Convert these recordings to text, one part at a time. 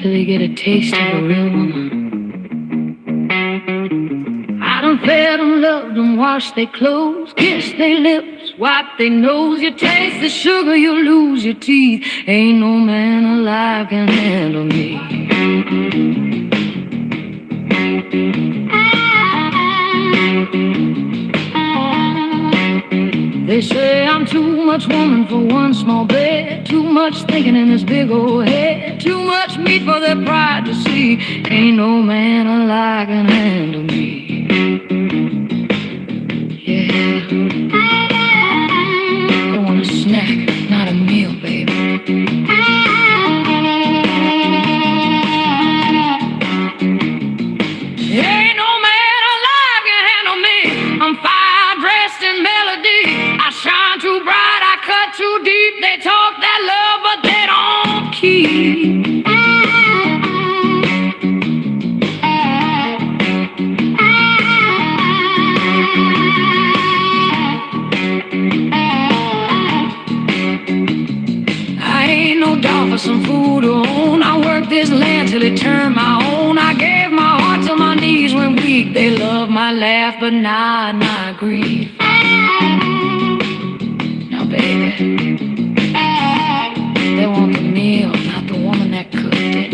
till they get a taste of a real woman. I done fed them, loved them, washed their clothes, kissed their lips, wiped their nose. You taste the sugar, you lose your teeth. Ain't no man alive can handle me. They say I'm too much woman for one small bed, too much thinking in this big old head, too much meat for their pride to see. Ain't no man alive can handle me. Yeah, they want a snack, not a meal, baby. Ain't no man alive can handle me. I'm fire dressed in melody. I shine too bright, I cut too deep. They talk that love, but they don't keep. I ain't no dog for some food to own. I worked this land till it turned my own. I gave my heart till my knees went weak. They love my laugh, but not my grief. Now, baby, they want the meal, not the woman that cooked it.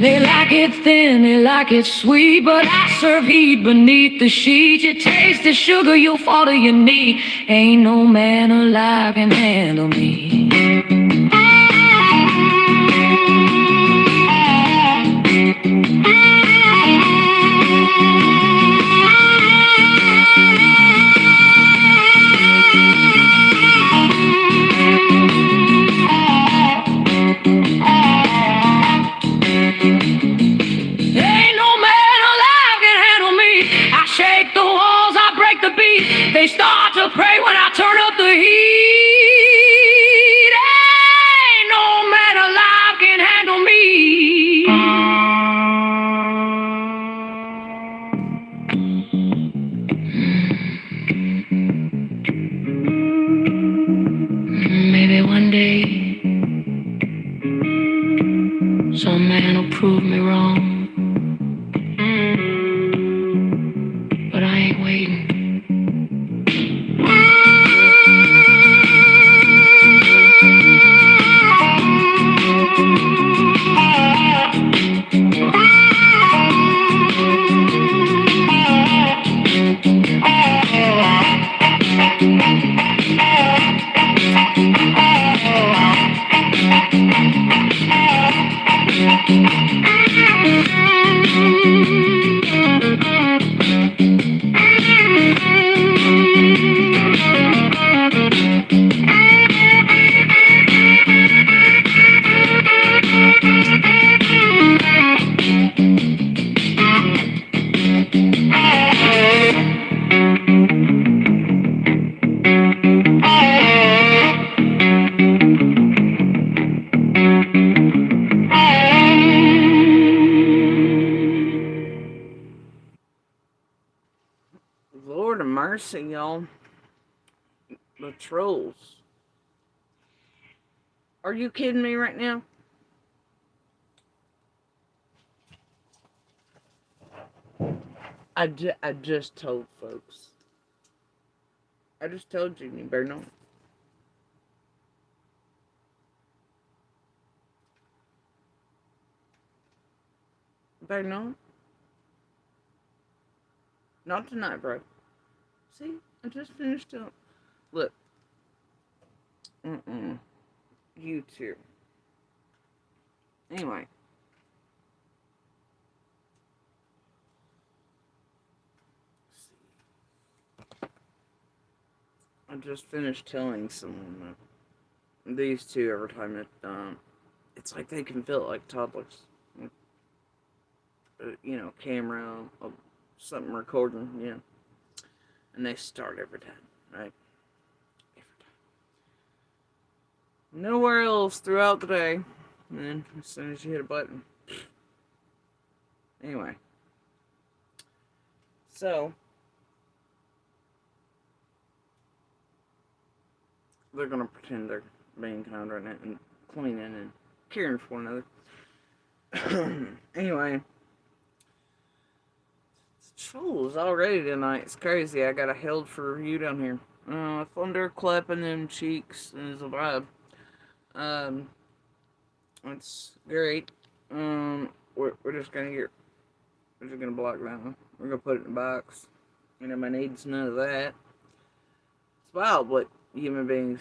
They like it thin, they like it sweet, but I serve heat beneath the sheet. You taste the sugar, you'll fall to your knee. Ain't no man alive can handle me. They start to pray when I turn up the heat. Ain't no man alive can handle me. Maybe one day some man will prove me wrong, but I ain't waiting. Lord of mercy, y'all. The trolls. Are you kidding me right now? I just told folks. I just told you, you better know. You better know. Not tonight, bro. See, I just finished up. Look. You too. Anyway. I just finished telling someone that these two, every time it's like they can feel it like toddlers. Camera, something recording, and they start every time, right? Every time. Nowhere else throughout the day. And then as soon as you hit a button. Anyway. So, they're gonna pretend they're being kind right now and cleaning and caring for one another. Anyway. Trolls already tonight. It's crazy. I got a held for review down here. Thunder clapping them cheeks is a vibe. Um, it's great. We're just gonna get. We're just gonna block that one. We're gonna put it in a box. You know, my needs none of that. It's wild what human beings.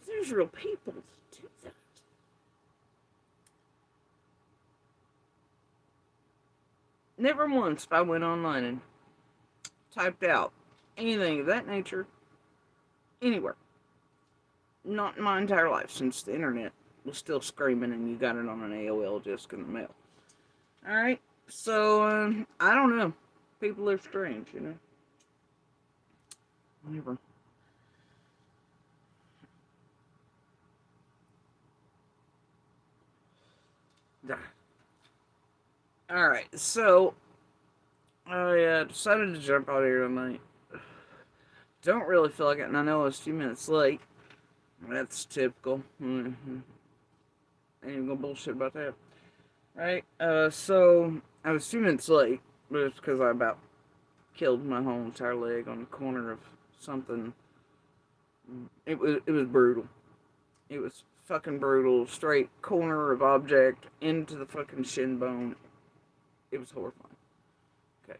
There's real people to do that. Never once if I went online and typed out anything of that nature anywhere. Not in my entire life since the internet was still screaming and you got it on an AOL disc in the mail. Alright, so, I don't know. People are strange, you know? Never. Alright, so, I decided to jump out here tonight. Don't really feel like it, and I know I was a few minutes late. That's typical. Ain't even gonna bullshit about that. Right? So, I was 2 minutes late, but it's because I about killed my whole entire leg on the corner of something. It was brutal. It was fucking brutal. Straight corner of object into the fucking shin bone. It was horrifying. Okay.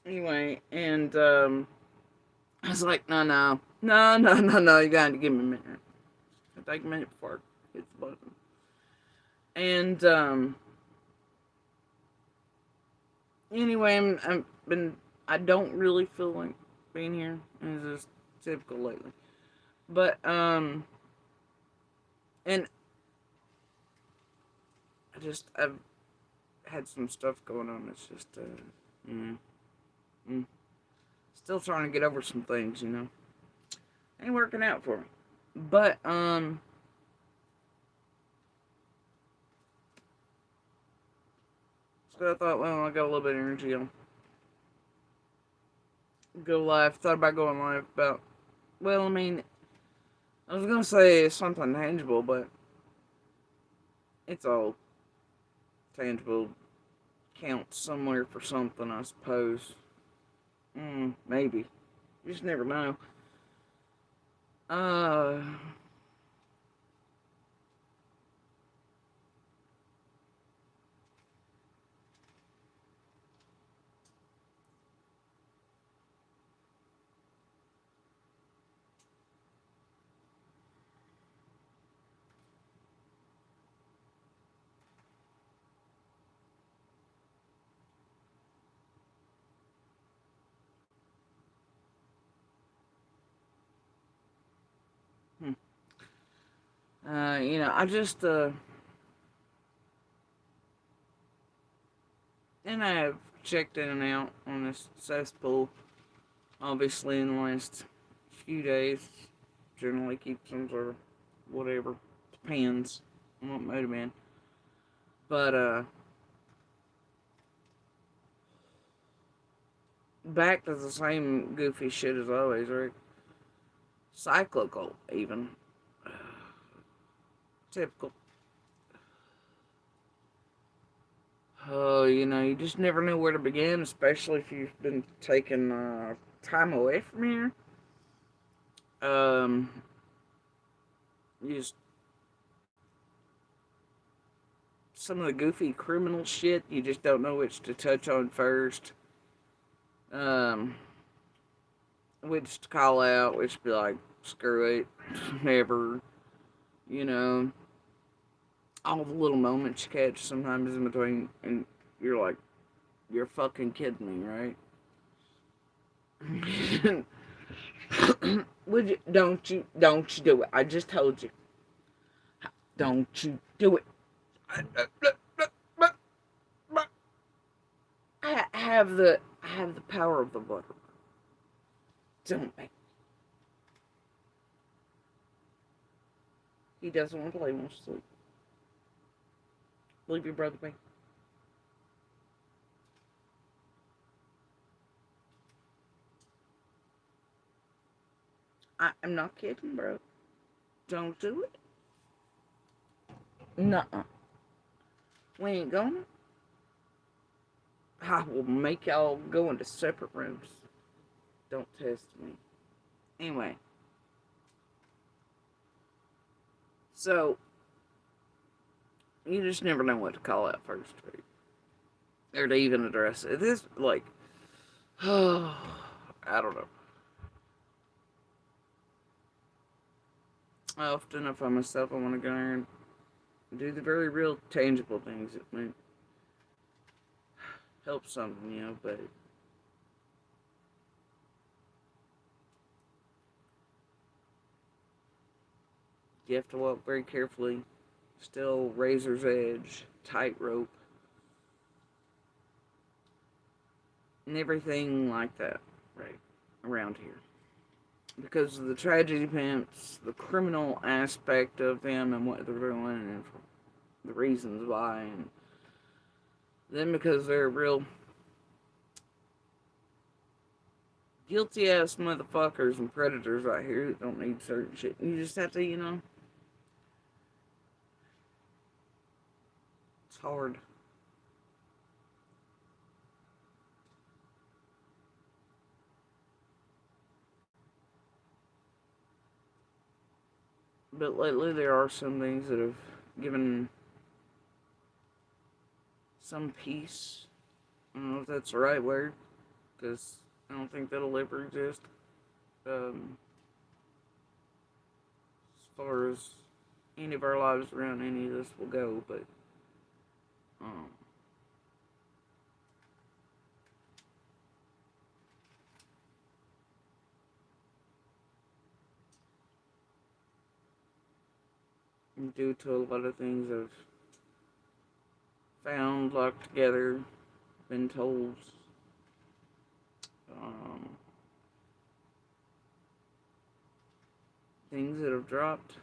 Anyway, and I was like, no, you gotta give me a minute. It'll take a minute before I hit the button. And anyway, I don't really feel like being here. It's just typical lately. But and I've had some stuff going on. It's just still trying to get over some things, you know. Ain't working out for me. But so I thought, well, I got a little bit of energy. I'll go live. Thought about going live about, well, I mean, I was gonna say something tangible, but it's all tangible. Counts somewhere for something, I suppose. Maybe. You just never know. Uh, hmm. You know, I just, and I have checked in and out on this cesspool, obviously, in the last few days. Generally keep some sort of whatever. Depends on what mood I'm in. But, back to the same goofy shit as always, right? Cyclical, even. Typical. Oh, you know, you just never know where to begin, especially if you've been taking time away from here. You just some of the goofy criminal shit, you just don't know which to touch on first. Um, which to call out, which to be like, screw it, never. You know, all the little moments you catch sometimes in between, and you're like, you're fucking kidding me, right? Would you? Don't you do it? I just told you. Don't you do it? I have the power of the butter. Don't make. He doesn't want to play, he wants to sleep. Leave your brother be. I'm not kidding, bro. Don't do it. Nuh-uh. We ain't gonna. I will make y'all go into separate rooms. Don't test me. Anyway. So, you just never know what to call out first. Or to even address it. This, like, I don't know. I often, if I myself, I want to go there and do the very real, tangible things that might help something, you know, but you have to walk very carefully, still razor's edge, tightrope, and everything like that, right, around here. Because of the tragedy pimps, the criminal aspect of them and what they're doing, and the reasons why, and then because they're real guilty ass motherfuckers and predators out here that don't need certain shit. You just have to, you know, it's hard. But lately there are some things that have given some peace. I don't know if that's the right word, because I don't think that'll ever exist. As far as any of our lives around any of this will go, but um, due to a lot of things I've found, locked together, been told, um, things that have dropped.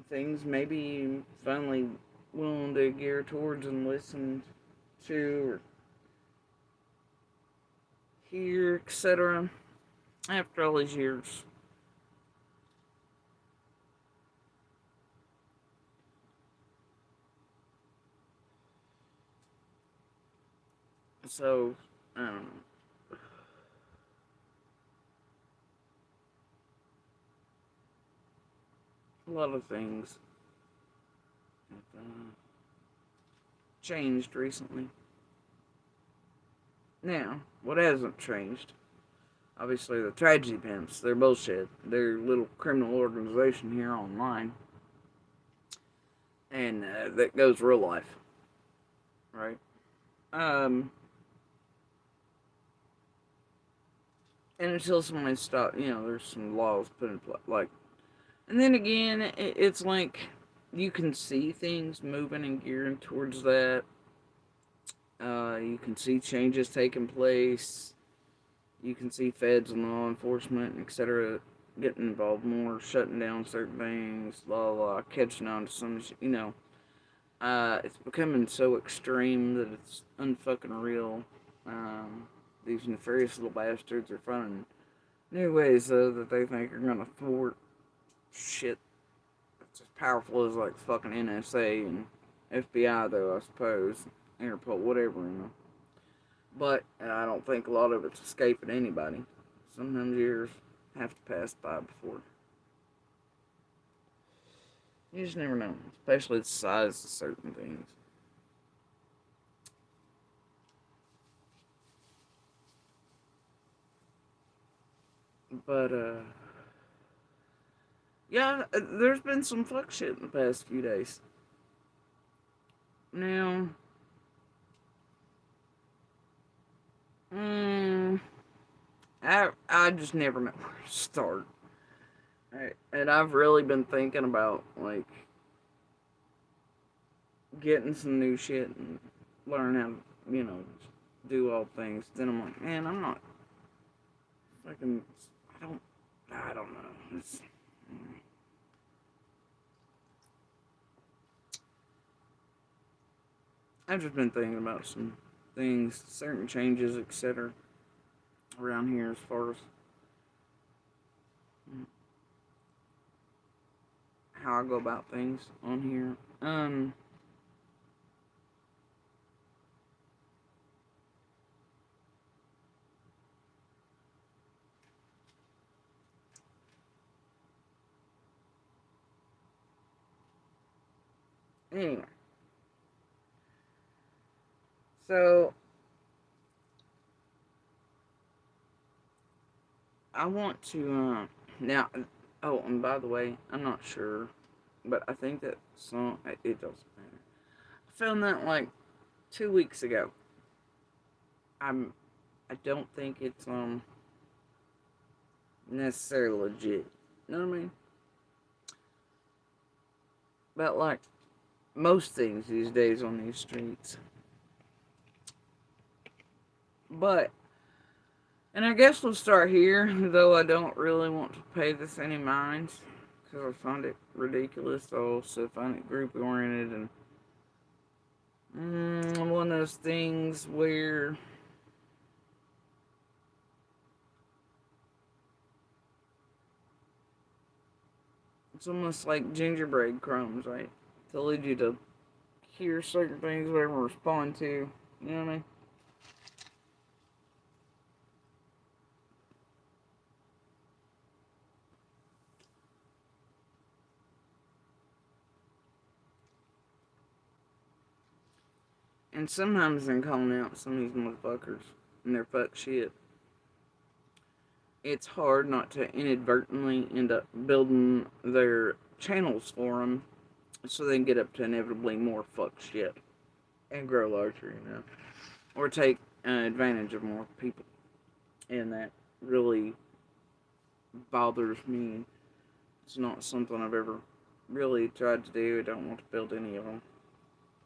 Things maybe finally willing to gear towards and listen to or hear, etc. After all these years. So, I don't know. A lot of things have changed recently. Now, what hasn't changed? Obviously, the tragedy pimps. They're bullshit. They're a little criminal organization here online. And that goes real life. Right? Um, and until somebody stop, you know, there's some laws put in place. Like, and then again, it's like you can see things moving and gearing towards that. You can see changes taking place. You can see feds and law enforcement, etc., getting involved more, shutting down certain things, blah, blah, catching on to some, you know. It's becoming so extreme that it's unfucking real. These nefarious little bastards are finding new ways, though, that they think are gonna thwart shit that's as powerful as, like, fucking NSA and FBI, though, I suppose. Interpol, whatever, you know. But I don't think a lot of it's escaping anybody. Sometimes years have to pass by before. You just never know, especially the size of certain things. But, yeah, there's been some fuck shit in the past few days. Now, Mm, I just never know where to start. And I've really been thinking about, like, getting some new shit and learn how to, do all things. Then I'm like, man, I'm not fucking, I don't, I don't know. I've just been thinking about some things, certain changes, etc. around here as far as how I go about things on here. Anyway, so I want to now. Oh, and by the way, I'm not sure, but I think that song it doesn't matter. I found that like 2 weeks ago. I'm. I don't think it's necessarily legit. You know what I mean? But like most things these days on these streets. But and I guess we'll start here, though I don't really want to pay this any mind because I find it ridiculous. I also find it group oriented and one of those things where it's almost like gingerbread crumbs, right? To lead you to hear certain things, whatever, respond to. You know what I mean? And sometimes in calling out some of these motherfuckers and their fuck shit, it's hard not to inadvertently end up building their channels for them so they can get up to inevitably more fuck shit and grow larger, or take advantage of more people. And that really bothers me. It's not something I've ever really tried to do. I don't want to build any of them.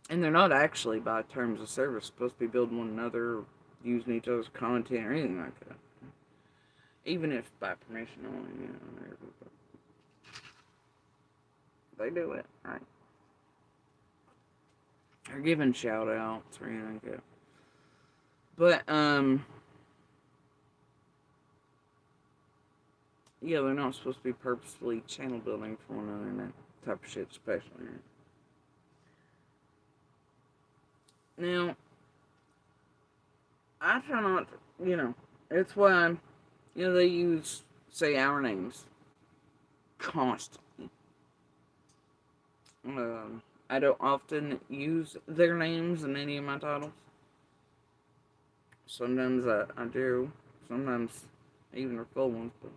And they're not actually, by terms of service, supposed to be building one another or using each other's content or anything like that. Even if by permission only, they do it, right? They're giving shout outs or anything like that. But, yeah, they're not supposed to be purposefully channel building for one another and that type of shit, especially. Now, I try not to, it's why, they use, say, our names constantly. I don't often use their names in any of my titles. Sometimes I do. Sometimes even their full ones. But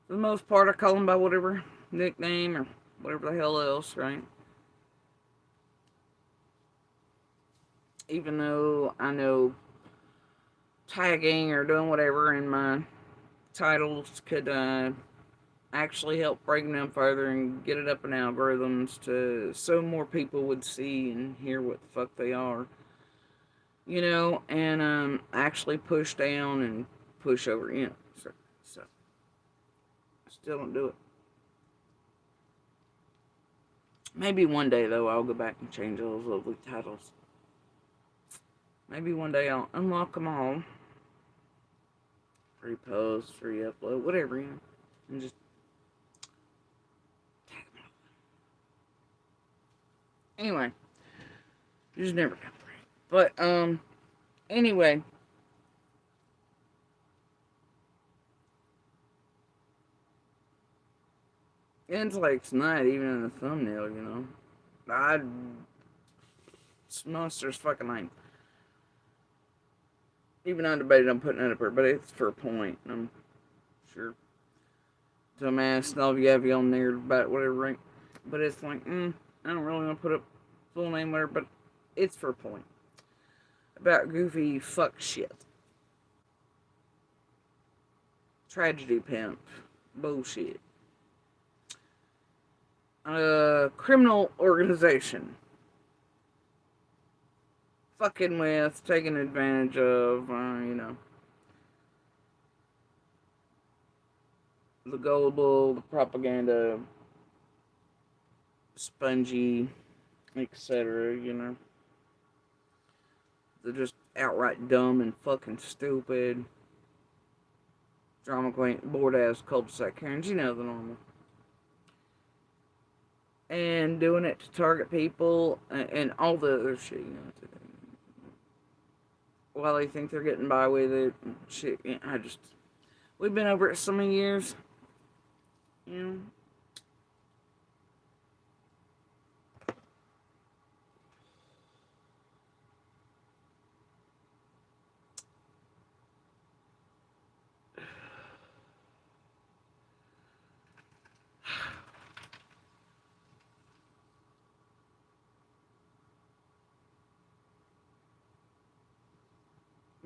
for the most part, I call them by whatever nickname or whatever the hell else, right? Even though I know tagging or doing whatever in my titles could actually help break them further and get it up in algorithms so more people would see and hear what the fuck they are. And actually push down and push over, so I still don't do it. Maybe one day, though, I'll go back and change those lovely titles. Maybe one day I'll unlock them all. Free post, free upload, whatever, and just tag them all. Anyway, you just never know. But, anyway. It's like it's not even in the thumbnail, it's monster's fucking lame. Even I debated on putting it up here, but it's for a point. I'm sure dumbass and all of you have you on there about whatever rank. But it's like, I don't really want to put up full name whatever, but it's for a point. about goofy fuck shit. Tragedy pimp. Bullshit. Criminal organization. Fucking with, taking advantage of, the gullible, the propaganda, spongy, etc. They're just outright dumb and fucking stupid. Drama queen, bored ass cul-de-sac Karens, the normal. And doing it to target people and all the other shit, while they think they're getting by with it. Shit, we've been over it so many years, you know.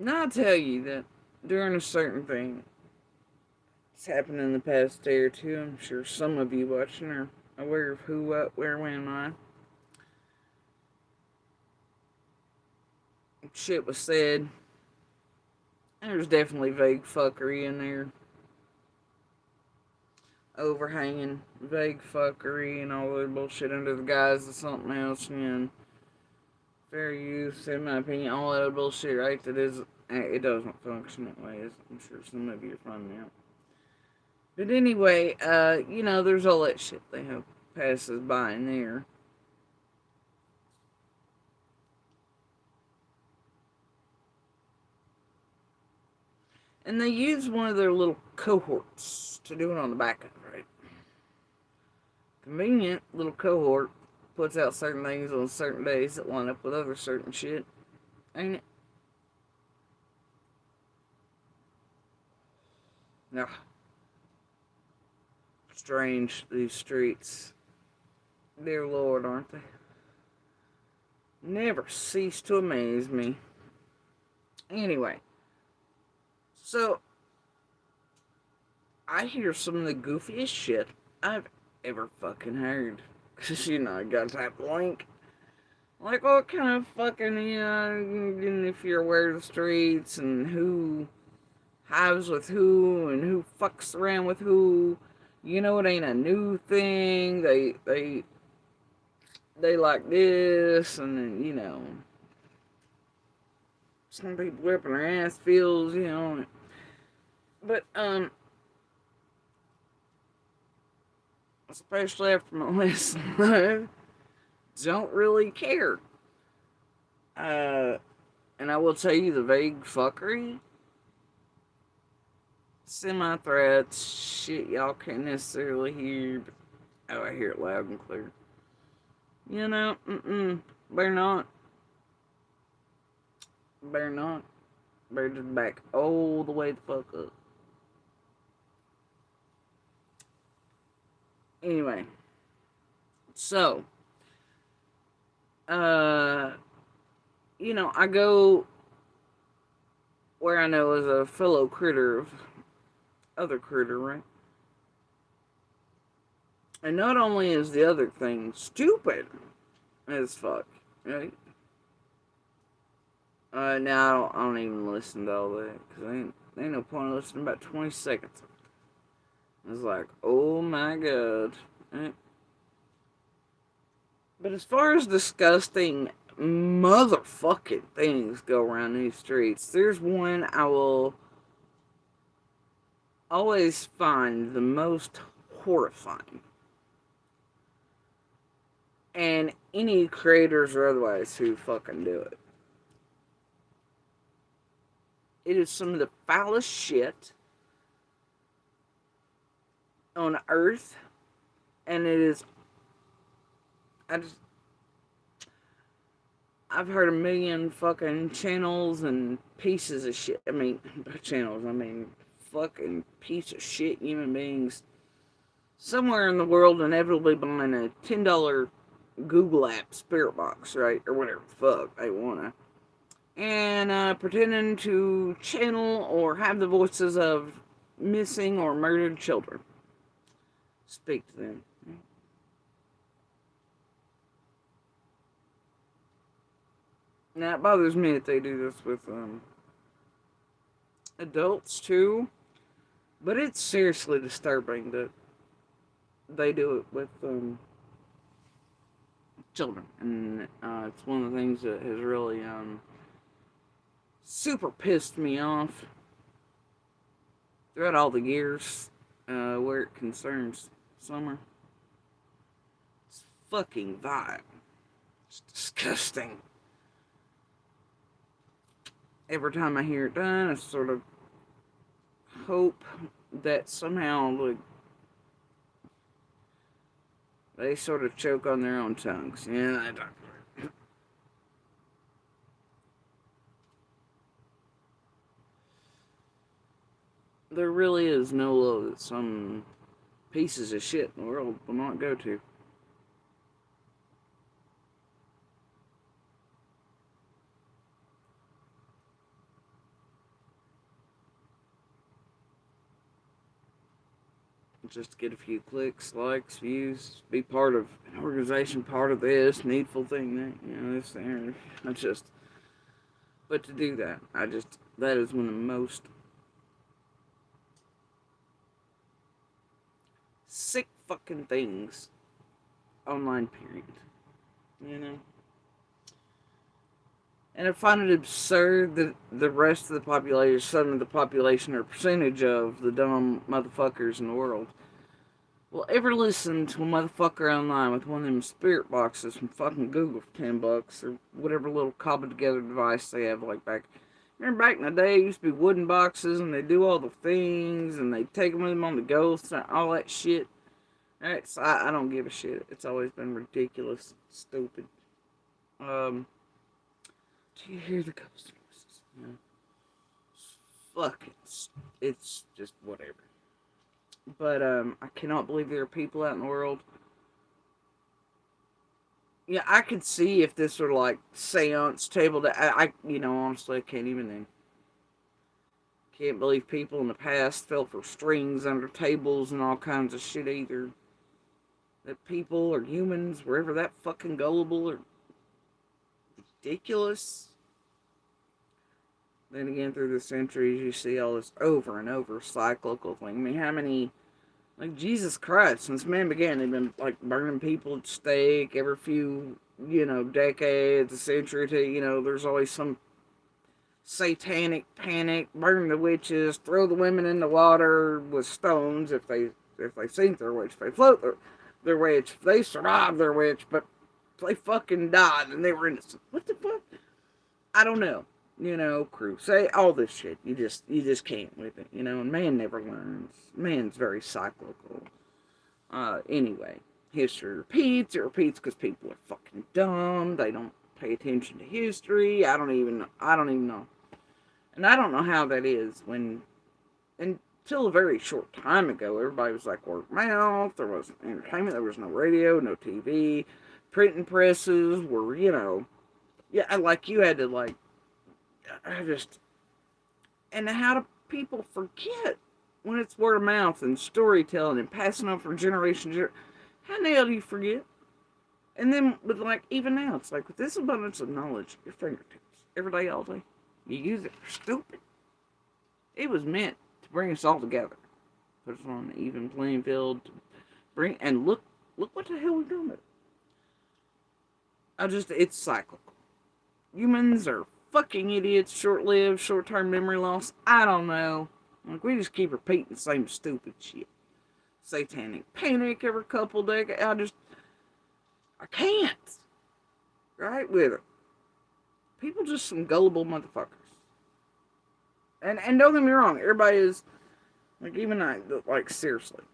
Now I'll tell you that during a certain thing, it's happened in the past day or two. I'm sure some of you watching are aware of who, what, where, when, why. Shit was said. There's definitely vague fuckery in there. Overhanging vague fuckery and all that bullshit under the guise of something else. And fair use, in my opinion, all that bullshit, right? It doesn't function that way, as I'm sure some of you are finding out. But anyway, there's all that shit they have passes by in there. And they use one of their little cohorts to do it on the back end, right? Convenient little cohort puts out certain things on certain days that line up with other certain shit. Ain't it? No. Strange, these streets. Dear Lord, aren't they? Never cease to amaze me. Anyway. So, I hear some of the goofiest shit I've ever fucking heard. Cause, I got that link. Like, what kind of fucking, if you're aware of the streets and who hives with who and who fucks around with who. It ain't a new thing. They like this, and then, some people whipping their ass feels, But, especially after my last life, don't really care. And I will tell you the vague fuckery, semi-threats, shit y'all can't necessarily hear, but I hear it loud and clear. Better not. Better not. Better just back all the way the fuck up. Anyway. So. I go where I know is a fellow critter of other critter, right? And not only is the other thing stupid as fuck, right? Now I don't even listen to all that, because ain't no point in listening about 20 seconds. It's like, oh my god. Right? But as far as disgusting motherfucking things go around these streets, there's one I will always find the most horrifying. And any creators or otherwise who fucking do it. It is some of the foulest shit on earth. And it is... I've heard a million fucking channels and pieces of shit. Fucking piece of shit human beings somewhere in the world inevitably buying a $10 Google app spirit box, right? Or whatever the fuck they wanna. and pretending to channel or have the voices of missing or murdered children. Speak to them. Now, it bothers me that they do this with adults too, but it's seriously disturbing that they do it with children, and it's one of the things that has really super pissed me off throughout all the years where it concerns Summer. It's fucking vile. It's disgusting. Every time I hear it done, I sort of hope that somehow, like, they sort of choke on their own tongues. Yeah, I don't. There really is no law that some pieces of shit in the world will not go to. Just to get a few clicks, likes, views, be part of an organization, part of this needful thing, that, this there. But to do that, that is one of the most sick fucking things online, period. You know? And I find it absurd that the rest of the population, some of the population, or percentage of the dumb motherfuckers in the world, will ever listen to a motherfucker online with one of them spirit boxes from fucking Google for $10, or whatever little cobbled together device they have, like back. Remember back in the day, it used to be wooden boxes, and they do all the things, and they take them with them on the go, all that shit. I don't give a shit. It's always been ridiculous, stupid. Do you hear the ghost noises? Fuck, it's just whatever. But I cannot believe there are people out in the world. Yeah, I could see if this were like seance table that honestly I can't even then. Can't believe people in the past fell for strings under tables and all kinds of shit either. That people or humans were ever that fucking gullible or ridiculous. Then again, through the centuries, you see all this over and over cyclical thing. I mean, how many, like, Jesus Christ, since man began, they've been, like, burning people at stake every few, decades, a century or two, there's always some satanic panic, burn the witches, throw the women in the water with stones if they sink their witch, if they float their witch, if they survive their witch, but if they fucking died and they were innocent. What the fuck? I don't know. Crusade, all this shit. You just can't with it, and man never learns. Man's very cyclical. Anyway, history repeats. It repeats because people are fucking dumb. They don't pay attention to history. I don't even know. And I don't know how that is when, until a very short time ago, everybody was like word of mouth. There wasn't entertainment. There was no radio, no TV. Printing presses were, like you had to and how do people forget when it's word of mouth and storytelling and passing on from generation to generation? How the hell do you forget? And then with even now, it's like with this abundance of knowledge at your fingertips, every day, all day, you use it for stupid. It was meant to bring us all together, put us on an even playing field, and look what the hell we've done with it. It's cyclical. Humans are fucking idiots, short-lived, short-term memory loss. I don't know. We just keep repeating the same stupid shit. Satanic panic every couple decades. I can't. Right with it. People just some gullible motherfuckers. And don't get me wrong, everybody is, even I, seriously.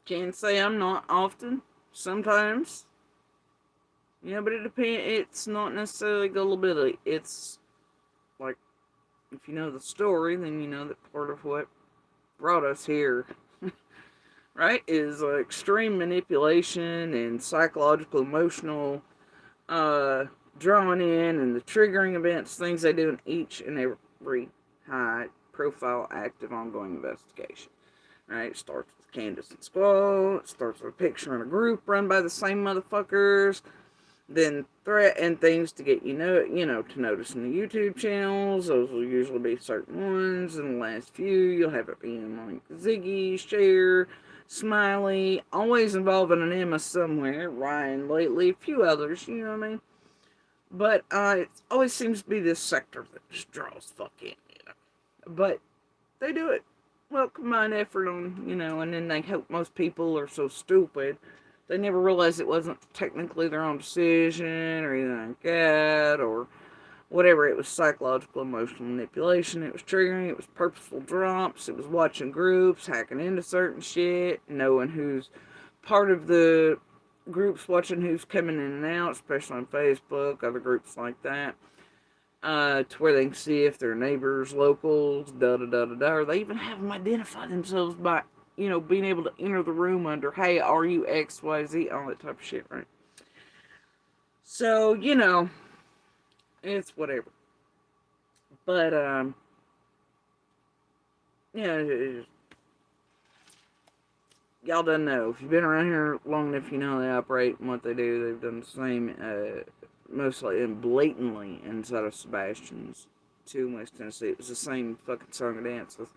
Can't say I'm not often. Sometimes. Yeah, but it depends. It's not necessarily gullibility. It's if you know the story, then you know that part of what brought us here, right, is extreme manipulation and psychological, emotional uh, drawing in and the triggering events, things they do in each and every high profile active ongoing investigation. Right? It starts with Candace and Squall. It starts with a picture in a group run by the same motherfuckers. Then threat and things to get to notice in the YouTube channels. Those will usually be certain ones. In the last few, you'll have it being like Ziggy, Share, Smiley, always involving an Emma somewhere. Ryan lately, a few others, you know what I mean? But it always seems to be this sector that just draws fuck in. But they do it. Well, combined effort on, and then they hope most people are so stupid they never realized it wasn't technically their own decision or anything like that or whatever. It was psychological, emotional manipulation. It was triggering. It was purposeful drops. It was watching groups, hacking into certain shit, knowing who's part of the groups, watching who's coming in and out, especially on Facebook, other groups like that. To where they can see if they're neighbors, locals, da da da da da. Or they even have them identify themselves by, being able to enter the room under, hey, are you XYZ, all that type of shit, right? So, it's whatever. But, y'all don't know. If you've been around here long enough, you know how they operate and what they do. They've done the same, mostly and blatantly inside of Sebastian's 2 in West Tennessee. It was the same fucking song and dance with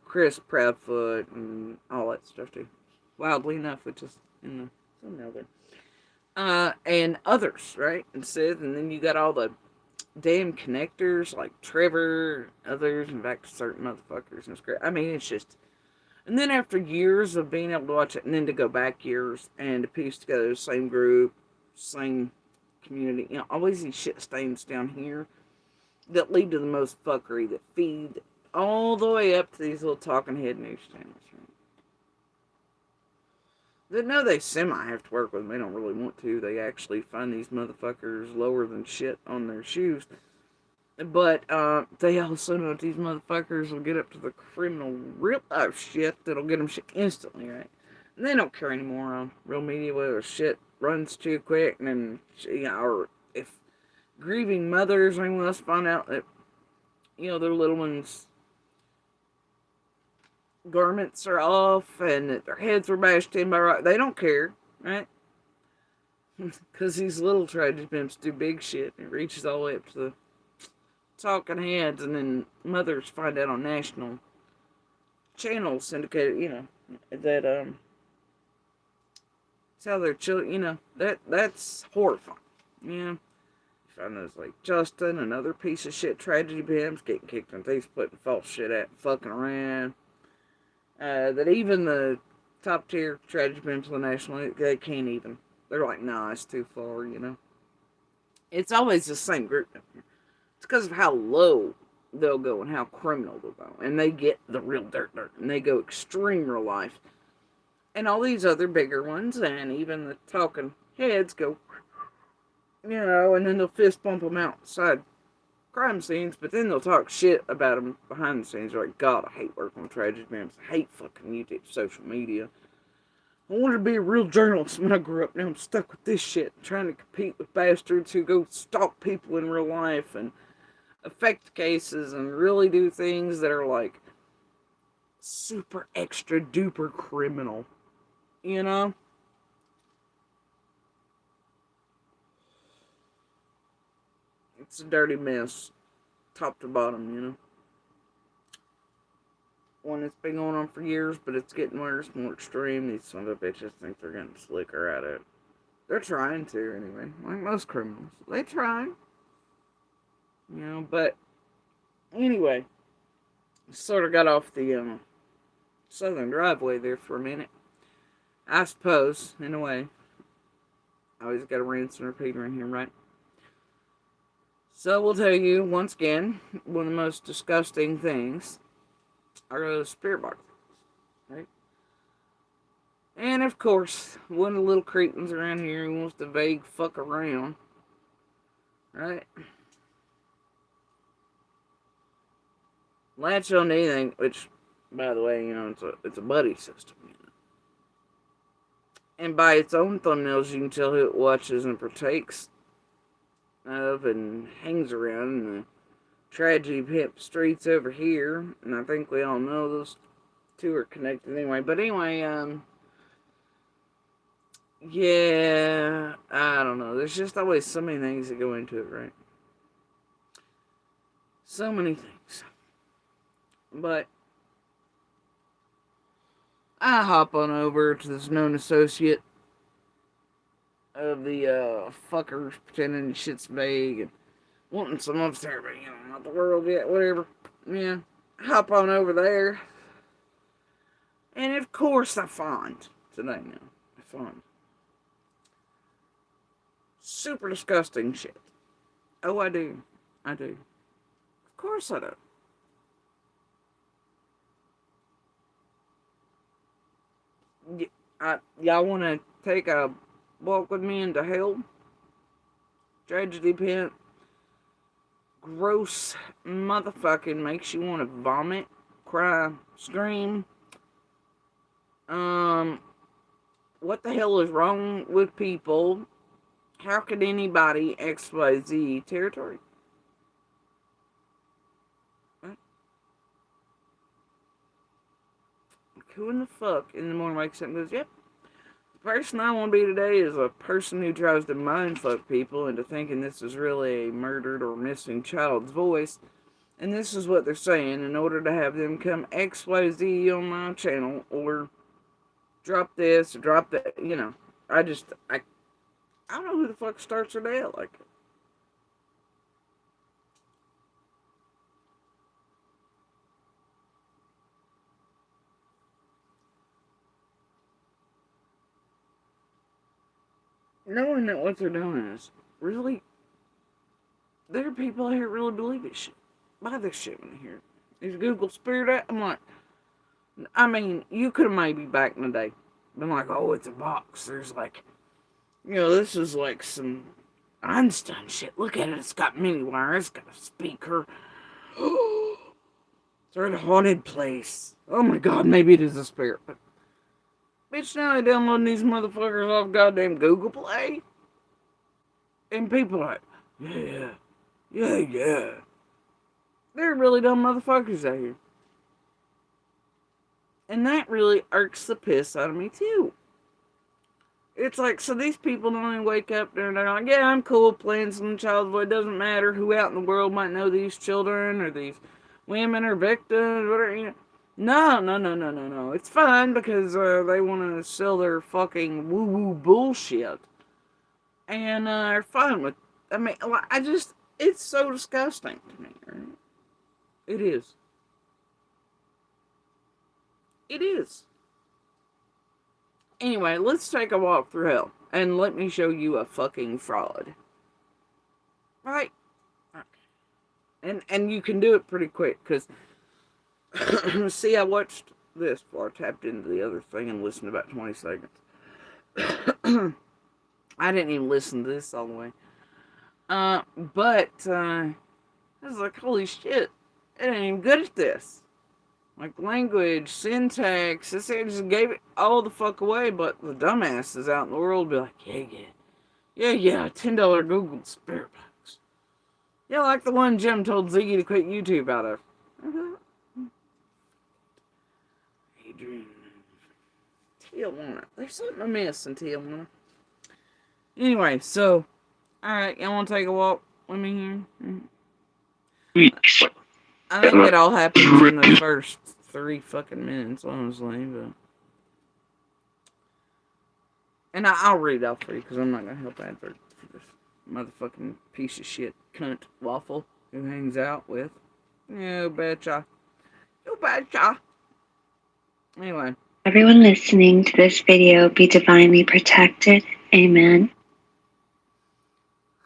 Chris Proudfoot and all that stuff too. Wildly enough, which is in the thumbnail there. And others, right? And Sith, and then you got all the damn connectors like Trevor, others, and back to certain motherfuckers. And it's great. I mean, it's just. And then after years of being able to watch it, and then to go back years and to piece together the same group, same community, always these shit stains down here that lead to the most fuckery that feed all the way up to these little talking head news channels. Right? That know they semi have to work with them. They don't really want to. They actually find these motherfuckers lower than shit on their shoes. But they also know that these motherfuckers will get up to the criminal real life shit that'll get them shit instantly, right? And they don't care anymore on real media whether shit runs too quick and then, or if grieving mothers or anyone else find out that, their little ones' garments are off and that their heads were bashed in by rock. They don't care, right? Because these little tragedy pimps do big shit. It reaches all the way up to the talking heads, and then mothers find out on national channels syndicated, that it's how their children, that's horrifying. You find those like Justin, another piece of shit tragedy pimps getting kicked in the teeth, putting false shit at, fucking around. That even the top tier tragedy pimps on the national, they can't even. They're like, nah, it's too far, It's always the same group. It's because of how low they'll go and how criminal they'll go. And they get the real dirt. And they go extreme real life. And all these other bigger ones and even the talking heads go, and then they'll fist bump them outside crime scenes, but then they'll talk shit about them behind the scenes. They're like, God, I hate working with tragedy pimps. I hate fucking YouTube, social media. I wanted to be a real journalist when I grew up. Now I'm stuck with this shit, trying to compete with bastards who go stalk people in real life and affect cases and really do things that are like super extra duper criminal. It's a dirty mess, top to bottom, One that's been going on for years, but it's getting worse, more extreme. These sons of bitches think they're getting slicker at it. They're trying to, anyway. Like most criminals. They try. But anyway, sort of got off the southern driveway there for a minute. I suppose, in a way. I always got to rinse and repeat around here, right? So we'll tell you, once again, one of the most disgusting things are those spirit boxes, right? And of course, one of the little cretins around here who wants to vague fuck around, right? Latch on to anything, which, by the way, it's a buddy system, And by its own thumbnails, you can tell who it watches and partakes of and hangs around in the tragedy pimp streets over here. And I think we all know those two are connected anyway. But anyway, yeah, I don't know. There's just always so many things that go into it, right? So many things. But I hop on over to this known associate of the fuckers pretending shit's vague and wanting some of there, but you know, not the world yet, whatever. Yeah, hop on over there. And of course I find, today now, I find super disgusting shit. Oh, I do. I do. Of course I do. Y'all want to take a walk with me into hell? Tragedy pit. Gross motherfucking makes you want to vomit, cry, scream. What the hell is wrong with people? How could anybody XYZ territory? What? Who in the fuck in the morning wakes up and goes, yep, the person I want to be today is a person who tries to mindfuck people into thinking this is really a murdered or missing child's voice. And this is what they're saying in order to have them come XYZ on my channel or drop this, drop that, you know. I don't know who the fuck starts their day out like it. Knowing that what they're doing is really, there are people out here really believe this shit. Buy this shit when they hear it. Is Google Spirit? I'm like, I mean, you could have maybe back in the day been like, oh, it's a box. There's like, you know, this is like some Einstein shit. Look at it. It's got mini wire. It's got a speaker. They're in a haunted place. Oh my god, maybe it is a spirit. But bitch, now they downloading these motherfuckers off goddamn Google Play. And people are like, yeah, yeah, yeah. They're really dumb motherfuckers out here. And that really irks the piss out of me too. It's like, so these people don't even wake up there and they're like, yeah, I'm cool playing some child's voice. It doesn't matter who out in the world might know these children or these women or victims, whatever, you know. No, no, no, no, no, no. It's fine because they want to sell their fucking woo-woo bullshit. And they're fine with, I mean, it's so disgusting to me, right? It is. It is. Anyway, let's take a walk through hell. And let me show you a fucking fraud. Right? And you can do it pretty quick, because, see, I watched this before I tapped into the other thing and listened about 20 seconds. I didn't even listen to this all the way. But, I was like, holy shit, it ain't even good at this. Like, language, syntax, this thing just gave it all the fuck away, but the dumbasses out in the world be like, yeah, $10 Google Spirit Box. Yeah, like the one Jim told Ziggy to quit YouTube out of. Adrian. Tijuana. There's something amiss in Tijuana. Anyway, so, alright, y'all want to take a walk with me here? Weeks. I think it all happens in the first 3 fucking minutes, honestly, but... And I'll read it out for you, because I'm not going to help advert for this motherfucking piece of shit cunt waffle who hangs out with. You betcha. You betcha. Anyway. Everyone listening to this video be divinely protected. Amen.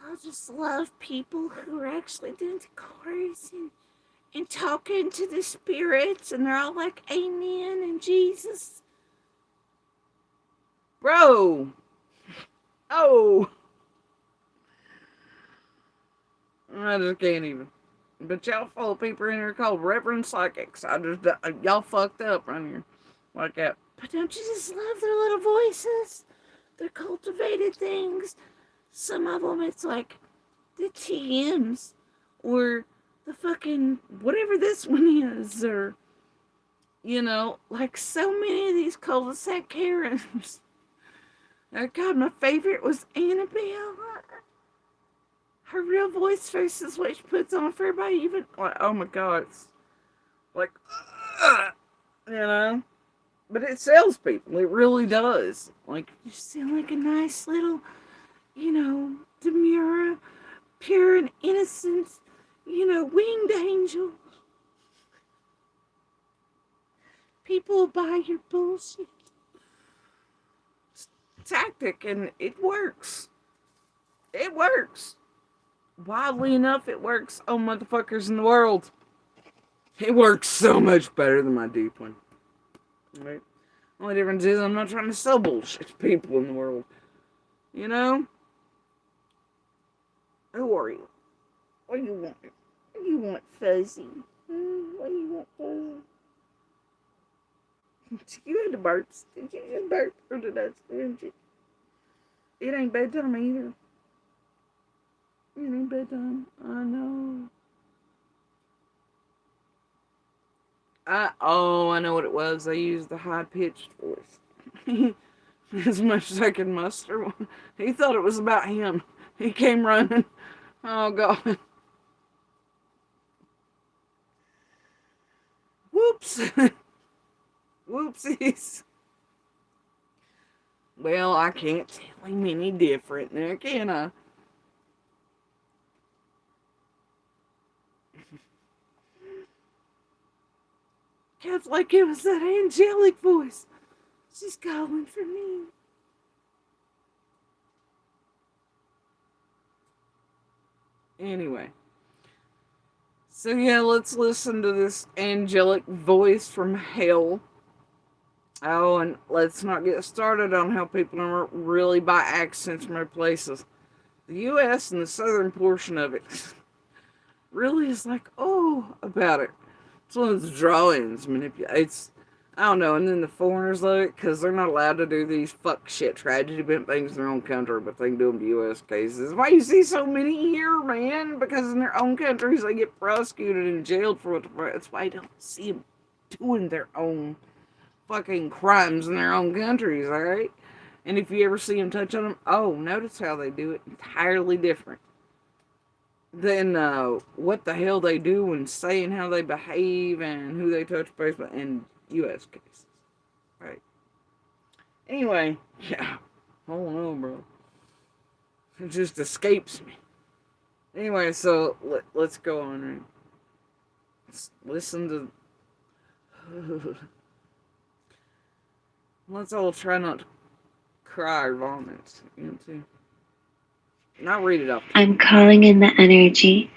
I just love people who are actually doing the chorus and talking to the spirits, and they're all like, amen, and Jesus. Bro. Oh. I just can't even. But y'all follow people in here called Reverend Psychics. Y'all fucked up right here. Like that. But don't you just love their little voices? they're cultivated things. Some of them, it's like the TMs or the fucking whatever this one is, or like so many of these cul-de-sac Karens. Oh God, my favorite was Annabelle. Her real voice versus what she puts on for everybody. Even like, oh my God, it's like, you know. But it sells people. It really does. Like you sound like a nice little, demure, pure and innocent, winged angel. People will buy your bullshit tactic, and it works. It works. Wildly enough, it works. Oh, motherfuckers in the world. It works so much better than my deep one. Right? Only difference is I'm not trying to sell bullshit to people in the world. You know? Who are you? What do you want? What do you want, Fuzzy? What do you want, Fuzzy? You had to burp. Did you just burp? Or did I didn't you? It ain't bedtime either. It ain't bedtime. I know. I know what it was. I used the high-pitched voice. As much as I could muster. He thought it was about him. He came running. Oh, God. Whoops. Whoopsies. Well, I can't tell him any different now, can I? Kept like it was that angelic voice. She's calling for me. Anyway. So yeah, let's listen to this angelic voice from hell. Oh, and let's not get started on how people don't really buy accents from other places. The U.S. and the southern portion of it really is like, about it. It's one of those drawings, it's, I don't know, and then the foreigners love it, because they're not allowed to do these fuck shit tragedy bent things in their own country, but they can do them to U.S. cases. Why you see so many here, man? Because in their own countries, they get prosecuted and jailed for it. That's why I don't see them doing their own fucking crimes in their own countries, alright? And if you ever see them touch on them, notice how they do it. Entirely different than what the hell they do and saying how they behave and who they touch base with in U.S. cases. Right. Anyway, yeah. I don't know, bro. It just escapes me. Anyway, so let's go on and listen to... Let's all try not to cry or vomit. Too. Not read it off. I'm calling in the energy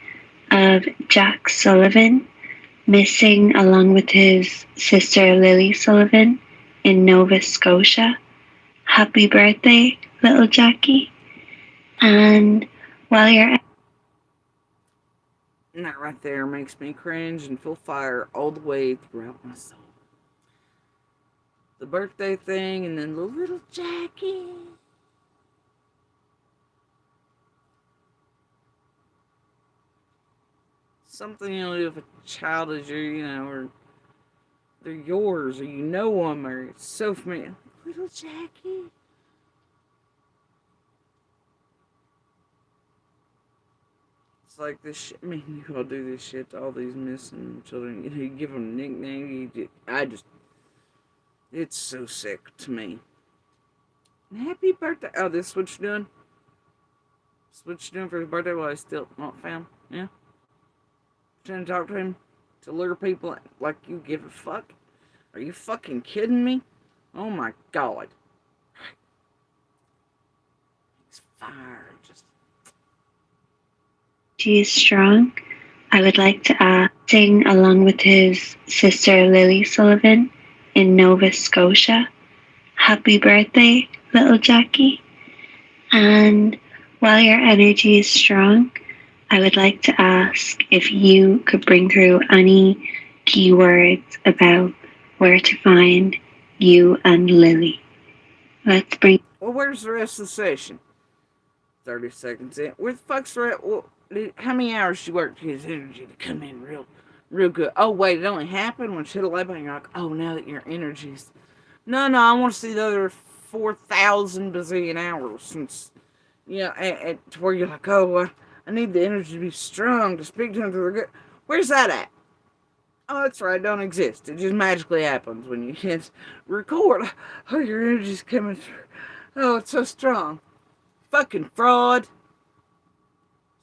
of Jack Sullivan, missing along with his sister Lily Sullivan in Nova Scotia. Happy birthday, little Jackie. And while you're... And that right there makes me cringe and feel fire all the way throughout my soul. The birthday thing and then the little Jackie. Something you do with a child is or they're yours, or you know them, or it's so familiar. Little Jackie. It's like this shit. I mean, you all do this shit to all these missing children. You give them a nickname. It's so sick to me. And happy birthday. Oh, this is what you're doing? This is what you're doing for his birthday while he's still not found? Yeah? Trying to talk to him to lure people like you give a fuck? Are you fucking kidding me? Oh my God. He's fire. She is strong. I would like to sing along with his sister Lily Sullivan in Nova Scotia. Happy birthday, little Jackie. And while your energy is strong, I would like to ask if you could bring through any keywords about where to find you and Lily. Let's bring Well, where's the rest of the session? 30 seconds in. Where the fuck's the rest? Well, how many hours did you work to get his energy to come in real good? Oh, wait, it only happened when shit 11 and you're like, oh, now that your energy's... No, I want to see the other 4,000 bazillion hours since, to where you're like, oh, I need the energy to be strong to speak to them through the good. Where's that at? Oh, that's right, it don't exist. It just magically happens when you hit record. Oh, your energy's coming through. Oh, it's so strong. Fucking fraud.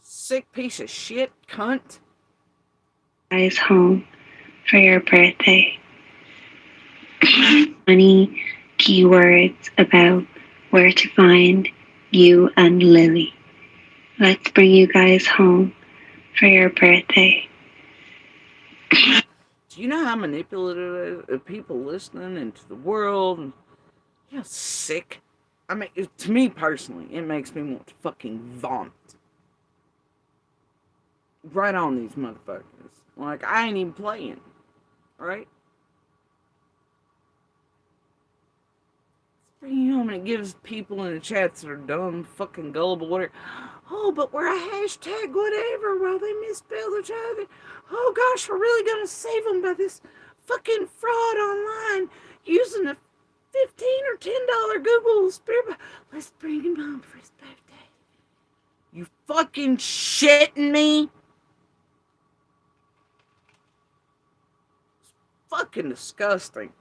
Sick piece of shit, cunt. you guys home for your birthday. Funny keywords about where to find you and Lily. Let's bring you guys home for your birthday. Do you know how manipulative it is of people listening into the world? And sick. I mean, to me personally, it makes me want to fucking vomit. Right on these motherfuckers. Like, I ain't even playing. Right? It's bringing home and it gives people in the chats that are dumb, fucking gullible, whatever. Oh, but we're a hashtag whatever while they misspell each other. Oh gosh, we're really gonna save them by this fucking fraud online using a $15 or $10 Google Spirit. Let's bring him home for his birthday. You fucking shitting me? It's fucking disgusting.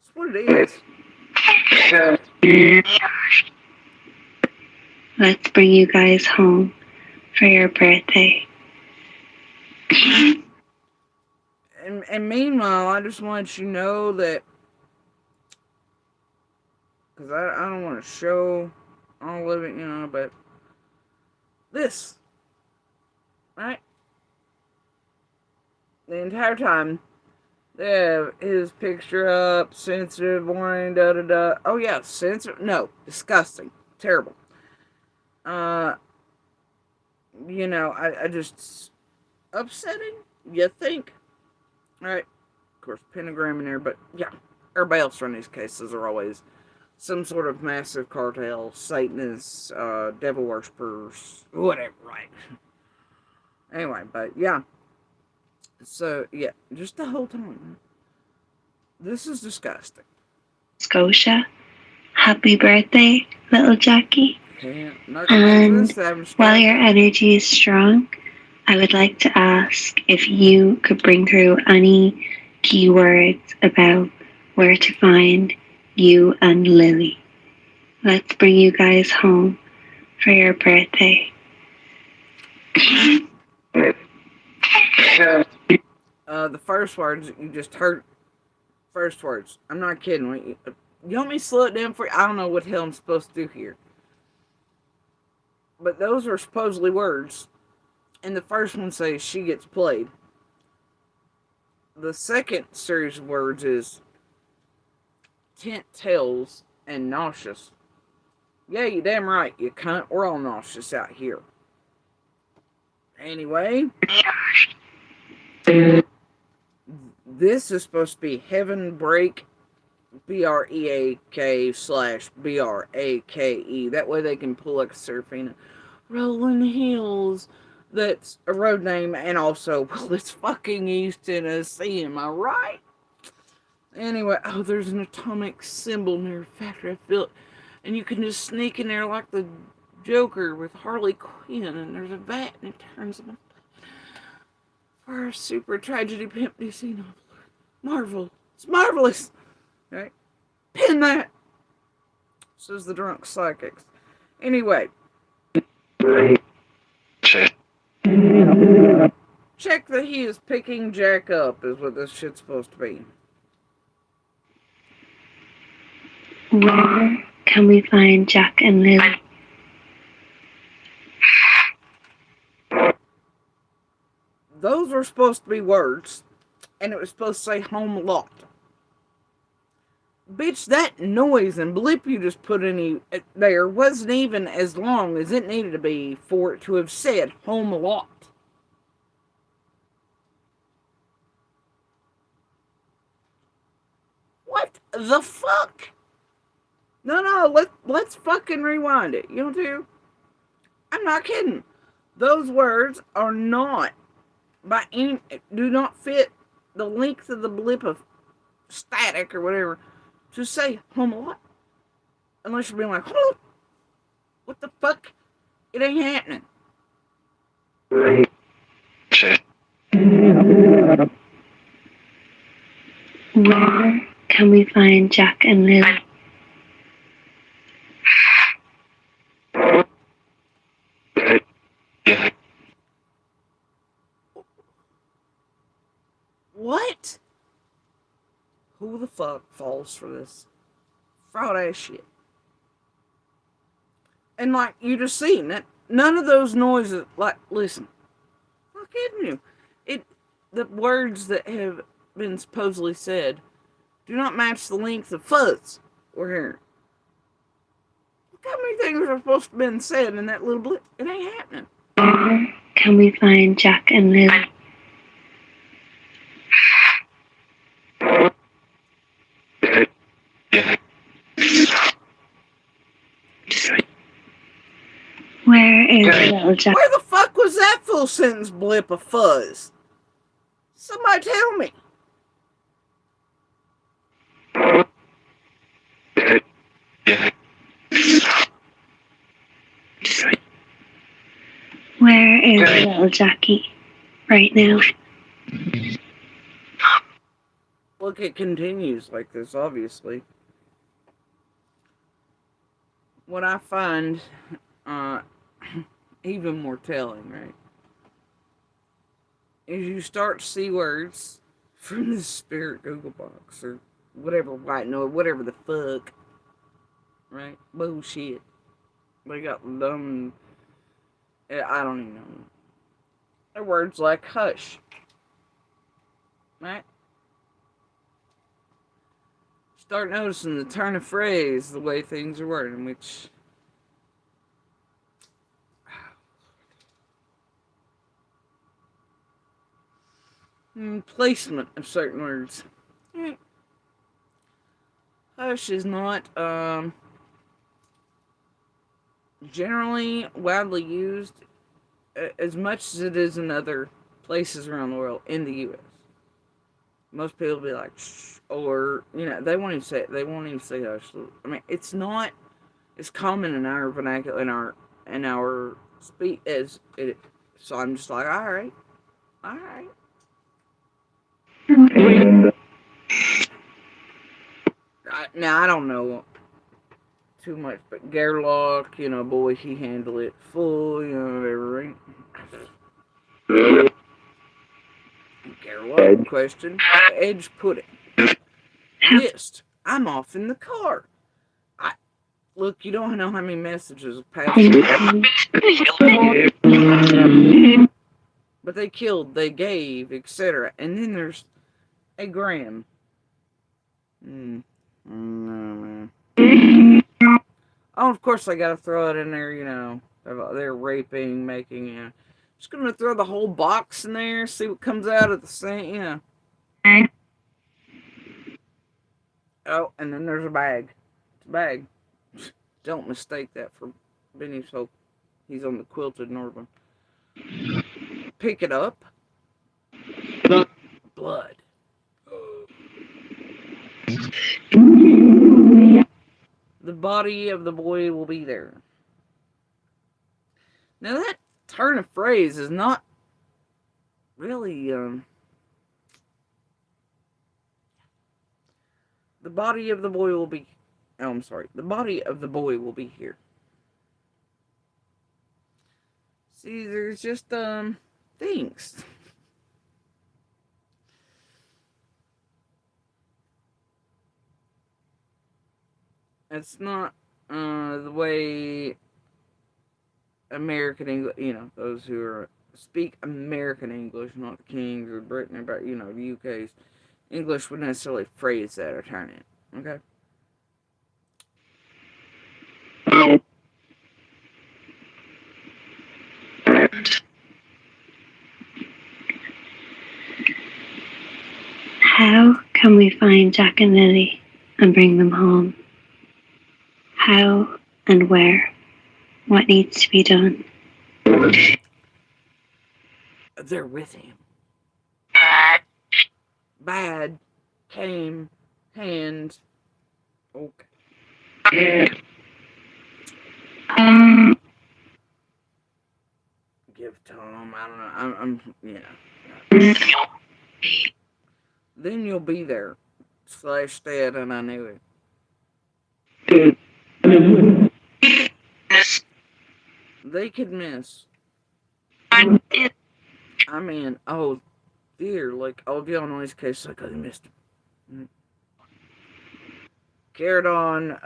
That's what it is. Let's bring you guys home for your birthday. And meanwhile, I just want you to know that, because I don't want to show all of it, but this, right? The entire time, they have his picture up, sensitive, warning, da. Oh yeah, sensitive, no, disgusting, terrible. I just, upsetting, you think? Right? Of course, pentagram in there, but yeah, everybody else in these cases are always some sort of massive cartel, Satanists, devil worshippers, whatever, right? Anyway, but yeah. So, yeah, just the whole time. This is disgusting. Scotia, happy birthday, little Jackie. Yeah, And while your energy is strong, I would like to ask if you could bring through any keywords about where to find you and Lily. Let's bring you guys home for your birthday. The first words you just heard. First words. I'm not kidding. You want me to slow it down for you? I don't know what the hell I'm supposed to do here. But those are supposedly words. And the first one says she gets played. The second series of words is tent tails and nauseous. Yeah, you damn right, you cunt. We're all nauseous out here. Anyway. This is supposed to be Heaven Break, BREAK/BRAKE. That way they can pull like a surfing. Rolling Hills. That's a road name, and also, well, it's fucking East Tennessee, am I right? Anyway, oh, there's an atomic symbol near factory. I feel it. And you can just sneak in there like the Joker with Harley Quinn, and there's a vat, and it turns them for our super tragedy pimp DC novel. Marvel. It's marvelous. Right? Pin that. Says the drunk psychics. Anyway. Check that he is picking Jack up is what this shit's supposed to be. Where can we find Jack and Lily? Those were supposed to be words, and it was supposed to say home lot. Bitch, that noise and blip you just put in there wasn't even as long as it needed to be for it to have said home lot. What the fuck? No, No, let's fucking rewind it. You know too? I'm not kidding. Those words are not by any do not fit the length of the blip of static or whatever to say homo. Unless you're being like, oh, what the fuck? It ain't happening. Where can we find Jack and Lily? What? Who the fuck falls for this fraud ass shit? And like you just seen that none of those noises. Like, listen, I'm not kidding you. The words that have been supposedly said do not match the length of fuzz we're hearing. Look how many things are supposed to have been said in that little blip. It ain't happening. Where can we find Jack and Lily? Where is little Jack? Where the fuck was that full sentence blip of fuzz? Somebody tell me. Where is little Jackie right now? Look, it continues like this, obviously. What I find even more telling, right, is you start to see words from the spirit Google box or whatever white noise, whatever the fuck, right? Bullshit. They got dumb. I don't even know. They're words like hush, right? Start noticing the turn of phrase, the way things are worded, which placement of certain words. Hush is not generally widely used as much as it is in other places around the world in the U.S. Most people will be like, shh, or, they won't even say it. They won't even say hush. I mean, it's not as common in our vernacular, in our speech as it. So I'm just like, all right. Now I don't know too much, but Gerlach, boy, he handled it full, whatever. Gerlach question. Edge pudding. List. I'm off in the car. Look, you don't know how many messages passed. But they killed, they gave, etc. And then there's a gram. No, man. Oh, of course I gotta throw it in there, they're raping, making, just gonna throw the whole box in there, see what comes out at the same, Oh, and then there's a bag. It's a bag. Don't mistake that for Benny's Hope. He's on the quilted Northern. Pick it up. Blood. The body of the boy will be there. Now that turn of phrase is not really, the body of the boy will be, oh, I'm sorry, the body of the boy will be here. See, there's just, things. It's not, the way American English, those who speak American English, not the Kings or Britain, but, the UK's English would necessarily phrase that or turn it. Okay? How can we find Jack and Lily and bring them home? How and where? What needs to be done? They're with him. Bad. Came. Hand. Okay. Give Tom. I don't know. Yeah. Then you'll be there. / dead, and I knew it. They could miss. I mean, oh dear, like, oh, if y'all know his case, like, they missed him. Carried on,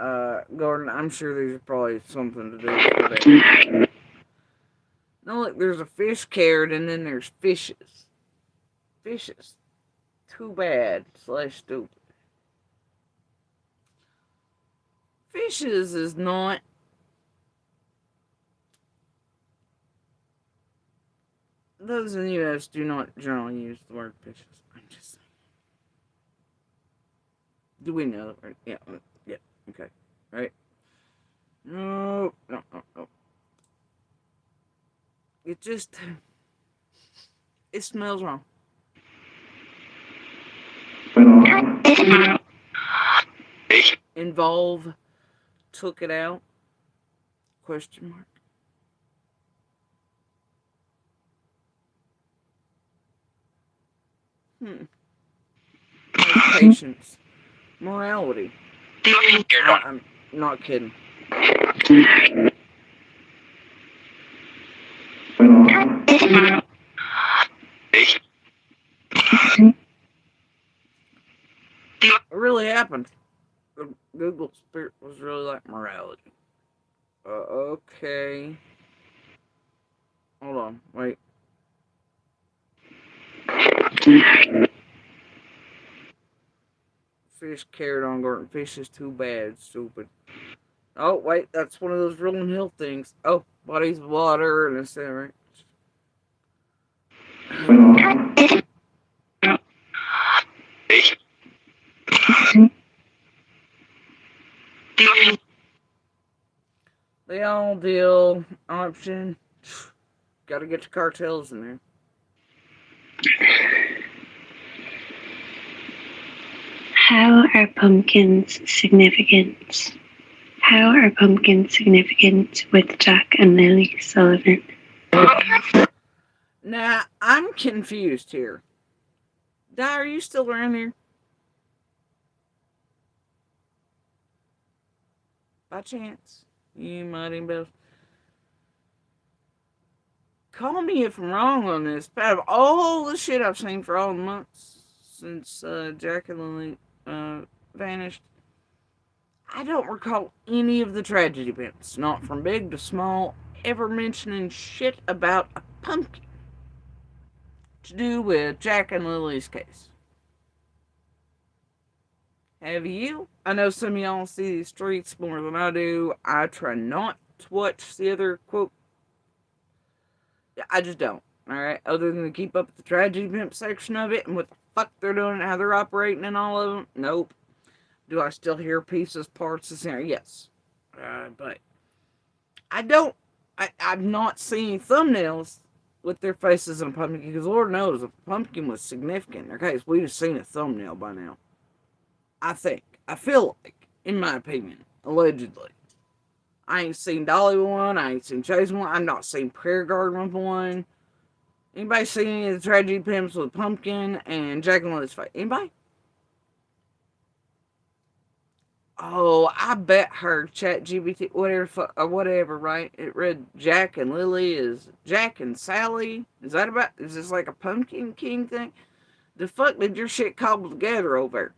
Gordon, I'm sure there's probably something to do with it. No, look, there's a fish carrot, and then there's fishes. Fishes. Too bad / stupid. Fishes is not. Those in the U.S. do not generally use the word fishes. I'm just saying. Do we know that? Yeah, okay. Right? No. It just. It smells wrong. Involve. Took it out. Question mark. Patience. Morality. I'm not kidding. It really happened. Google Spirit was really like morality. Okay. Hold on. Wait. Fish carried on Gordon. Fish is too bad. Stupid. Oh, wait. That's one of those rolling hill things. Oh, bodies of water and it's there, right? The all deal option. Gotta get your cartels in there. How are pumpkins significant? How are pumpkins significant with Jack and Lily Sullivan? Now, I'm confused here. Di, are you still around here? By chance? You might even call me if I'm wrong on this. But out of all the shit I've seen for all the months since Jack and Lily vanished, I don't recall any of the tragedy events, not from big to small, ever mentioning shit about a pumpkin to do with Jack and Lily's case. Have you? I know some of y'all see these streets more than I do. I try not to watch the other quote. I just don't. Alright? Other than to keep up with the tragedy pimp section of it and what the fuck they're doing and how they're operating and all of them. Nope. Do I still hear pieces, parts, etc.? Yes. But I don't. I've not seen thumbnails with their faces on a pumpkin because Lord knows if a pumpkin was significant in their case, we'd have seen a thumbnail by now. I think. I feel like, in my opinion, allegedly. I ain't seen Dolly one. I ain't seen Chase one. I've not seen Prayer Garden one. Anybody seen any of the tragedy pimps with Pumpkin and Jack and Lily's face? Anybody? Oh, I bet her ChatGPT, whatever, right? It read Jack and Lily is Jack and Sally. Is this like a Pumpkin King thing? The fuck did your shit cobble together over there?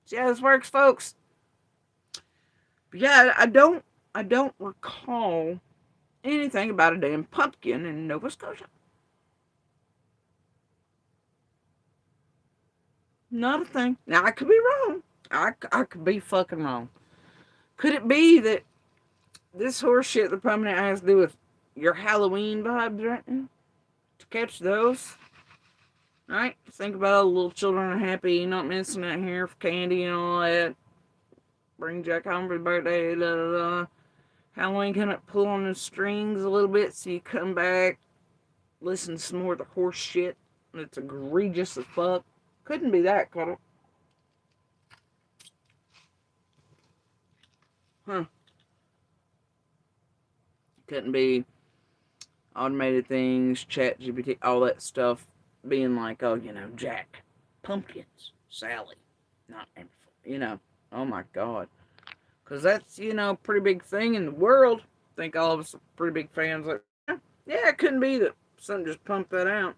See how this works, folks? But yeah, I don't recall anything about a damn pumpkin in Nova Scotia. Not a thing. Now, I could be wrong. I could be fucking wrong. Could it be that this horse shit the prominent has to do with your Halloween vibes right now? To catch those? Right? Think about all the little children are happy, not missing out here for candy and all that. Bring Jack home for his birthday, da da da. Halloween kind of pull on the strings a little bit so you come back, listen to some more of the horse shit that's egregious as fuck. Couldn't be that, could it? Huh. Couldn't be automated things, chat GPT, all that stuff being like, oh, Jack, pumpkins, Sally, not, oh my god. Because that's, pretty big thing in the world. I think all of us are pretty big fans. Like, yeah, it couldn't be that something just pumped that out.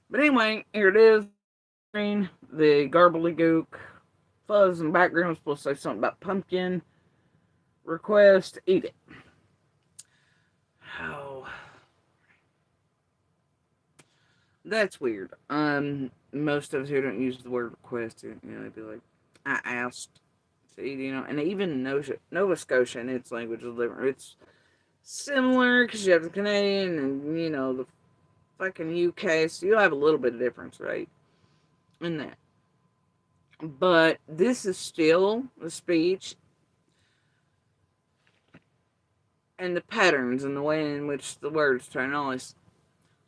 But anyway, here it is. The garbledygook fuzz in the background is supposed to say something about pumpkin. Request, eat it. Oh. That's weird. Most of us here don't use the word request. They'd be like, I asked to eat, and even Nova Scotia and its language is different. It's similar because you have the Canadian and, the fucking UK, so you'll have a little bit of difference, right? In that. But this is still the speech and the patterns and the way in which the words turn on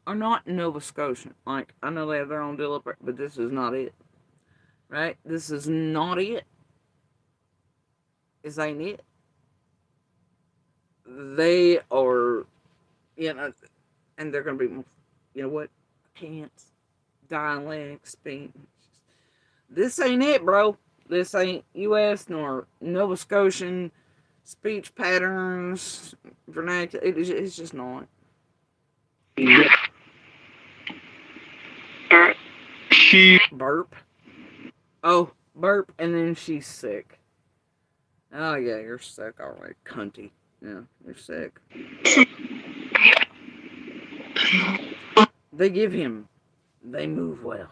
are not Nova Scotian. Like, I know they have their own deal, but this is not it. Right? This is not it. This ain't it. They are, and they're going to be, what? Can't. Dialect, speak. This ain't it, bro. This ain't U.S. nor Nova Scotian speech patterns, vernacular. It's just not. Burp. Oh, burp, and then she's sick. Oh, yeah, you're sick, alright, cunty. Yeah, you're sick. They give him. They move well.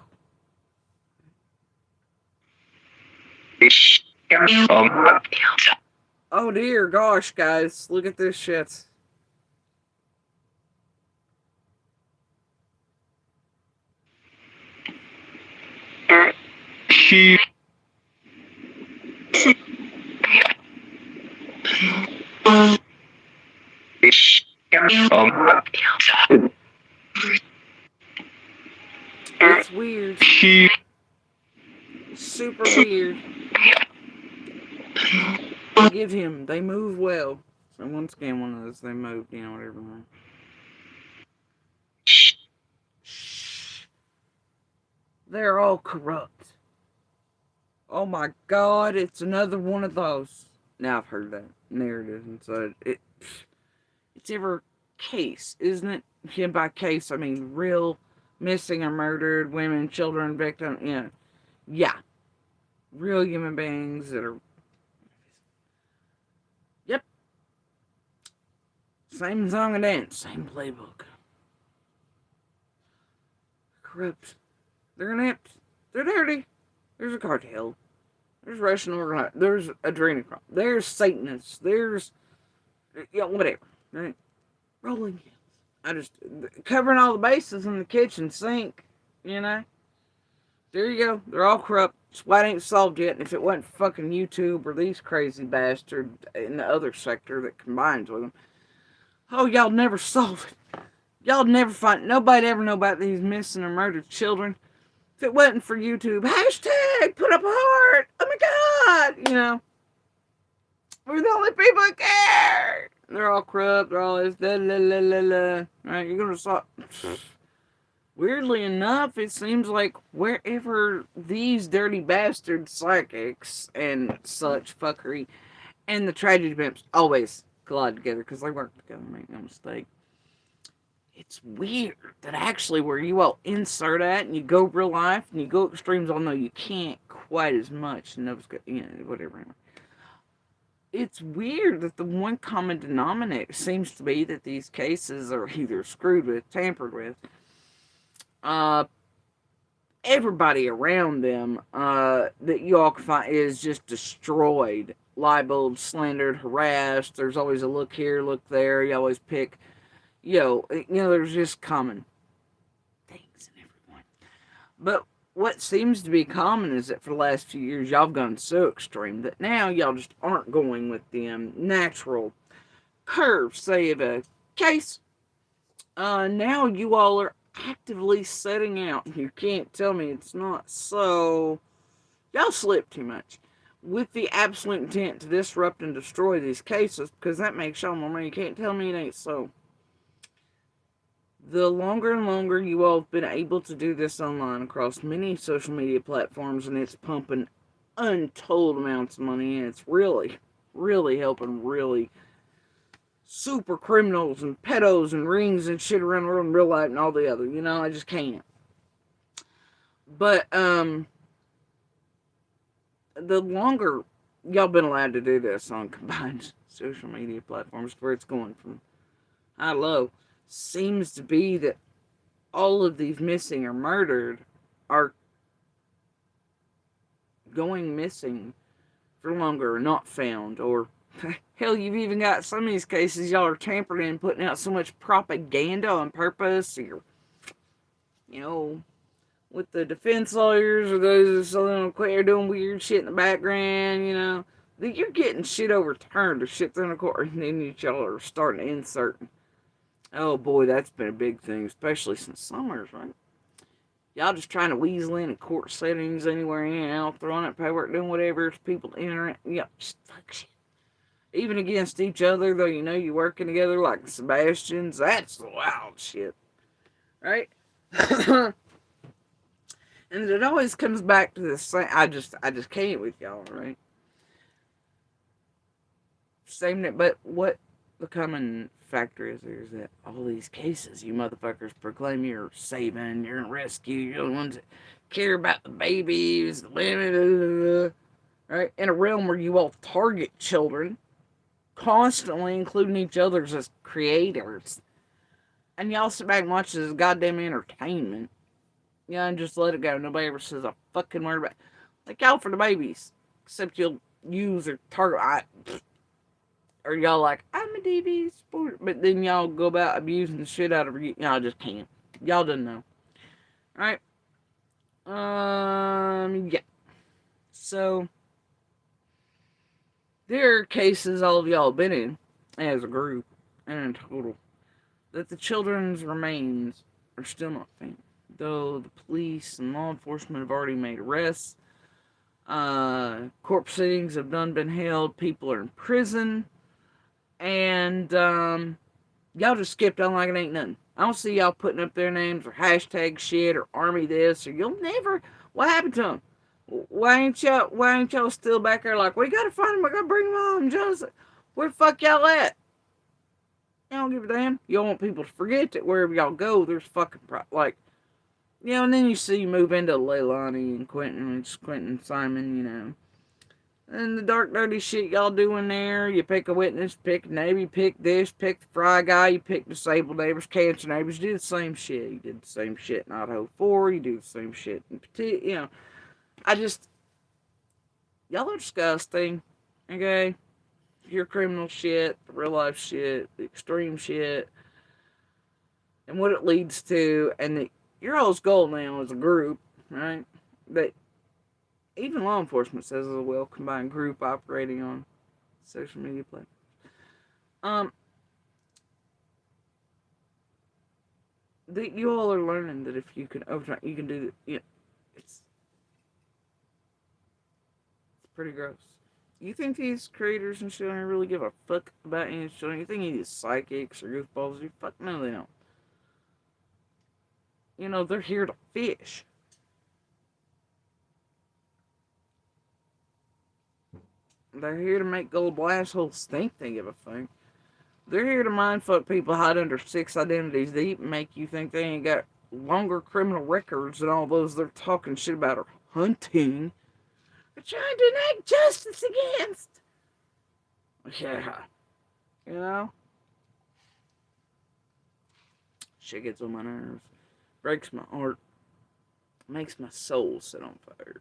Oh dear gosh, guys, look at this shit. It's weird. Super weird. Give him. They move well. So once again, one of those, they moved, whatever. They're all corrupt. Oh my god, it's another one of those. Now I've heard that narrative, and so it's every case, isn't it? Yeah, by case, I mean real missing or murdered women, children, victims, yeah. Real human beings that are, yep. Same song and dance, same playbook. Corrupt. They're inept. They're dirty. There's a cartel. There's Russian organized. There's adrenochrome. There's Satanists. There's, whatever. Right? Rolling hills. I just covering all the bases in the kitchen sink. There you go. They're all corrupt. Why it ain't solved yet? And if it wasn't fucking YouTube or these crazy bastards in the other sector that combines with them, oh, y'all never solve it. Y'all never find. Nobody ever know about these missing or murdered children. If it wasn't for YouTube, hashtag put up a heart. Oh my god, we're the only people that care. They're all corrupt. They're all this la la la la la. Right? You're gonna stop. Weirdly enough, it seems like wherever these dirty bastard psychics and such fuckery and the tragedy pimps always collide together because they work together, make no mistake. It's weird that actually where you all insert at and you go real life and you go extremes, although you can't quite as much, whatever. It's weird that the one common denominator seems to be that these cases are either screwed with, tampered with, everybody around them that you all can find is just destroyed, libeled, slandered, harassed. There's always a look here, look there. You always pick, there's just common things in everyone. But what seems to be common is that for the last few years, y'all have gone so extreme that now y'all just aren't going with the natural curve, say, of a case. Now you all are actively setting out. You can't tell me it's not so. Y'all slip too much. With the absolute intent to disrupt and destroy these cases, because that makes y'all more money. You can't tell me it ain't so. The longer and longer you all have been able to do this online across many social media platforms, and it's pumping untold amounts of money, and it's really, really helping really super criminals and pedos and rings and shit around the world in real life and all the other. I just can't. But, the longer y'all been allowed to do this on combined social media platforms, where it's going from high to low, seems to be that all of these missing or murdered are going missing for longer or not found, or hell, you've even got some of these cases y'all are tampering and putting out so much propaganda on purpose, or with the defense lawyers or those that are doing weird shit in the background, that you're getting shit overturned or shit through the court, and then y'all are starting to insert. Oh boy, that's been a big thing, especially since summers, right? Y'all just trying to weasel in court settings anywhere in and out, throwing up paperwork, doing whatever, people entering, just fuck shit. Even against each other, though you're working together like Sebastians, that's wild shit. Right? And it always comes back to the same. I just can't with y'all, right? Same, but what the common factor is that all these cases, you motherfuckers proclaim you're saving, you're in rescue, you're the ones that care about the babies, the women, right? In a realm where you all target children, constantly including each other as creators, and y'all sit back and watch this goddamn entertainment. And just let it go. Nobody ever says a fucking word about it. Like, out for the babies. Except you'll use or target. Or y'all like, I'm a DV sport. But then y'all go about abusing the shit out of you. Y'all just can't. Y'all don't know. Alright? Yeah. So, there are cases all of y'all have been in, as a group, and in total, that the children's remains are still not found. Though the police and law enforcement have already made arrests, court proceedings have been held, people are in prison, and y'all just skipped on like it ain't nothing. I don't see y'all putting up their names or hashtag shit or army this, or you'll never. What happened to them? Why ain't y'all still back there like, we gotta find them, I gotta bring them home, Joseph? Where the fuck y'all at? You don't give a damn. You don't want people to forget that wherever y'all go, there's fucking and then you see you move into Leilani and Quentin Simon, And the dark, dirty shit y'all do in there. You pick a witness, pick a Navy, pick this, pick the fry guy, you pick disabled neighbors, cancer neighbors. You do the same shit. You did the same shit in Idaho 4. You do the same shit in Petit, y'all are disgusting, okay? Your criminal shit, the real life shit, the extreme shit, and what it leads to, and your all's goal now as a group, right? That even law enforcement says is a well-combined group operating on social media platforms. That you all are learning that if you can overtime, you can do it. It's pretty gross. You think these creators and shit don't really give a fuck about any shit? You think these psychics or goofballs? You fuck no, they don't. They're here to fish. They're here to make gullible assholes think they give a fuck. They're here to mindfuck people hide under 6 identities deep and make you think they ain't got longer criminal records than all those they're talking shit about or hunting. They're trying to enact justice against. Yeah. Shit gets on my nerves. Breaks my heart. Makes my soul set on fire.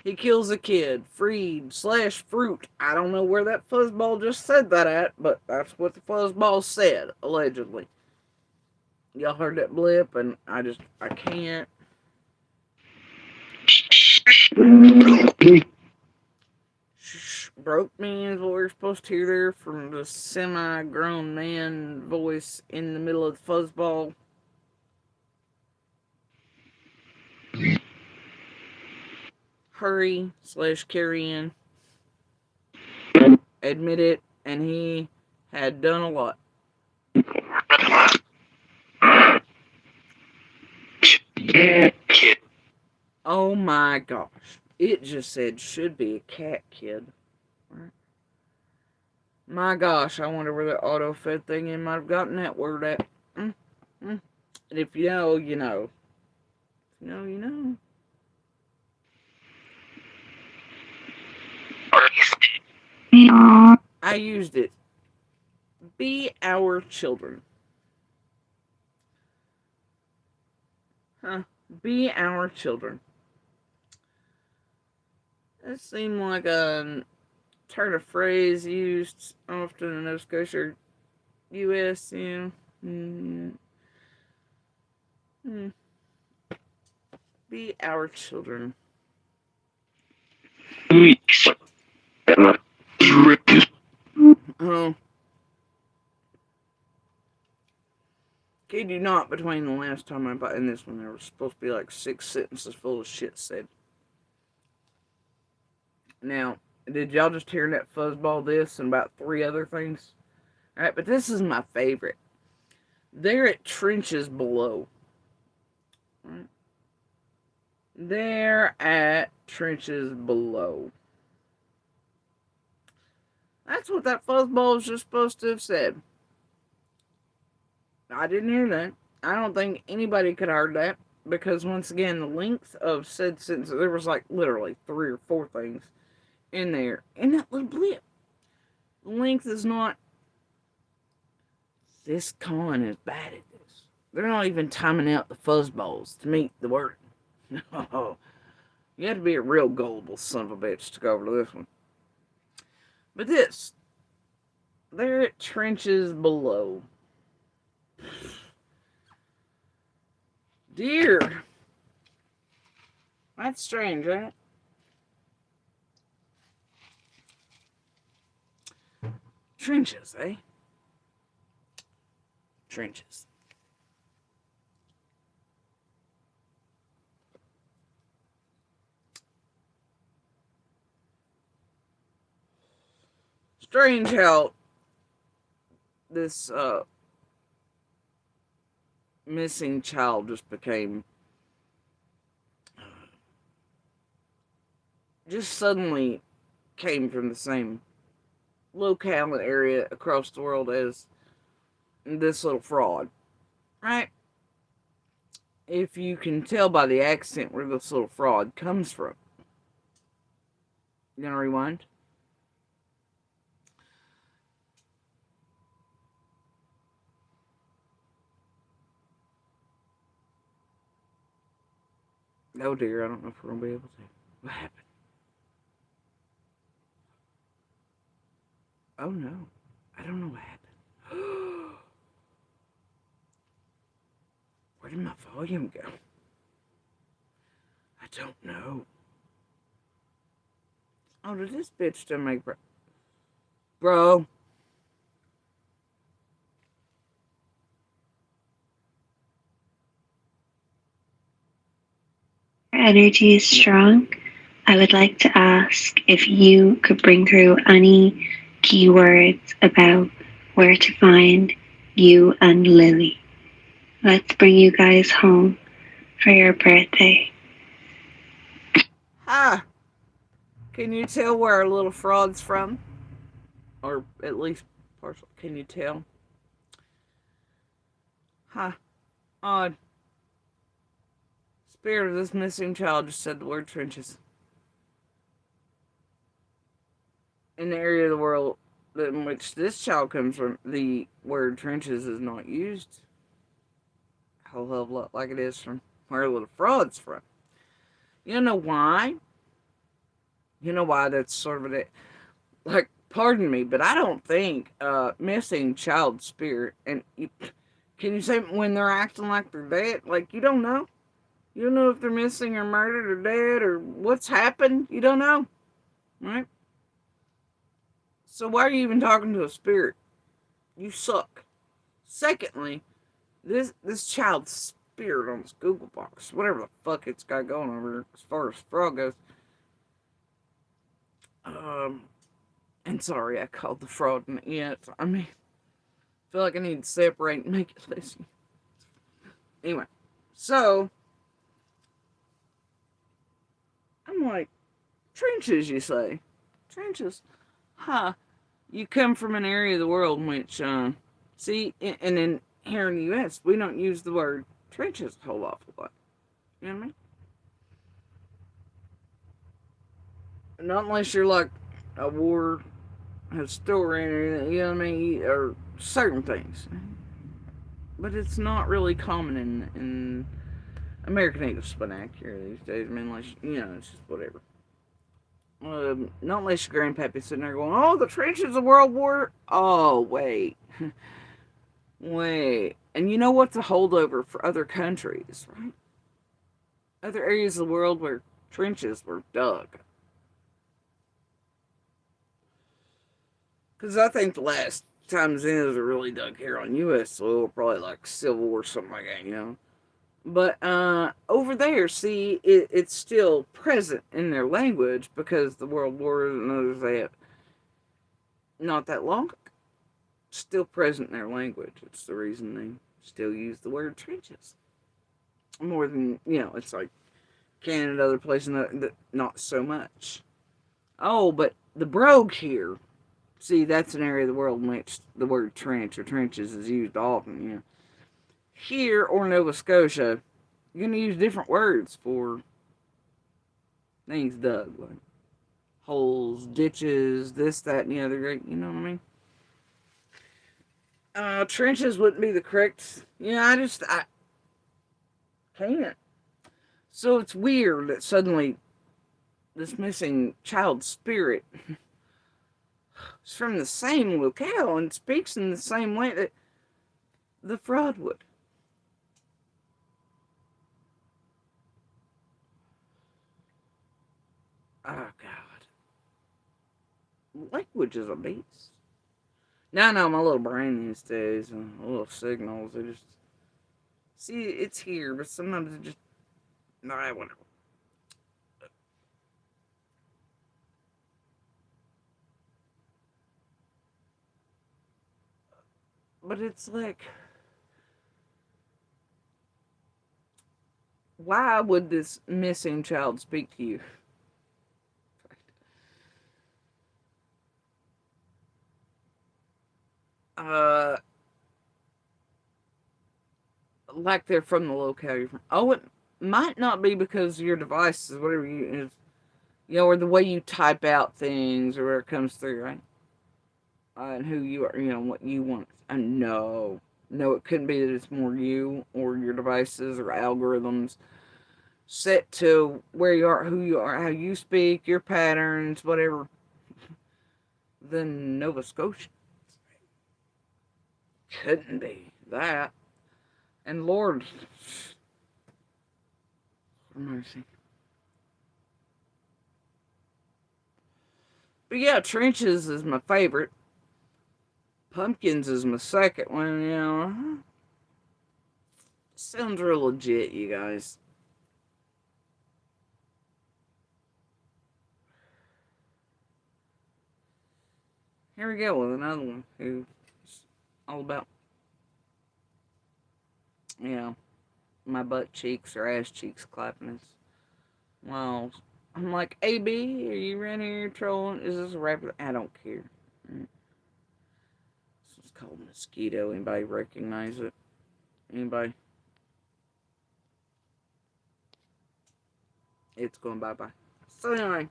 He kills a kid. Freed/fruit. I don't know where that fuzzball just said that at, but that's what the fuzzball said, allegedly. Y'all heard that blip, and I can't. Broke me is what we were supposed to hear there from the semi-grown man voice in the middle of the fuzzball. Hurry/carry in. Admit it, and he had done a lot. Oh my gosh. It just said should be a cat kid. Right? My gosh, I wonder where the auto-fed thing in might have gotten that word at. Mm, mm. And if you know, you know. If you know, you know. I used it. Be our children. Huh. Be our children. That seemed like a turn of phrase used often in Nova Scotia, U.S., you know. Be our children. Oh. Kid you not, between the last time I bought in this one, there was supposed to be like 6 sentences full of shit said. Now, did y'all just hear that fuzzball this and about 3 other things? Alright, but this is my favorite. They're at trenches below. Right? They're at trenches below. That's what that fuzzball was just supposed to have said. I didn't hear that. I don't think anybody could have heard that. Because once again, the length of said sentence, there was like literally 3 or 4 things in there. In that little blip. The length is not. This con is bad at this. They're not even timing out the fuzzballs to meet the word. No. You have to be a real gullible son of a bitch to go over to this one. But this. They're at trenches below. Dear. That's strange, ain't it? Trenches, eh? Trenches. Strange how this missing child just became just suddenly came from the same locale and area across the world as this little fraud, right? If you can tell by the accent where this little fraud comes from. You gonna rewind? Oh dear, I don't know if we're gonna be able to. What happened? Oh no. I don't know what happened. Where did my volume go? I don't know. Oh, did this bitch still make bro? Energy is strong. I would like to ask if you could bring through any keywords about where to find you and Lily. Let's bring you guys home for your birthday. Ah, can you tell where our little fraud's from? Or at least partial. Can you tell? Huh. Odd. Spirit of this missing child just said the word trenches. In the area of the world in which this child comes from, the word trenches is not used a whole hell of a lot like it is from where little fraud's from. You know why? You know why that's sort of it. Like, pardon me, but I don't think missing child spirit, and Can you say when they're acting like they're dead? Like, you don't know. You don't know if they're missing or murdered or dead or what's happened. You don't know. Right? So why are you even talking to a spirit? You suck. Secondly, this child's spirit on this Google box, whatever the fuck it's got going over there, as far as frog goes. And sorry, I called the frog an it. I mean, I feel like I need to separate and make it listen. Anyway, so I'm like, trenches, you say? Trenches? Huh. You come from an area of the world in which, see, and then here in the U.S., we don't use the word trenches a whole awful lot. You know what I mean? Not unless you're like a war historian or anything, you know what I mean? Or certain things. But it's not really common in American English vernacular these days. I mean, like, you know, it's just whatever. Not unless your grandpappy's sitting there going, oh, the trenches of World War. Oh, wait. Wait. And you know what's a holdover for other countries, right? Other areas of the world where trenches were dug. Because I think the last time Xenos were really dug here on U.S. soil, probably like Civil War or something like that, you know? But over there, see, it's still present in their language because the World Wars and others they have not that long ago. Still present in their language. It's the reason they still use the word trenches. More than, you know, it's like Canada, other places, not so much. Oh, but the brogue here, see, that's an area of the world in which the word trench or trenches is used often, you know. Here, or Nova Scotia, you're going to use different words for things dug, like holes, ditches, this, that, and the other, you know what I mean? Trenches wouldn't be the correct, you know, I can't. So it's weird that suddenly this missing child spirit is from the same locale and speaks in the same way that the fraud would. Oh, God. Language is a beast. Now I know my little brain these days, and little signals, they just... See, it's here, but sometimes it just... No, I whatever. But it's like... Why would this missing child speak to you? Like they're from the locale you're from. Oh, it might not be because your devices, whatever you, you know, or the way you type out things, or where it comes through, right? And who you are, you know, what you want. No, it couldn't be that it's more you or your devices or algorithms set to where you are, who you are, how you speak, your patterns, whatever. Than Nova Scotia. Couldn't be that. And Lord mercy. But yeah, trenches is my favorite. Pumpkins is my second one, you know. Sounds real legit, you guys. Here we go with another one who's all about, you know, my butt cheeks or ass cheeks clapping. Well, I'm like, AB, are you around here trolling? Is this a rapper? I don't care. This is called Mosquito. Anybody recognize it? Anybody? It's going bye-bye. So anyway.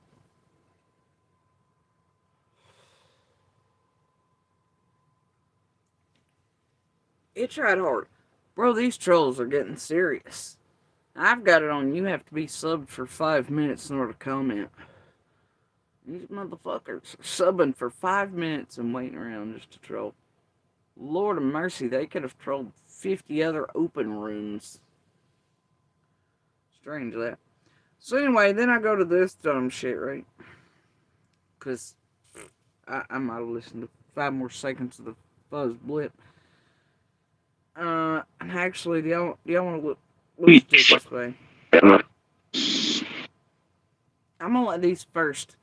It tried hard. Bro, these trolls are getting serious. I've got it on you have to be subbed for 5 minutes in order to comment. These motherfuckers are subbing for 5 minutes and waiting around just to troll. Lord of mercy, they could have trolled 50 other open rooms. Strange that. So anyway, then I go to this dumb shit, right? Because I might have listened to 5 more seconds of the fuzz blip. And actually, do y'all want to look at it this way? I'm gonna let these first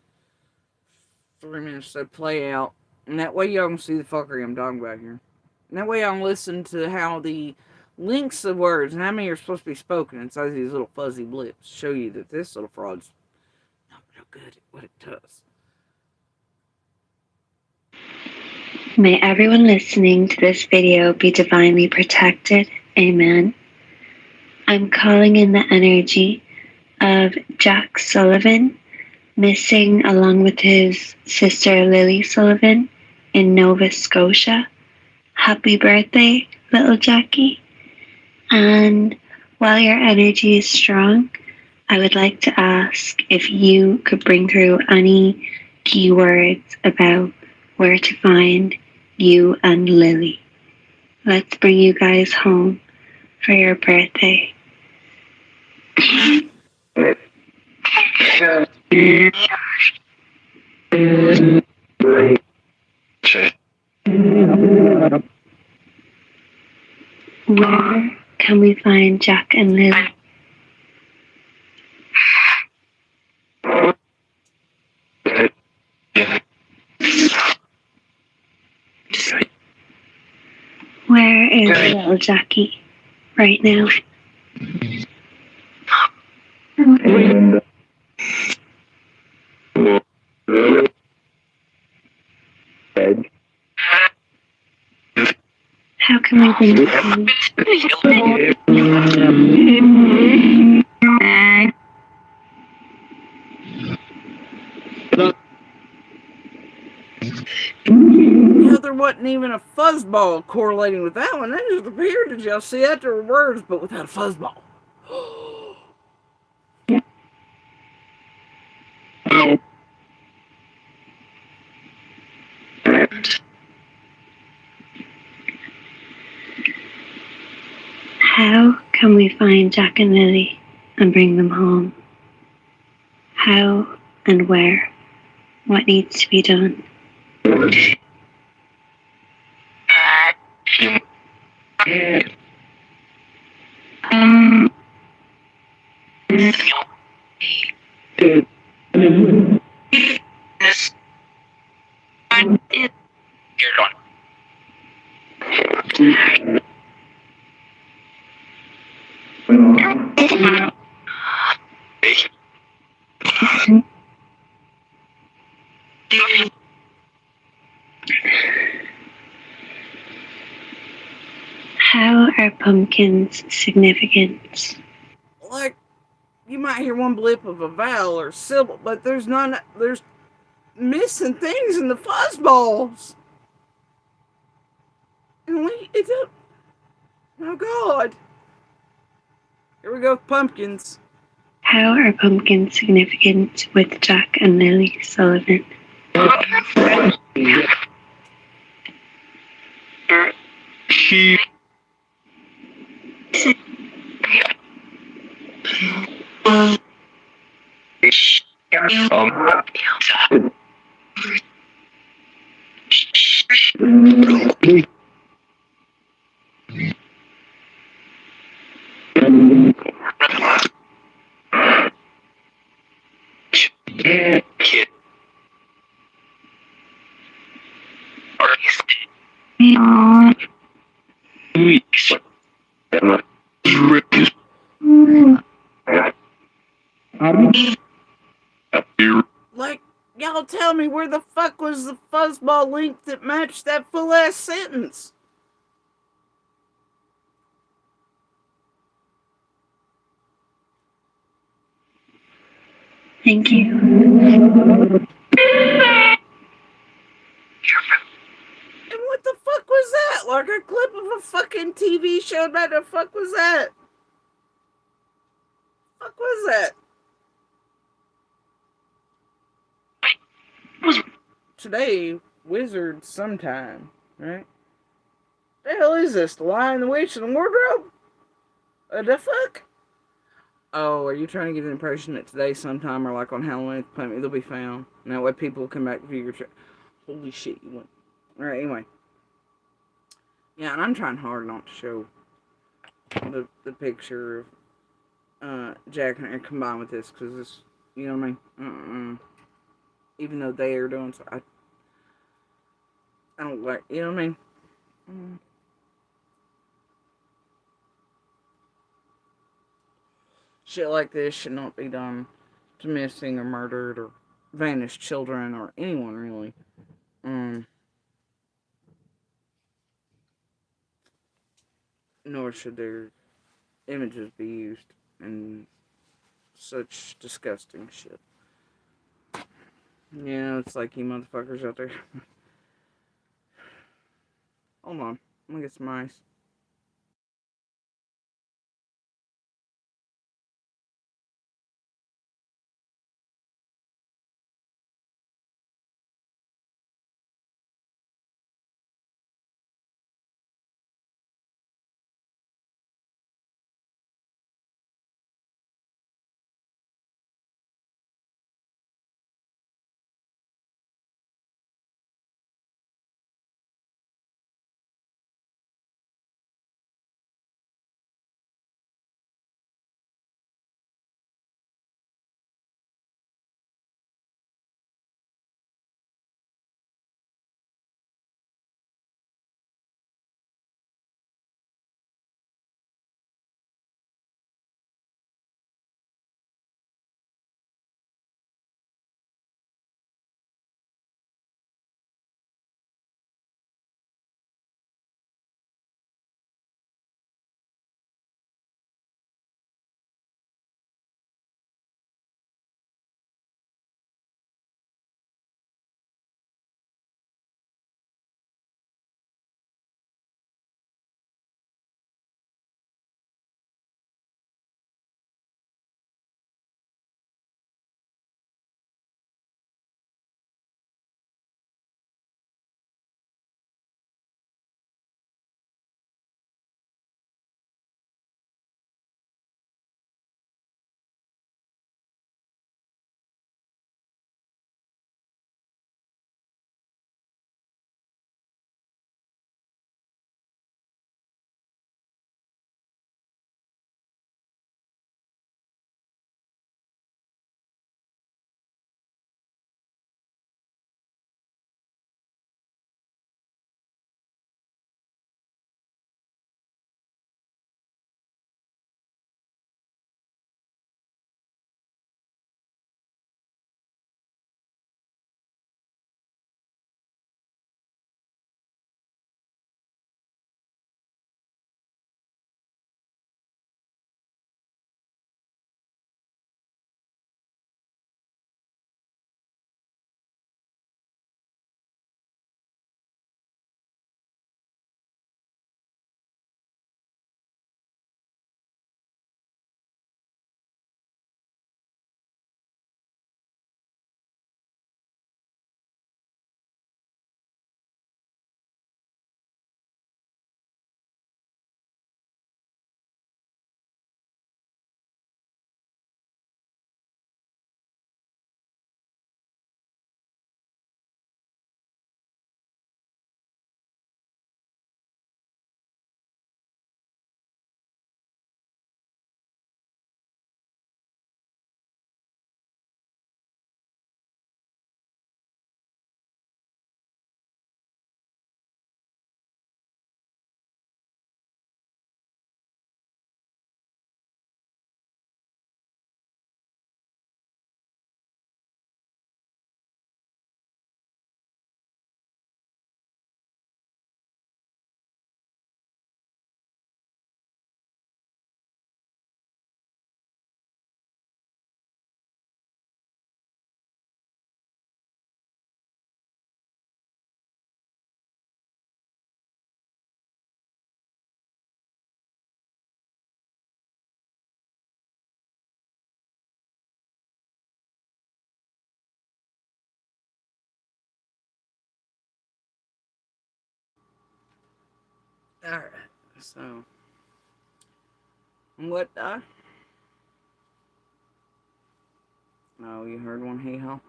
3 minutes so play out, and that way y'all can see the fuckery I'm talking about here. And that way y'all can listen to how the links of words and how many are supposed to be spoken inside these little fuzzy blips show you that this little fraud's not real good at what it does. May everyone listening to this video be divinely protected. Amen. I'm calling in the energy of Jack Sullivan, missing along with his sister Lily Sullivan in Nova Scotia. Happy birthday, little Jackie. And while your energy is strong, I would like to ask if you could bring through any keywords about where to find you and Lily. Let's bring you guys home for your birthday. Where can we find Jack and Lily? Where is little Jackie right now? How can we bring her home? There wasn't even a fuzzball correlating with that one. That just appeared. Did y'all see that? There were words, but without a fuzzball. How can we find Jack and Lily and bring them home? How and where? What needs to be done? How are pumpkins significant? Like, you might hear one blip of a vowel or syllable, but there's missing things in the fuzzballs. And oh God. Here we go, pumpkins. How are pumpkins significant with Jack and Lily Sullivan? Like, y'all tell me, where the fuck was the fuzzball link that matched that full ass sentence? Thank you. And what the fuck was that? Like a clip of a fucking TV show about the fuck was that? Fuck was that? Today, wizard sometime, right? The hell is this? The Lion, the Witch, and the Wardrobe? The fuck? Oh, are you trying to get an impression that today sometime or like on Halloween at the Planet they'll be found? And that way people will come back to view your trip. Holy shit, you went. Alright, anyway. Yeah, and I'm trying hard not to show the picture of Jack and Aaron combined with this, because this, you know what I mean? Even though they are doing so, I don't like, you know what I mean? Shit like this should not be done to missing or murdered or vanished children or anyone really. Nor should their images be used in such disgusting shit. Yeah, it's like you motherfuckers out there. Hold on, I'm gonna get some ice. Alright, so. What, Oh, you heard one hee-haw?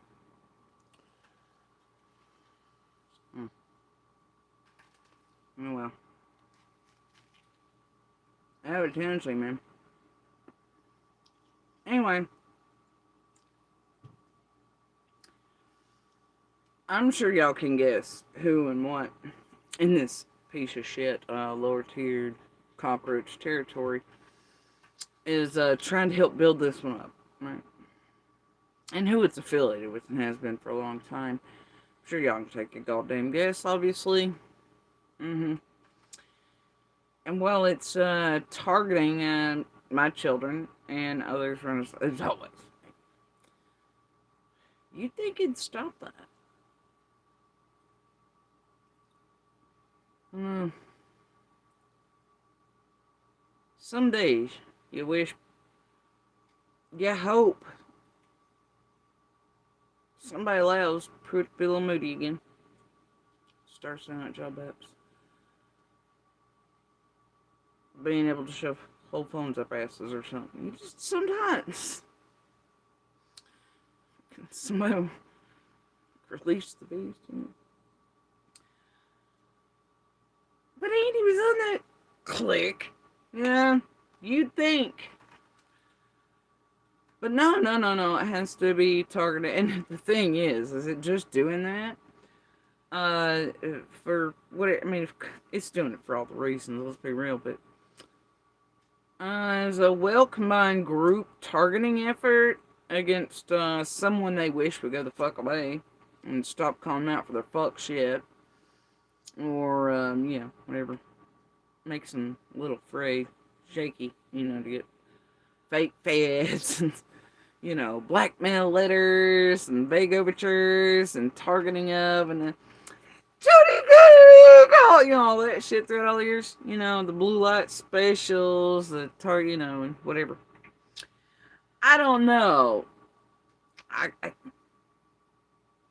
Oh, well. I have a tendency, man. Anyway. I'm sure y'all can guess who and what in this piece of shit, lower tiered cockroach territory is trying to help build this one up, right? And who it's affiliated with and has been for a long time. I'm sure y'all can take a goddamn guess, obviously. Mm-hmm. And while it's targeting my children and others, as always, you'd think it'd stop that. Some days you wish, you hope somebody allows Pruitt to be a little moody again. Start sending out job apps. Being able to shove whole phones up asses or something. You just sometimes. Somebody release the beast. But Andy was on that click. Yeah, you'd think. But no. It has to be targeted. And the thing is it just doing that? For what I mean, it's doing it for all the reasons. Let's be real, but as a well-combined group targeting effort against someone they wish would go the fuck away and stop calling them out for their fuck shit, or whatever makes them a little afraid, shaky, to get fake feds and blackmail letters and vague overtures and targeting of and all that shit throughout all the years. The blue light specials, the target, and whatever. I don't know. I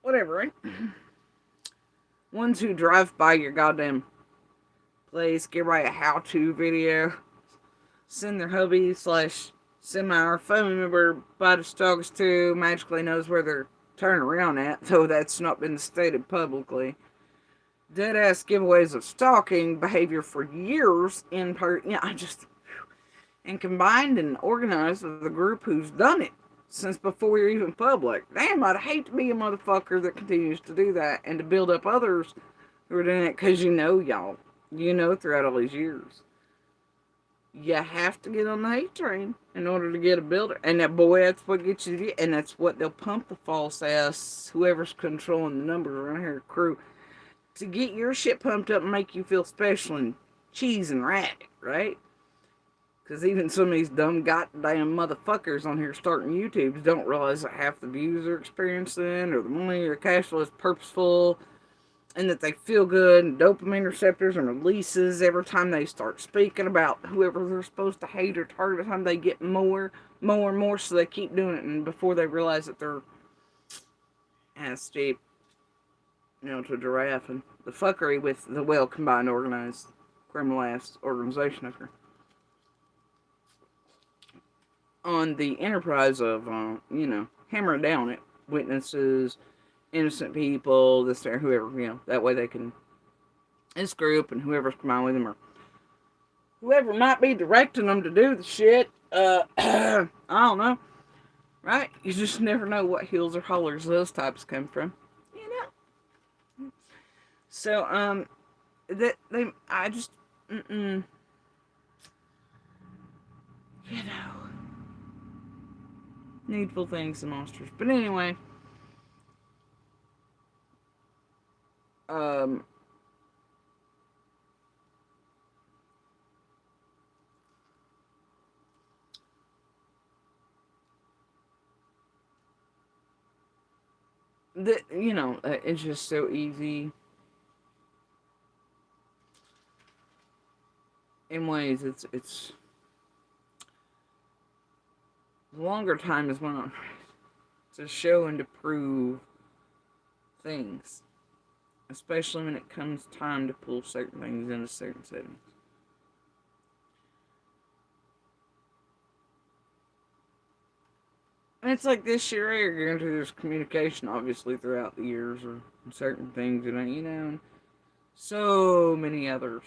whatever, right? Ones who drive by your goddamn place, give right a how-to video, send their hubby / semi or family member by the stalkers to magically knows where they're turning around at, though that's not been stated publicly. Dead-ass giveaways of stalking behavior for years in part. And combined and organized with a group who's done it since before you're even public. Damn, I'd hate to be a motherfucker that continues to do that and to build up others who are doing it because y'all. Throughout all these years. You have to get on the hate train in order to get a builder. And that boy, that's what gets you to do. And that's what they'll pump the false ass, whoever's controlling the numbers around here, crew, to get your shit pumped up and make you feel special and cheese and rat, right? Because even some of these dumb goddamn motherfuckers on here starting YouTubes don't realize that half the views they're experiencing or the money or cash flow is purposeful and that they feel good and dopamine receptors and releases every time they start speaking about whoever they're supposed to hate or target. Every time they get more and more, so they keep doing it, and before they realize that they're as steep, to a giraffe, and the fuckery with the well-combined organized criminal-ass organization of her. On the enterprise of, hammering down at witnesses, innocent people, this, there, whoever, that way they can, this group and whoever's combined with them, or whoever might be directing them to do the shit, I don't know, right? You just never know what hills or hollers those types come from, So, I just, needful things and monsters. But anyway, it's just so easy. In ways, it's the longer time is went on to show and to prove things, especially when it comes time to pull certain things into certain settings. And it's like this year, I guarantee there's communication, obviously, throughout the years or certain things, and so many others.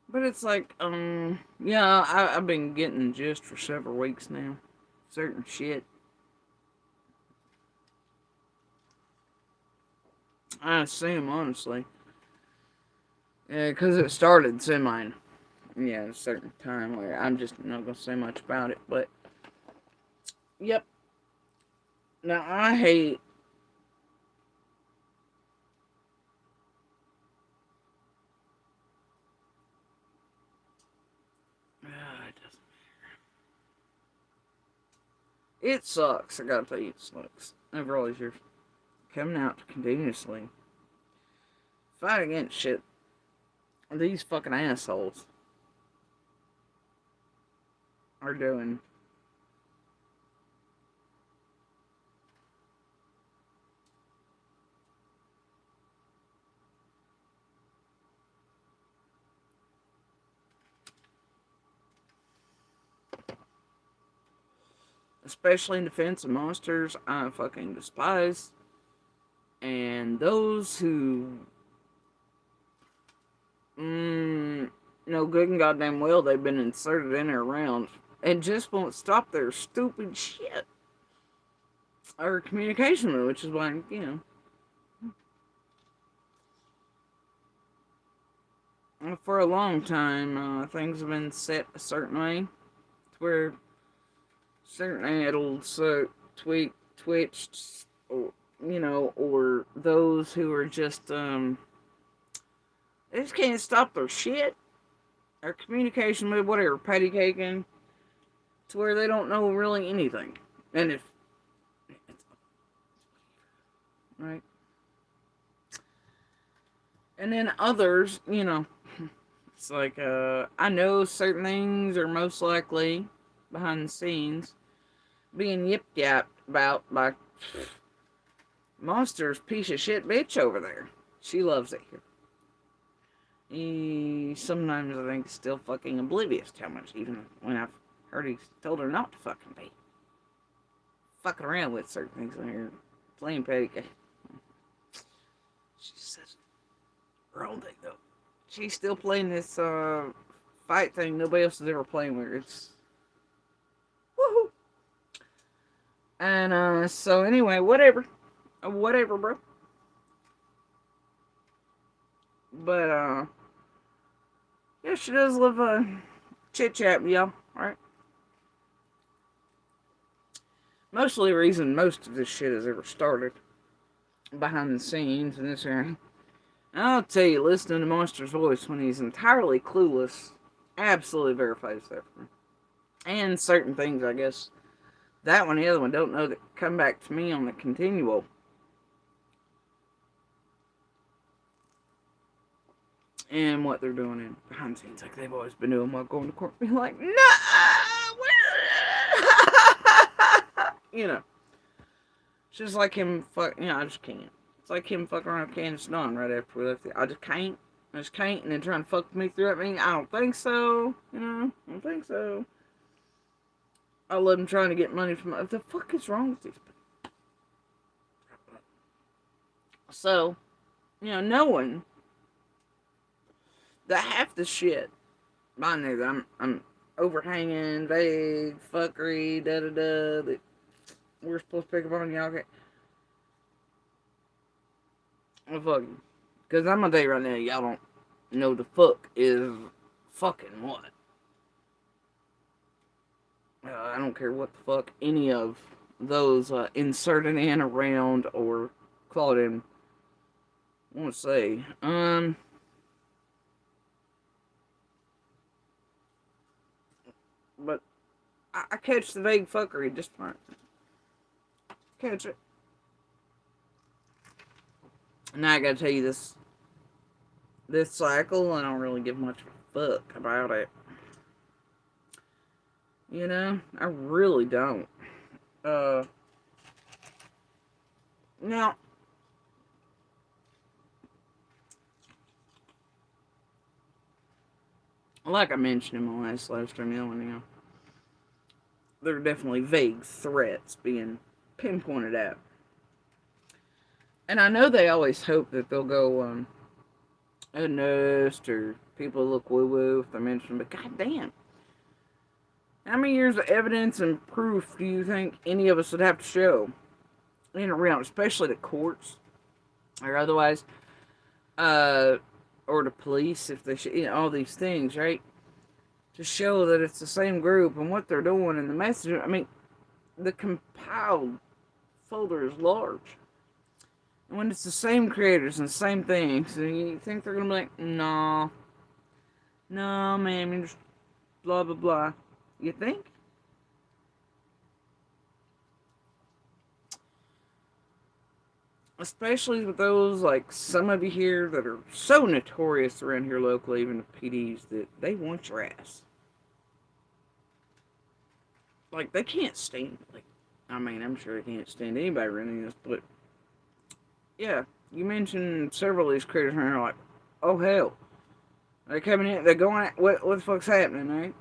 But it's like, yeah, I've been getting gist for several weeks now. Certain shit. I assume, honestly. Yeah, because it started semi. Yeah, at a certain time where I'm just not going to say much about it. But, yep. Now, I hate. It doesn't. It sucks. I gotta tell you, it sucks. Over all these years. Coming out continuously. Fight against shit. These fucking assholes are doing. Especially in defense of monsters I fucking despise. And those who know good and goddamn well they've been inserted in or around and just won't stop their stupid shit. Or communication with, which is why, for a long time, things have been set a certain way to where certain adults twitched, or or those who are just they just can't stop their shit or communication with whatever patty caking to where they don't know really anything, and if right, and then others, it's like I know certain things are most likely behind the scenes being yip yapped about by Monster's piece of shit bitch over there. She loves it here. He sometimes I think still fucking oblivious to how much, even when I've heard he's told her not to fucking be. Fucking around with certain things in here. Playing petty game. She says her own thing though. She's still playing this fight thing nobody else is ever playing with her. It's woohoo. And so anyway, whatever. Whatever, bro. But yeah, she does love chit chat, y'all. Alright. Mostly the reason most of this shit has ever started behind the scenes in this area. I'll tell you, listening to Monster's voice when he's entirely clueless absolutely verifies that for me. And certain things, I guess. That one, the other one, don't know that come back to me on the continual. And what they're doing in behind the scenes, like they've always been doing while going to court, being like, no, just like him, I just can't. It's like him fucking around with Candace Dawn right after we left. I just can't, and then trying to fuck me through it. I mean, I don't think so, I don't think so. I love him trying to get money from. What the fuck is wrong with these people? So, knowing that half the shit, I know that I'm overhanging, vague, fuckery, da da da, that we're supposed to pick up on y'all. Okay. Well, fuck you. Because I'm gonna tell you right now, y'all don't know the fuck is fucking what. I don't care what the fuck any of those inserted in, around, or called in want to say. But I catch the vague fuckery just fine. Catch it. Now I gotta tell you this cycle, I don't really give much of a fuck about it. I really don't. Now, Like I mentioned in my last live stream, there are definitely vague threats being pinpointed at. And I know they always hope that they'll go unnoticed or people look woo woo if they mention them, but goddamn. How many years of evidence and proof do you think any of us would have to show in and around, especially the courts or otherwise, or the police if they all these things, right? To show that it's the same group and what they're doing and the message. I mean, the compiled folder is large. And when it's the same creators and the same things, and you think they're gonna be like, no, no, man, you just blah blah blah. You think? Especially with those, like some of you here that are so notorious around here locally, even the PDs, that they want your ass. Like, they can't stand, like, I mean, I'm sure they can't stand anybody running this, but yeah, you mentioned several of these critters and they're like, oh hell. They're coming in, they're going, what the fuck's happening, right?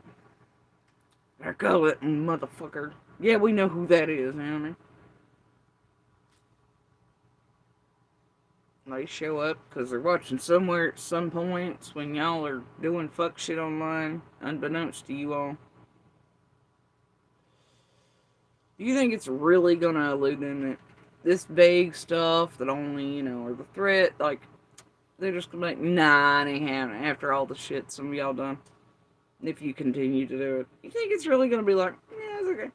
There go that motherfucker. Yeah, we know who that is, you know what I mean? They show up because they're watching somewhere at some points when y'all are doing fuck shit online, unbeknownst to you all. Do you think it's really gonna elude them that this vague stuff that only, or the threat, like, they're just gonna be like, nah, it ain't happening after all the shit some of y'all done? If you continue to do it. You think it's really gonna be like, yeah, it's okay.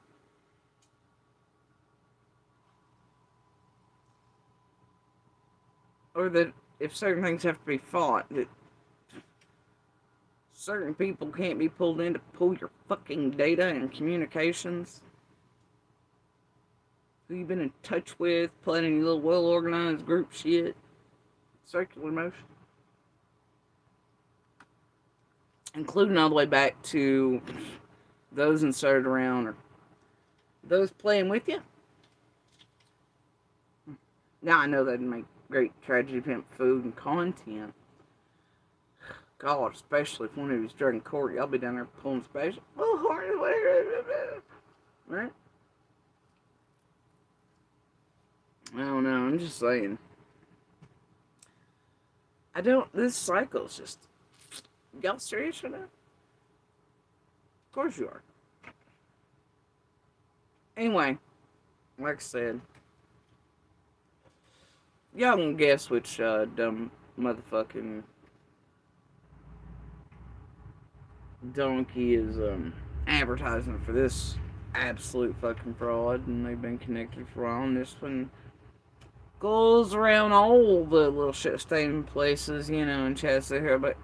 Or that if certain things have to be fought, that certain people can't be pulled in to pull your fucking data and communications? Who you've been in touch with, planning your little well-organized group shit. Circular motion. Including all the way back to those inserted around or those playing with you. Now I know that'd make great tragedy pimp food and content. God, especially if one of you's during court, y'all be down there pulling special. Right? I don't know, I'm just saying. This cycle's just, y'all serious or not? Of course you are. Anyway, like I said, y'all can guess which dumb motherfucking donkey is advertising for this absolute fucking fraud, and they've been connected for a while, and this one goes around all the little shit stain places, and chats here, but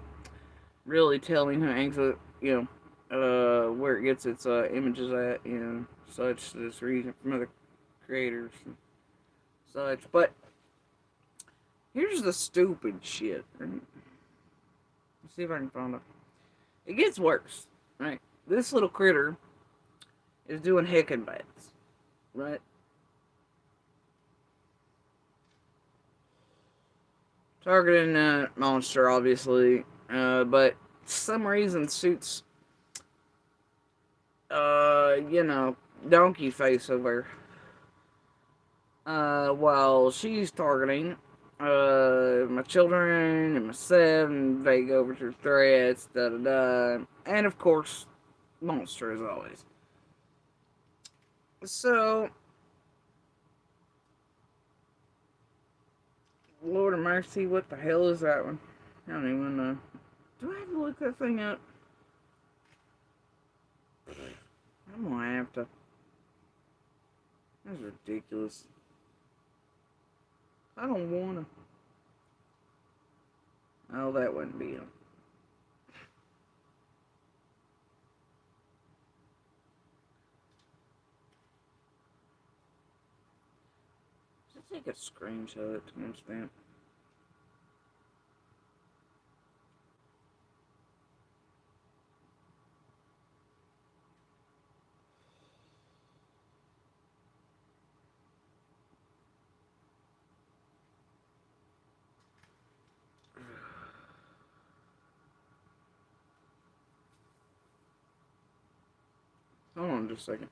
really telling who hangs it, where it gets its images at, such, this reason from other creators and such. But here's the stupid shit. Right? Let's see if I can find it. It gets worse, right? This little critter is doing heckin' bats, right? Targeting monster, obviously, but some reason suits, donkey face over. While she's targeting my children and myself, and vague overture threats, da da da, and of course, monster as always. So, Lord of mercy, what the hell is that one? I don't even know. Do I have to look that thing up? I'm gonna have to. That's ridiculous. I don't wanna. Oh, that wouldn't be him. Just take a screenshot of it to understand. Hold on just a second.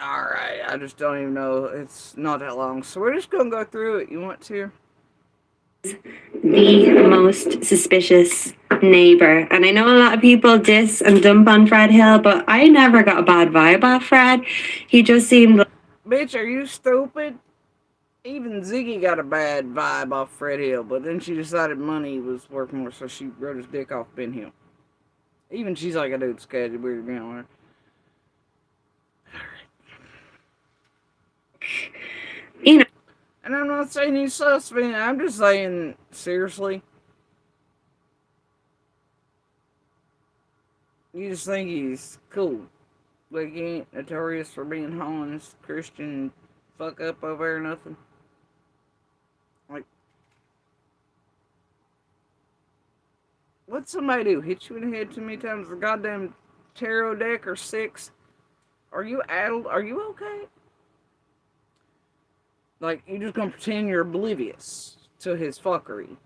Alright, I just don't even know. It's not that long. So we're just gonna go through it. You want to? The most suspicious neighbor. And I know a lot of people diss and dump on Fred Hill, but I never got a bad vibe off Fred. He just seemed like. Bitch, are you stupid? Even Ziggy got a bad vibe off Fred Hill, but then she decided money was worth more, so she wrote his dick off Ben Hill. Even she's like, a dude's scared of weird going. You know. And I'm not saying he's sus, man. I'm just saying, seriously. You just think he's cool. Like he ain't notorious for being honest, Christian fuck up over or nothing. Like, what'd somebody do? Hit you in the head too many times with a goddamn tarot deck or six? Are you addled? Are you okay? Like, you just gonna pretend you're oblivious to his fuckery.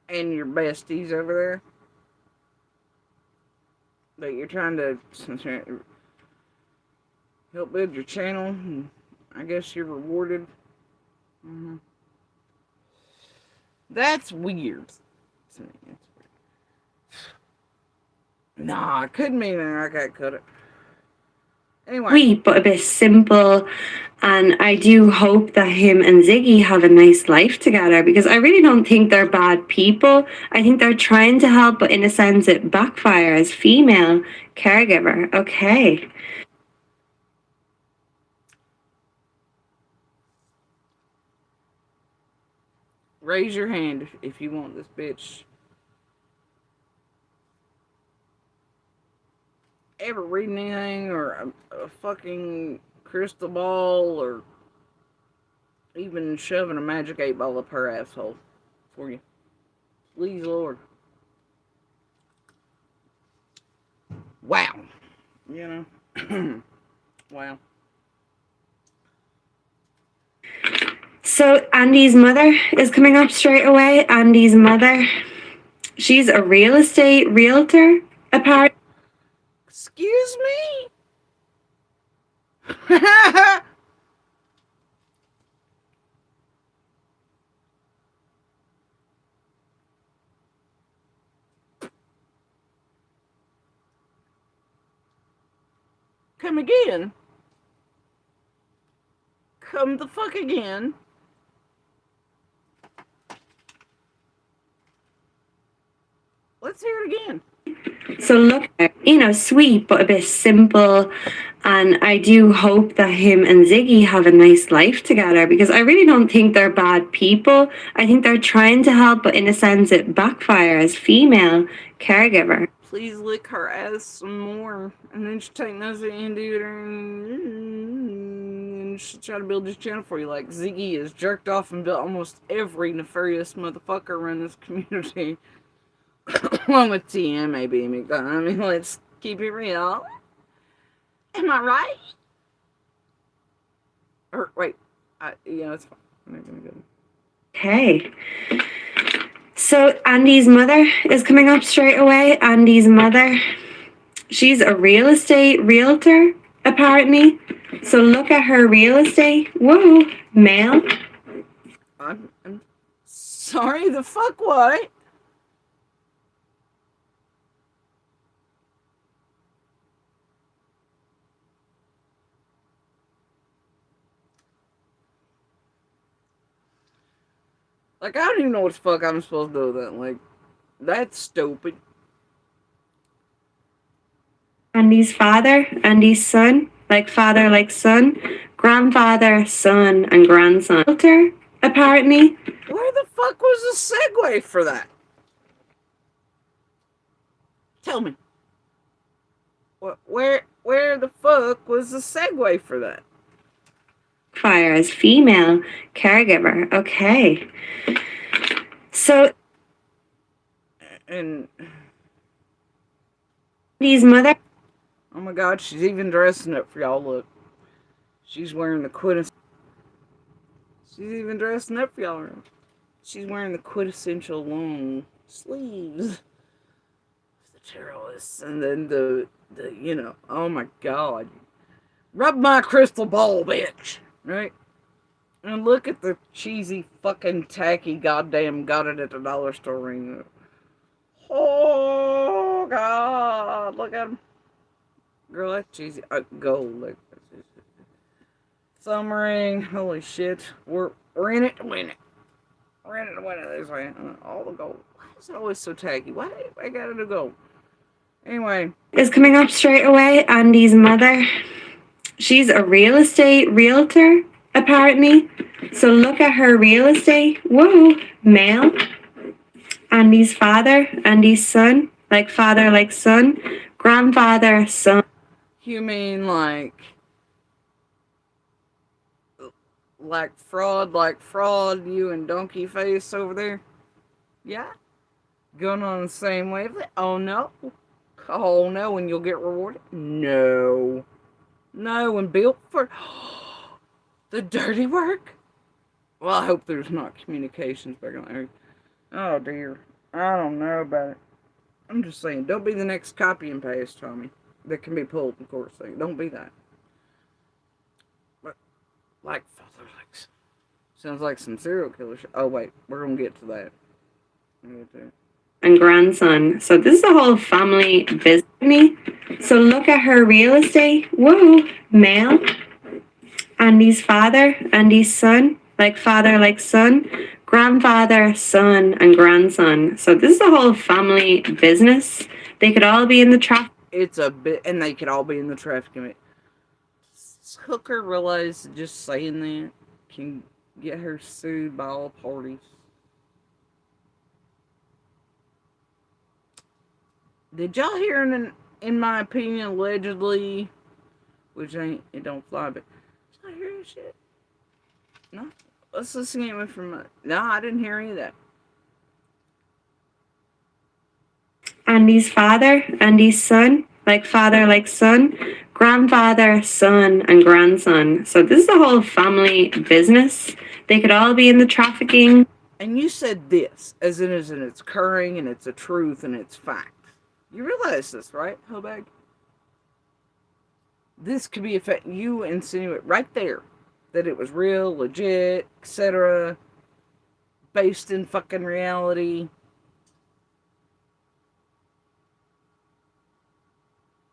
And your besties over there. That you're trying to help build your channel. And I guess you're rewarded. Mm-hmm. That's weird. That's weird. Nah, it couldn't mean that. I cut it. Anyway. Sweet, but a bit simple. And I do hope that him and Ziggy have a nice life together because I really don't think they're bad people. I think they're trying to help, but in a sense it backfires. Female caregiver. Okay. Raise your hand if you want this bitch. Ever reading anything or a fucking crystal ball or even shoving a magic 8-ball up her asshole for you? Please, Lord. Wow. You know? Wow. So Andy's mother is coming up straight away. Andy's mother, she's a real estate realtor, apparently. Excuse me? Come again? Come the fuck again? Let's hear it again. So look, sweet, but a bit simple. And I do hope that him and Ziggy have a nice life together because I really don't think they're bad people. I think they're trying to help, but in a sense it backfires. Female caregiver. Please lick her ass some more. And then she'll take nothing and do it. And she'll try to build this channel for you. Like Ziggy has jerked off and built almost every nefarious motherfucker around this community. Along with TM, maybe. I mean, let's keep it real. Am I right? Or, wait. Yeah, it's fine. I'm not gonna go. Okay. So Andy's mother is coming up straight away. Andy's mother, she's a real estate realtor, apparently. So look at her real estate. Whoa, male. I'm sorry, the fuck what? Like, I don't even know what the fuck I'm supposed to do with that. Like, that's stupid. Andy's father, Andy's son, like father, like son, grandfather, son, and grandson. Filter, apparently. Where the fuck was the segue for that? Tell me. Where the fuck was the segue for that? Fire as female caregiver. Okay. So And Andy's mother. oh my god, she's even dressing up for y'all. Look, she's wearing the quintessential. She's even dressing up for y'all. She's wearing the quintessential long sleeves. The terrorists, and then the oh my god, rub my crystal ball, bitch, right? And look at the cheesy fucking tacky goddamn got it at the dollar store ring. Oh god, look at him. Girl, that's cheesy. Gold. Like, thumb ring. Holy shit. We're in it to win it. We're in it to win it this way. All the gold. Why is it always so tacky? Why do I gotta do gold? Anyway. Is coming up straight away. Andy's mother. She's a real estate realtor, apparently. So look at her real estate. Whoa, male. Andy's father, Andy's son, like father, like son, grandfather, son. You mean like fraud, you and Donkey Face over there? Yeah? Going on the same wavelength? Oh no. Oh no, and you'll get rewarded? No. No, and built for the dirty work? Well, I hope there's not communications back in there. Oh dear. I don't know about it. I'm just saying, don't be the next copy and paste, Tommy. That can be pulled in court thing. Don't be that. But like father likes. Sounds like some serial killer shit. Oh wait, we're gonna get to that. And grandson. So this is a whole family business. So look at her real estate. Whoa, male. Andy's father, Andy's son, like father, like son, grandfather, son, and grandson. So this is a whole family business. They could all be in the traffic. It's a bit, and they could all be in the trafficking. Does Hooker realize that just saying that can get her sued by all parties? Did y'all hear in my opinion, allegedly, which ain't, it don't fly, but did y'all hear that shit? No? Let's listen to it from, no, I didn't hear any of that. Andy's father, Andy's son, like father, like son, grandfather, son, and grandson. So this is a whole family business. They could all be in the trafficking. And you said this, as in it's occurring, and it's a truth, and it's fact. You realize this, right, Hobag? This could be you insinuate right there that it was real, legit, etc., based in fucking reality.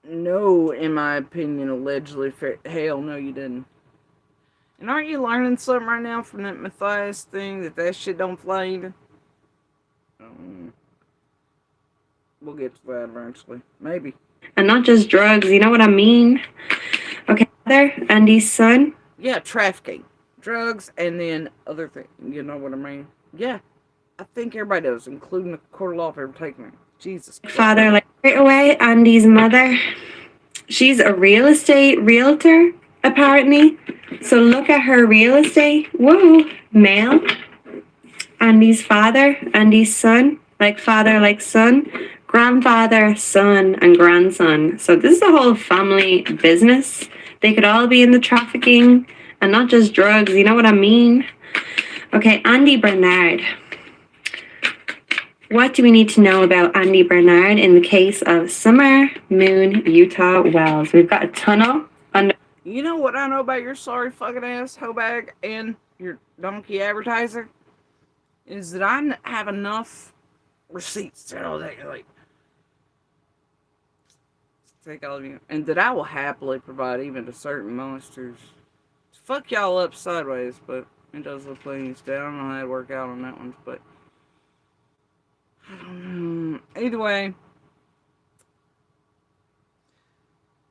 No, in my opinion, allegedly. Hell no, you didn't. And aren't you learning something right now from that Matthias thing, that shit don't fly either? We'll get to that eventually. Maybe. And not just drugs, you know what I mean? Okay, father, Andy's son. Yeah, trafficking. Drugs, and then other things. You know what I mean? Yeah. I think everybody does, including the court of law for taking it. Jesus. Father, like right away, Andy's mother. She's a real estate realtor, apparently. So look at her real estate. Whoa, male. Andy's father, Andy's son, like father, like son, grandfather, son, and grandson. So this is a whole family business. They could all be in the trafficking, and not just drugs, you know what I mean? Okay, Andy Bernard. What do we need to know about Andy Bernard in the case of Summer Moon Utah Wells? We've got a tunnel You know what I know about your sorry fucking ass, hoe bag, and your donkey advertiser? Is that have enough receipts to all that, like, take all of you, and that I will happily provide even to certain monsters. Fuck y'all up sideways, but it does look like he's down. I don't know how to work out on that one, but I don't know. Either way,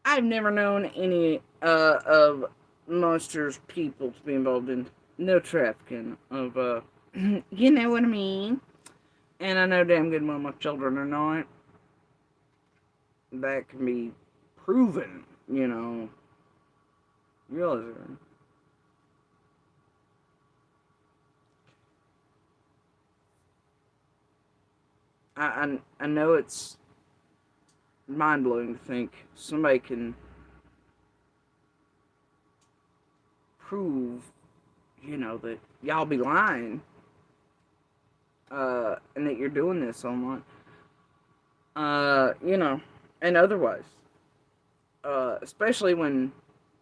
I've never known any of monsters people to be involved in no trafficking of you know what I mean. And I know damn good well my children are not. That can be proven, you know. You realize it, right? I know it's mind blowing to think somebody can prove, you know, that y'all be lying, and that you're doing this online, you know, and otherwise, especially when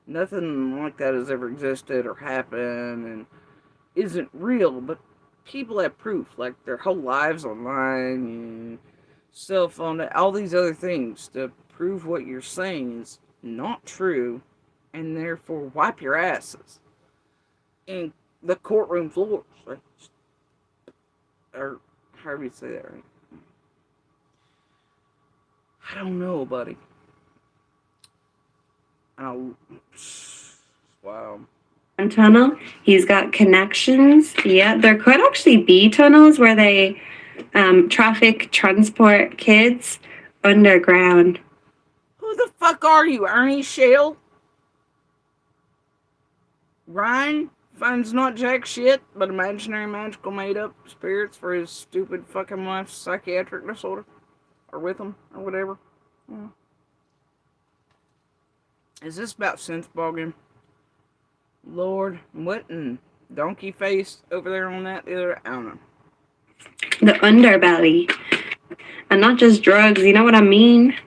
nothing like that has ever existed or happened and isn't real, but people have proof, like their whole lives online, and cell phone, all these other things to prove what you're saying is not true, and therefore wipe your asses in the courtroom floors, or however you say that, right? I don't know, buddy. I'll, wow. Tunnel. He's got connections. Yeah, there could actually be tunnels where they traffic transport kids underground. Who the fuck are you, Ernie Shale? Ryan finds not jack shit, but imaginary magical made up spirits for his stupid fucking wife's psychiatric disorder. Or with him, or whatever. Yeah. Is this about synth bogging? Lord, what in donkey face over there on that the other? I don't know. The underbelly. And not just drugs, you know what I mean?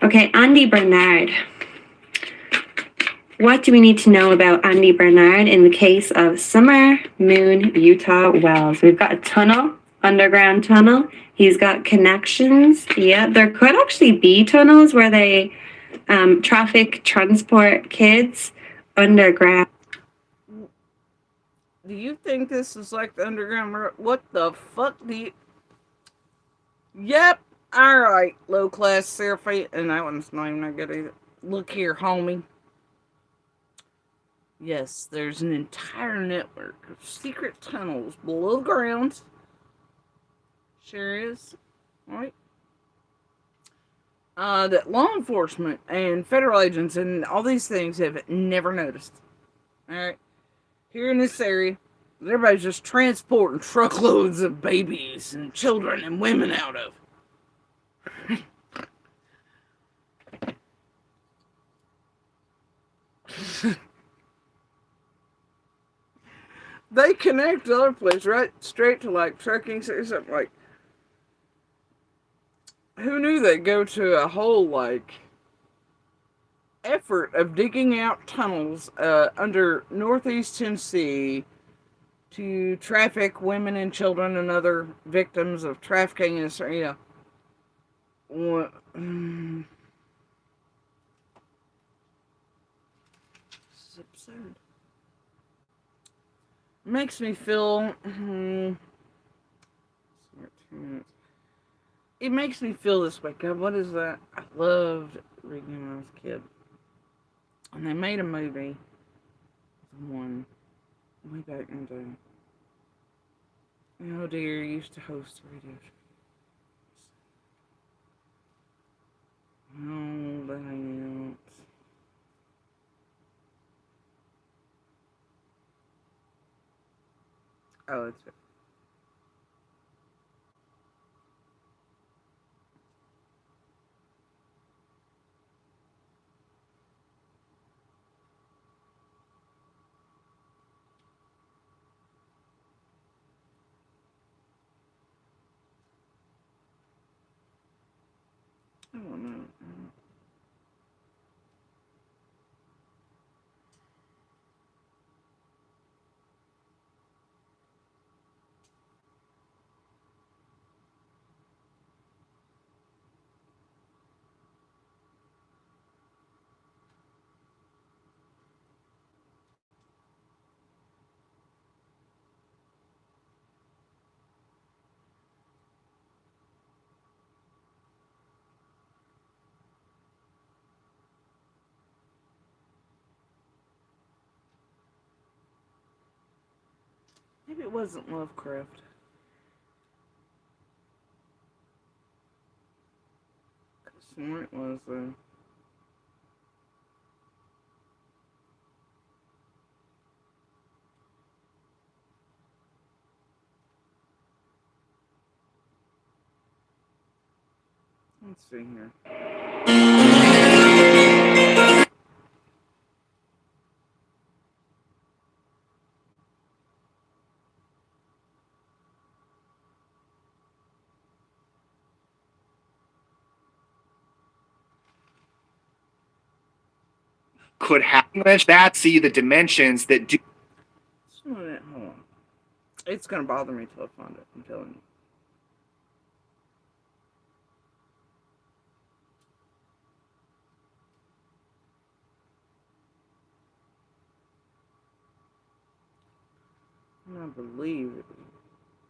Okay, Andy Bernard. What do we need to know about Andy Bernard in the case of Summer Moon Utah Wells? We've got a tunnel, underground tunnel. He's got connections. Yeah, there could actually be tunnels where they traffic transport kids underground. Do you think this is like the underground? What the fuck do you? Yep. Alright, low class Seraphite. And that one's not even that good either. Look here, homie. Yes, there's an entire network of secret tunnels below the ground. Sure is. Right? That law enforcement and federal agents and all these things have never noticed. Alright? Here in this area, everybody's just transporting truckloads of babies and children and women out of. They connect to other places, right? Straight to like trucking, something like. Who knew they'd go to a whole like effort of digging out tunnels under Northeast Tennessee to traffic women and children and other victims of trafficking in this area. This is absurd. Makes me feel. It makes me feel this way. God, what is that? I loved reading when I was a kid. And they made a movie. One way back in the day. Oh dear, used to host a radio show. Oh, that ain't. Oh, it's it. I don't know. Maybe it wasn't Lovecraft. I could have sworn it was, though. Let's see here. Could have that see the dimensions that do. Hold on. It's gonna bother me till I find it. I'm telling you. I believe it was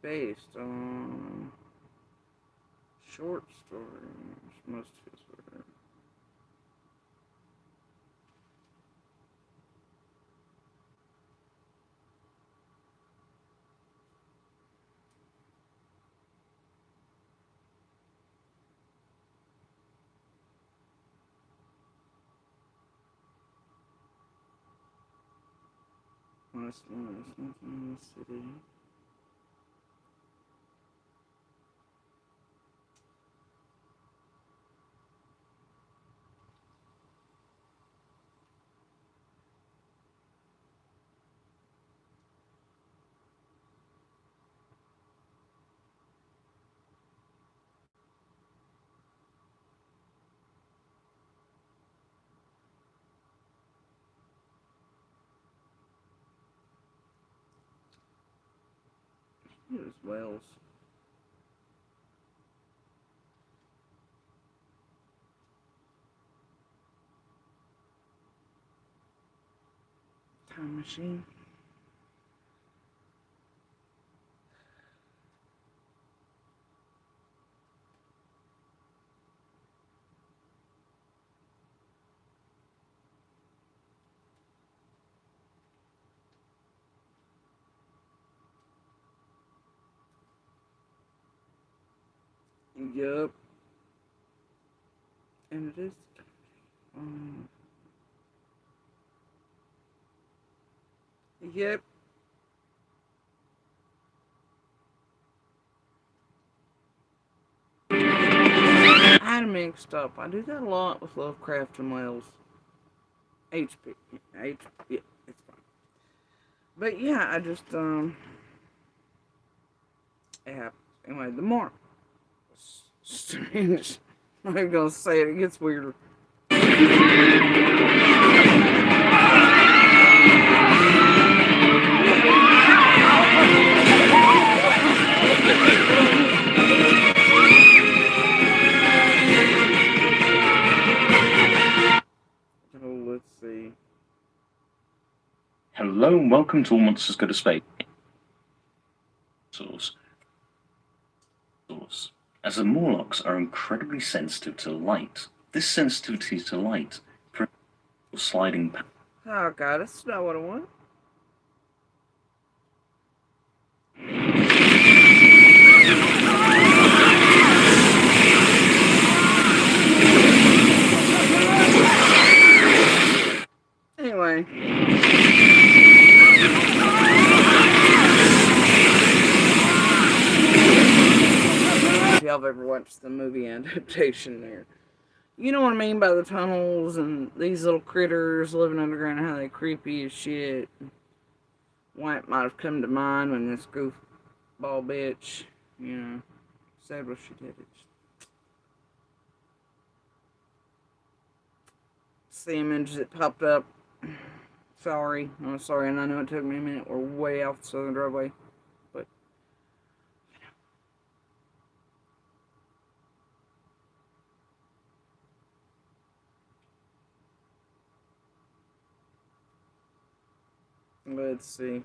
based on short stories. Most of his were. West in the city. It was Wales. Time machine. Yup. And it is. Yep. I had mixed up. I do that a lot with Lovecraft and Wales. HP. Yeah, it's fine. But yeah, I just, it happens. Anyway, the more strange, I'm not even gonna say it, it gets weirder. Let's see. Hello and welcome to All Monsters Go to Space. Source. As the Morlocks are incredibly sensitive to light, this sensitivity to light sliding path. Oh god, that's not what I want. Anyway. If y'all have ever watched the movie adaptation there, you know what I mean by the tunnels and these little critters living underground, how they creepy as shit. White might have come to mind when this goofball bitch, you know, said what she did. It's the image that popped up. Sorry, I'm sorry, and I know it took me a minute. We're way off the southern driveway, but let's see.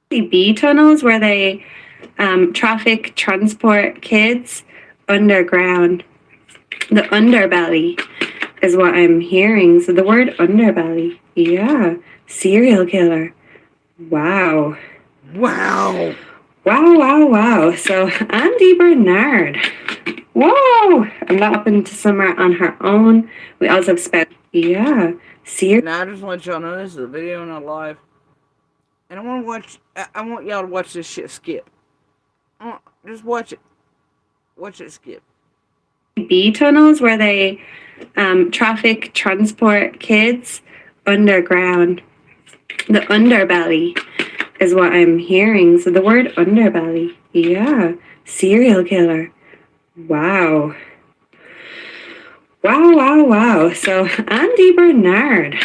B tunnels where they traffic transport kids underground. The underbelly is what I'm hearing. So the word underbelly, yeah, serial killer. Wow. Wow. Wow. So Andy Bernard. Whoa! I'm not up into summer on her own. We also have yeah. Now I just want y'all to know this is a video, not live. And I want y'all to watch this shit skip. Just watch it. Watch it skip. B tunnels where they traffic transport kids underground. The underbelly is what I'm hearing. So the word underbelly. Yeah. Serial killer. Wow. Wow. So Andy Bernard.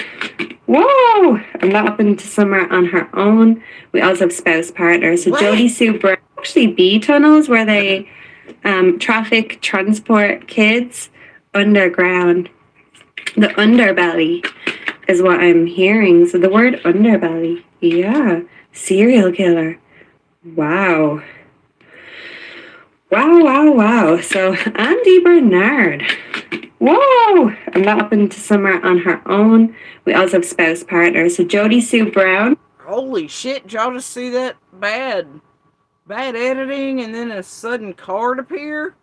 Whoa! I'm not up into summer on her own. We also have spouse partners. So What? Jodie Sue Brown. Actually, B tunnels where they traffic transport kids underground. The underbelly is what I'm hearing. So the word underbelly. Yeah. Serial killer. Wow. Wow. So Andy Bernard. Whoa! I'm not up into summer on her own. We also have spouse partners. So Jodie Sue Brown. Holy shit, did y'all just see that? Bad editing and then a sudden card appear?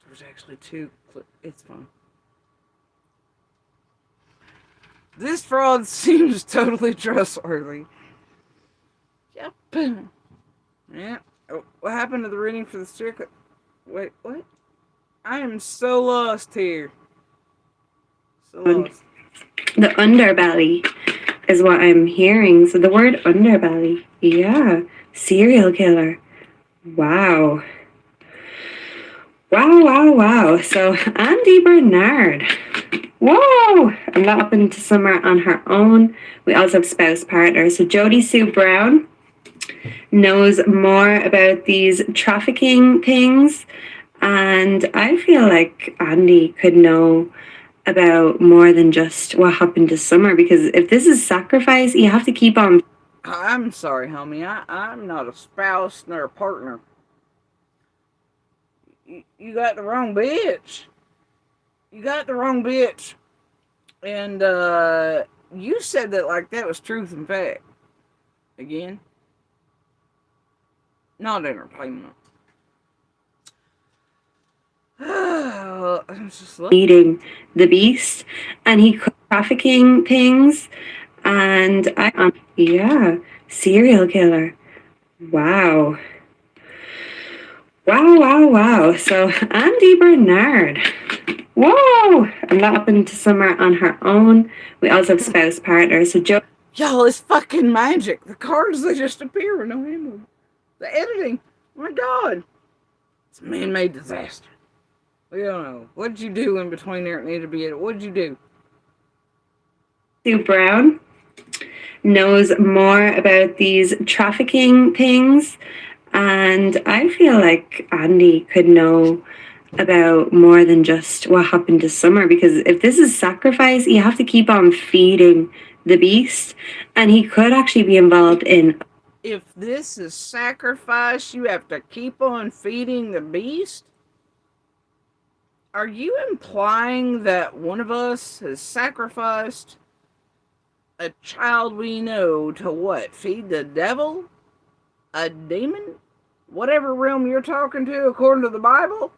There's actually two it's fine. This fraud seems totally trustworthy. Yep. Yeah. Oh, what happened to the reading for the circuit? Wait, what? I am so lost here. So lost. The underbelly is what I'm hearing. So the word underbelly. Yeah. Serial killer. Wow. So Andy Bernard. Whoa! I'm not up into summer on her own. We also have spouse partners. So Jodie Sue Brown knows more about these trafficking things. And I feel like Andy could know about more than just what happened this summer, because if this is sacrifice, you have to keep on. I'm sorry, homie. I'm not a spouse nor a partner. You got the wrong bitch. And you said that like that was truth and fact. Again. Not entertainment. I'm just Eating the beast, and he trafficking things, and yeah, serial killer. Wow. So Andy Bernard. Whoa! I'm not up into summer on her own. We also have spouse partners. So y'all, it's fucking magic. The cards, they just appear with no handle. The editing, oh my god. It's a man-made disaster. We don't know. What'd you do in between there? It needed to be edited. What'd you do? Sue Brown knows more about these trafficking things, and I feel like Andy could know about more than just what happened this summer, because if this is sacrifice, you have to keep on feeding the beast, and he could actually be involved in. If this is sacrifice, you have to keep on feeding the beast? Are you implying that one of us has sacrificed a child we know to what? Feed the devil? A demon? Whatever realm you're talking to according to the Bible?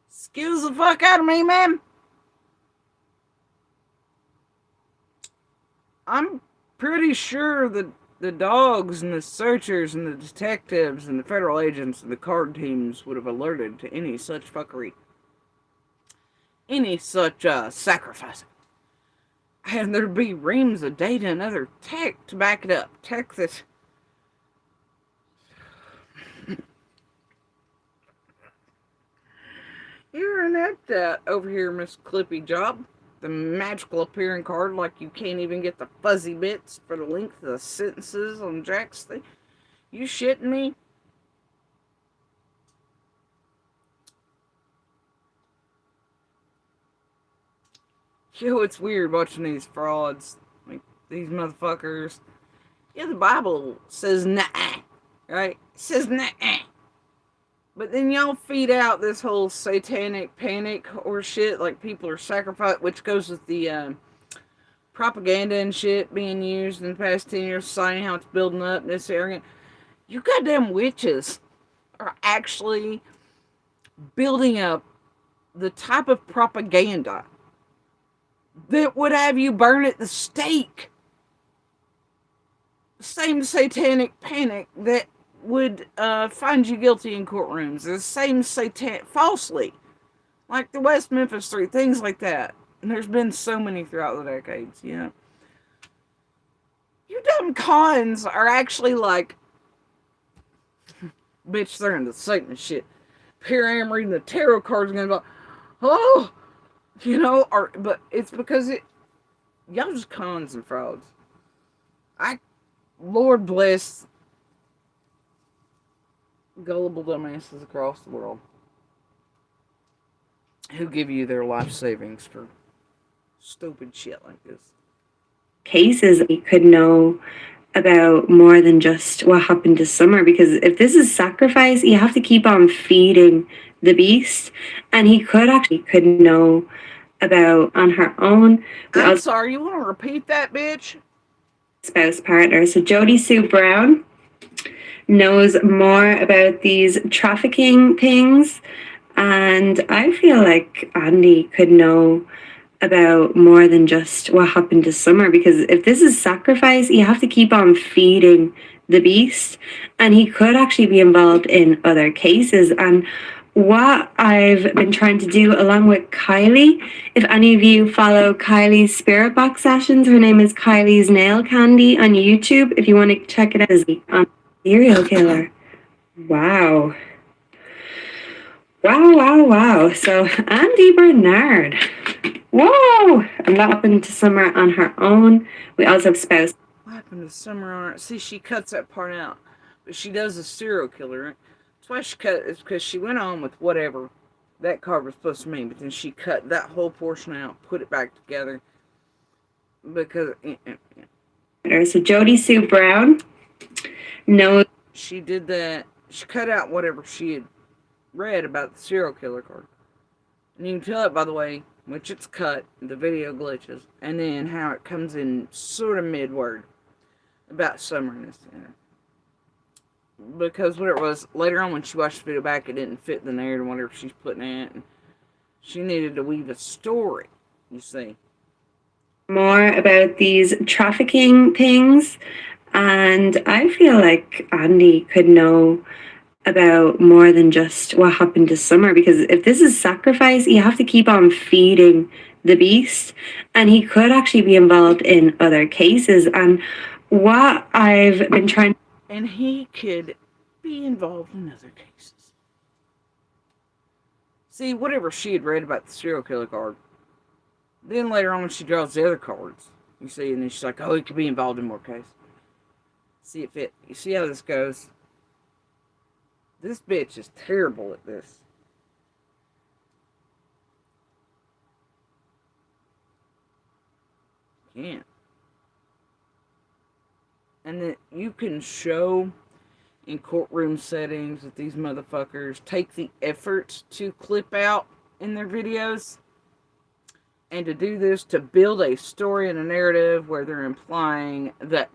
Excuse the fuck out of me, man. I'm pretty sure that the dogs and the searchers and the detectives and the federal agents and the card teams would have alerted to any such fuckery. Any such sacrificing. And there'd be reams of data and other tech to back it up. Tech that... You're inept at over here, Miss Clippy Job. The magical appearing card like you can't even get the fuzzy bits for the length of the sentences on Jack's thing. You shitting me? Yo, it's weird watching these frauds. Like, these motherfuckers. Yeah, the Bible says nah, right? It says nah. But then y'all feed out this whole satanic panic or shit, like people are sacrificed, which goes with the propaganda and shit being used in the past 10 years, signing how it's building up in this area. You goddamn witches are actually building up the type of propaganda that would have you burn at the stake. Same satanic panic that would find you guilty in courtrooms. The same satanic, falsely, like the West Memphis Three, things like that. And there's been so many throughout the decades, you know. You dumb cons are actually like, bitch, they're into Satan shit. Here I am reading the tarot cards and going, like, oh, you know, but it's because y'all just cons and frauds. Lord bless gullible dumbasses across the world who give you their life savings for stupid shit like this. Cases we could know about more than just what happened to Summer, because if this is sacrifice, you have to keep on feeding the beast, and he could know about on her own. I'm sorry, you want to repeat that, bitch? Spouse partner. So Jody Sue Brown knows more about these trafficking things, and I feel like Andy could know about more than just what happened to Summer, because if this is sacrifice, you have to keep on feeding the beast, and he could actually be involved in other cases. And what I've been trying to do along with Kylie, if any of you follow Kylie's Spirit Box sessions, her name is Kylie's Nail Candy on YouTube. If you want to check it out, is on serial killer. Wow. Wow. So Andy Bernard. Whoa! And that happened to Summer on her own. We also have spouse. What happened to Summer on her? See, she cuts that part out. But she does a serial killer, right? That's why she cut it. It's because she went on with whatever that card was supposed to mean. But then she cut that whole portion out, put it back together. Because... So Jody Sue Brown knows... She did that. She cut out whatever she had read about the serial killer card. And you can tell it by the way which it's cut, the video glitches, and then how it comes in sort of mid-word about Summer in this center. Because what it was, later on when she watched the video back, it didn't fit the narrative, whatever she's putting in it. And she needed to weave a story, you see. More about these trafficking things, and I feel like Andy could know about more than just what happened to Summer, because if this is sacrifice, you have to keep on feeding the beast, and he could actually be involved in other cases. And what I've been trying... And he could be involved in other cases. See, whatever she had read about the serial killer card, then later on when she draws the other cards, you see, and then she's like, oh, he could be involved in more cases. See if it, you see how this goes? This bitch is terrible at this. Can't. And that you can show in courtroom settings that these motherfuckers take the effort to clip out in their videos. And to do this, to build a story and a narrative where they're implying that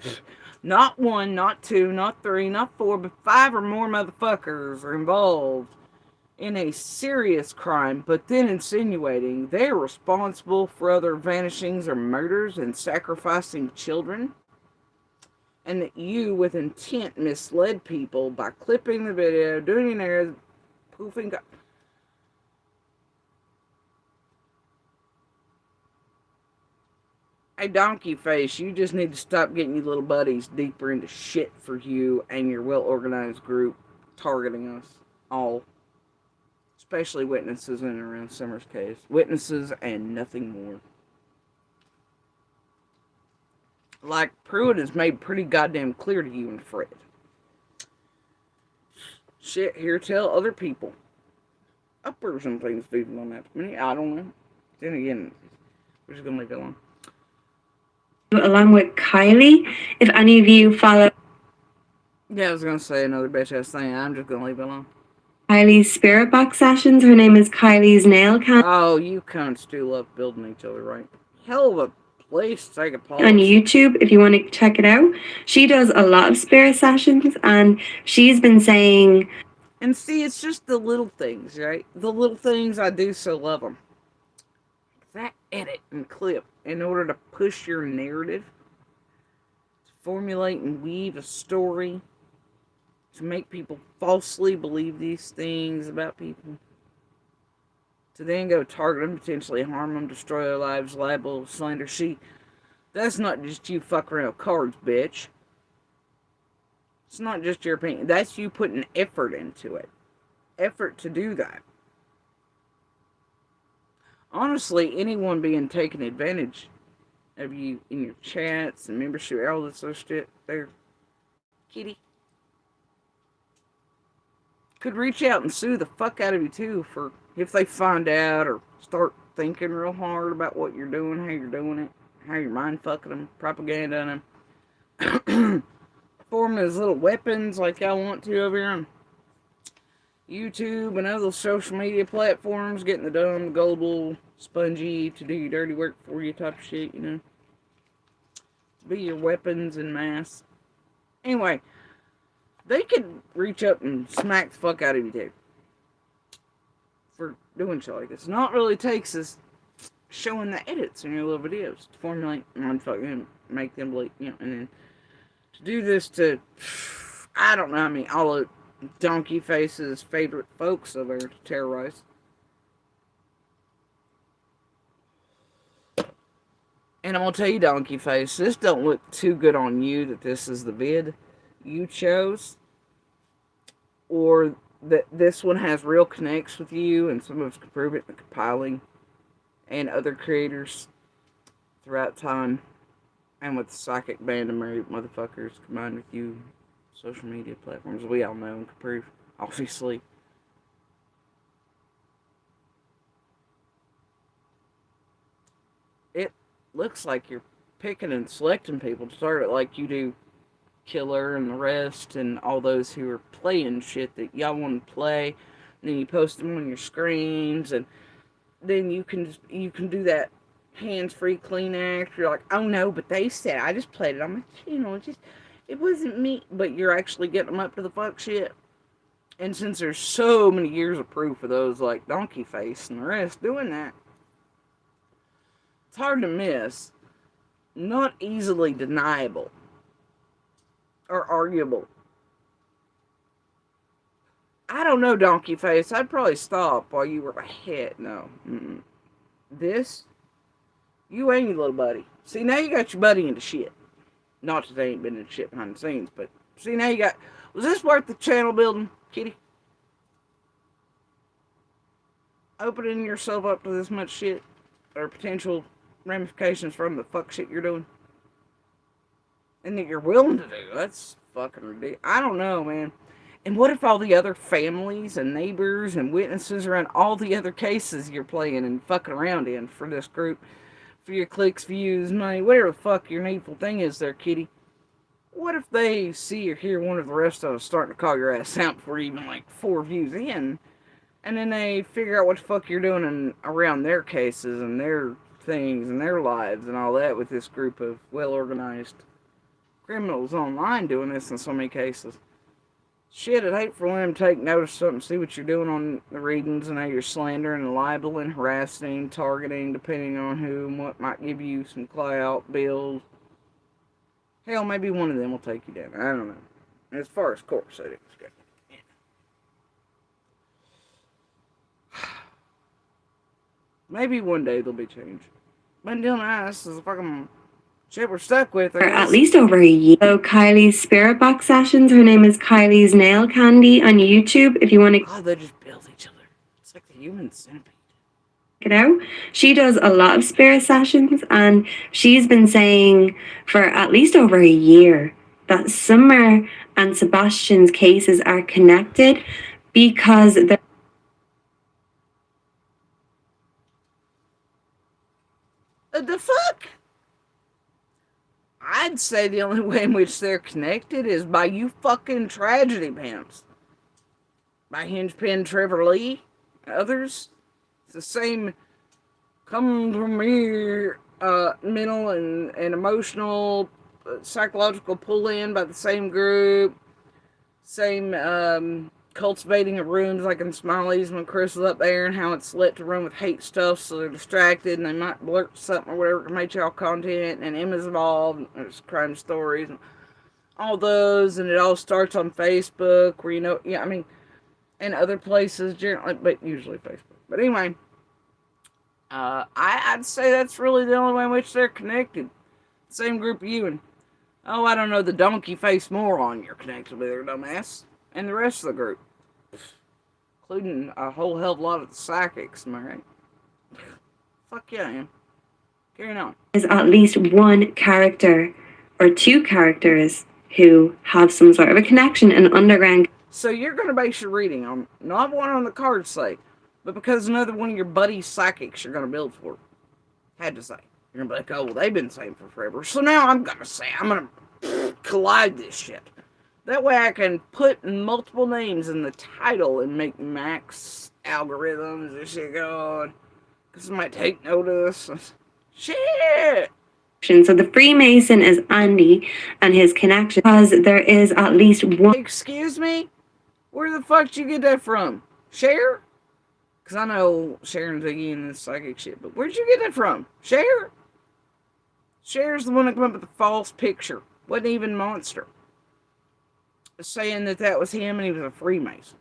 not one, not two, not three, not four, but 5 or more motherfuckers are involved in a serious crime, but then insinuating they're responsible for other vanishings or murders and sacrificing children. And that you, with intent, misled people by clipping the video, doing an error, poofing... Hey, Donkey Face, you just need to stop getting your little buddies deeper into shit for you and your well-organized group targeting us all. Especially witnesses in and around Summer's case. Witnesses and nothing more. Like Pruitt has made pretty goddamn clear to you and Fred. Shit, here, tell other people. Uppers and things people don't have to many. I don't know. Then again, we're just gonna leave it alone. Along with Kylie, if any of you follow... Yeah, I was gonna say another bitch ass thing. I'm just gonna leave it alone. Kylie's spirit box sessions. Her name is Kylie's Nail Candy. Oh, you cunts do love building each other, right? Hell of a place to take a pause. On YouTube, if you want to check it out, she does a lot of spirit sessions, and she's been saying. And see, it's just the little things, right? The little things, I do so love them. That edit and clip in order to push your narrative, to formulate and weave a story, to make people falsely believe these things about people, to then go target them, potentially harm them, destroy their lives, libel, slander. See, that's not just you fuck around with cards, bitch. It's not just your opinion. That's you putting effort into it. Effort to do that. Honestly, anyone being taken advantage of you in your chats and membership, all this other shit, there, kitty, could reach out and sue the fuck out of you too for if they find out or start thinking real hard about what you're doing, how you're doing it, how you're mind fucking them, propaganda them, form as little weapons like y'all want to over here on YouTube and other social media platforms, getting the dumb, gullible, spongy to do your dirty work for you type of shit, you know. To be your weapons in mass. Anyway, they could reach up and smack the fuck out of you too for doing shit like this. Not really takes is showing the edits in your little videos to formulate and fucking make them believe, you know, and then to do this to, I don't know, I mean, all of Donkey Face's favorite folks over there to terrorize. And I'm gonna tell you, Donkey Face, this don't look too good on you that this is the vid you chose, or that this one has real connects with you, and some of us can prove it in the compiling, and other creators throughout time, and with the psychic band of married motherfuckers combined with you, social media platforms, we all know and can prove, obviously. It looks like you're picking and selecting people to start it like you do Killer and the rest and all those who are playing shit that y'all want to play, and then you post them on your screens, and then you can do that hands-free clean act. You're like, oh no, but they said I just played it on my channel, it wasn't me, but you're actually getting them up to the fuck shit. And since there's so many years of proof of those like Donkey Face and the rest doing that, it's hard to miss. Not easily deniable or arguable. I don't know, Donkey Face. I'd probably stop while you were ahead. No. Mm-mm. This, you and your little buddy. See, now you got your buddy into shit. Not that they ain't been in shit behind the scenes, but see, now you got... Was this worth the channel building, kitty? Opening yourself up to this much shit? Or potential ramifications from the fuck shit you're doing? And that you're willing to do. That's fucking ridiculous. I don't know, man. And what if all the other families and neighbors and witnesses around all the other cases you're playing and fucking around in for this group, for your clicks, views, money, whatever the fuck your needful thing is there, kitty. What if they see or hear one of the rest of us starting to call your ass out before even like 4 views in, and then they figure out what the fuck you're doing around their cases and their things and their lives and all that with this group of well-organized criminals online doing this in so many cases. Shit, I'd hate for them to take notice of something, see what you're doing on the readings and how you're slandering and libeling, harassing, targeting, depending on who and what might give you some clout, bills. Hell, maybe one of them will take you down. I don't know. As far as court settings go. Yeah. Maybe one day there'll be change. But until now, this is a fucking... shit we're stuck with. For at least over a year. So Kylie's spirit box sessions. Her name is Kylie's Nail Candy on YouTube. If you want to... Oh, they just build each other. It's like the human centipede. Check it out. She does a lot of spirit sessions, and she's been saying for at least over a year that Summer and Sebastian's cases are connected because they're... The fuck? I'd say the only way in which they're connected is by you fucking tragedy pimps. by Hingepin Trevor Lee, others. It's the same come to me mental and emotional, psychological pull in by the same group. Same cultivating of rooms like in Smiley's when Chris was up there, and how it's lit to run with hate stuff so they're distracted and they might blurt something or whatever to make y'all content, and Emma's involved, and there's crime stories and all those, and it all starts on Facebook where yeah, I mean, and other places generally, but usually Facebook. But anyway, I'd say that's really the only way in which they're connected. Same group of you and, oh, I don't know, the donkey faced moron you're connected with, her dumbass, and the rest of the group, including a whole hell of a lot of the psychics, am I right? Fuck yeah, I am. Carrying on. There's at least one character or two characters who have some sort of a connection in underground. So you're going to base your reading on not one on the cards say, but because another one of your buddies' psychics you're going to build for. Had to say. You're going to be like, oh, well, they've been saying for forever. So now I'm going to say, I'm going to collide this shit. That way I can put multiple names in the title and make max algorithms and shit going. Because it might take notice. Shit! So the Freemason is Andy and his connection, because there is at least one. Excuse me? Where the fuck did you get that from? Cher? Because I know Cher and Ziggy and this psychic shit, but where'd you get that from? Cher? Cher's the one that came up with the false picture. Wasn't even Monster. Saying that was him and he was a Freemason.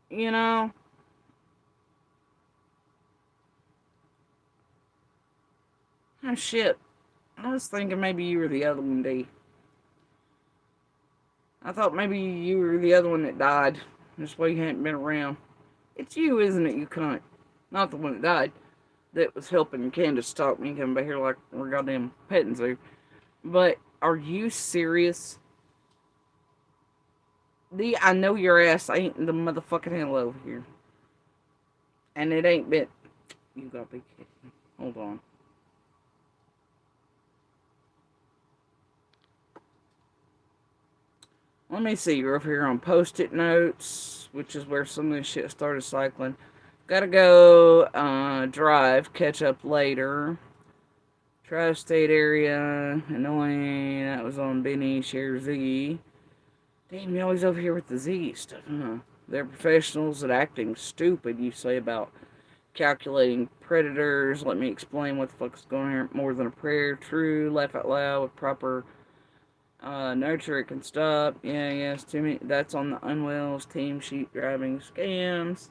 You know? Oh shit. I was thinking maybe you were the other one, D. I thought maybe you were the other one that died. This way you hadn't been around. It's you, isn't it, you cunt? Not the one that died. That was helping Candace stalk me coming back here like we're goddamn petting zoo. But are you serious? D, I know your ass ain't the motherfucking hell over here. And it ain't been... You gotta be kidding me. Hold on. Let me see, you're over here on Post-it notes, which is where some of this shit started cycling. Gotta go drive, catch up later. Tri-state area, annoying, that was on Benny, share Z. Damn, you always over here with the Z stuff, huh? They're professionals at acting stupid, you say about calculating predators. Let me explain what the fuck is going on here. More than a prayer, true, laugh out loud with proper... nurture, it can stop. Yeah, yes, to me. That's on the Unwell's team sheet driving scams.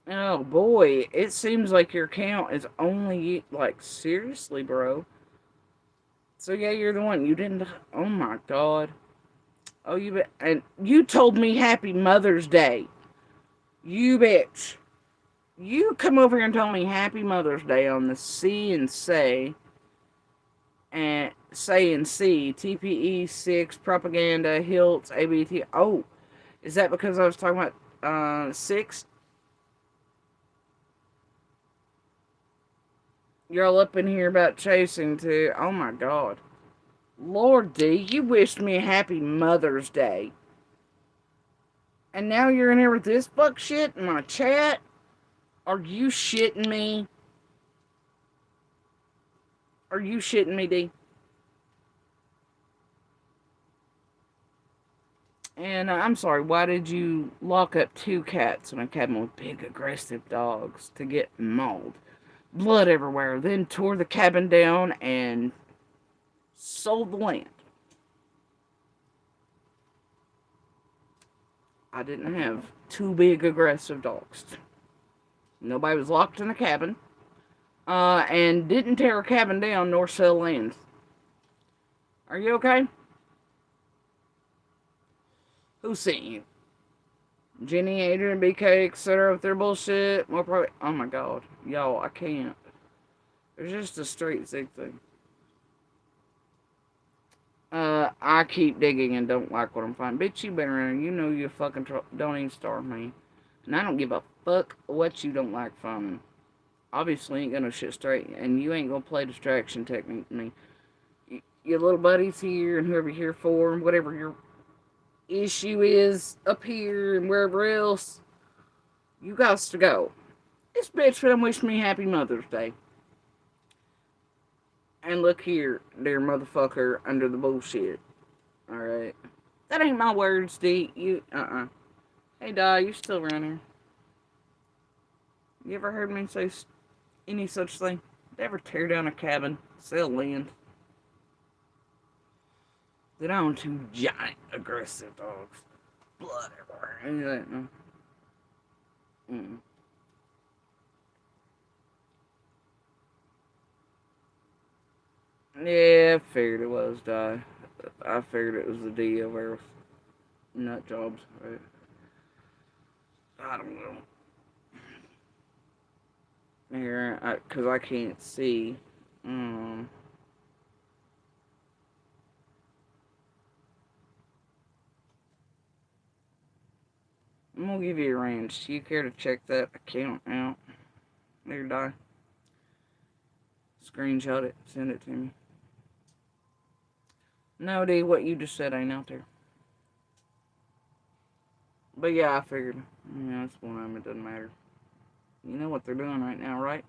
Oh boy, it seems like your count is only, like, seriously, bro. So yeah, you're the one. You didn't, oh my god. Oh, you bet, and you told me Happy Mother's Day. You bitch. You come over here and tell me Happy Mother's Day on the C and say, and say and C, TPE 6, propaganda, Hilts, ABT. Oh, is that because I was talking about 6? You're all up in here about chasing too. Oh my god. Lord D, you wished me a happy Mother's Day. And now you're in here with this fuck shit in my chat? Are you shitting me? Are you shitting me, D? And I'm sorry, why did you lock up 2 cats in a cabin with big aggressive dogs to get mauled? Blood everywhere, then tore the cabin down and sold the land. I didn't have 2 big aggressive dogs. Nobody was locked in a cabin. And didn't tear a cabin down nor sell land. Are you okay? Who sent you? Jenny, Adrian, BK, etc. with their bullshit. More probably. Oh my god. Y'all, I can't. There's just a straight Zig thing. I keep digging and don't like what I'm finding. Bitch, you been around. You know you fucking don't even start me. And I don't give a fuck what you don't like finding. Obviously ain't gonna shit straight. And you ain't gonna play distraction technique with me. Your little buddies here and whoever you're here for, whatever your issue is up here and wherever else, you got to go. This bitch done wish me happy Mother's Day. And look here, dear motherfucker, under the bullshit. Alright. That ain't my words, D. Hey, Di, you still running? You ever heard me say any such thing? Did I ever tear down a cabin, sell land? Did I own 2 giant, aggressive dogs? Blood everywhere. Any of that, no? Yeah, I figured it was, Di. I figured it was the D over with nut jobs, right? I don't know. Here, because I can't see. I'm gonna give you a range. Do you care to check that account out? There, Di. Screenshot it. Send it to me. No, D, what you just said ain't out there. But yeah, I figured. Yeah, that's one of them. It doesn't matter. You know what they're doing right now, right?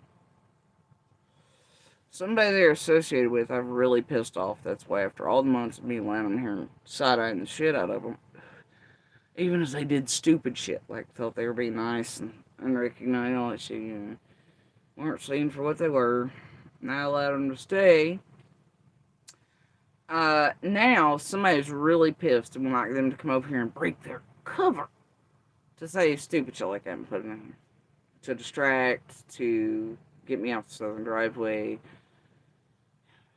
Somebody they're associated with, I've really pissed off. That's why after all the months of me landing here and side-eyeing the shit out of them, even as they did stupid shit, like thought they were being nice and recognized all that shit, you know, weren't seen for what they were. Now allowed them to stay. Now somebody's really pissed and would like them to come over here and break their cover to say stupid shit like that and put it in here. To distract, to get me off the southern driveway.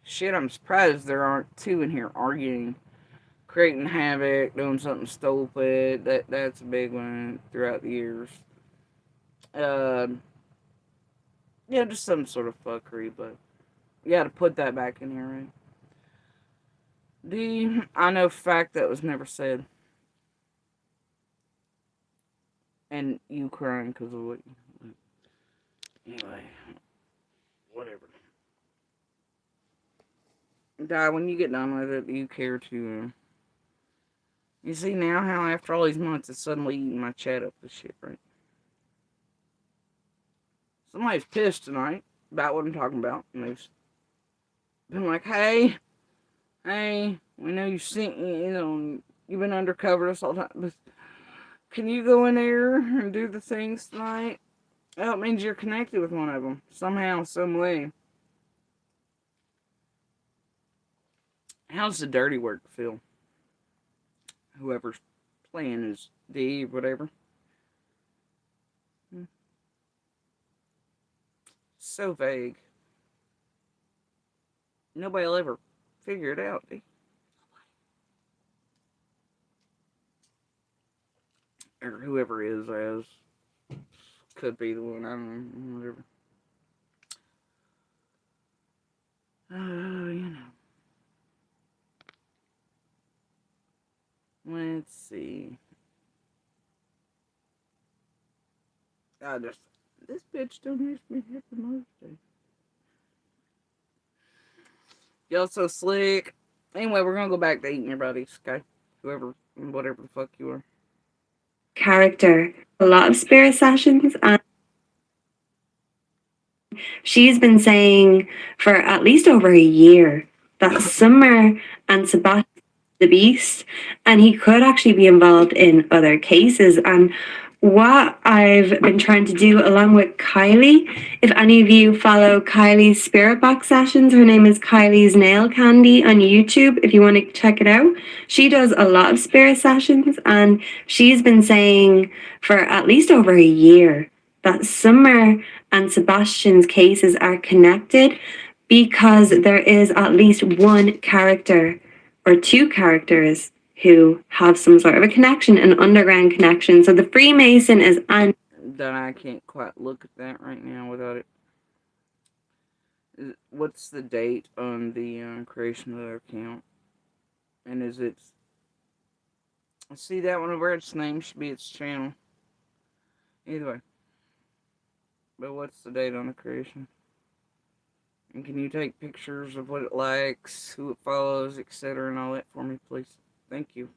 Shit, I'm surprised there aren't 2 in here arguing, creating havoc, doing something stupid. That's a big one throughout the years. Yeah, just some sort of fuckery, but you gotta put that back in here, right? D, I know for a fact that was never said. And you crying because of what you... Anyway, whatever. Di, when you get done with it, do you care to... You see now how after all these months it's suddenly eating my chat up with shit, right? Somebody's pissed tonight about what I'm talking about. And they've been like, hey, we know you've been undercover this all the time, but can you go in there and do the things tonight? Well, it means you're connected with one of them. Somehow, some way. How's the dirty work feel? Whoever's playing is D, whatever. So vague. Nobody'll ever figure it out, D. Or whoever is as. Could be the one, I don't know, whatever. You know. Let's see. This bitch don't wish me happy Mother's Day. Y'all so slick. Anyway, we're gonna go back to eating your buddies, okay? Whatever the fuck you are. Character. A lot of spirit sessions, and she's been saying for at least over a year that Summer and Sebastian the beast, and he could actually be involved in other cases. And what I've been trying to do along with Kylie, if any of you follow Kylie's spirit box sessions, her name is Kylie's Nail Candy on YouTube, if you want to check it out. She does a lot of spirit sessions, and she's been saying for at least over a year that Summer and Sebastian's cases are connected because there is at least one character or 2 characters who have some sort of a connection, an underground connection. So the Freemason is on. That I can't quite look at that right now without it. What's the date on the creation of their account? And is it... See that one where its name should be its channel. Either way. But what's the date on the creation? And can you take pictures of what it likes, who it follows, etc. and all that for me, please? Thank you.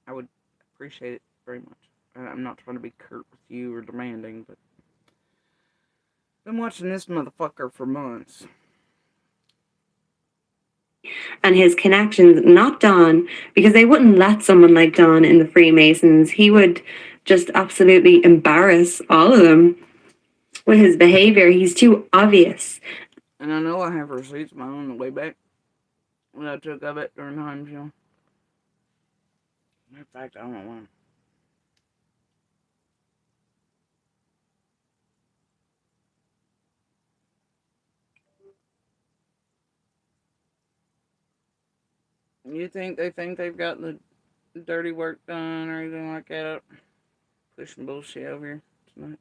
I would appreciate it very much. I'm not trying to be curt with you or demanding, but been watching this motherfucker for months. And his connections, not Don, because they wouldn't let someone like Don in the Freemasons. He would just absolutely embarrass all of them with his behavior. He's too obvious. And I know I have receipts of my own on the way back when I took of it during times, you know. Matter of fact, I don't know why. You think they've got the dirty work done or anything like that? Pushing bullshit over here tonight.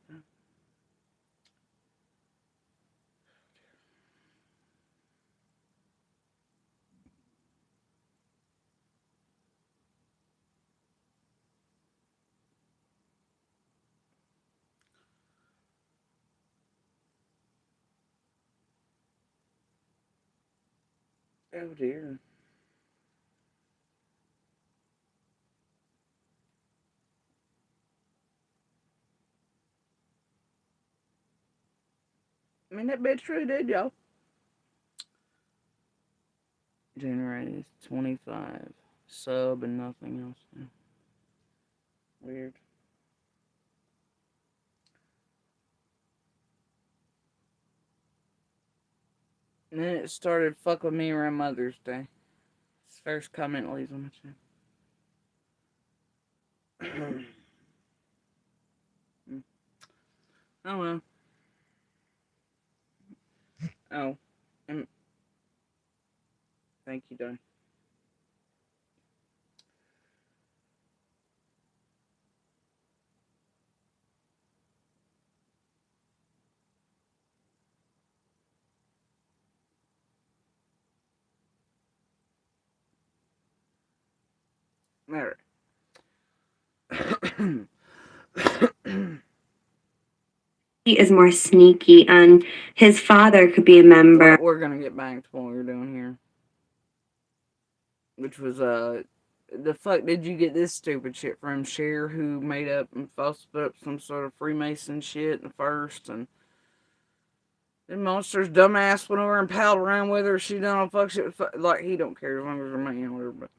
Oh dear. I mean, that bitch really did, y'all. Generated 25. Sub and nothing else. Yeah. Weird. And then it started fuck with me around Mother's Day. His first comment leaves on my channel. Oh well. Oh. Thank you, Don. Alright. He is more sneaky, and his father could be a member. We're gonna get back to what we were doing here. Which was, the fuck did you get this stupid shit from? Cher, who made up and put up some sort of Freemason shit in the first, and then Monster's dumbass went over and palled around with her. She done all fuck shit. Like, he don't care as long as her man or whatever. But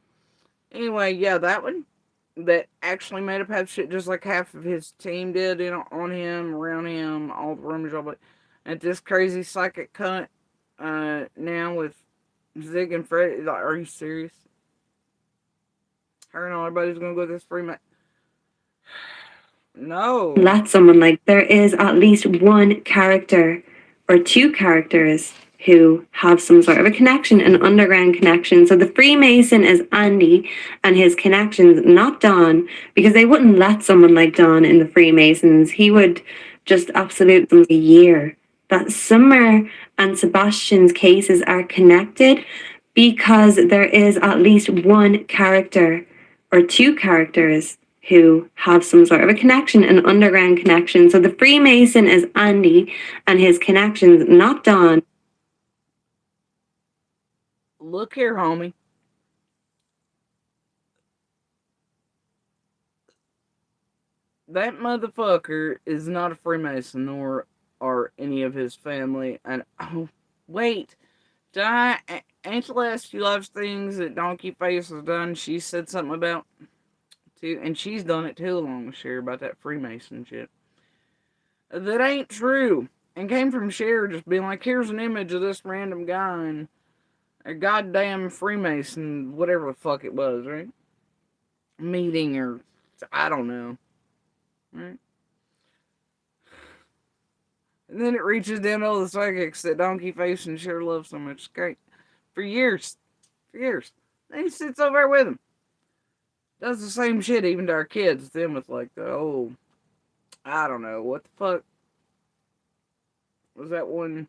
anyway, yeah, that one that actually made up half shit, just like half of his team did, you know, on him, around him, all the rumors, all but and this crazy psychic cunt, now with Ziggy&Fred. Like, are you serious? Her and all everybody's gonna go this Freemason. No. Let someone like, there is at least one character or two characters who have some sort of a connection, an underground connection. So the Freemason is Andy and his connections, not Don, because they wouldn't let someone like Don in the Freemasons. He would just absolutely a year. That Summer and Sebastian's cases are connected because there is at least one character or two characters who have some sort of a connection, an underground connection. So the Freemason is Andy and his connections, not Don. Look here, homie. That motherfucker is not a Freemason, nor are any of his family. And, oh, wait. Ain't the last few live things that Donkey Face has done, she said something about, too, and she's done it too, along with Cher, about that Freemason shit. That ain't true. And came from Cher just being like, here's an image of this random guy and a goddamn Freemason, whatever the fuck it was, right? Meeting or, I don't know. Right? And then it reaches down to all the psychics that Donkey Face and Cher love so much. It's great. For years. Then he sits over there with them. Does the same shit even to our kids. Them with like the, oh, I don't know, what the fuck was that one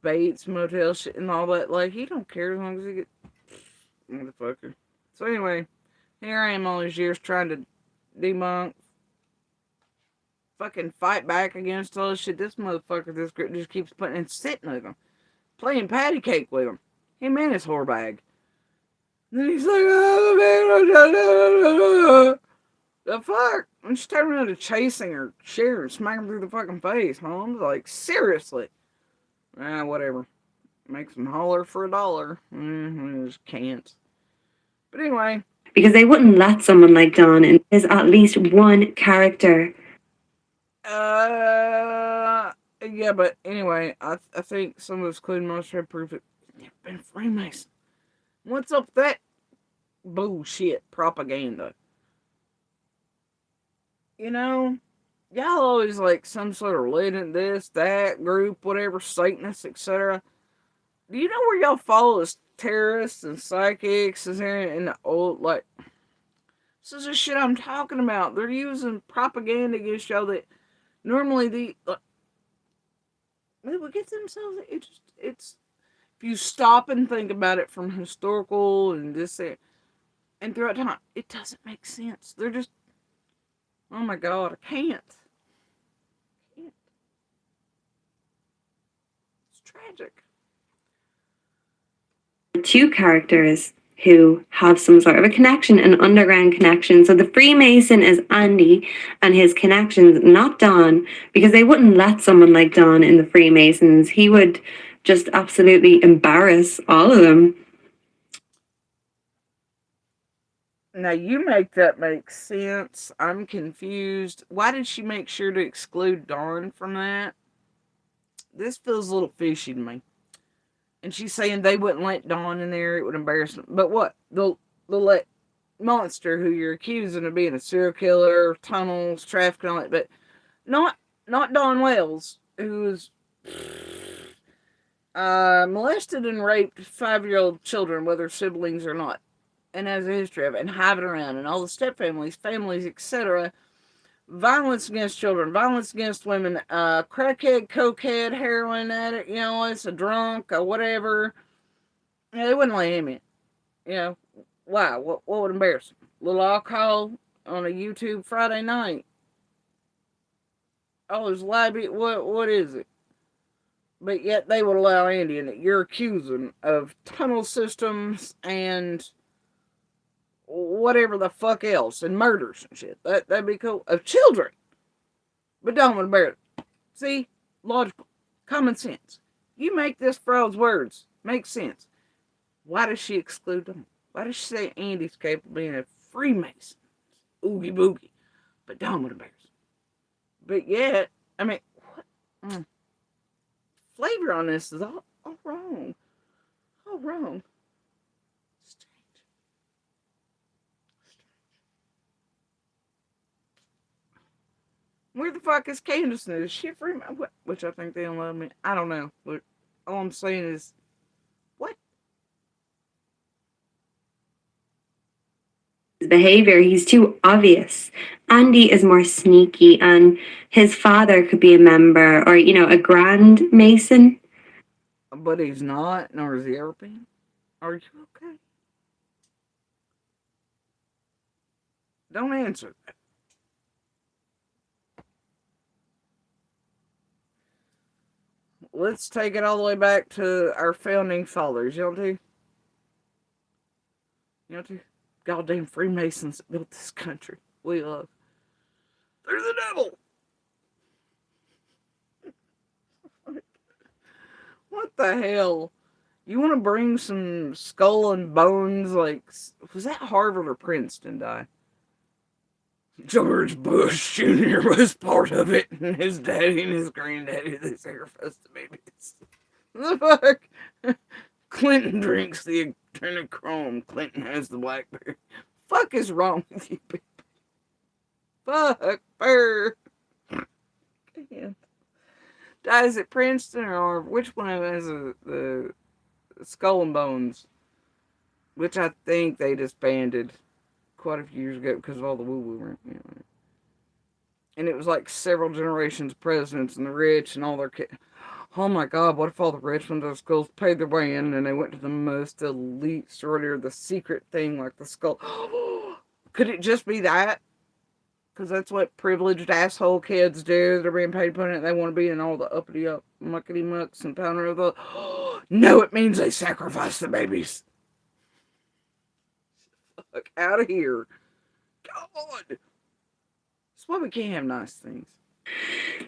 Bates Motel shit and all that? Like, he don't care as long as he get motherfucker. So anyway, here I am all these years trying to debunk, fucking fight back against all this shit. This motherfucker, this group just keeps putting and sitting with them, playing patty cake with them. Him and his whore bag. then he's like, oh, man, the fuck? And she turned around to chasing her, share and smack him through the fucking face, Holmes. Like, seriously. Whatever. Makes him holler for a dollar. I just can't. But anyway. Because they wouldn't let someone like Don, and there's at least one character. Yeah, but anyway, I think some of this Clean Monster have proved it. They've been Freemason. What's up with that bullshit propaganda? You know, y'all always like some sort of religion, this, that, group, whatever, Satanists, etc. Do you know where y'all fall as terrorists and psychics in the old, like, this is the shit I'm talking about. They're using propaganda against y'all that normally they will get themselves, it's, if you stop and think about it from historical and this, and throughout time, it doesn't make sense. They're just, oh my God, I can't. It's tragic. Two characters who have some sort of a connection, an underground connection. So the Freemason is Andy and his connections, not Don, because they wouldn't let someone like Don in the Freemasons. He would just absolutely embarrass all of them. Now you make that make sense. I'm confused. Why did she make sure to exclude Dawn from that? This feels a little fishy to me. And she's saying they wouldn't let Dawn in there, it would embarrass them. But what? They'll let Monster, who you're accusing of being a serial killer, tunnels, trafficking, all that, but not Dawn Wells, who was molested and raped 5-year-old children, whether siblings or not, and has a history of it, and hiving around, and all the stepfamilies, families, etc. Violence against children, violence against women, crackhead, cokehead, heroin addict, it's a drunk, or whatever. They wouldn't let him in. Why? What would embarrass him? A little alcohol on a YouTube Friday night. Oh, there's library. What is it? But yet they would allow Andy in it. You're accusing of tunnel systems and whatever the fuck else, and murders and shit. That'd be cool. Of children. But don't want to bear it. See? Logical. Common sense. You make this fraud's words make sense. Why does she exclude them? Why does she say Andy's capable of being a Freemason? Oogie boogie. But don't want to bear it. But yet, I mean, what? Flavor on this is all wrong. All wrong. Where the fuck is Candace? Is she free? Which I think they don't love me. I don't know. But all I'm saying is, what? His behavior, he's too obvious. Andy is more sneaky, and his father could be a member or, a Grand Mason. But he's not, nor is he ever been. Are you okay? Don't answer that. Let's take it all the way back to our founding fathers. You know what? Goddamn Freemasons that built this country. We love. They're the devil. What the hell? You want to bring some skull and bones? Like, was that Harvard or Princeton? George Bush Jr. was part of it, and his daddy and his granddaddy, they sacrificed the babies. The fuck? Clinton drinks the adrenochrome. Clinton has the blackberry. Fuck is wrong with you people? Fuck, burr. Can't. Dies at Princeton or which one of them has the Skull and Bones? Which I think they disbanded quite a few years ago because of all the woo-woo. And it was like several generations of presidents and the rich and all their kids. Oh my God, what if all the rich ones of schools paid their way in and they went to the most elite sorority or the secret thing like the skull? Could it just be that? Because that's what privileged asshole kids do. They're being paid to put in it. They want to be in all the uppity up muckety mucks and pounder of the. No, it means they sacrifice the babies. fuck out of here. God. That's why we can't have nice things.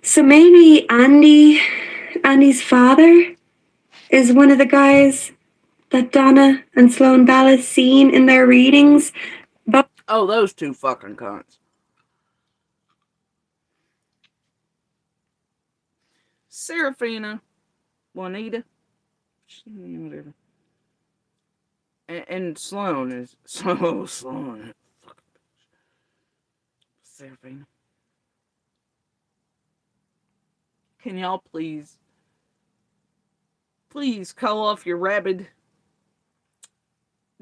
So maybe Andy's father, is one of the guys that Donna and Sloan Bella's seen in their readings. But Oh, those two fucking cunts. Serafina, Juanita, and Sloan is Sloan. Serafina. Can y'all please call off your rabid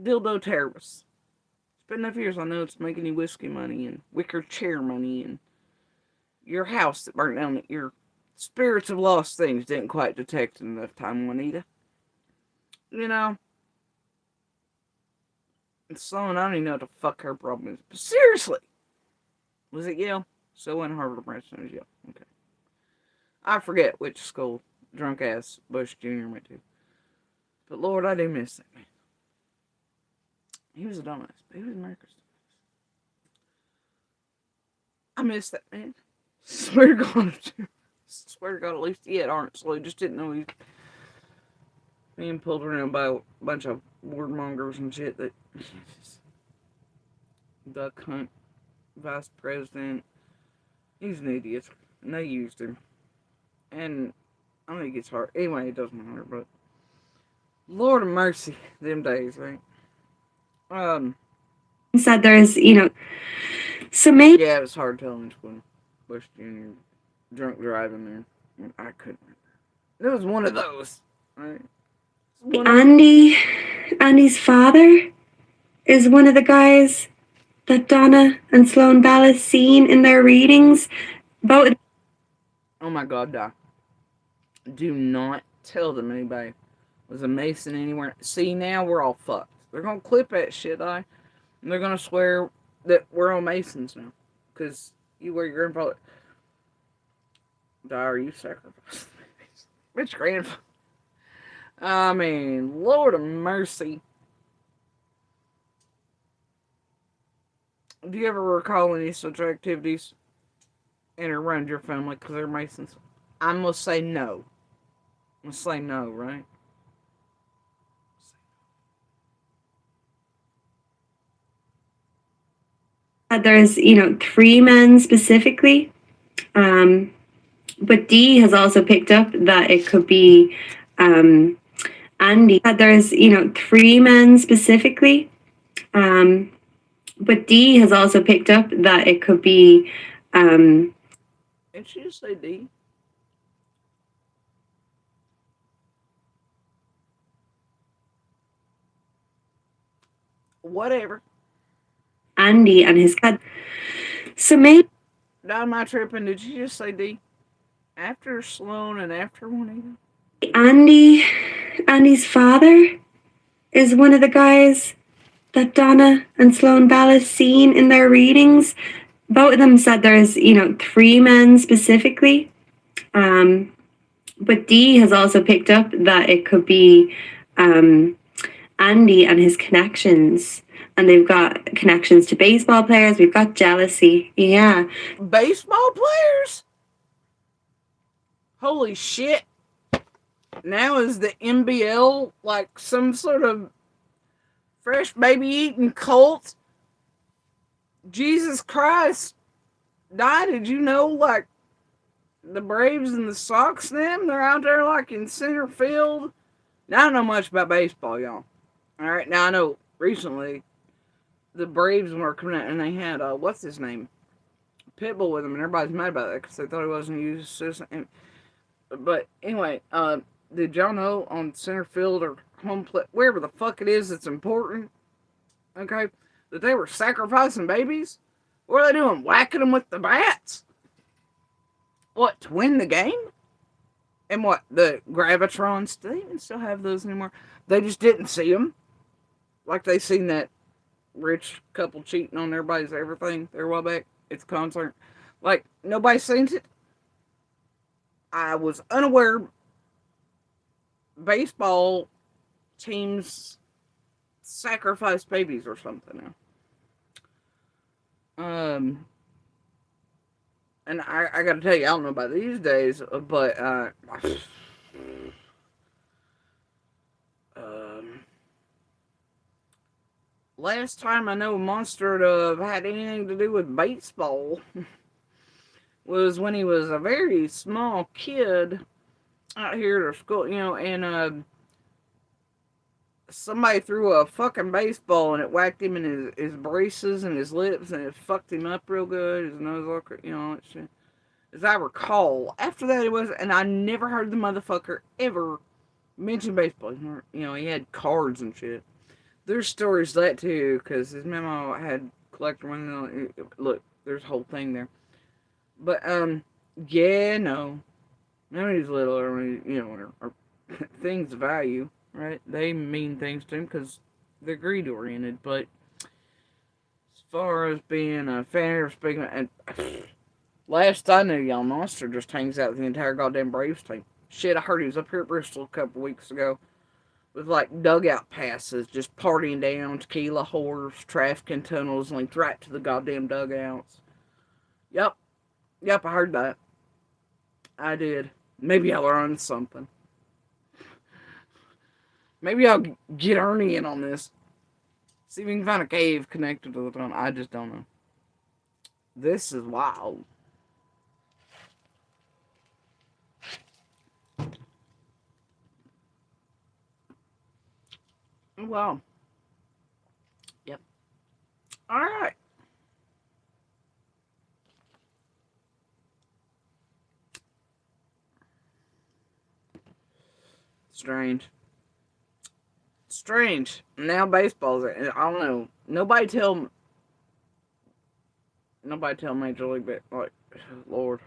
dildo terrorists? It's been enough years. I know it's making you whiskey money and wicker chair money and your house that burnt down that your spirits of lost things didn't quite detect in enough time, Juanita. You know? And Sloan, I don't even know what the fuck her problem is. But seriously! Was it Yale? So in Harvard Branson was Yale. Okay. I forget which school drunk ass Bush Jr. went to. But Lord, I do miss that man. He was a dumbass, but he was America's dumbass. I miss that man. Swear to God, swear to God, at least he had aren't slow. Just didn't know he was being pulled around by a bunch of wordmongers and shit. That duck hunt vice president. He's an idiot, and they used him. And I think it's hard. Anyway, it doesn't matter. But Lord of mercy, them days, right? said there's, so maybe. Yeah, it was hard telling which one Bush Jr. drunk driving there. I couldn't remember. It was one of those, right? Andy's father is one of the guys that Donna and Sloan Bella's seen in their readings. Both. Oh my God, Doc. Do not tell them anybody was a Mason anywhere. See, now we're all fucked. They're gonna clip that shit, and they're gonna swear that we're all Masons now. Because you wear your grandfather. Are you sacrificed? Which grandfather? I mean, Lord of mercy. Do you ever recall any such activities in or around your family because they're Masons? I'm gonna say no. I'm gonna say no, right? There's, 3 men specifically. But Dee has also picked up that it could be Andy. There's, 3 men specifically. But Dee has also picked up that it could be. Didn't she just say D? Whatever. Andy and his cat. So maybe. Down my tripping, did you just say D? After Sloan and after Juanita? Andy's father is one of the guys that Donna and Sloan Bella's seen in their readings. Both of them said there's, 3 men specifically. But Dee has also picked up that it could be Andy and his connections. And they've got connections to baseball players. We've got jealousy. Yeah. Baseball players? Holy shit. Now is the NBL like some sort of fresh baby eating cult? Jesus Christ. Did you know, like, the Braves and the Sox, they're out there, like, in center field? Now, I don't know much about baseball, y'all. Alright, now I know recently the Braves were coming out and they had, what's his name? Pitbull with him, and everybody's mad about that because they thought he wasn't used citizen. But anyway, did y'all know on center field or home plate, wherever the fuck it is that's important, okay, that they were sacrificing babies? What are they doing? Whacking them with the bats? What, to win the game? And what, the Gravitrons? Do they even still have those anymore? They just didn't see them. Like they seen that rich couple cheating on everybody's everything there a while back. It's a concert. Like, nobody seen it. I was unaware baseball teams sacrifice babies or something now. And I gotta tell you, I don't know about these days, but um, last time I know Monster to have had anything to do with baseball was when he was a very small kid out here at school, and somebody threw a fucking baseball and it whacked him in his braces and his lips and it fucked him up real good. His nose all, that shit. As I recall, after that it was, and I never heard the motherfucker ever mention baseball. He had cards and shit. There's stories of that too, because his memo had collector one. Look, there's a whole thing there. But yeah, no, none of these little, are things of value, right? They mean things to him because they're greed oriented. But as far as being a fan or speaking, and last I knew, y'all, Monster just hangs out with the entire goddamn Braves team. Shit, I heard he was up here at Bristol a couple weeks ago with like dugout passes, just partying down, tequila whores, trafficking tunnels linked right to the goddamn dugouts. Yep, I heard that. I did. Maybe I'll learn something. Maybe I'll get Ernie in on this. See if we can find a cave connected to the tunnel. I just don't know. This is wild. Wow. Yep. All right. Strange. Now baseball's. I don't know. Nobody tell Major League, but like, Lord.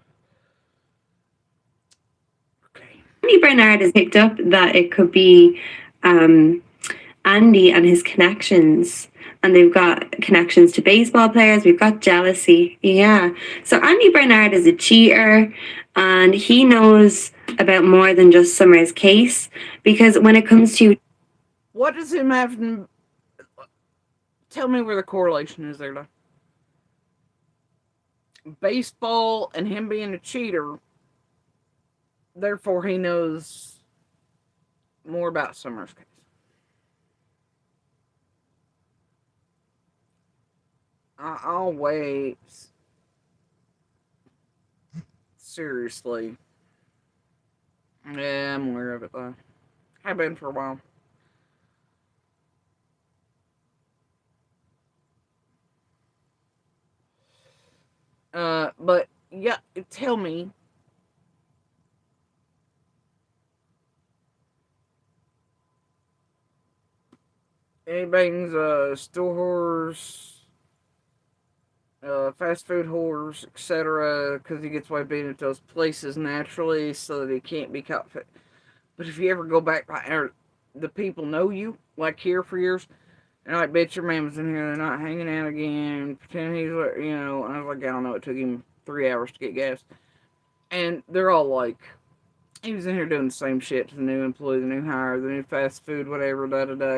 Okay. Andy Bernard has picked up that it could be Andy and his connections. And they've got connections to baseball players. We've got jealousy. Yeah. So Andy Bernard is a cheater and he knows about more than just Summer's case. Because when it comes to... What does him have to... Tell me where the correlation is there, though. Baseball and him being a cheater, therefore he knows more about Summer's case. I'll wait. Seriously. Yeah, I'm aware of it, though. Have been for a while. But yeah, tell me. Anything's store whores, fast food whores, etc. Because he gets away being at those places naturally, so that he can't be caught. But if you ever go back, the people know you, like here for years. And like, bitch, your man was in here, they're not hanging out again, pretend he's, and I was like, I don't know, it took him 3 hours to get gas. And they're all like, he was in here doing the same shit to the new employee, the new hire, the new fast food, whatever,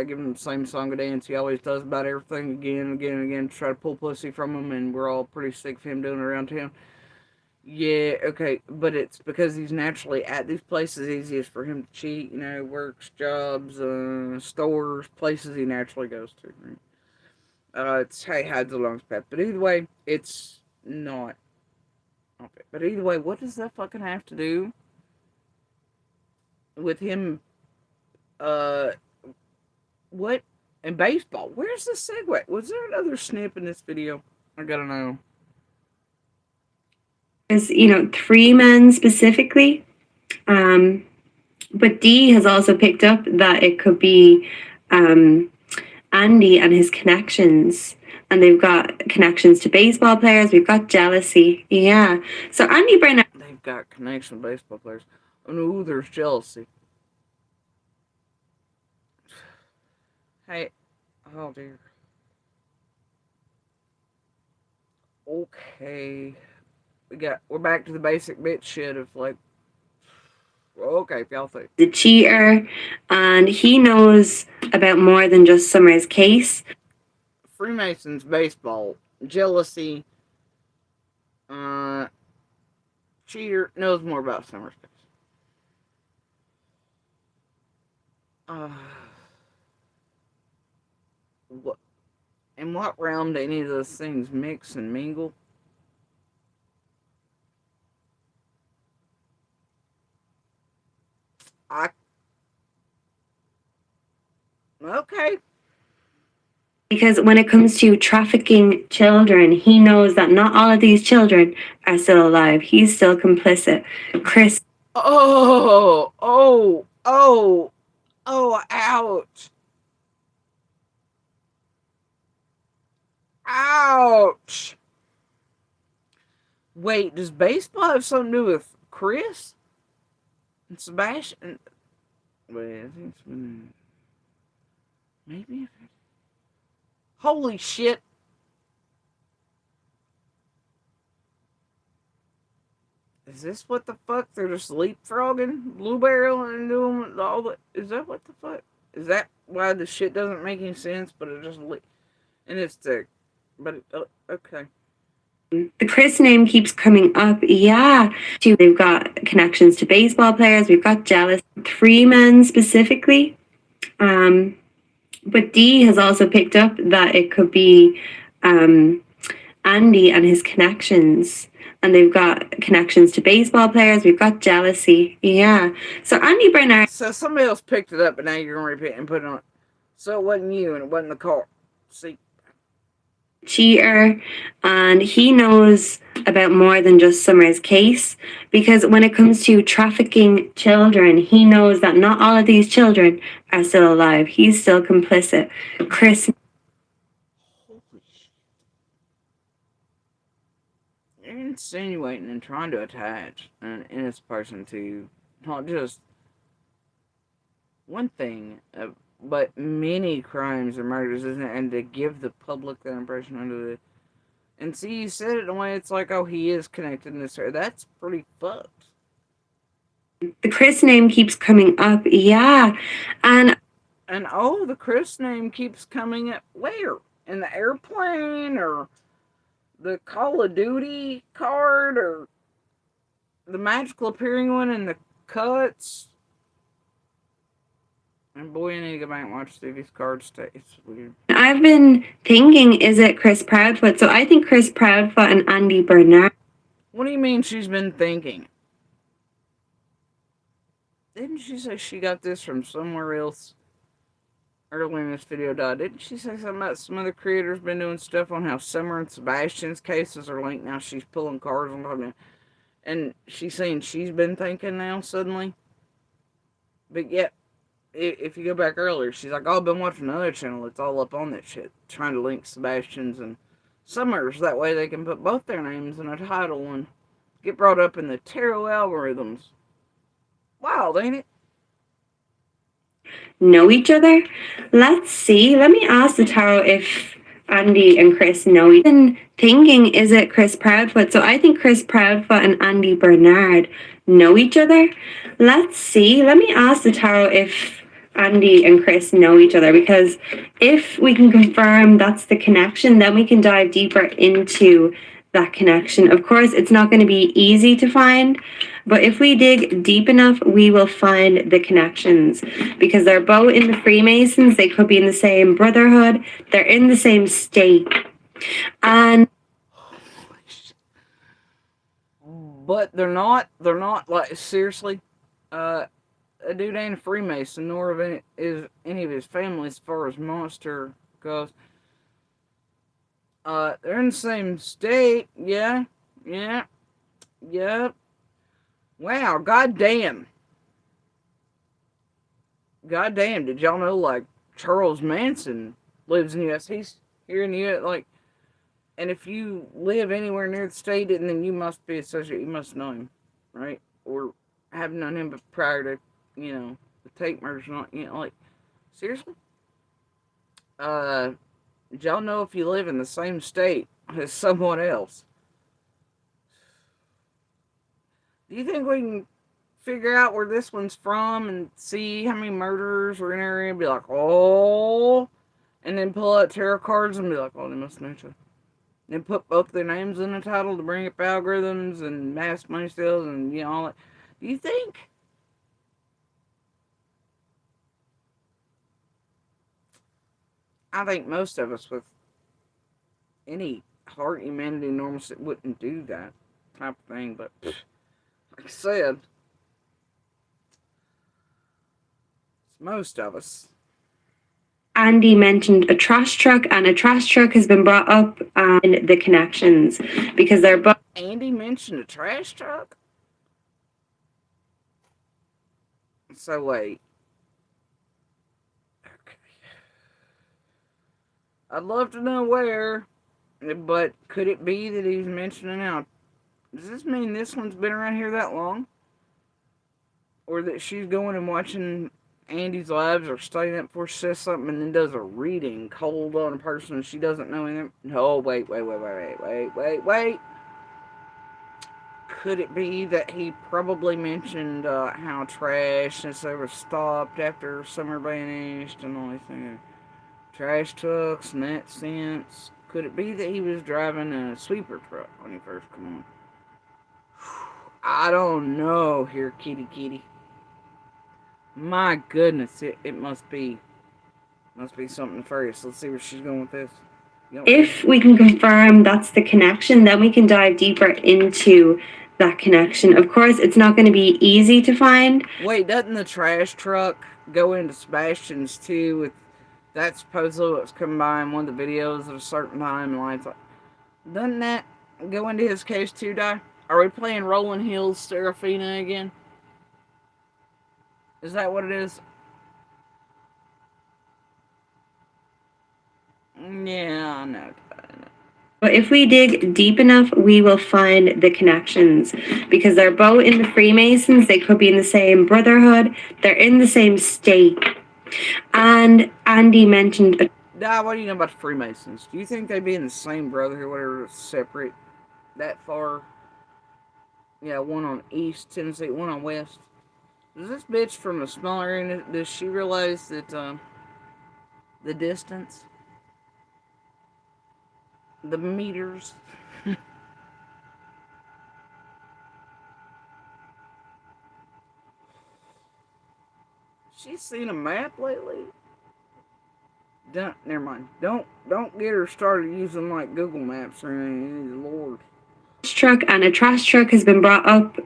giving him the same song and dance he always does about everything again and again and again to try to pull pussy from him, and we're all pretty sick of him doing it around town. Yeah, okay, but it's because he's naturally at these places easiest for him to cheat, works, jobs, stores, places he naturally goes to. Right? It's hey, hides a long path. But either way, it's not. Okay. But either way, what does that fucking have to do with him? What? And baseball? Where's the segue? Was there another snip in this video? I gotta know. As 3 men specifically, but Dee has also picked up that it could be Andy and his connections, and they've got connections to baseball players. We've got jealousy. Yeah. So Andy Bernard... They've got connection with baseball players. Oh, there's jealousy. Hey. Oh, dear. Okay. We're back to the basic bitch shit of like, okay, y'all think. The cheater, and he knows about more than just Summer's case. Freemasons baseball jealousy, cheater, knows more about Summer's case. What, in what realm do any of those things mix and mingle? I okay. Because when it comes to trafficking children, he knows that not all of these children are still alive. He's still complicit. Chris. Oh, ouch. Ouch. Wait, does baseball have something to do with Chris and Sebastian? Wait, I think it's been. Maybe. Holy shit. Is this what the fuck? They're just leapfrogging Blueberry and doing all the. Is that what the fuck? Is that why the shit doesn't make any sense? But it just. And it's the. But it, okay. The Chris name keeps coming up. Yeah. They've got connections to baseball players. We've got jealous. 3 men specifically. But Dee has also picked up that it could be Andy and his connections. And they've got connections to baseball players. We've got jealousy. Yeah. So Andy Bernard. So somebody else picked it up, but now you're going to repeat and put it on. So it wasn't you and it wasn't the car. See? Cheater, and he knows about more than just Summer's case, because when it comes to trafficking children, he knows that not all of these children are still alive. He's still complicit. Chris. Holy shit. You're insinuating and trying to attach an innocent person to not just one thing, but many crimes or murders, isn't it? And to give the public that impression under the. And see, you said it in a way it's like, oh, he is connected in this area. That's pretty fucked. The Chris name keeps coming up. Yeah. And oh, the Chris name keeps coming up where? In the airplane or the Call of Duty card or the magical appearing one in the cuts? And boy, I need to go back and watch Stevie's card stay. It's weird. I've been thinking, is it Chris Proudfoot? So I think Chris Proudfoot and Andy Bernard. What do you mean she's been thinking? Didn't she say she got this from somewhere else earlier in this video, Didn't she say something about some other creators been doing stuff on how Summer and Sebastian's cases are linked? Now she's pulling cards on them. And she's saying she's been thinking now suddenly. But yet, if you go back earlier, she's like, oh, I've been watching another channel. It's all up on that shit. Trying to link Sebastian's and Summer's. That way they can put both their names in a title and get brought up in the tarot algorithms. Wild, ain't it? Know each other? Let's see. Let me ask the tarot if Andy and Chris know each other. I've been thinking, is it Chris Proudfoot? So I think Chris Proudfoot and Andy Bernard know each other. Let's see. Let me ask the tarot if Andy and Chris know each other, because if we can confirm that's the connection, then we can dive deeper into that connection. Of course, it's not going to be easy to find, but if we dig deep enough, we will find the connections, because they're both in the Freemasons. They could be in the same brotherhood. They're in the same state. And but they're not like, seriously, a dude ain't a Freemason, nor of any of his family as far as Monster goes. They're in the same state. Yeah. Wow, goddamn. Did y'all know, like, Charles Manson lives in the U.S.? He's here in the U.S., like, and if you live anywhere near the state, then you must be associated, you must know him, right? Or have known him prior to, the tape murders, not, like, seriously? Did y'all know if you live in the same state as someone else? Do you think we can figure out where this one's from and see how many murders were in our area and be like, oh, and then pull out tarot cards and be like, oh, they must know each other? Then put both their names in the title to bring up algorithms and mass money sales and, you know, all that. Do you think? I think most of us with any heart, humanity, normalcy wouldn't do that type of thing. But like I said, it's most of us. Andy mentioned a trash truck, and a trash truck has been brought up in the connections because they're both. Andy mentioned a trash truck? So wait. Okay. I'd love to know where, but could it be that he's mentioning now? Does this mean this one's been around here that long? Or that she's going and watching Andy's lives or staying up before she says something and then does a reading cold on a person she doesn't know anything? No, wait. Could it be that he probably mentioned how trash since they were stopped after summer banished and all these things? Trash trucks in that sense. Could it be that he was driving a sweeper truck when he first came on? I don't know here, kitty. My goodness, it must be something nefarious. Let's see where she's going with this. If we can confirm that's the connection, then we can dive deeper into that connection. Of course, it's not going to be easy to find. Wait, doesn't the trash truck go into Sebastian's too? With that's supposedly what's coming by in one of the videos at a certain time. Lights like, doesn't that go into his case too, Di? Are we playing Rolling Hills Serafina again? Is that what it is? Yeah, I know. But if we dig deep enough, we will find the connections because they're both in the Freemasons. They could be in the same brotherhood. They're in the same state. And Andy mentioned. Di, what do you know about the Freemasons? Do you think they'd be in the same brotherhood, whatever, separate that far? Yeah, one on East Tennessee, one on West. Is this bitch from a small area? Does she realize that the distance, the meters? She's seen a map lately. Never mind. Don't get her started using like Google Maps or anything. Lord. Truck and a trash truck has been brought up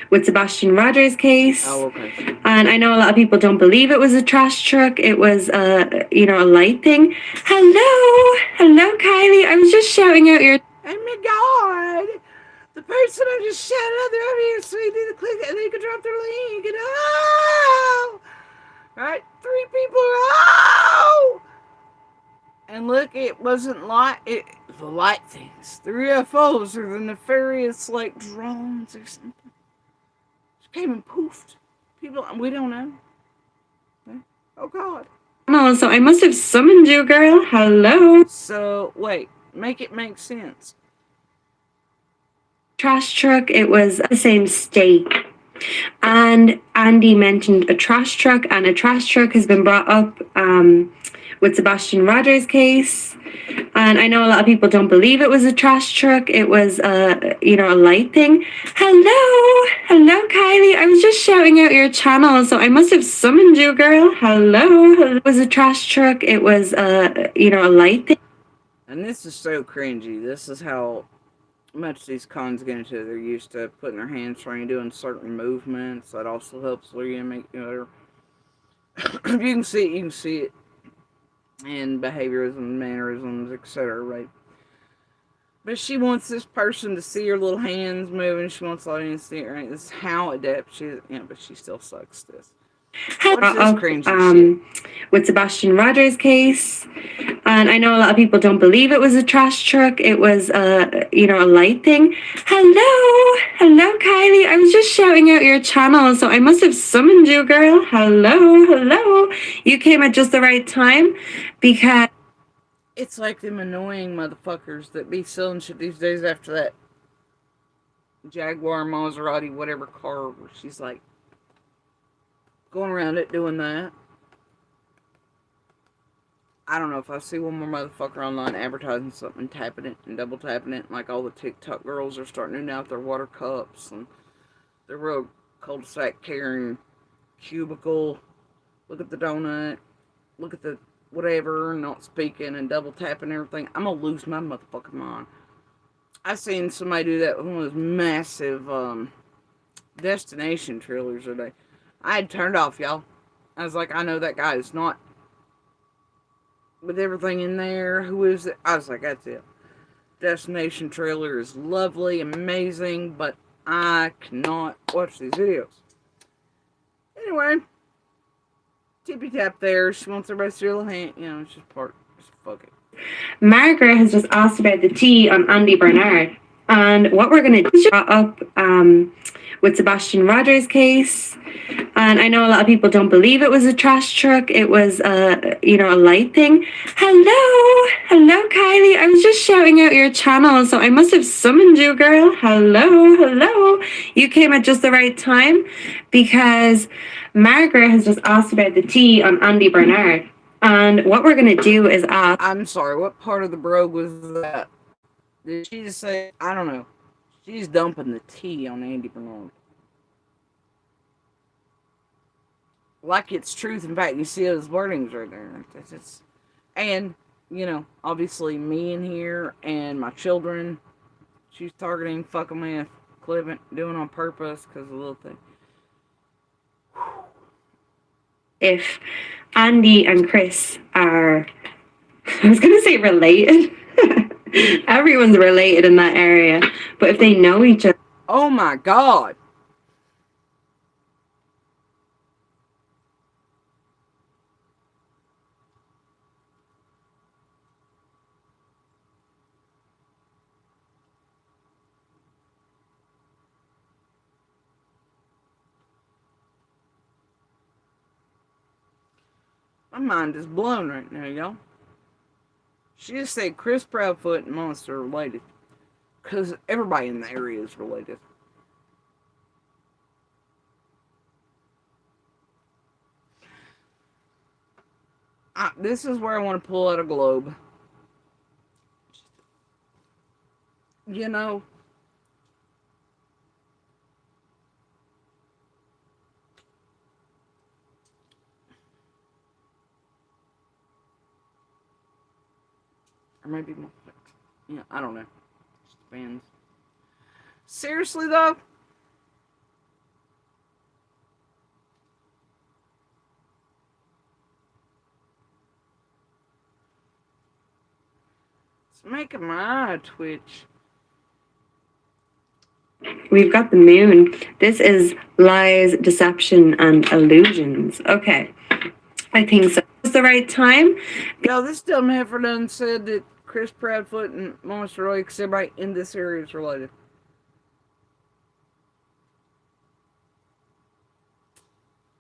with Sebastian Rogers' case. Oh, okay. And I know a lot of people don't believe it was a trash truck. It was a light thing. Hello, Kylie. I was just shouting out your. Oh my God! The person I just shouted out, they're over here, so you need to click and they can drop their link. And oh! Right, 3 people are oh! And look, it wasn't light. The light things, the UFOs, or the nefarious like drones or something. Just came and poofed. People, we don't know. Oh God. No, so I must have summoned you, girl. Hello. So wait, make it make sense. Trash truck. It was the same state. And Andy mentioned a trash truck, and a trash truck has been brought up with Sebastian Rogers' case. And I know a lot of people don't believe it was a trash truck. It was a light thing. Hello, Kylie. I was just shouting out your channel, so I must have summoned you, girl. Hello. It was a trash truck. It was a light thing. And this is so cringy. This is how much these cons get into. They're used to putting their hands free and doing certain movements. That also helps Leah make, if you can see it in behaviorism, mannerisms, etc., right? But she wants this person to see her little hands moving. She wants the audience to see it, right? This is how adept she is. Yeah, but she still sucks this. What's this cringy shit? With Sebastian Rogers' case. And I know a lot of people don't believe it was a trash truck. It was a light thing. Hello, Kylie. I was just shouting out your channel, so I must have summoned you, girl. Hello. You came at just the right time because it's like them annoying motherfuckers that be selling shit these days after that Jaguar, Maserati, whatever car, where she's like going around it doing that. I don't know if I see one more motherfucker online advertising something, tapping it and double tapping it, like all the TikTok girls are starting to now with their water cups and their real cul-de-sac carrying cubicle. Look at the donut. Look at the whatever, not speaking and double tapping everything. I'm gonna lose my motherfucking mind. I seen somebody do that with one of those massive destination trailers today. I had turned off, y'all. I was like, I know that guy is not with everything in there. Who is it? I was like, that's it. Destination trailer is lovely, amazing, but I cannot watch these videos. Anyway, tippy tap there. She wants everybody to see her little hand. You know, it's just part. Just fuck it. Margaret has just asked about the tea on Andy Bernard. And what we're going to do is draw up with Sebastian Rogers' case. And I know a lot of people don't believe it was a trash truck. It was a light thing. Hello, Kylie. I was just shouting out your channel, so I must have summoned you, girl. Hello. You came at just the right time because Margaret has just asked about the tea on Andy Bernard. And what we're going to do is ask... I'm sorry, what part of the brogue was that? Did she just say, I don't know. She's dumping the tea on Andy Bernard. Like it's truth. In fact, you see those wordings right there. And, obviously me in here and my children. She's targeting, fucking with, clipping, doing on purpose because of the little thing. If Andy and Chris are, I was going to say related. Everyone's related in that area. But if they know each other. Oh my God. My mind is blown right now, y'all. She just said Chris Proudfoot and Monster are related. Because everybody in the area is related. This is where I want to pull out a globe. Or maybe more. Yeah, I don't know. Just depends. Seriously, though? It's making my eye twitch. We've got the moon. This is lies, deception, and illusions. Okay. I think so. It's the right time. Yo, this dumb heifer done said that Chris Proudfoot and Monster Roy, because everybody in this area is related.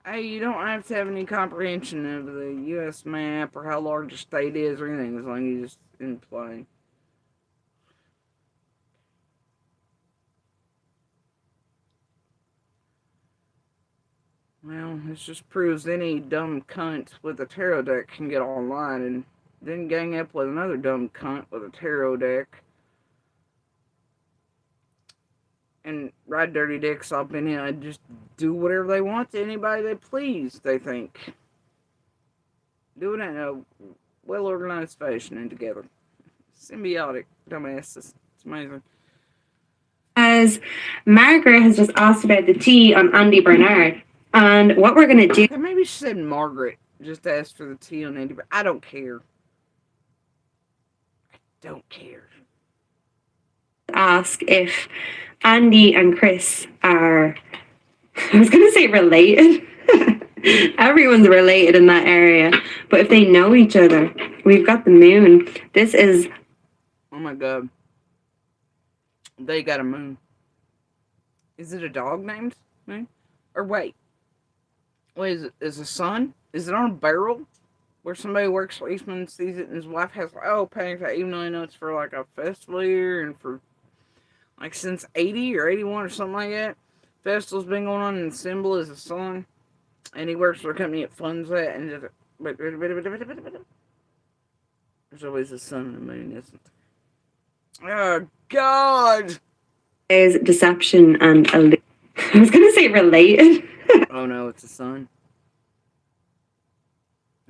Hey, you don't have to have any comprehension of the U.S. map or how large a state is or anything, as long as you just in play. Well, this just proves any dumb cunt with a tarot deck can get online and then gang up with another dumb cunt with a tarot deck and ride dirty dicks up in here and just do whatever they want to anybody they please, they think. Doing it in a well-organized fashion and together. Symbiotic dumbasses. It's amazing. As Margaret has just asked about the tea on Andy Bernard. And what we're going to do... Okay, maybe she said Margaret just asked for the tea on Andy, but I don't care. I don't care. Ask if Andy and Chris are... I was going to say related. Everyone's related in that area. But if they know each other, we've got the moon. This is... Oh my God. They got a moon. Is it a dog named Moon? Or wait. Wait, is the sun? Is it on a barrel? Where somebody works for Eastman sees it and his wife has, paying for it, even though I know it's for like a festival year and for like since 80 or 81 or something like that. Festival's been going on and the symbol is the sun. And he works for a company that funds that and just... There's always a sun and a moon, isn't there? Oh, God! Is deception and illusion. I was going to say related. Oh, no, it's the sun.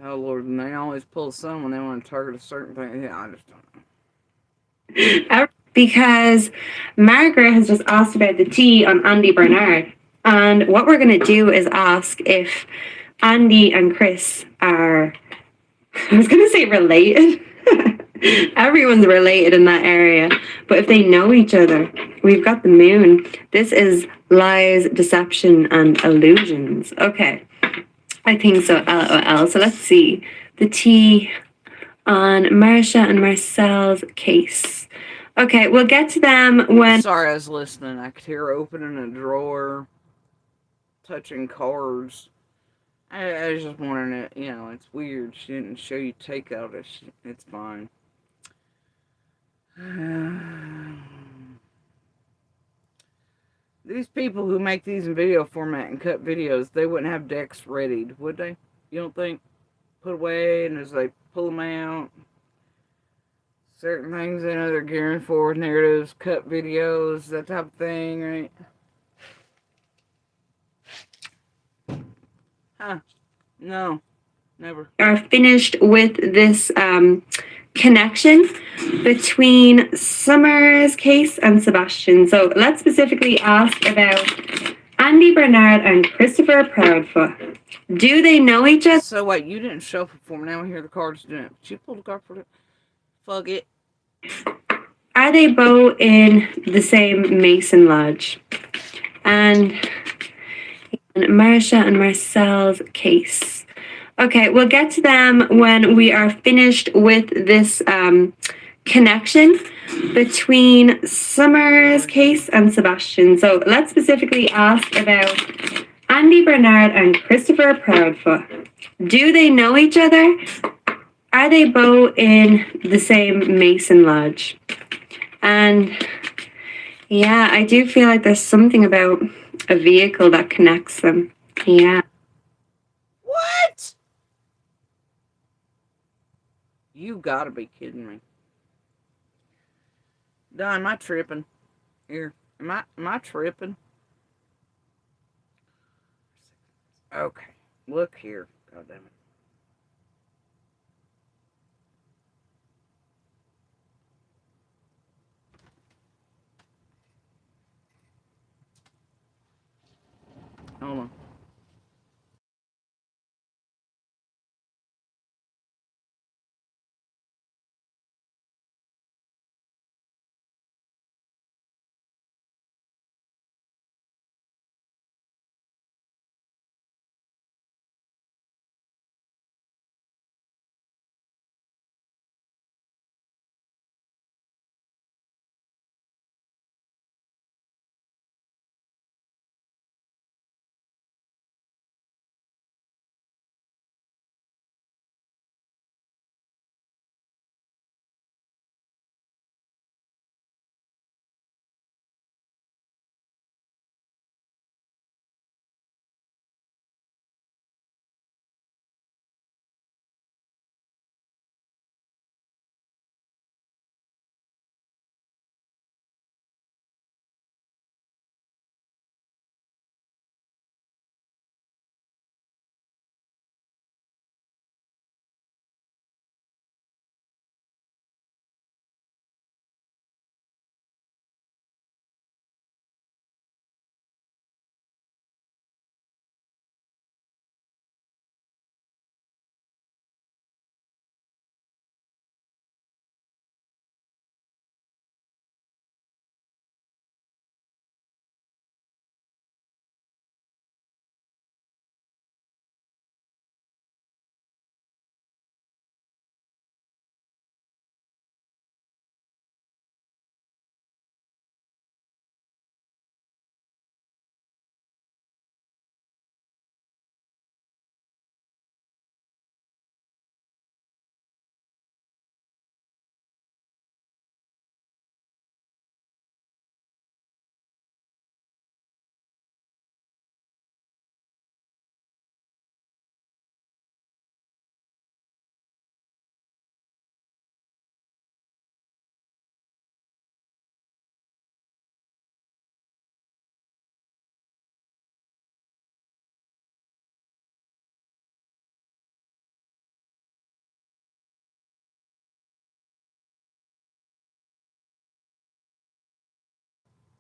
Oh, Lord, and they always pull the sun when they want to target a certain thing. Yeah, I just don't know. Because Margaret has just asked about the tea on Andy Bernard. And what we're going to do is ask if Andy and Chris are, I was going to say related. Everyone's related in that area. But if they know each other, we've got the moon. This is lies, deception, and illusions. Okay. I think so, LOL. So let's see. The tea on Marsha and Marcel's case. Okay, we'll get to them when... Sorry, I was listening. I could hear her opening a drawer, touching cards. I was just wondering, it's weird. She didn't show you takeout. It's fine. These people who make these in video format and cut videos, they wouldn't have decks readied, would they? You don't think? Put away, and as they pull them out, certain things, they're gearing forward narratives, cut videos, that type of thing, right? Huh. No. Never. Are finished with this connection between Summer's case and Sebastian. So let's specifically ask about Andy Bernard and Christopher Proudfoot. Do they know each other? So wait, you didn't shuffle for me. Now I hear the cards doing it. But you pulled a card for it. Fuck it. Are they both in the same Mason Lodge? And Marsha and Marcel's case. Okay, we'll get to them when we are finished with this connection between Summer's case and Sebastian. So let's specifically ask about Andy Bernard and Christopher Proudfoot. Do they know each other? Are they both in the same Mason Lodge? And yeah, I do feel like there's something about a vehicle that connects them. Yeah. What? You gotta be kidding me. Don, am I tripping? Here. Am I tripping? Okay. Look here. God damn it. Hold on.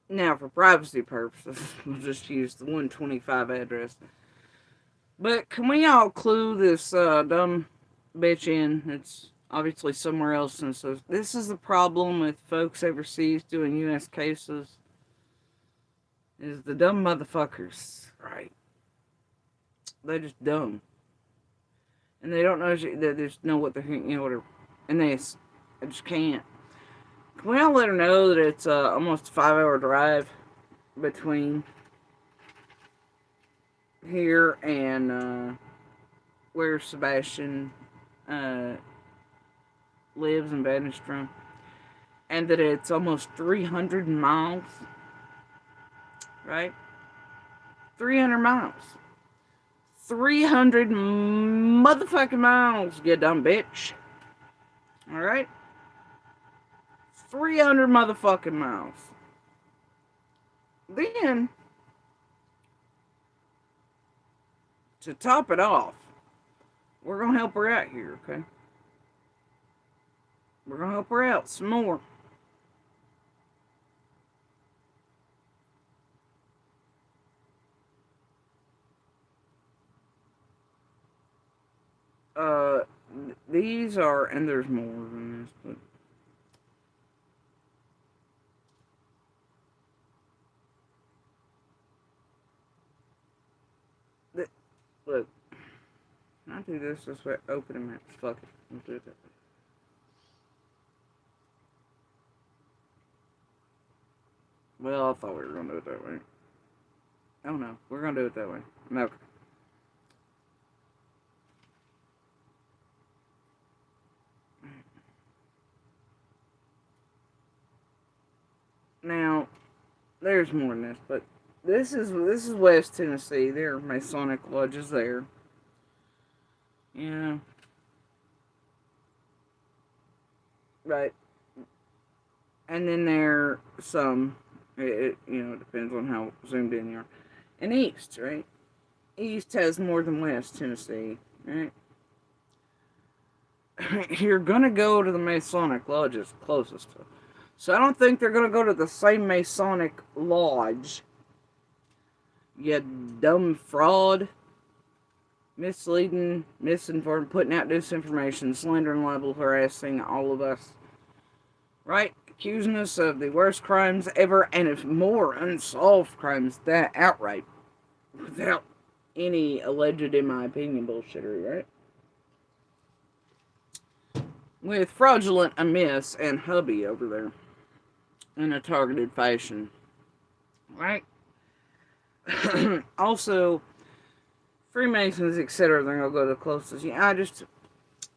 Now, for privacy purposes, we'll just use the 125 address. But can we all clue this dumb bitch in? It's obviously somewhere else. And so this is the problem with folks overseas doing U.S. cases. Is the dumb motherfuckers, right? They're just dumb. And they don't know, they just know what they're, whatever. And they just can't. Can we all let her know that it's almost a 5-hour drive between here and where Sebastian lives in Bannister, and that it's almost 300 miles, right? 300 miles. 300 motherfucking miles, you dumb bitch. Alright? 300 motherfucking miles. Then, to top it off, we're gonna help her out here, okay? We're gonna help her out some more. These are, and there's more than this, but look, I do this way. Open them. Fuck it. Let's do it that way. Well, I thought we were gonna do it that way. Oh no, we're gonna do it that way. No. Now, there's more than this, but this is West Tennessee. There are Masonic lodges there. Yeah. Right. And then there are some. It depends on how zoomed in you are. And East, right? East has more than West Tennessee, right? You're gonna go to the Masonic lodges closest to. So I don't think they're gonna go to the same Masonic lodge. You dumb fraud, misleading, misinformed, putting out disinformation, slandering, libel, harassing all of us. Right? Accusing us of the worst crimes ever, and if more unsolved crimes that outright, without any alleged, in my opinion, bullshittery, right? With fraudulent amiss and hubby over there in a targeted fashion, right? Also, Freemasons, etc. They're gonna go to the closest. Yeah,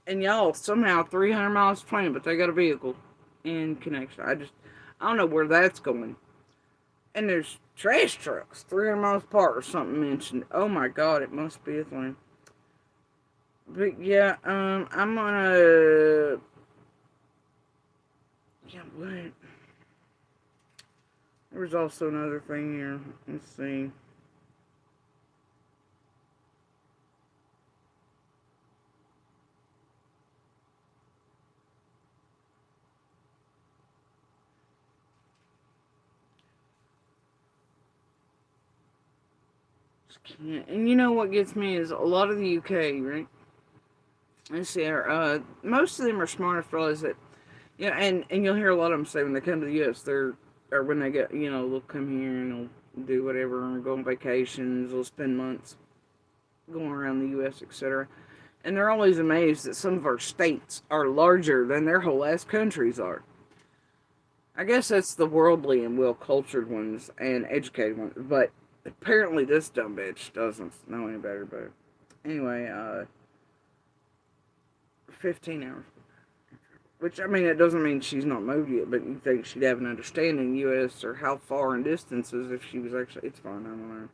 and y'all somehow 300 miles between, but they got a vehicle in connection. I don't know where that's going. And there's trash trucks 300 miles apart or something mentioned. Oh my god, it must be a thing. But yeah, I'm gonna. Yeah, what? There was also another thing here. Let's see. And you know what gets me is a lot of the UK, right? Let's see, most of them are smart enough to realize that, yeah, and you'll hear a lot of them say when they come to the US, or when they get, they'll come here and they'll do whatever, and go on vacations, they'll spend months going around the US, etc. And they're always amazed that some of our states are larger than their whole ass countries are. I guess that's the worldly and well-cultured ones and educated ones, but apparently this dumb bitch doesn't know any better, but anyway, 15 hours. Which, I mean, it doesn't mean she's not moved yet, but you think she'd have an understanding U.S. or how far in distances if she was actually, it's fine, I don't know.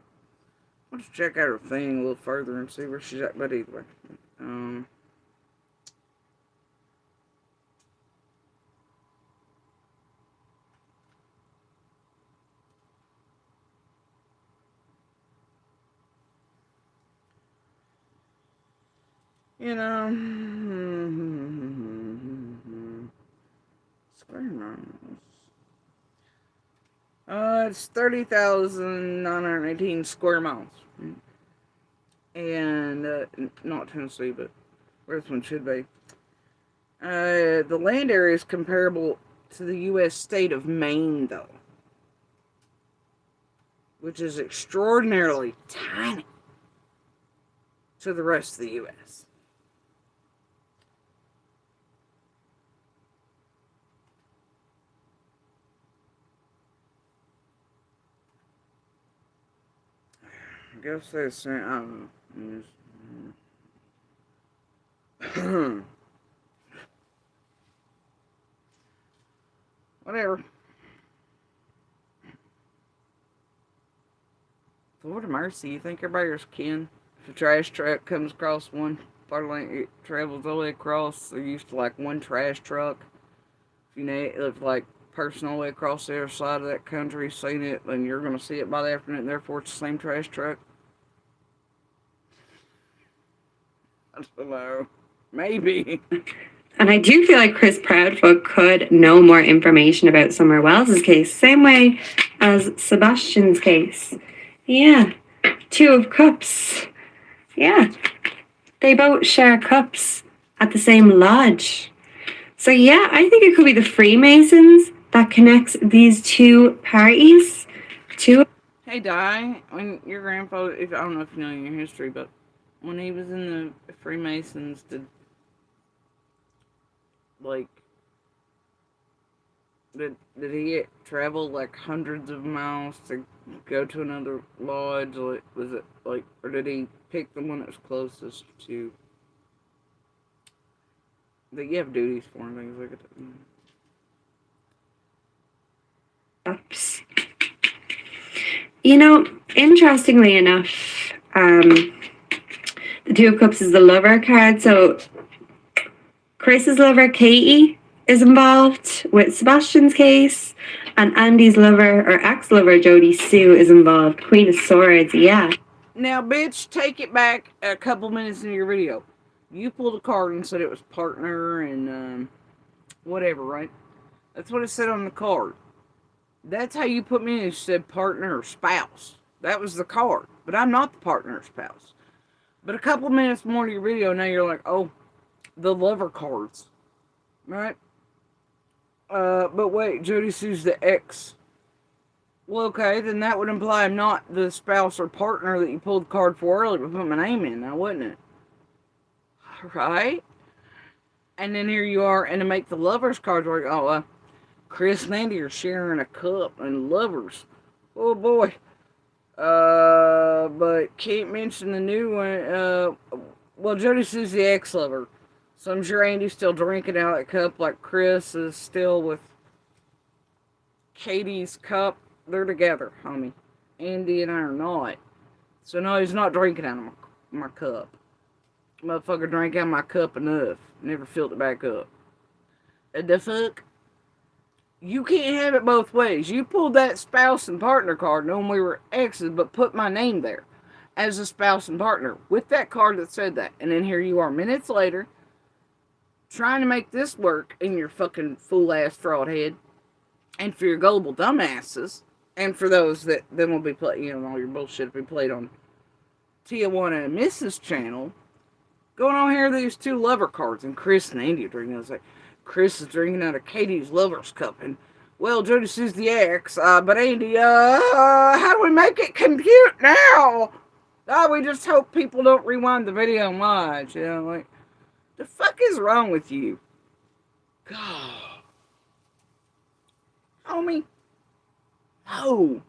I'll just check out her thing a little further and see where she's at, but either way. Square miles. It's 30,918 square miles. And, not Tennessee, but where this one should be. The land area is comparable to the U.S. state of Maine, though, which is extraordinarily tiny to the rest of the U.S. I guess that's, I don't know. Whatever. Lord of mercy, you think everybody's kin? If a trash truck comes across one part of the lane, it travels all the way across. They're used to like one trash truck. If you live like person all the way across the other side of that country seen it, then you're gonna see it by the afternoon, therefore it's the same trash truck. I don't know. Maybe. And I do feel like Chris Proudfoot could know more information about Summer Wells's case, same way as Sebastian's case. Yeah, 2 of cups. Yeah, they both share cups at the same lodge. So yeah, I think it could be the Freemasons that connects these 2 parties. Hey, Di, when your grandfather, I don't know if you know your history, but when he was in the Freemasons, did he travel like hundreds of miles to go to another lodge? Like, was it like, or did he pick the one that was closest to? That you have duties for and things like that. Cups. You know, interestingly enough, the 2 of Cups is the lover card. So Chris's lover, Katie, is involved with Sebastian's case, and Andy's lover or ex-lover, Jody Sue, is involved. Queen of Swords, yeah. Now, bitch, take it back a couple minutes into your video. You pulled a card and said it was partner and whatever, right? That's what it said on the card. That's how you put me in. You said partner or spouse. That was the card. But I'm not the partner or spouse. But a couple minutes more to your video, now you're like, oh, the lover cards. Right? But wait, Jody Sue's the ex. Well, okay, then that would imply I'm not the spouse or partner that you pulled the card for earlier, but put my name in now, wouldn't it? Right? And then here you are, and to make the lovers cards work, Chris and Andy are sharing a cup and lovers. Oh boy. But can't mention the new one. Well, Jody Sue's the ex-lover. So I'm sure Andy's still drinking out of that cup like Chris is still with Katie's cup. They're together, homie. Andy and I are not. So no, he's not drinking out of my cup. Motherfucker drank out of my cup enough. Never filled it back up. The fuck? You can't have it both ways. You pulled that spouse and partner card knowing we were exes, but put my name there as a spouse and partner with that card that said that. And then here you are minutes later trying to make this work in your fucking fool-ass fraud head. And for your gullible dumbasses, and for those that then will be played, all your bullshit will be played on Tijuana and Mrs. channel, going on here these 2 lover cards, and Chris and Andy are drinking. It's like, Chris is drinking out of Katie's lover's cup, and, well, Jody Sue's the ex, but Andy, how do we make it compute now? We just hope people don't rewind the video and watch, like, the fuck is wrong with you? God. Homie. No.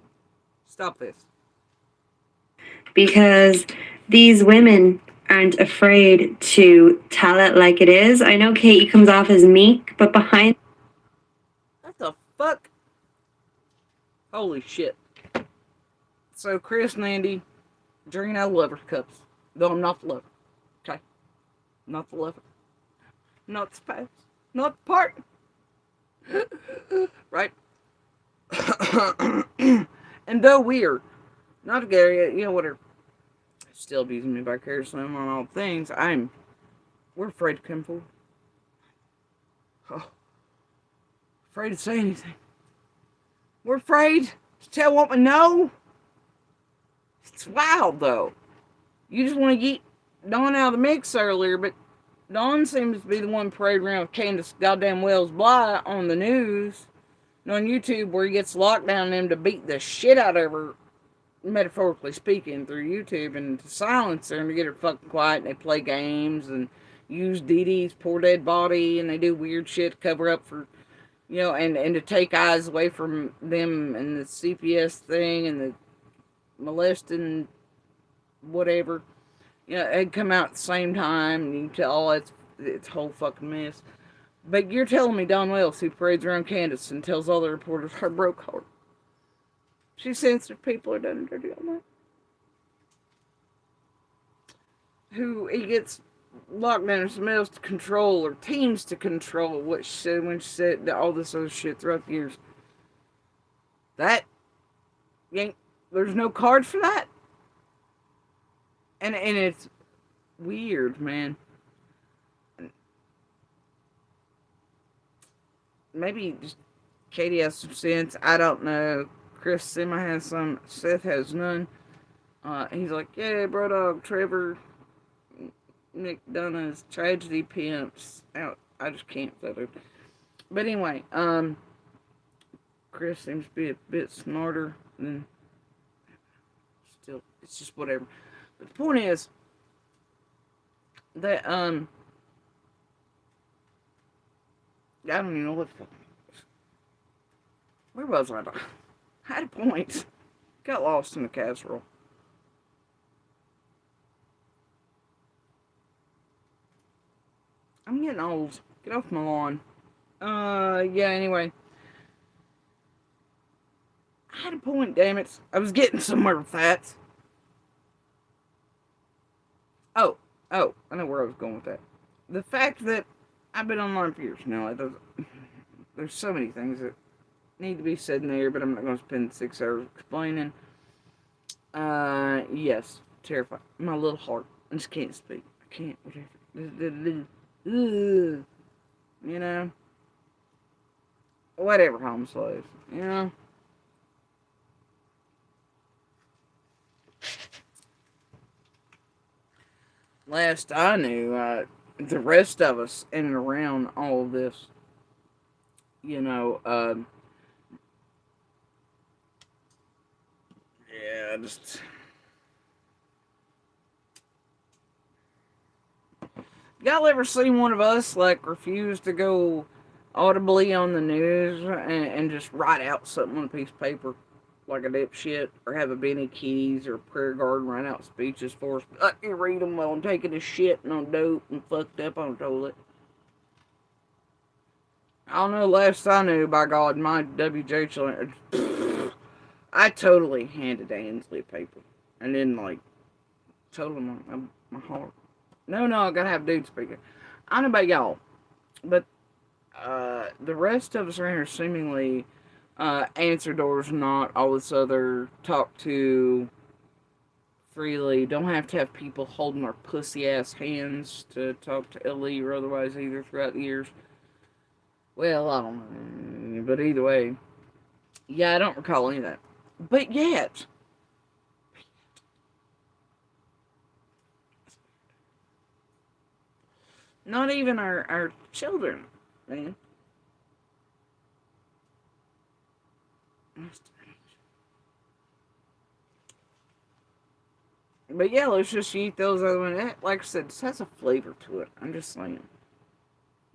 Stop this. Because these women aren't afraid to tell it like it is. I know Katie comes off as meek, but behind... What the fuck? Holy shit. So Chris and Andy drinking out of lover cups. Though I'm not the lover. Okay? Not the lover. Not the spouse. Not the partner. Right? And though we're not together yet, whatever. Still abusing me vicariously on all things. We're afraid to come forward. Oh, afraid to say anything. We're afraid to tell what we know. It's wild, though. You just want to get Dawn out of the mix earlier, but Dawn seems to be the one parading around with Candace goddamn Wells Bly on the news and on YouTube, where he gets locked down them to beat the shit out of her, metaphorically speaking, through YouTube, and to silence her and to get her fucking quiet. And they play games and use Dee Dee's poor dead body, and they do weird shit to cover up for, and to take eyes away from them and the CPS thing and the molesting whatever. It'd come out at the same time, and you can tell it's a whole fucking mess. But you're telling me Dawn Wells, who parades around Candace and tells all the reporters her broke heart, she sensitive people are done dirty on that. Who he gets locked down or somebody else to control, or teams to control what she said when she said all this other shit throughout the years. That there's no card for that. And it's weird, man. Maybe just Katie has some sense. I don't know. Chris Semi has some. Seth has none. He's like, yeah, bro dog, Trevor, Nick Donna's tragedy pimps. I just can't with it. But anyway, Chris seems to be a bit smarter than. Still, it's just whatever. But the point is that I don't even know what the fuck. Where was I? I had a point. Got lost in the casserole. I'm getting old. Get off my lawn. Yeah, anyway. I had a point, damn it. I was getting somewhere with that. Oh, I know where I was going with that. The fact that I've been online for years now, there's so many things that need to be said in there, but I'm not going to spend 6 hours explaining. Yes, terrified. My little heart. I just can't speak. I can't, whatever. Whatever, home slave, Last I knew, the rest of us in and around all of this, just. Y'all ever seen one of us, refuse to go audibly on the news and just write out something on a piece of paper, like a dipshit, or have a Benny Keys or a prayer garden write out speeches for us? Let me read them while I'm taking a shit and on dope and fucked up on a toilet. I don't know, last I knew, by God, my WJ children, I totally handed Ainsley a paper. And then, told him my heart. No, I gotta have dude speaking. I don't know about y'all, but the rest of us around here seemingly answer doors, not all this other talk to freely. Don't have to have people holding our pussy ass hands to talk to LE or otherwise either throughout the years. Well, I don't know, but either way, yeah, I don't recall any of that. But yet, not even our children, man. But yeah, let's just eat those other ones. Like I said, this has a flavor to it. I'm just saying.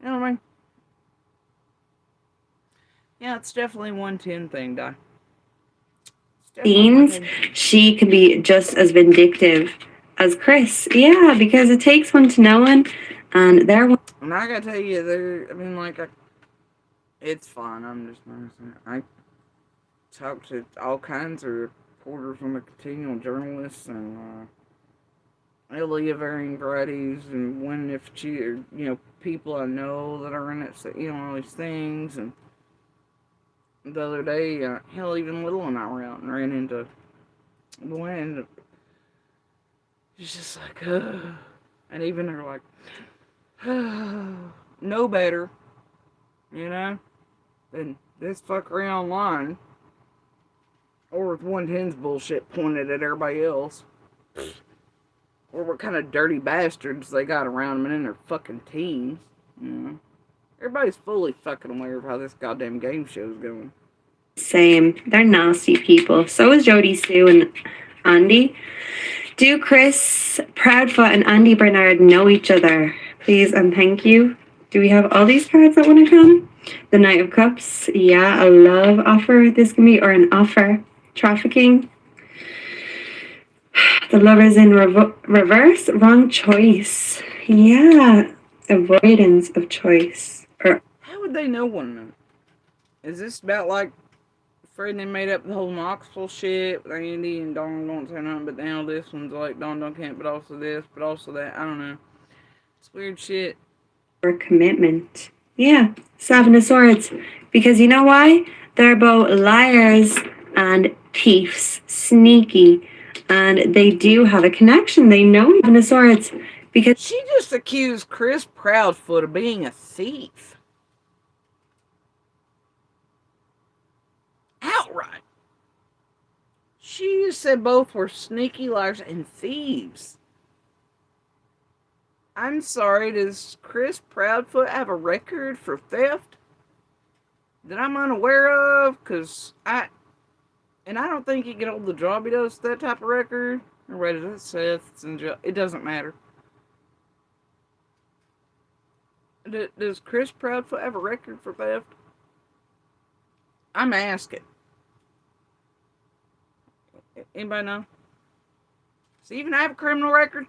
You know what I mean? Yeah, it's definitely 110 thing, Di. Scenes, she can be just as vindictive as Chris. Yeah, because it takes one to know one, and they're one. And I gotta tell you, it's fun. I'm just noticing. I talk to all kinds of reporters on the continual journalists and LE of varying varieties, and when if people I know that are in it, all these things. And the other day, hell, even Little and I were out and ran into the wind. It's just like, and even they're like, know better, than this fuckery online. Or with 110's bullshit pointed at everybody else. Or what kind of dirty bastards they got around them and in their fucking teams. You know? Everybody's fully fucking aware of how this goddamn game show's going. Same. They're nasty people. So is Jody Sue and Andy. Do Chris Proudfoot and Andy Bernard know each other? Please and thank you. Do we have all these cards that want to come? The Knight of Cups. Yeah, a love offer. This can be, or an offer. Trafficking. The Lovers in reverse. Wrong choice. Yeah. Avoidance of choice. Or how would they know one another? Is this about like Fred and they made up the whole Knoxville shit with Andy and Don don't say nothing, but now this one's like Don can't, but also this, but also that. I don't know. It's weird shit. Or commitment. Yeah. Seven of Swords. Because you know why? They're both liars and thieves. Sneaky. And they do have a connection. They know Seven of Swords. Because she just accused Chris Proudfoot of being a thief. Outright. She said both were sneaky liars and thieves. I'm sorry, does Chris Proudfoot have a record for theft that I'm unaware of? Because I don't think he can hold the job he does, that type of record. Or wait, is that Seth? It doesn't matter. Does Chris Proudfoot have a record for theft? I'm asking. Anybody know? Does he even have a criminal record?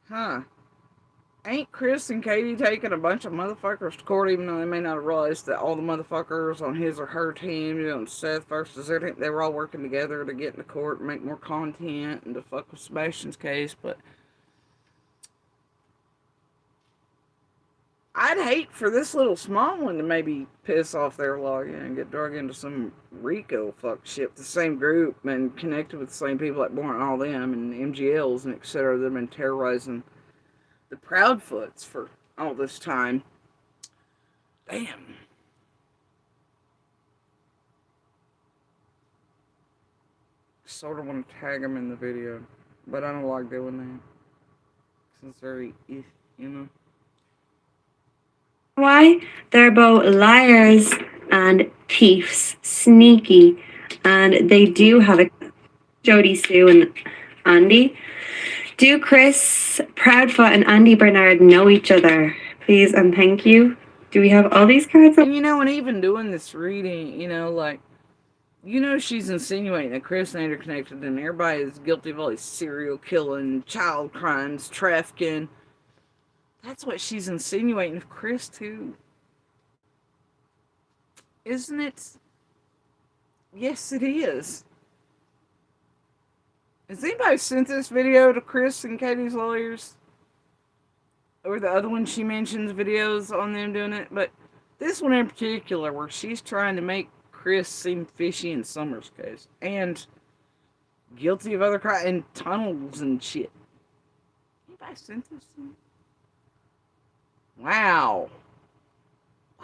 Huh. Ain't Chris and Katie taking a bunch of motherfuckers to court, even though they may not have realized that all the motherfuckers on his or her team, you know, Seth versus their team, they were all working together to get into court and make more content and to fuck with Sebastian's case, but I'd hate for this little small one to maybe piss off their login and get drug into some Rico fuck shit with the same group and connected with the same people like Born and all them and MGLs and etc. that have been terrorizing the Proudfoots for all this time. Damn. Sort of want to tag them in the video, but I don't like doing that. Since they're, you know. why? They're both liars and thieves. Sneaky. And they do have a Jody Sue and Andy. Do Chris Proudfoot and Andy Bernard know each other? Please and thank you. Do we have all these cards? And you know, and even doing this reading, you know, like, you know, she's insinuating that Chris and Andy are connected and everybody is guilty of all these serial killing, child crimes, trafficking. That's what she's insinuating of Chris, too. Isn't it? Yes, it is. Has anybody sent this video to Chris and Katie's lawyers? Or the other one she mentions videos on them doing it? But this one in particular, where she's trying to make Chris seem fishy in Summer's case. And guilty of other crimes and tunnels and shit. Anybody sent this to me? Wow.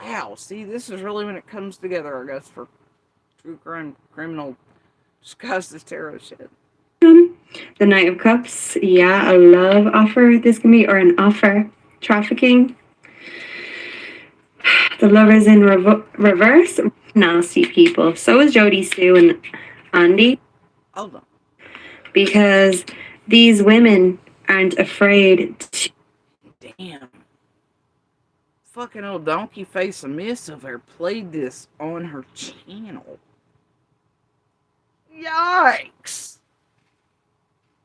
Wow. See, this is really when it comes together, I guess, for true crime, criminal, disguised as terrorist shit. The Knight of Cups. Yeah, a love offer. This can be, or an offer. Trafficking. The Lovers in reverse. Nasty people. So is Jody Sue and Andy. Hold on. Because these women aren't afraid to... Damn. Fucking old donkey face submissive her played this on her channel. Yikes.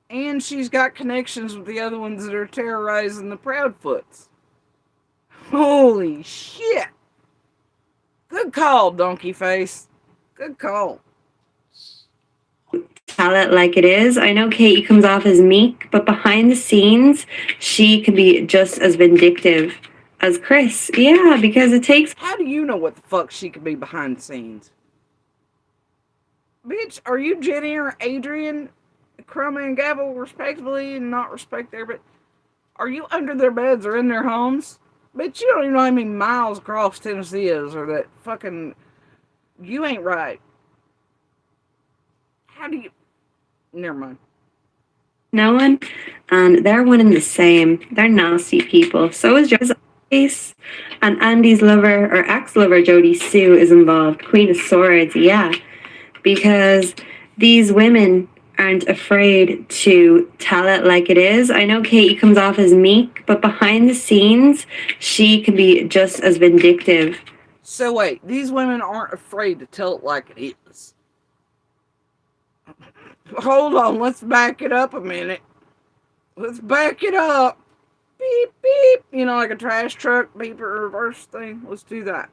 And she's got connections with the other ones that are terrorizing the Proudfoots. Holy shit. Good call, donkey face. Good call. Tell it like it is. I know Katie comes off as meek, but behind the scenes, she can be just as vindictive as Chris. Yeah, because it takes... How do you know what the fuck she could be behind the scenes? Bitch, are you Jenny or Adrian? Crummy and Gavel, respectively, and not respect there, but are you under their beds or in their homes? Bitch, you don't even know how many miles across Tennessee is, or that fucking... You ain't right. How do you... Never mind. No one, and they're one and the same. They're nasty people. So is Joe's case, and Andy's lover or ex-lover Jody Sue is involved. Queen of Swords, yeah, because these women aren't afraid to tell it like it is. I know Katie comes off as meek, but behind the scenes, she can be just as vindictive. So wait, these women aren't afraid to tell it like it is. Hold on, let's back it up a minute. Let's back it up. Beep, beep. You know, like a trash truck, beep or reverse thing. Let's do that.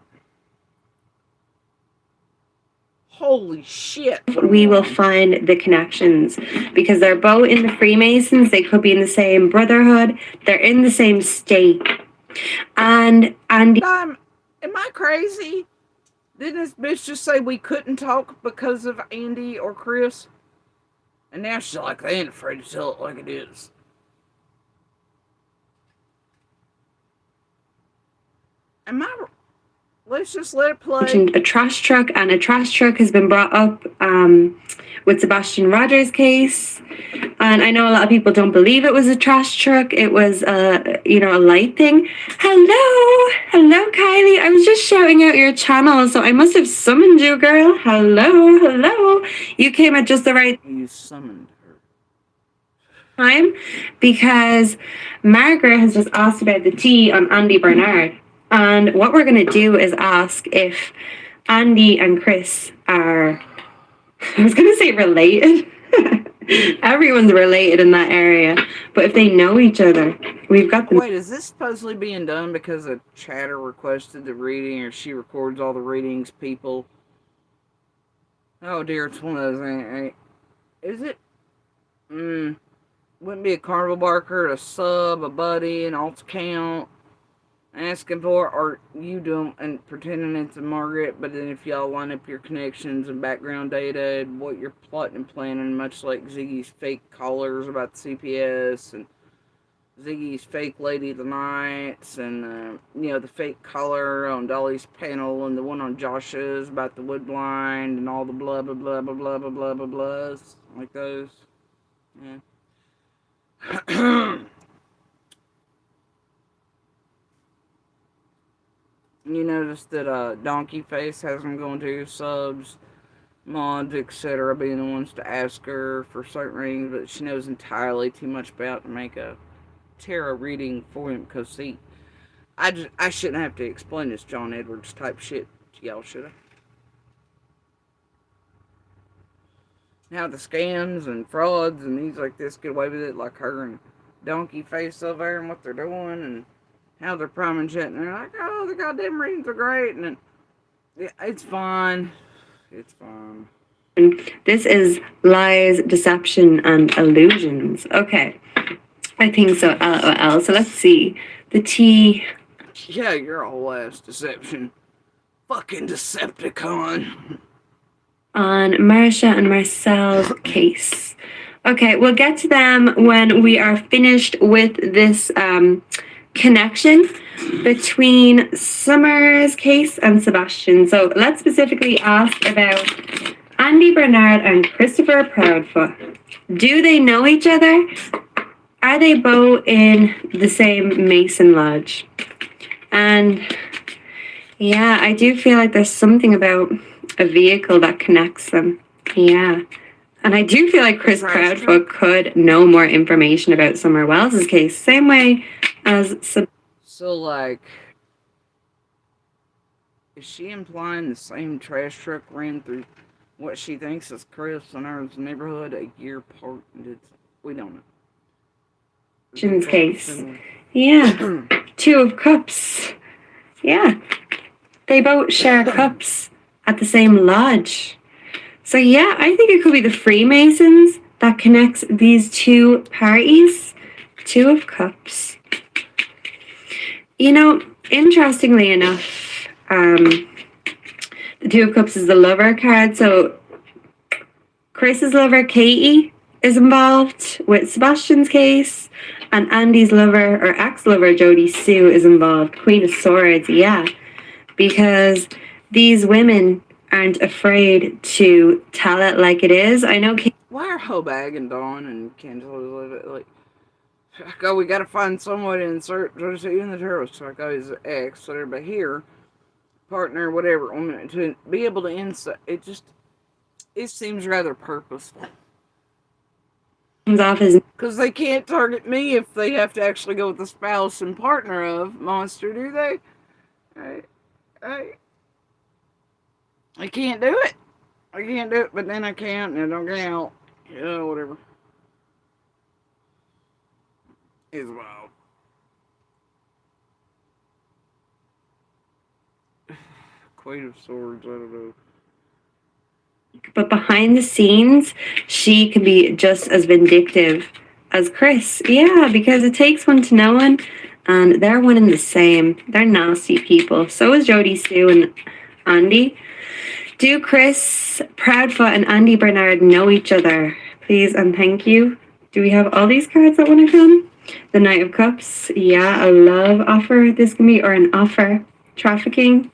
Holy shit. We will find the connections because they're both in the Freemasons. They could be in the same brotherhood. They're in the same state. And Andy... Am I crazy? Didn't this bitch just say we couldn't talk because of Andy or Chris? And now she's like, they ain't afraid to tell it like it is. Am I... Let's just let it play. A trash truck, and a trash truck has been brought up with Sebastian Rogers' case. And I know a lot of people don't believe it was a trash truck. It was a light thing. Hello, Kylie. I was just shouting out your channel, so I must have summoned you, girl. Hello. You came at just the right... You summoned her. Time, because Margaret has just asked about the tea on Andy Bernard. And what we're going to do is ask if Andy and Chris are, I was going to say related. Everyone's related in that area. But if they know each other, we've got them. Wait, is this supposedly being done because a chatter requested the reading, or she records all the readings, people? Oh dear, it's one of those. Is it? Wouldn't be a carnival barker, a sub, a buddy, an alt account. Asking for, or you doing and pretending it's a Margaret, but then if y'all line up your connections and background data and what you're plotting and planning, much like Ziggy's fake callers about the CPS and Ziggy's fake Lady of the Nights and the fake color on Dolly's panel and the one on Josh's about the wood blind and all the blah blah blah blah blah blah blah blah blahs like those. Yeah. You notice that Donkey Face has them going to subs, mods, etc., being the ones to ask her for certain readings, but she knows entirely too much about to make a tarot reading for him, because see, I shouldn't have to explain this John Edwards type shit to y'all, should I? Now the scams and frauds and things like this get away with it, like her and Donkey Face over there and what they're doing, and how they're priming shit, and they're like, oh, the goddamn readings are great, and then, yeah, it's fine. It's fine. This is lies, deception, and illusions. Okay. I think so. LOL. So let's see. The T. Yeah, you're a whole ass deception. Fucking Decepticon. On Marsha and Marcel's case. Okay, we'll get to them when we are finished with this connection between Summer's case and Sebastian. So let's specifically ask about Andy Bernard and Christopher Proudfoot. Do they know each other? Are they both in the same Mason Lodge? And yeah, I do feel like there's something about a vehicle that connects them. Yeah. And I do feel like Chris Proudfoot could know more information about Summer Wells's case. Same way as... So, like, is she implying the same trash truck ran through what she thinks is Chris and her neighborhood a year apart? We don't know. Jim's case. Yeah. Two of Cups. Yeah. They both share cups at the same lodge. So yeah, I think it could be the Freemasons that connects these two parties. Two of Cups. You know, interestingly enough, the Two of Cups is the lover card. So Chris's lover, Katie, is involved with Sebastian's case, and Andy's lover or ex-lover Jody Sue is involved. Queen of Swords, yeah, because these women aren't afraid to tell it like it is. I know. Why are Hobag and Dawn and Candice like, oh, we gotta find some way to insert Jody Sue in the tarot strike. Oh, his ex, whatever, but here, partner, whatever, to be able to insert it seems rather purposeful. Because they can't target me if they have to actually go with the spouse and partner of monster, do they? I can't do it. I can't do it, but then I can't, and it don't count. Yeah, whatever. It's wild. Queen of Swords, I don't know. But behind the scenes, she can be just as vindictive as Chris. Yeah, because it takes one to know one, and they're one and the same. They're nasty people. So is Jody Sue and Andy. Do Chris Proudfoot and Andy Bernard know each other? Please and thank you. Do we have all these cards that want to come? The Knight of Cups. Yeah, a love offer. This can be, or an offer. Trafficking.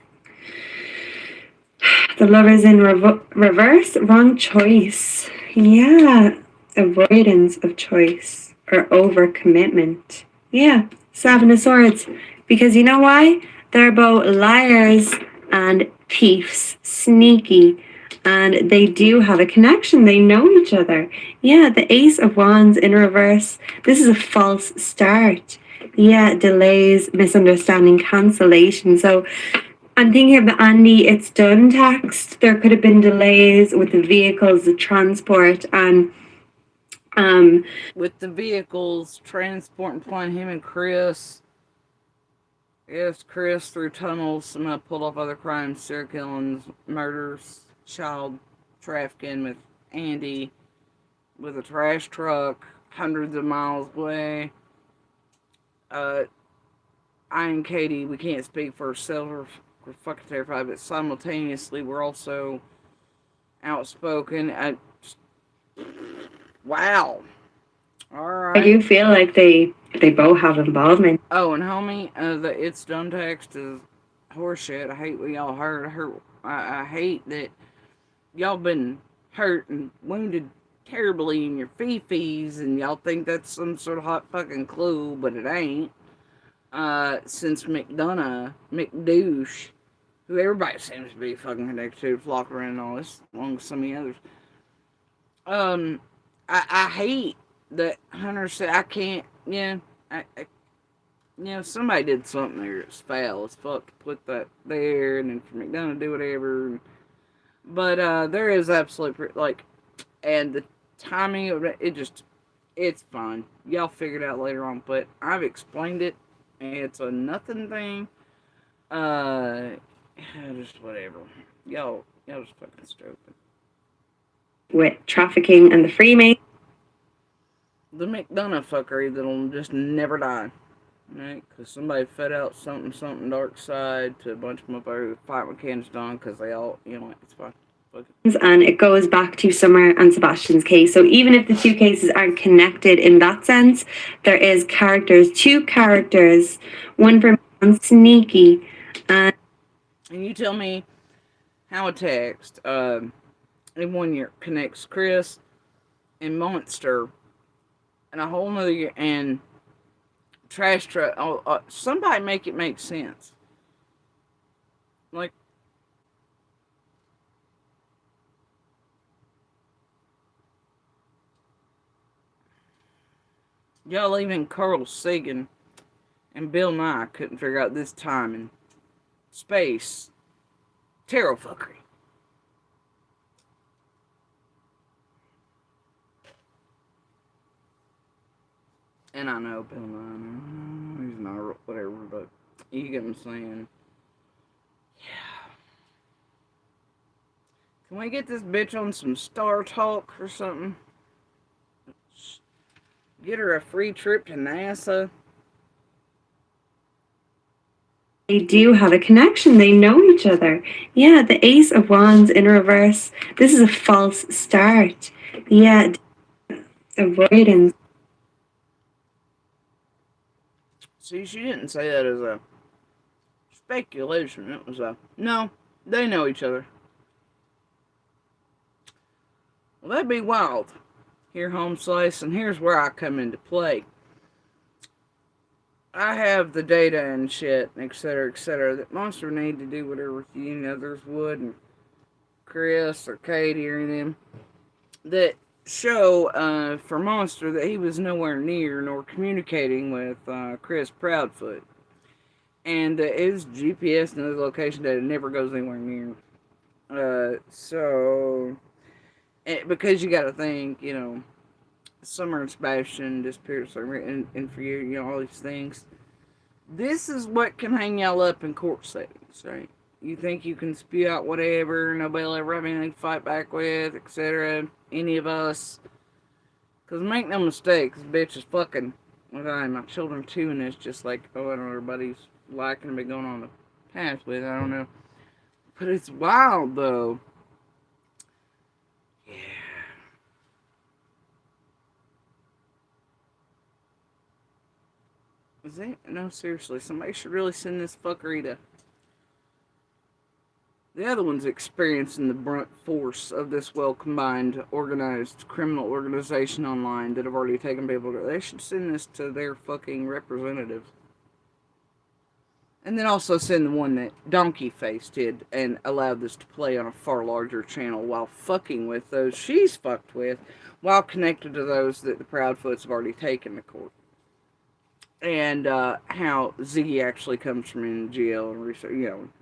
The Lovers in reverse. Wrong choice. Yeah. Avoidance of choice or overcommitment. Yeah. Seven of Swords. Because you know why? They're both liars and thieves. Sneaky. And they do have a connection. They know each other. Yeah. The Ace of Wands in reverse. This is a false start. Yeah. Delays, misunderstanding, cancellation. So I'm thinking of the Andy It's Done text. There could have been delays with the vehicles, the transport, and with the vehicles, transport, and flying him and Chris. Yes, Chris through tunnels, somehow pulled off other crimes, serial killings, murders, child trafficking with Andy, with a trash truck, hundreds of miles away. I and Katie, we can't speak for ourselves. We're fucking terrified, but simultaneously we're also outspoken. Wow. Alright. I do feel like they both have involvement. Oh, and homie, the It's Done text is horseshit. I hate what y'all heard. I hate that y'all been hurt and wounded terribly in your fee-fees, and y'all think that's some sort of hot fucking clue, but it ain't. Since McDouche, who everybody seems to be fucking connected to, flocking around and all this, along with some of the others. I hate that Hunter said, I can't, somebody did something there that's foul as fuck to put that there, and then for McDonough to do whatever. But, there is absolutely, and the timing of it, it's fine. Y'all figure it out later on, but I've explained it. It's a nothing thing. Just whatever. Y'all just fucking stupid. With trafficking and the Freemason. The McDonough fuckery that'll just never die. Right? Because somebody fed out something dark side to a bunch of motherfuckers who fight with Candace Dawn because they all, it's fine. And it goes back to Summer and Sebastian's case. So even if the two cases aren't connected in that sense, there is two characters, one for sneaky. And you tell me how a text in 1 year connects Chris and Monster and a whole nother year and Trash Truck. Somebody make it make sense. Y'all, even Carl Sagan and Bill Nye couldn't figure out this time and space tarot fuckery. And I know Bill Nye, he's not whatever, but you get what I'm saying. Yeah. Can we get this bitch on some Star Talk or something? Get her a free trip to NASA. They do have a connection. They know each other. Yeah, the Ace of Wands in reverse. This is a false start. Yeah. Avoidance. See, she didn't say that as a speculation. It was a, no, they know each other. Well, that'd be wild. Here, home slice, and here's where I come into play. I have the data and shit, etc., that Monster need to do whatever you and others would, and Chris or Katie or them, that show for Monster that he was nowhere near nor communicating with Chris Proudfoot. And his GPS and his location data never goes anywhere near. Because you gotta think, Summer and Sebastian disappeared, and for you, all these things. This is what can hang y'all up in court settings, right? You think you can spew out whatever, nobody will ever have anything to fight back with, etc. Any of us. Because make no mistake, this bitch is fucking with my children too, and it's just like, oh, I don't know, everybody's liking to be going on the path with, I don't know. But it's wild, though. Yeah. Is it? No, seriously, somebody should really send this fuckery to... The other one's experiencing the brunt force of this well-combined, organized criminal organization online that have already taken people to... They should send this to their fucking representatives. And then also send the one that Donkey Face did and allowed this to play on a far larger channel while fucking with those she's fucked with, while connected to those that the Proudfoots have already taken to court. And how Ziggy actually comes from in jail and research,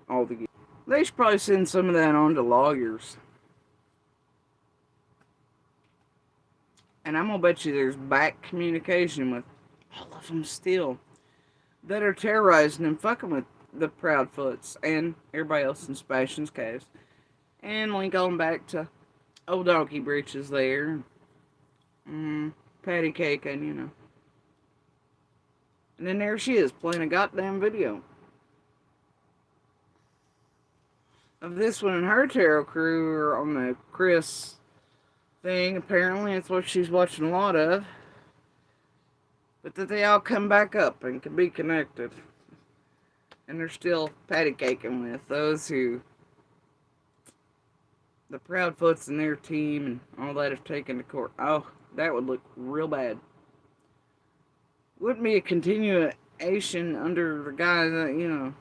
all the... They should probably send some of that on to lawyers. And I'm gonna bet you there's back communication with all of them still that are terrorizing and fucking with the Proudfoots and everybody else in Sebastian's case. And link on back to old Donkey Breeches there. Patty Cake and, And then there she is playing a goddamn video of this one and her tarot crew are on the Chris thing. Apparently, it's what she's watching a lot of. But that they all come back up and can be connected. And they're still patty caking with those who the Proudfoots and their team and all that have taken to court. Oh, that would look real bad. Wouldn't be a continuation under the guys that,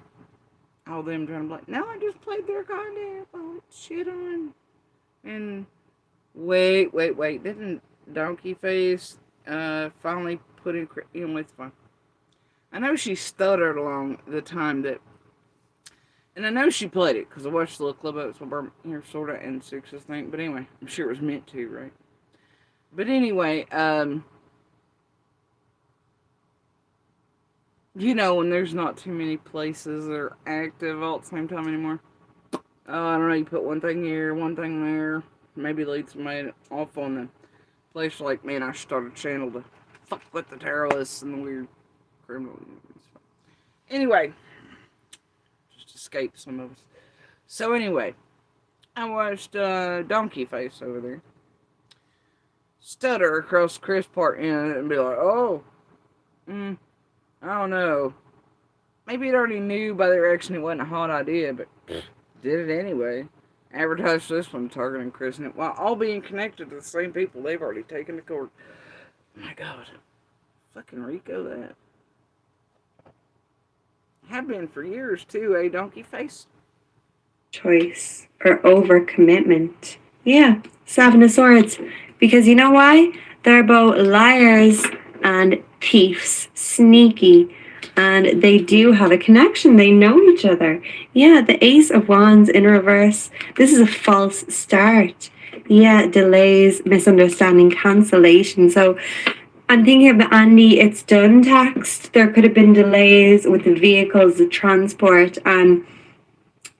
all them trying to be like, no, I just played their goddamn shit on. And wait. Didn't Donkey Face finally put in with fun? I know she stuttered along the time that, and I know she played it because I watched the little clip of it, so here sort of and Six's thing. But anyway, I'm sure it was meant to, right? But anyway, when there's not too many places that are active all at the same time anymore. Oh, I don't know, you put one thing here, one thing there. Maybe lead somebody off on the place like, man, I should start a channel to fuck with the terrorists and the weird criminal. Anyway, just escape some of us. So anyway, I watched Donkey Face over there stutter across Chris part and be like, oh, I don't know. Maybe it already knew by their action it wasn't a hot idea, but did it anyway. Advertised this one targeting Chris and it, while all being connected to the same people they've already taken to court. Oh my God. Fucking Rico that. Have been for years too, Donkey Face? Choice or overcommitment. Yeah, Seven of Swords. Because you know why? They're both liars and thieves. Sneaky. And they do have a connection. They know each other. Yeah, the Ace of Wands in reverse. This is a false start. Yeah, delays, misunderstanding, cancellation. So I'm thinking of the Andy It's Done text. There could have been delays with the vehicles, the transport. And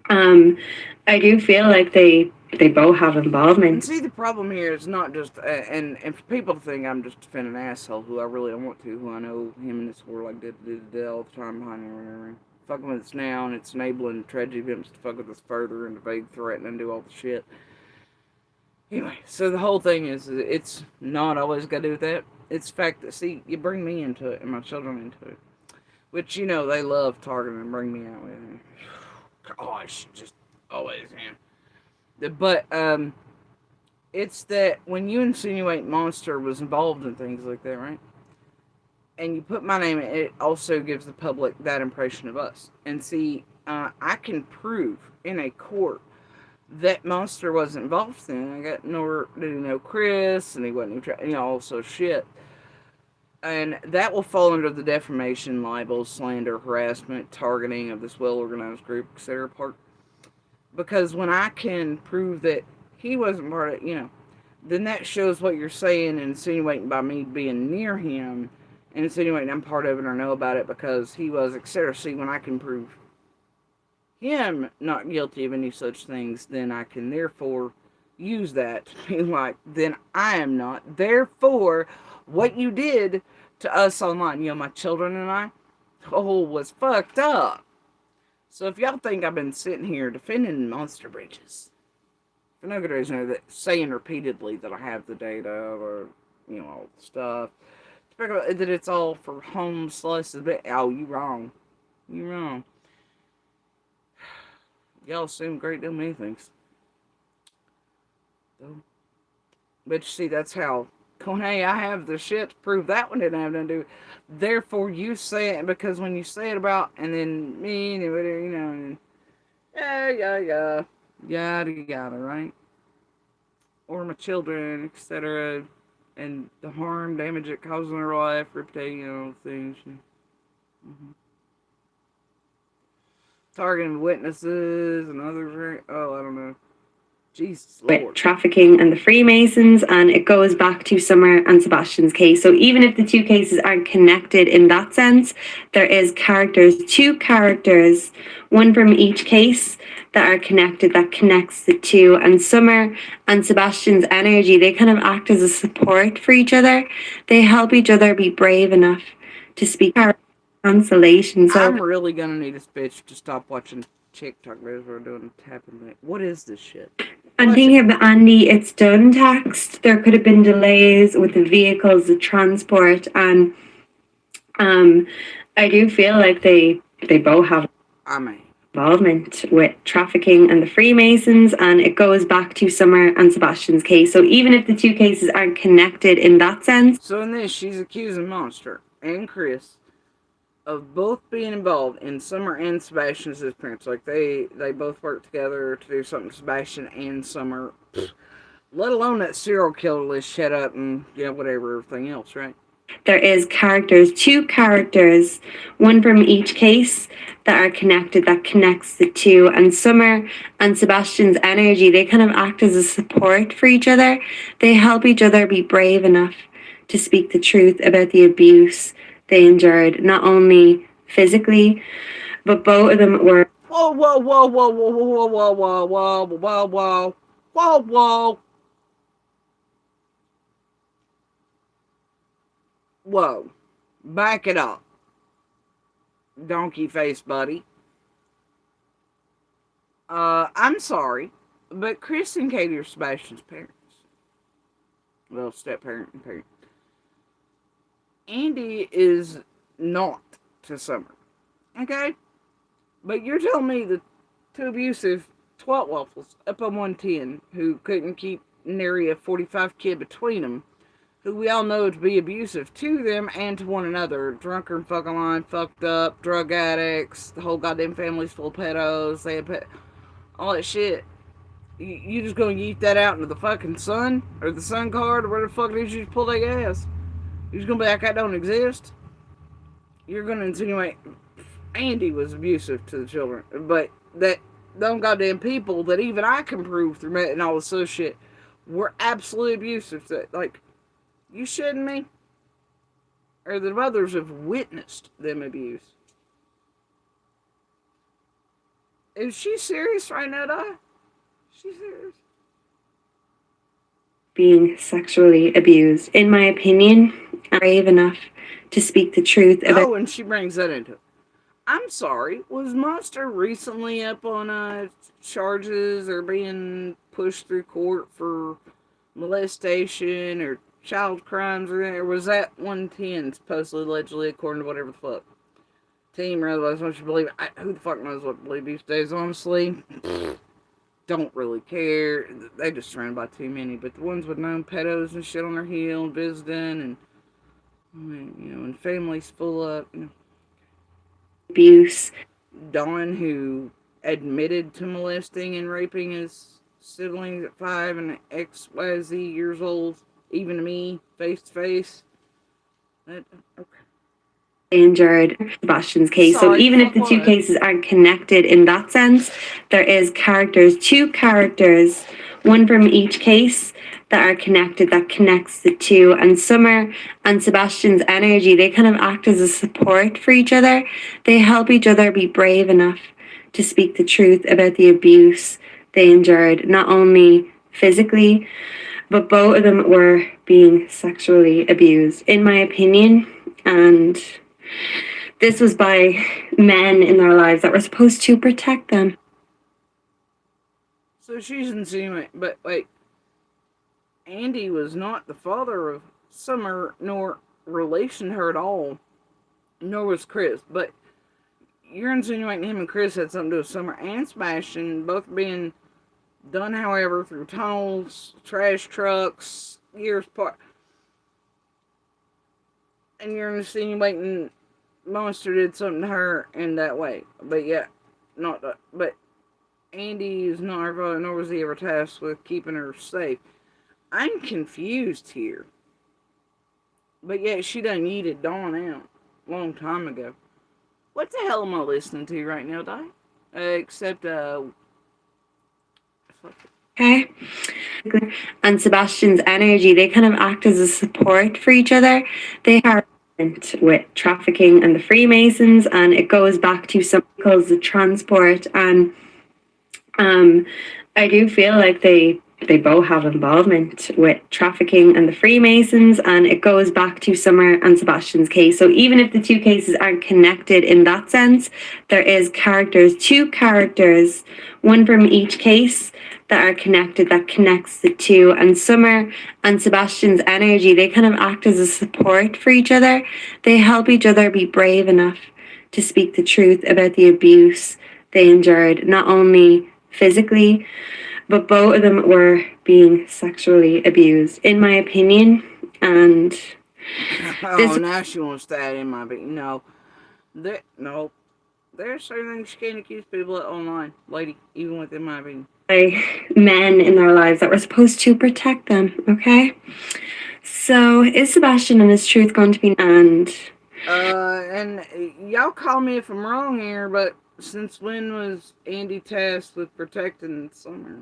I do feel like they both have involvement. And see, the problem here is not just, and for people to think I'm just defending an asshole who I really don't want to, who I know him and this war like did all the time behind me or whatever. Fucking with us now, and it's enabling tragedy victims to fuck with us further and evade, threaten, and do all the shit. Anyway, so the whole thing is, it's not always got to do with that. It's the fact that, see, you bring me into it and my children into it. Which, they love targeting and bring me out with it. Gosh, just always, man. But, it's that when you insinuate Monster was involved in things like that, right? And you put my name in it, also gives the public that impression of us. And see, I can prove in a court that Monster wasn't involved in it. I got nor did he know Chris, and he wasn't, also shit. And that will fall under the defamation, libel, slander, harassment, targeting of this well organized group, etc. part. Because when I can prove that he wasn't part of it, then that shows what you're saying and insinuating by me being near him and insinuating I'm part of it or know about it because he was, etc. See, when I can prove him not guilty of any such things, then I can therefore use that to be like, then I am not. Therefore, what you did to us online, my children and I, was fucked up. So if y'all think I've been sitting here defending monster bridges, for no good reason, that saying repeatedly that I have the data or, all the stuff, that it's all for home slices, but, oh, you wrong. You wrong. Y'all assume a great deal many things. But you see, that's how, hey, I have the shit to prove that one didn't have nothing to do with it. Therefore, you say it, because when you say it about, and then me, and whatever, and yada, yada, right? Or my children, etc., and the harm, damage it causes in their life, reputation, things. Mm-hmm. Targeting witnesses and others. Oh, I don't know. Jesus Lord. With trafficking and the Freemasons, and it goes back to Summer and Sebastian's case. So even if the two cases aren't connected in that sense, there is two characters, one from each case that are connected, that connects the two. And Summer and Sebastian's energy, they kind of act as a support for each other. They help each other be brave enough to speak consolation. So I'm really gonna need this bitch to stop watching TikTok videos we're doing tapping. What is this shit? I'm thinking of the Andy It's Done text. There could have been delays with the vehicles, the transport, and I do feel like they both have involvement with trafficking and the Freemasons, and it goes back to Summer and Sebastian's case. So even if the two cases aren't connected in that sense. So in this, she's accusing Monster and Chris of both being involved in Summer and Sebastian's disappearance. Like, they both work together to do something to Sebastian and Summer. Let alone that serial killer list shut up and, whatever, everything else, right? There is two characters, one from each case that are connected, that connects the two. And Summer and Sebastian's energy, they kind of act as a support for each other. They help each other be brave enough to speak the truth about the abuse they endured, not only physically, but both of them were. Whoa, whoa, whoa, whoa, whoa, whoa, whoa, whoa, whoa, whoa, whoa, whoa, whoa. Whoa. Back it up. Donkey face buddy. I'm sorry, but Chris and Katie are Sebastian's parents. Well, step-parent and parent. Andy is not to Summer. Okay? But you're telling me the two abusive twat waffles up on 110 who couldn't keep nary a 45 kid between them, who we all know to be abusive to them and to one another, drunk and fucking line, fucked up, drug addicts, the whole goddamn family's full of pedos, they had all that shit. You just gonna yeet that out into the fucking sun? Or the sun card? Or where the fuck did you just pull that gas? You're just gonna be like, that don't exist? You're gonna insinuate Andy was abusive to the children, but that them goddamn people that even I can prove through met and all this other shit were absolutely abusive to, like, you shitting me? Or the mothers have witnessed them abuse. Is she serious right now, Di? She's serious. Being sexually abused, in my opinion, brave enough to speak the truth about. Oh, and she brings that into it. I'm sorry, was Monster recently up on charges or being pushed through court for molestation or child crimes, or was that 110 supposedly, allegedly, according to whatever the fuck team or otherwise what you believe? Who the fuck knows what to believe these days, honestly? Don't really care. They just surrounded by too many. But the ones with known pedos and shit on their heel and visiting, and and families full of abuse. Don, who admitted to molesting and raping his siblings at 5 and XYZ years old, even to me, face to face. Okay. Injured Sebastian's case. So even if the two cases aren't connected in that sense, there is two characters, one from each case that are connected, that connects the two. And Summer and Sebastian's energy, they kind of act as a support for each other. They help each other be brave enough to speak the truth about the abuse they endured, not only physically, but both of them were being sexually abused, in my opinion. And this was by men in their lives that were supposed to protect them. So she's insinuating, but wait, Andy was not the father of Summer, nor relation to her at all, nor was Chris. But you're insinuating him and Chris had something to do with Summer and Sebastian, both being done, however, through tunnels, trash trucks, years apart. And you're insinuating Monster did something to her in that way. But yeah, but Andy is not her father, nor was he ever tasked with keeping her safe. I'm confused here. But yeah, she done yeeted Dawn out a long time ago. What the hell am I listening to right now, Di? Except, Okay. And Sebastian's energy, they kind of act as a support for each other. They are with trafficking and the Freemasons, and it goes back to some calls the transport. And I do feel like they both have involvement with trafficking and the Freemasons, and it goes back to Summer and Sebastian's case. So even if the two cases aren't connected in that sense, there is two characters, one from each case that are connected, that connects the two. And Summer and Sebastian's energy, they kind of act as a support for each other. They help each other be brave enough to speak the truth about the abuse they endured, not only physically, but both of them were being sexually abused, in my opinion. And now she wants to add in my opinion. No. There's certain things you can't accuse people of online, lady, even within my opinion. Men in their lives that were supposed to protect them, okay? So is Sebastian and his truth going to be and y'all call me if I'm wrong here, but since when was Andy tasked with protecting Summer?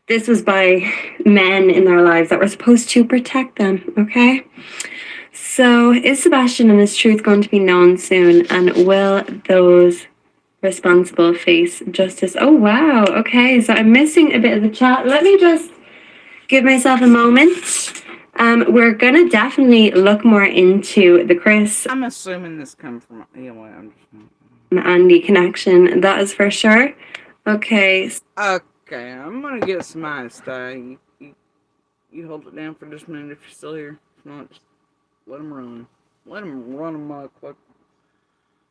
This was by men in their lives that were supposed to protect them, okay? So is Sebastian and his truth going to be known soon, and will those responsible face justice? Oh wow, okay, so I'm missing a bit of the chat. Let me just give myself a moment. We're gonna definitely look more into the Chris. I'm assuming this comes from Andy connection, that is for sure. Okay. Okay, I'm gonna get some ice, Di. You hold it down for just a minute if you're still here. If not, just let them run. Let them run amok like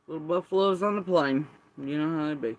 little buffaloes on the plain. You know how they be.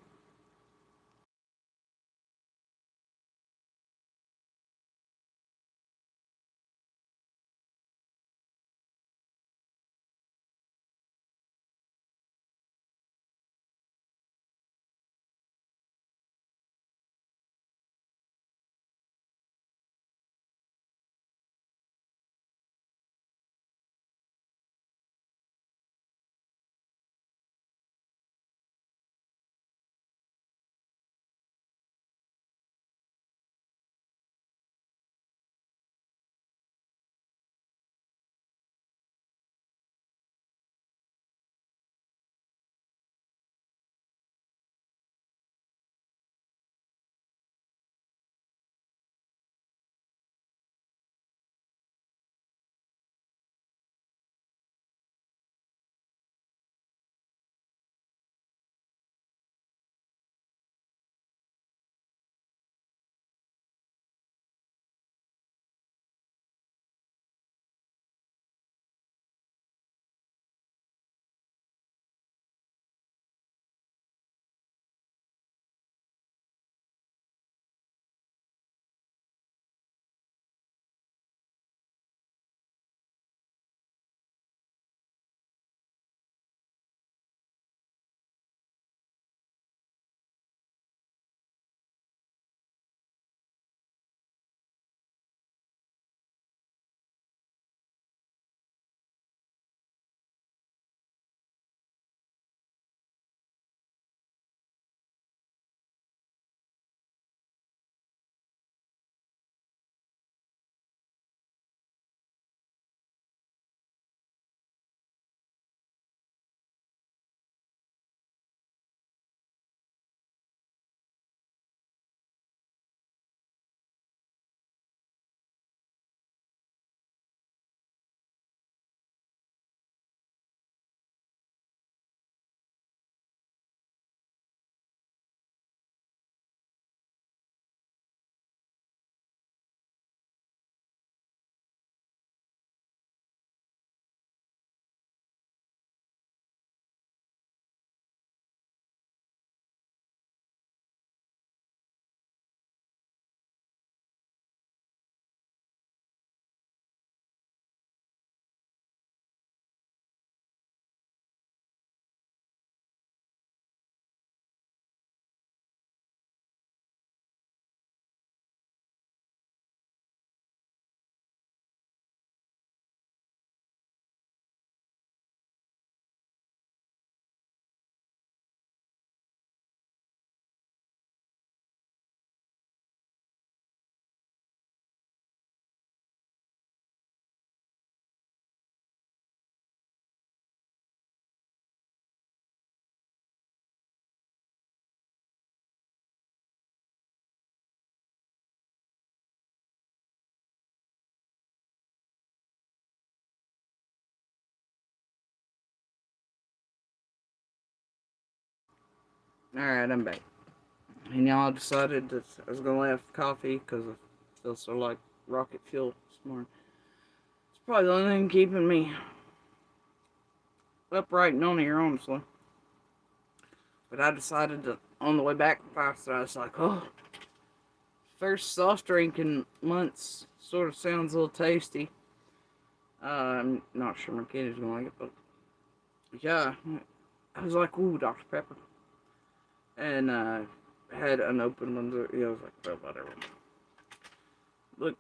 Alright, I'm back. And y'all decided that I was gonna have coffee because I feel so like rocket fuel this morning. It's probably the only thing keeping me upright and on here, honestly. But I decided to, on the way back faster, I was like, oh, first soft drink in months sort of sounds a little tasty. I'm not sure my kid is gonna like it, but yeah, I was like, ooh, Dr. Pepper. And had unopened ones. I was like, well, whatever. Look,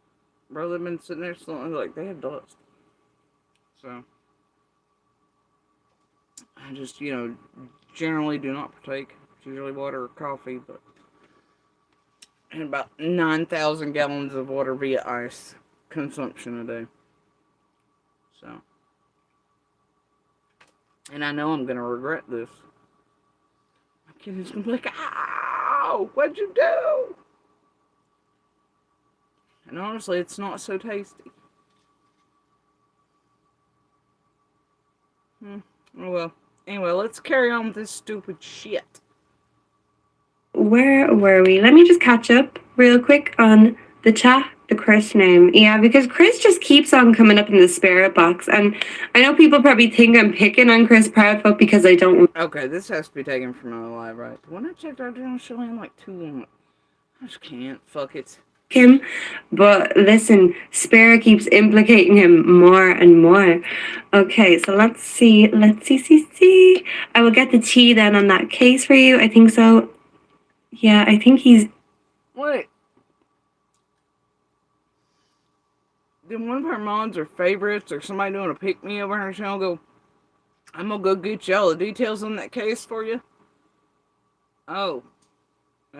bro, they've been sitting there so long, like, they have dust. So, I just, generally do not partake. It's usually water or coffee, but. And about 9,000 gallons of water via ice consumption a day. So. And I know I'm going to regret this. My kid is going to be like, ow, what'd you do? And honestly, it's not so tasty. Oh well. Anyway, let's carry on with this stupid shit. Where were we? Let me just catch up real quick on the chat, the Chris name. Yeah, because Chris just keeps on coming up in the spirit box. And I know people probably think I'm picking on Chris Proudfoot because I don't. Okay, this has to be taken from another live, right? When I checked out, they're showing like 2. I just can't. Fuck it. Him, but listen, Spirit keeps implicating him more and more. Okay, so let's see. I will get the tea then on that case for you. I think so. Yeah, I think he's. Wait. Did one of her moms or favorites or somebody doing a pick me over her channel go, I'm gonna go get you all the details on that case for you? Oh.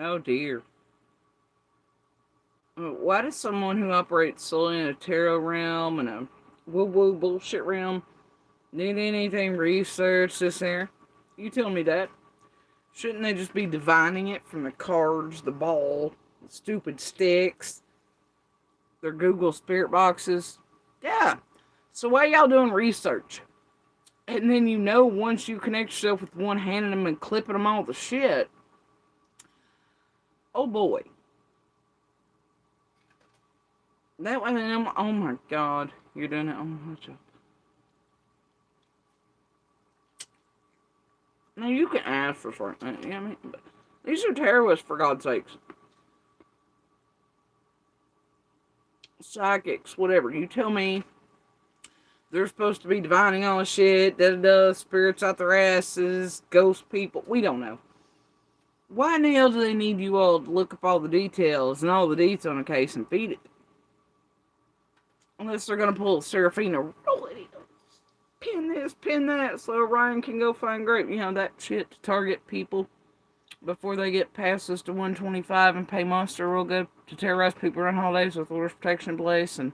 Oh dear. Why does someone who operates solely in a tarot realm and a woo-woo bullshit realm need anything researched this here? You tell me that. Shouldn't they just be divining it from the cards, the ball, the stupid sticks, their Google spirit boxes? Yeah. So why y'all doing research? And then once you connect yourself with one handing them and clipping them all the shit. Oh boy. That way, oh my god, you're doing it. Oh my god. Now you can ask for something, you know what I mean? But these are terrorists, for God's sakes. Psychics, whatever. You tell me they're supposed to be divining all the shit, spirits out their asses, ghost people. We don't know. Why in the hell do they need you all to look up all the details and all the deets on a case and feed it? Unless they're going to pull Serafina, roll it, pin this, pin that, so Ryan can go find grape. That shit to target people before they get passes to 125 and pay Monster real good to terrorize people around holidays with orders protection in place and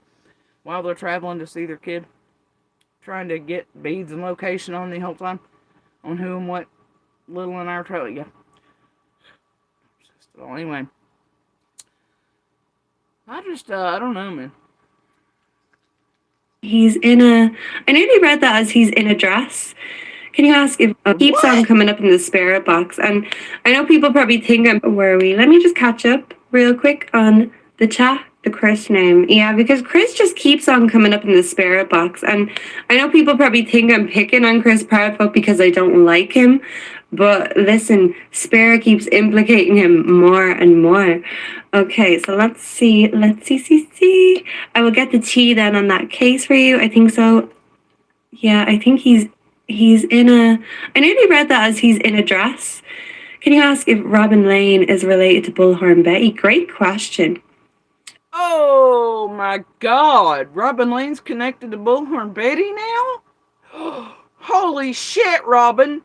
while they're traveling to see their kid. Trying to get beads and location on the whole time. On who and what little in our trailer. Yeah. So anyway. I don't know, man. He's in a. I nearly read that as he's in a dress. Can you ask if keeps on coming up in the spirit box? And I know people probably think I'm. Where are we? Let me just catch up real quick on the chat, the Chris name. Yeah, because Chris just keeps on coming up in the spirit box. And I know people probably think I'm picking on Chris Proudfoot because I don't like him. But listen, Spirit keeps implicating him more and more. Okay, so let's see. I will get the tea then on that case for you. I think so. Yeah, I think he's in a. I nearly read that as he's in a dress. Can you ask if Robin Lane is related to Bullhorn Betty? Great question. Oh my god, Robin Lane's connected to Bullhorn Betty now? Holy shit, Robin!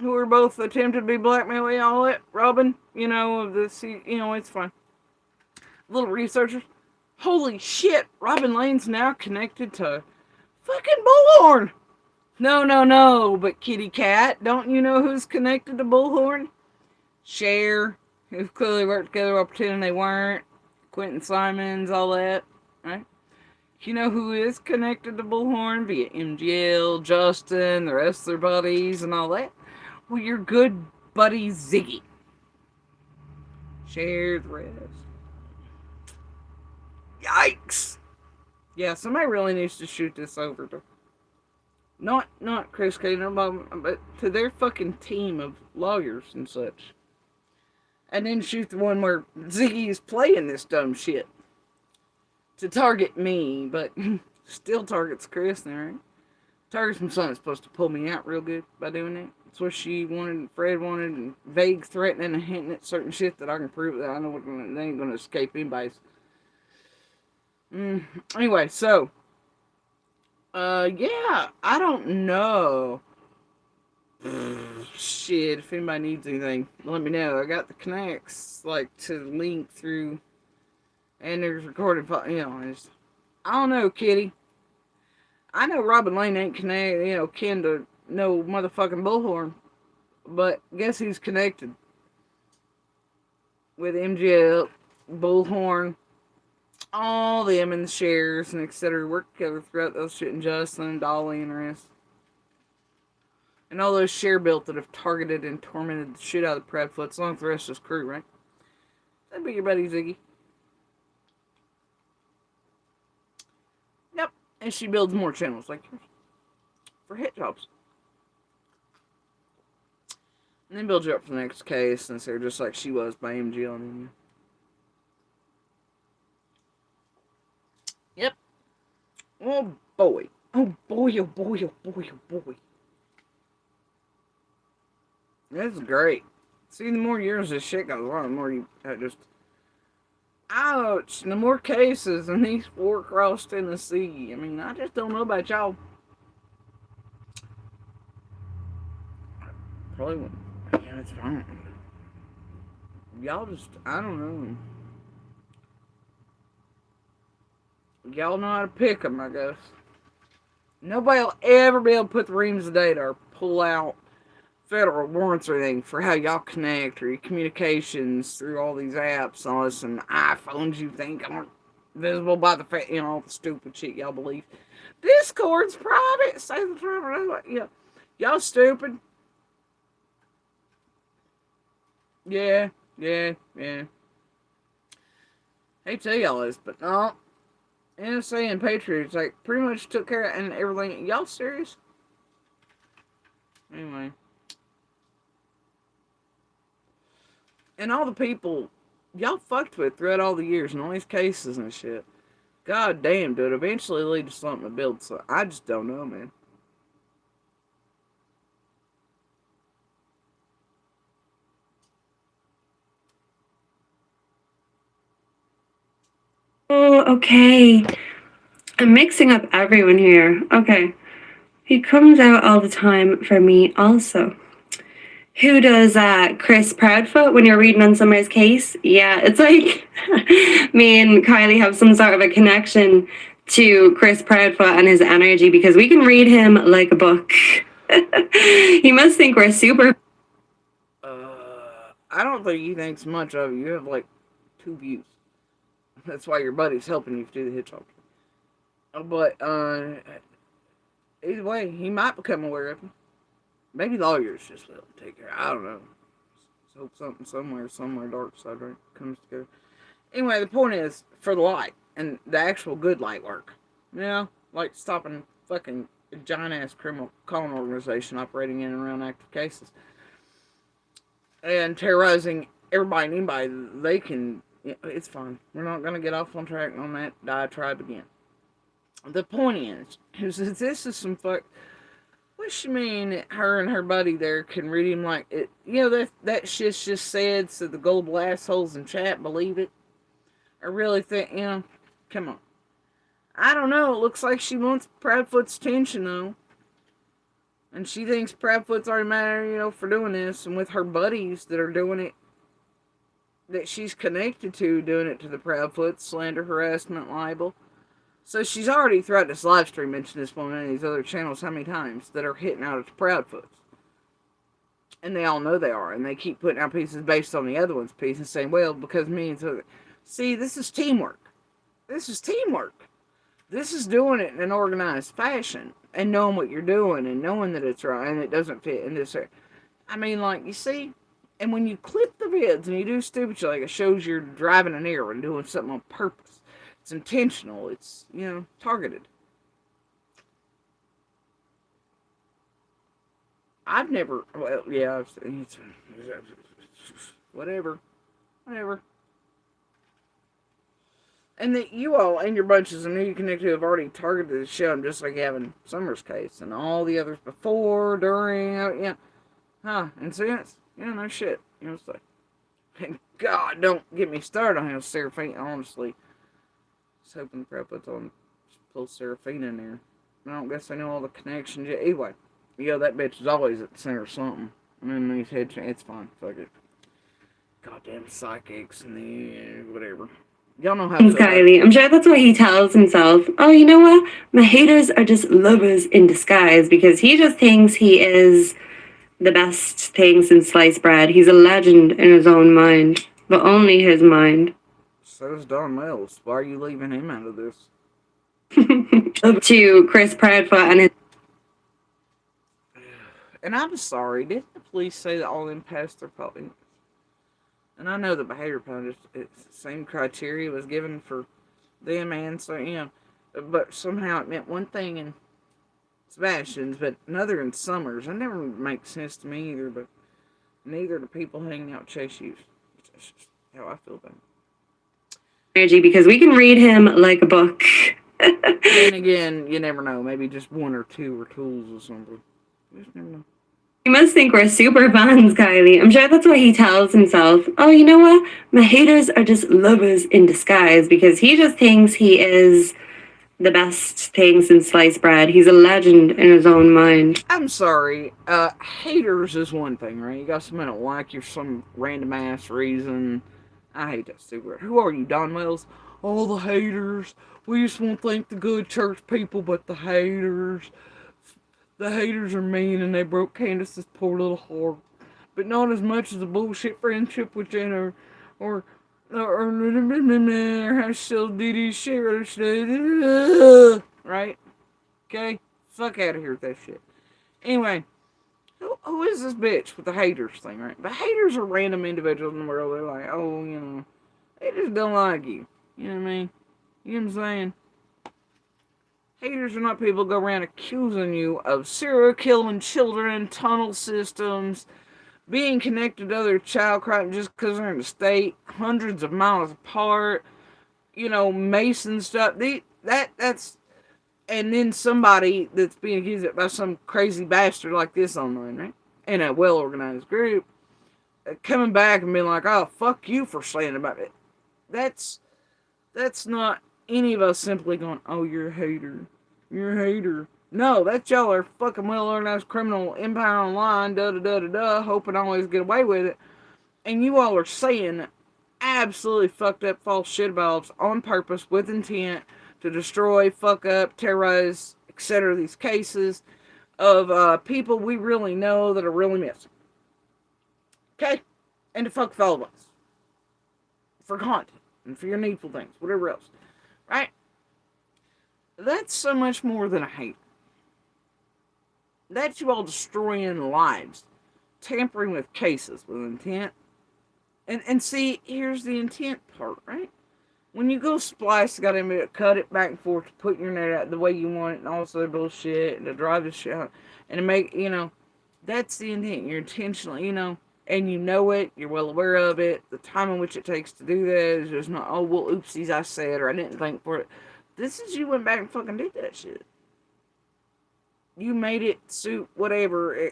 Who were both attempted to be blackmailed, all that, Robin, it's fine. Little researchers. Holy shit, Robin Lane's now connected to fucking Bullhorn! No, but Kitty Cat, don't you know who's connected to Bullhorn? Cher, who clearly worked together while pretending they weren't. Quentin Simons, all that, right? You know who is connected to Bullhorn via MGL, Justin, the rest of their buddies, and all that? Well, your good buddy Ziggy. Share the rest. Yikes! Yeah, somebody really needs to shoot this over to not Chris K, but to their fucking team of lawyers and such. And then shoot the one where Ziggy is playing this dumb shit. To target me, but still targets Chris now, right? Target's my son is supposed to pull me out real good by doing that. That's what she wanted, and Fred wanted, and vague threatening and hinting at certain shit that I can prove that I know what they ain't gonna escape anybody's. Anyway, so yeah, I don't know. Shit, if anybody needs anything, let me know. I got the connects, like, to link through, and there's recorded, I don't know, kitty. I know Robin Lane ain't connected, kin to no motherfucking Bullhorn, but guess who's connected with MGL, Bullhorn, all them and the shares and etc. Work together throughout those shit, and Justin and Dolly and the rest. And all those share built that have targeted and tormented the shit out of the Proudfoots, along with the rest of his crew, right? That'd be your buddy Ziggy. Yep. And she builds more channels like yours for hit jobs. And then build you up for the next case, since they're just like she was by MGL and you. Yep. Oh boy. Oh boy, oh boy, oh boy, oh boy. That's great. See, the more years this shit goes on, the more you just... Ouch! The more cases in these 4 across Tennessee. I mean, I just don't know about y'all. Probably wouldn't. Yeah, it's fine. Y'all just... I don't know. Y'all know how to pick them, I guess. Nobody will ever be able to put the reams of data or pull out federal warrants or anything for how y'all connect or your communications through all these apps and all this and iPhones you think aren't visible by the all the stupid shit y'all believe. Discord's private. Say the private. Yeah. Y'all stupid. Yeah. Hate to tell y'all this, but no. NSA and Patriots, like, pretty much took care of and everything. Y'all serious? Anyway. And all the people y'all fucked with throughout all the years and all these cases and shit. God damn, dude. Eventually lead to something to build. So I just don't know, man. Oh, okay. I'm mixing up everyone here. Okay. He comes out all the time for me also. Who does Chris Proudfoot when you're reading on somebody's case? Yeah, it's like me and Kylie have some sort of a connection to Chris Proudfoot and his energy because we can read him like a book. He must think we're super. I don't think he thinks much of you. You have like 2 views. That's why your buddy's helping you do the hit job. But either way, he might become aware of you. Maybe lawyers just let him take care. I don't know. Let's hope something somewhere dark side right comes together. Anyway, the point is for the light and the actual good light work. Like stopping fucking a giant ass criminal con organization operating in and around active cases and terrorizing everybody and anybody they can. It's fine. We're not gonna get off on track on that diatribe again. The point is this is some fuck. What you mean her and her buddy there can read him like it? That shit's just said so the gullible assholes in chat believe it. I really think, come on. I don't know. It looks like she wants Proudfoot's attention, though. And she thinks Proudfoot's already mad at her, for doing this. And with her buddies that are doing it, that she's connected to, doing it to the Proudfoot, slander, harassment, libel. So she's already, throughout this live stream, mentioned this on these other channels how many times that are hitting out at the Proudfoots. And they all know they are. And they keep putting out pieces based on the other one's piece and saying, well, because me and so. See, this is teamwork. This is doing it in an organized fashion. And knowing what you're doing and knowing that it's right and it doesn't fit in this area. I mean, like, you see, And when you clip the vids and you do stupid shit, like it shows you're driving an error and doing something on purpose. It's intentional. It's, targeted. I've never, well, yeah, whatever. And that you all and your bunches of new connected have already targeted the show, just like having Summer's case and all the others before, during, and since. No shit. It's like, and God, don't get me started on how Seraphine, honestly. I was hoping the prep puts on, pull Seraphine in there. I don't guess I know all the connections yet. Anyway, that bitch is always at the center of something. And then these head, it's fine. Fuck it. Goddamn psychics and the whatever. Y'all know how to Kylie. I'm sure that's what he tells himself. Oh, you know what? My haters are just lovers in disguise, because he just thinks he is the best thing since sliced bread. He's a legend in his own mind, but only his mind. So is Don Mills. Why are you leaving him out of this? Up to Chris Proudfoot and his... And I'm sorry, didn't the police say that all them passed their public? And I know the behavior plan, it's the same criteria was given for them, and so, but somehow it meant one thing in Sebastian's, but another in Summers. That never makes sense to me either, but neither do people hanging out with Chase Hughes. That's just how I feel about it. Energy, because we can read him like a book. Then again, you never know. Maybe just one or two or tools or something. You just never know. You must think we're super fans, Kylie. I'm sure that's what he tells himself. Oh, you know what? My haters are just lovers in disguise, because he just thinks he is the best thing since sliced bread. He's a legend in his own mind. I'm sorry. Haters is one thing, right? You got somebody that don't like you for some random ass reason. I hate that stupid. Who are you, Don Mills? All the haters. We just won't thank the good church people, but the haters. The haters are mean and they broke Candace's poor little heart. But not as much as a bullshit friendship with Jenna or how she'll do this shit. Right? Okay? Fuck out of here with that shit. Anyway, who is this bitch with the haters thing, right? The haters are random individuals in the world. They're like, they just don't like you. You know what I mean? You know what I'm saying? Haters are not people who go around accusing you of serial killing children, tunnel systems, being connected to other child crime just because they're in the state, hundreds of miles apart, Mason stuff. That's, and then somebody that's being accused by some crazy bastard like this online, right? In a well-organized group, coming back and being like, oh, fuck you for saying about it. That's not any of us simply going, oh, you're a hater. You're a hater. No, that's y'all are fucking well-organized criminal empire online, hoping to always get away with it. And you all are saying absolutely fucked up false shit about us on purpose with intent to destroy, fuck up, terrorize, etc. these cases of people we really know that are really missing. Okay? And to fuck with all of us. For content. And for your needful things. Whatever else. Right? That's so much more than a hate. That's you all destroying lives. Tampering with cases with intent. And see, here's the intent part, right? When you go splice, you gotta cut it back and forth to put your net out the way you want it and all this other bullshit and to drive the shit out and to make, that's the intent. You're intentionally, and you know it, you're well aware of it. The time in which it takes to do that is just not, oh, well, oopsies, I said, or I didn't think for it. This is you went back and fucking did that shit. You made it suit whatever,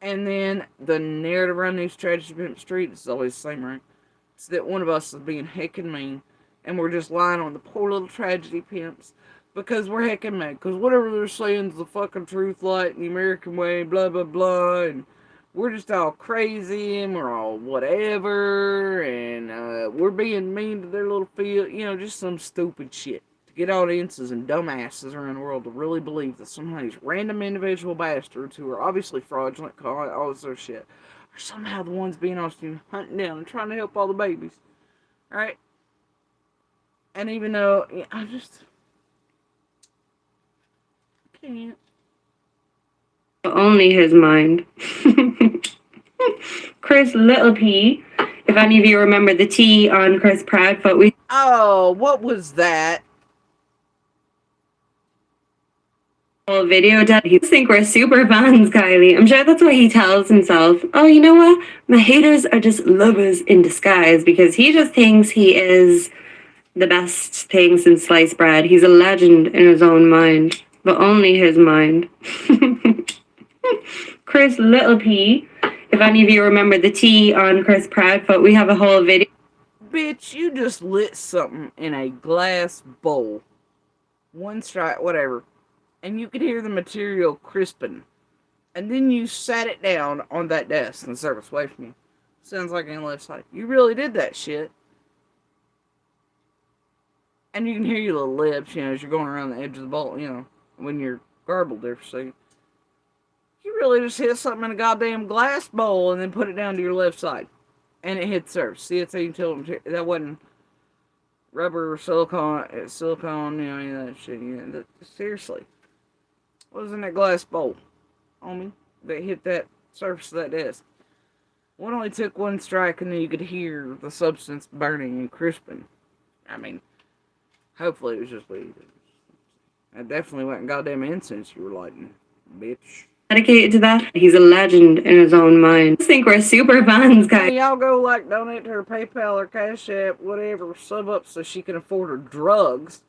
And then the narrative around these tragedy pimp streets is always the same, right? It's that one of us is being heckin' mean, and we're just lying on the poor little tragedy pimps because we're heckin' mad. Because whatever they're saying is the fucking truth, light, and the American way, blah, blah, blah, and we're just all crazy, and we're all whatever, and we're being mean to their little field, just some stupid shit. Get audiences and dumbasses around the world to really believe that somehow these random individual bastards who are obviously fraudulent, all this other shit, are somehow the ones being honest and hunting down and trying to help all the babies. Right? And even though, I can't can't. Only his mind. Chris Little P. If any of you remember the T on Chris Proudfoot, we Oh, what was that? whole video that he think we're super fans, Kylie. I'm sure that's what he tells himself. Oh, you know what? My haters are just lovers in disguise, because he just thinks he is the best thing since sliced bread. He's a legend in his own mind, but only his mind. Chris Little P. If any of you remember the T on Chris Proudfoot, we have a whole video. Bitch, you just lit something in a glass bowl. One strike, whatever. And you could hear the material crisping. And then you sat it down on that desk and the service away from you. Sounds like on the left side. You really did that shit. And you can hear your little lips, as you're going around the edge of the bowl, when you're garbled there for a second. You really just hit something in a goddamn glass bowl and then put it down to your left side. And it hit the surface. See, it's how you tell them that wasn't rubber or silicone, any of that shit. Seriously. What was in that glass bowl, homie, that hit that surface of that desk? One only took one strike and then you could hear the substance burning and crisping. I mean, hopefully it was just weed. That definitely wasn't goddamn incense you were lighting, bitch. Dedicated to that. He's a legend in his own mind. I think we're super fans, guys. Hey, y'all go donate to her PayPal or Cash App, whatever, sub up so she can afford her drugs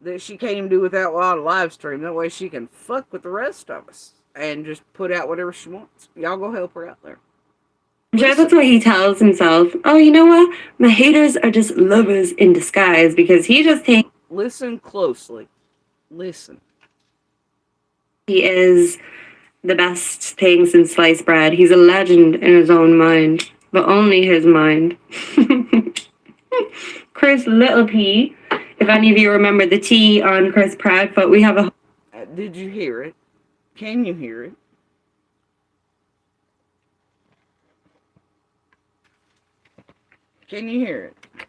that she can't even do without while on live stream. That way she can fuck with the rest of us and just put out whatever she wants. Y'all go help her out there. I'm sure that's what he tells himself. Oh, you know what? My haters are just lovers in disguise, because he just thinks. Listen closely. Listen. He is the best thing since sliced bread. He's a legend in his own mind, but only his mind. Chris Little P. If any of you remember the T on Chris Proudfoot, we have a. Did you hear it? Can you hear it? Can you hear it?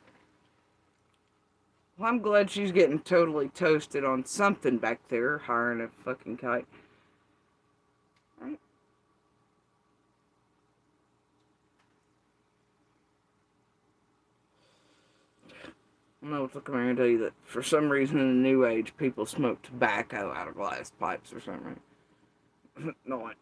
Well, I'm glad she's getting totally toasted on something back there, hiring a fucking kite. Right? I'm going to come here and tell you that for some reason in the New Age, people smoke tobacco out of glass pipes or something. Not like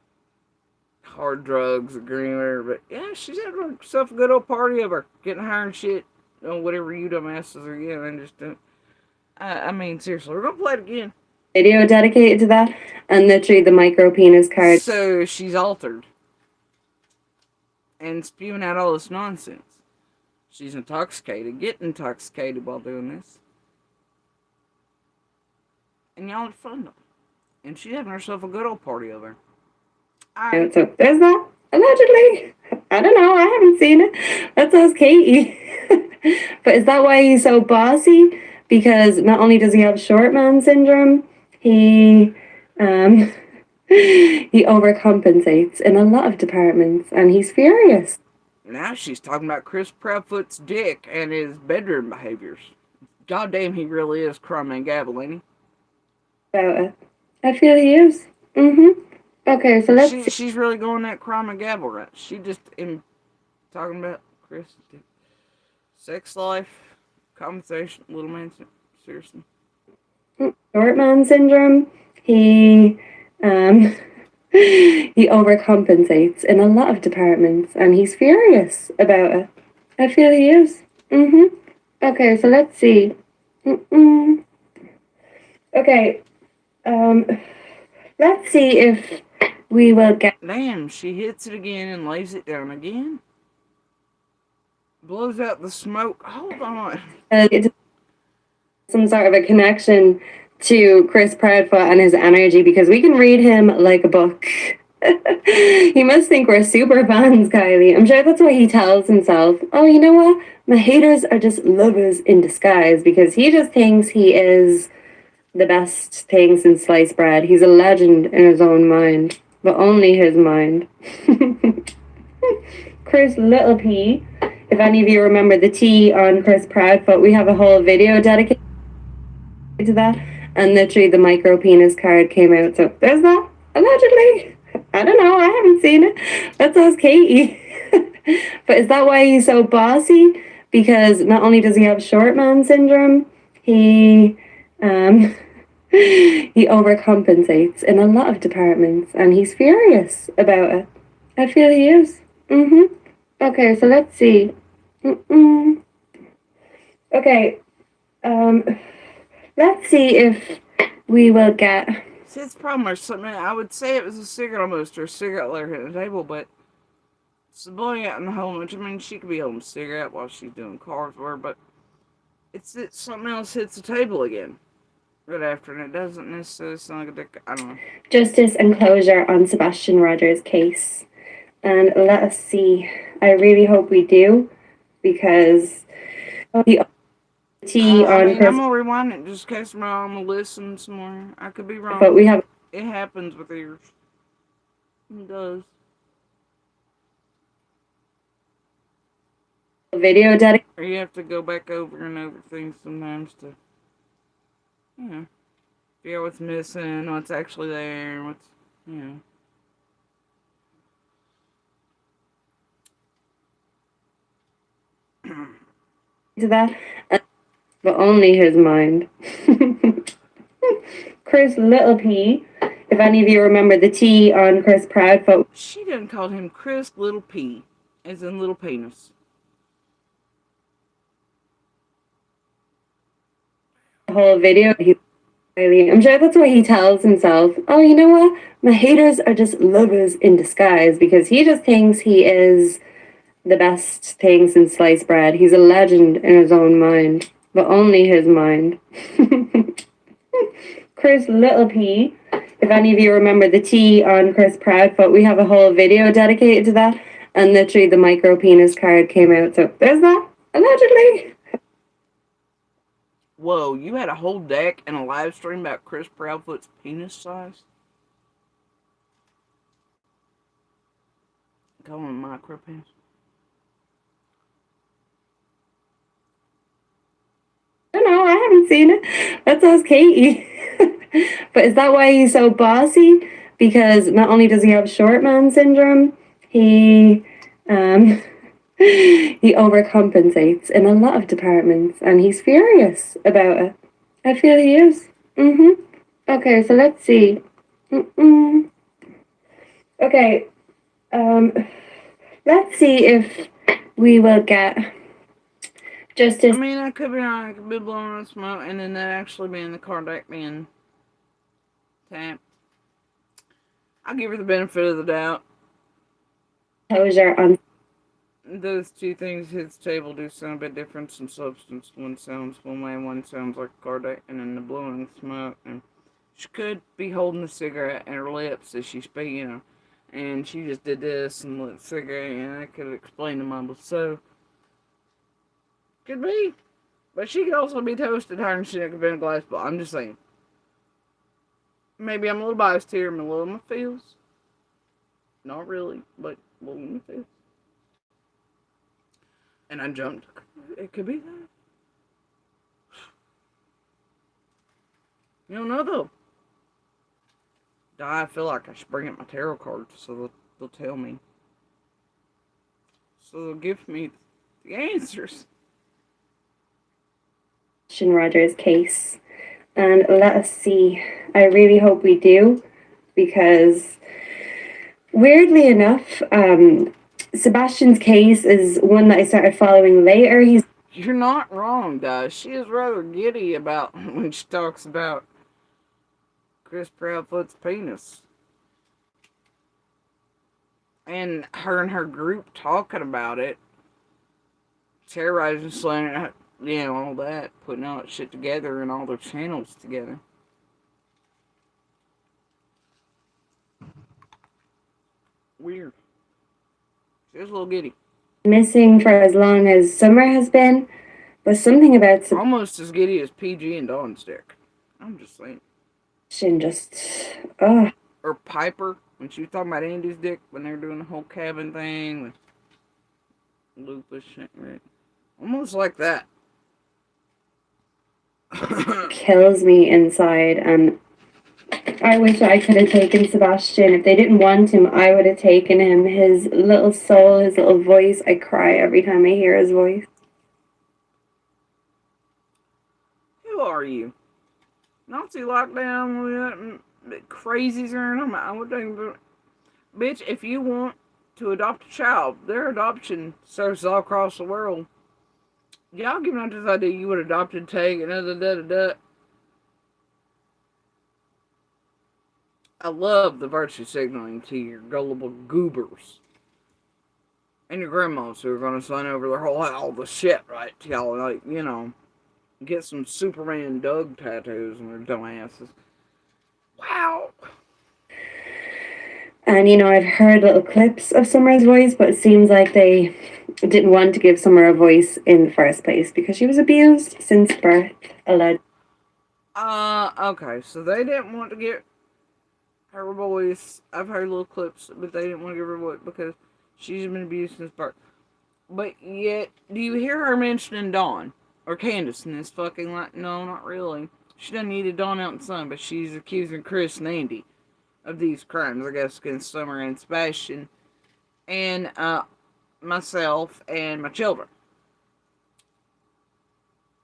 hard drugs or green or but yeah, she's having herself a good old party over getting high and shit. Whatever you dumbasses are getting, and just don't. I mean, seriously, we're gonna play it again. Video dedicated to that, and literally the micro penis card. So she's altered and spewing out all this nonsense. She's intoxicated, getting intoxicated while doing this. And y'all are fun though. And she's having herself a good old party over. Right. So there's that. Allegedly. I don't know. I haven't seen it. That's us, Katie. But is that why he's so bossy? Because not only does he have short man syndrome, he he overcompensates in a lot of departments, and he's furious. Now she's talking about Chris Proudfoot's dick and his bedroom behaviors. Goddamn, he really is crumb and gavel, ain't he? About it. I feel he is. Okay, so let's see. She's really going that crumb and gavel right. She just talking about Chris' dick. Sex life, conversation, little man, seriously. Short man syndrome. He he overcompensates in a lot of departments, and he's furious about it. I feel he is. Okay, so let's see. Okay. Let's see if we will get. Damn, she hits it again and lays it down again. Blows out the smoke. Hold on. Some sort of a connection to Chris Proudfoot and his energy, because we can read him like a book. He must think we're super fans, Kylie. I'm sure that's what he tells himself. Oh, you know what? My haters are just lovers in disguise, because he just thinks he is the best thing since sliced bread. He's a legend in his own mind, but only his mind. Chris Little P. If any of you remember the T on Chris Proudfoot, we have a whole video dedicated to that. and literally the micro penis card came out. So there's that. Allegedly. I don't know. I haven't seen it. That's us, Katie. But is that why he's so bossy? Because not only does he have short man syndrome, he he overcompensates in a lot of departments, and he's furious about it. I feel he is. Okay, so let's see. Okay, let's see if we will get. See, it's a problem or something. I would say it was a cigarette almost, or a cigarette lighter hitting the table, but it's blowing out in the hole, which, I mean, she could be holding a cigarette while she's doing cards for her, but it's something else hits the table again right after, and it doesn't necessarily sound like a dick. I don't know. Justice and closure on Sebastian Rogers' case. And let us see. I really hope we do, because the T on I'm gonna rewind it just in case I'm wrong. I'm gonna listen some more. I could be wrong. but we have It happens with ears. It does. a video dedicated. Or you have to go back over and over things sometimes to, figure out what's missing, what's actually there, what's, to that, but only his mind. Chris Little P, if any of you remember the T on Chris Proudfoot. She didn't call him Chris Little P, as in little penis. The whole video, I'm sure that's what he tells himself. Oh, you know what? My haters are just lovers in disguise, because he just thinks he is the best thing since sliced bread. He's a legend in his own mind, but only his mind. Chris Little P, if any of you remember the T on Chris Proudfoot, we have a whole video dedicated to that, and literally the micro penis card came out. So there's that. Allegedly. Whoa, you had a whole deck and a live stream about Chris Proudfoot's penis size? Call him micro penis. I don't know, I haven't seen it. That's us, Katie. But is that why he's so bossy? Because not only does he have short man syndrome, he he overcompensates in a lot of departments, and he's furious about it. I feel he is. Okay, so let's see. Okay, let's see if we will get justice. I mean, I could be wrong. I could be blowing on smoke, and then that actually being the card deck being tapped. I'll give her the benefit of the doubt. Closure on Those two things hit the table do sound a bit different in substance. One sounds one way, one sounds like a card deck, and then the blowing smoke. And she could be holding a cigarette in her lips as she speaks, and she just did this and lit a cigarette, and I could explain the mumble. So, could be. But she could also be toasted higher than she could be in a glass ball. I'm just saying. Maybe I'm a little biased here. I'm a little in my feels. Not really, but a little in my feels. And I jumped. It could be that. You don't know, though. I feel like I should bring up my tarot cards so they'll tell me. So they'll give me the answers. Rogers' case. And let us see. I really hope we do, because weirdly enough, Sebastian's case is one that I started following later. You're not wrong, guys. She is rather giddy about when she talks about Chris Proudfoot's penis. And her group talking about it. Terrorizing, slaying, all that. Putting all that shit together and all their channels together. Weird. She's a little giddy. Missing for as long as Summer has been, but something about almost as giddy as PG and Dawn's dick. I'm just saying. Just, ugh. Or Piper, when she was talking about Andy's dick, when they were doing the whole cabin thing with lupus shit, right? Almost like that. kills me inside, and I wish I could have taken Sebastian. If they didn't want him, I would have taken him. His little soul, his little voice. I cry every time I hear his voice. Who are you? Nazi lockdown with crazies around. I would think, bitch, if you want to adopt a child, their adoption services all across the world. Y'all giving out this idea you would adopt and take and da. I love the virtue signaling to your gullible goobers. And your grandmas who are going to sign over their whole all the shit, right? To y'all, like, you know, get some Superman Doug tattoos on their dumb asses. Wow. And I've heard little clips of Summer's voice, but it seems like they didn't want to give Summer a voice in the first place because she was abused since birth, alleged. Okay, so they didn't want to get her voice. I've heard little clips, but they didn't want to give her a voice because she's been abused since birth. But yet, do you hear her mentioning Dawn or Candace in this fucking line? No, not really. She doesn't need a Dawn out in the sun, but she's accusing Chris and Andy of these crimes, I guess, against Summer and Sebastian, and myself and my children.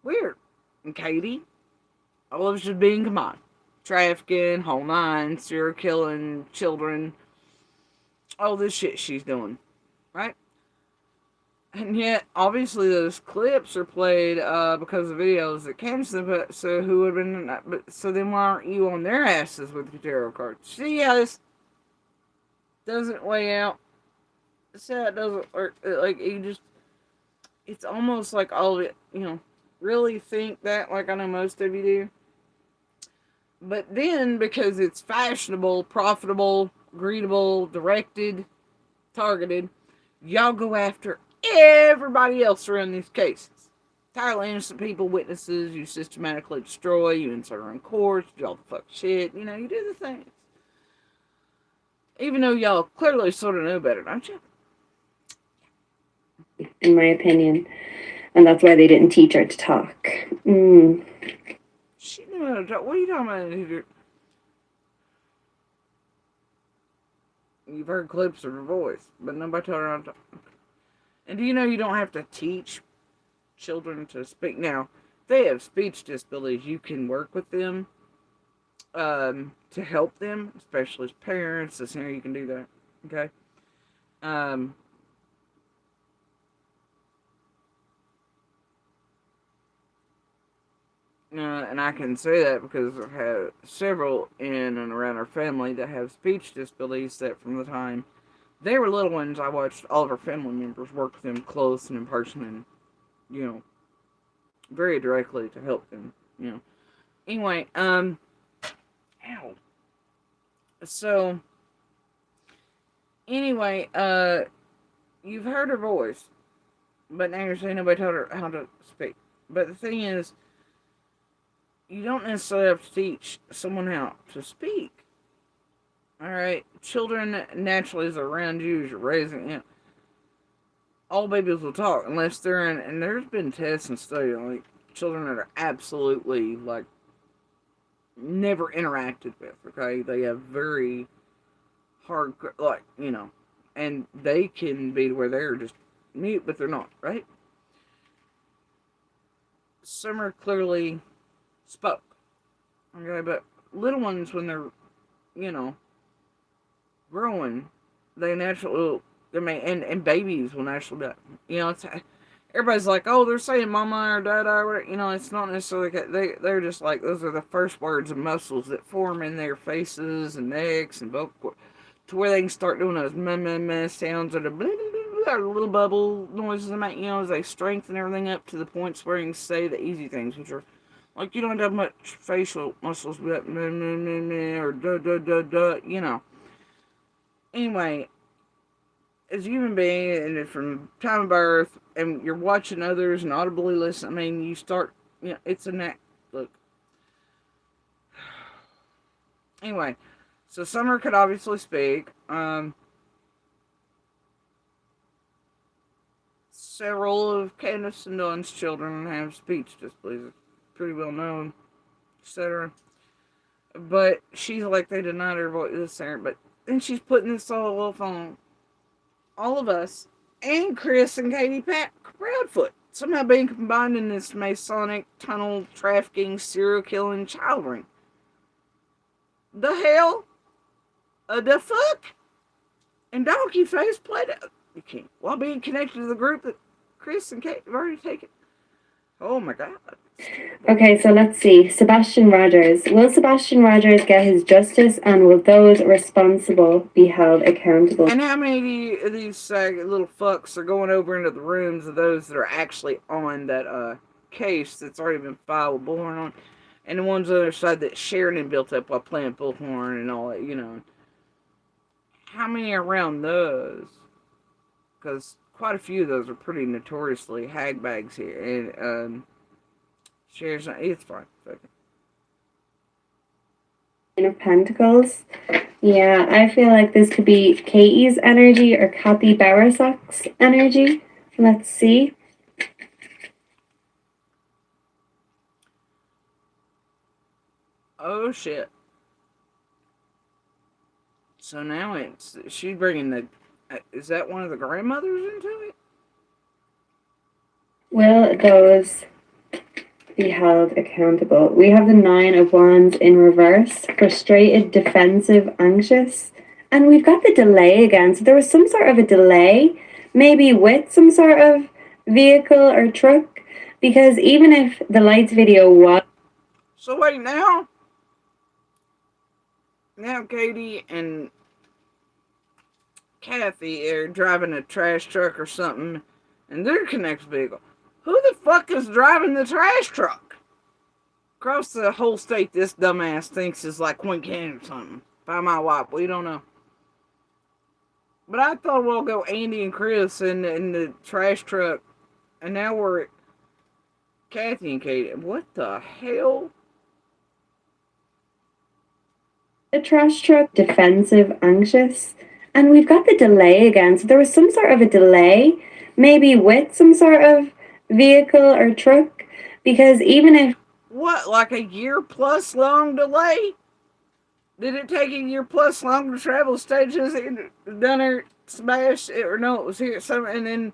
Weird. And Katie, all of just being combined. Trafficking, whole nine, serial killing children, all this shit she's doing, right? And yet, obviously, those clips are played because of videos that Candace put. So who would have been? But so then, why aren't you on their asses with your tarot cards? See how this doesn't weigh out. See how it doesn't work. Like you just, it's almost like all of it. Really think that. Like I know most of you do. But then, because it's fashionable, profitable, greetable, directed, targeted, y'all go after everybody else around these cases. Entirely innocent people, witnesses, you systematically destroy, you insert her in court, you do all the fuck shit, you do the things. Even though y'all clearly sort of know better, don't you? In my opinion. And that's why they didn't teach her to talk. She knew how to talk. What are you talking about? You've heard clips of her voice, but nobody told her how to talk. And do you know you don't have to teach children to speak? Now, if they have speech disabilities, you can work with them to help them, especially as parents. That's how you can do that. Okay? And I can say that because I've had several in and around our family that have speech disabilities that from the time they were little ones, I watched all of our family members work with them close and in person and, very directly to help them, Anyway, ow. So, anyway, you've heard her voice, but now you're saying nobody told her how to speak. But the thing is, you don't necessarily have to teach someone how to speak. Alright? Children naturally, as around you, as you're raising, all babies will talk unless they're in, and there's been tests and studies, like, children that are absolutely, like, never interacted with, okay? They have very hard, like, and they can be where they're just mute, but they're not, right? Summer clearly spoke. Okay, but little ones, when they're, growing, they naturally, and babies will naturally be, everybody's like, oh, they're saying mama or dada or whatever. It's not necessarily, they're just like, those are the first words and muscles that form in their faces and necks and vocal, to where they can start doing those meh, meh, meh sounds or the blah, blah, blah, blah, or little bubble noises they make, as they strengthen everything up to the points where you can say the easy things, which are, like, you don't have much facial muscles, but meh, meh, meh, meh, or duh, duh, duh, duh, Anyway, as a human being, and from time of birth, and you're watching others and audibly listen, you start, it's a look. Anyway, so Summer could obviously speak. Several of Candace and Dawn's children have speech disabilities. pretty well known, etc. But she's like, they denied her voice this there, but then she's putting this all off on all of us and Chris and Katie Proudfoot somehow being combined in this Masonic tunnel trafficking, serial killing child ring. The hell? The fuck? And Donkey Face played it. You can't. While being connected to the group that Chris and Kate have already taken. Oh my god. Okay, so let's see. Sebastian Rogers. Will Sebastian Rogers get his justice, and will those responsible be held accountable? And how many of these little fucks are going over into the rooms of those that are actually on that case that's already been filed with Bullhorn on, and the ones on the other side that Sheridan built up while playing Bullhorn and all that, you know. How many are around those? Because quite a few of those are pretty notoriously hagbags here, and Sheridan's not, it's fine. Okay. Nine of Pentacles. Yeah, I feel like this could be Katie's energy or Kathy Bowersock's energy. Let's see. Oh shit. So now she's bringing the, is that one of the grandmothers into it? Will those be held accountable? We have the Nine of Wands in reverse. Frustrated, defensive, anxious. And we've got the delay again. So there was some sort of a delay, maybe with some sort of vehicle or truck. Because even if the lights video was... So wait, now Katie and Kathy are driving a trash truck or something, and their connected vehicle. Who the fuck is driving the trash truck? Across the whole state, this dumbass thinks is like Queen Canyon or something. By my wife, we don't know. But I thought we'll go Andy and Chris in the trash truck, and now we're at Kathy and Katie. What the hell? The trash truck, defensive, anxious. And we've got the delay again. So there was some sort of a delay, maybe with some sort of vehicle or truck. Because even if... What, like a year plus long delay? Did it take a year plus long to travel stages and done her smash it, or no, it was here some, and then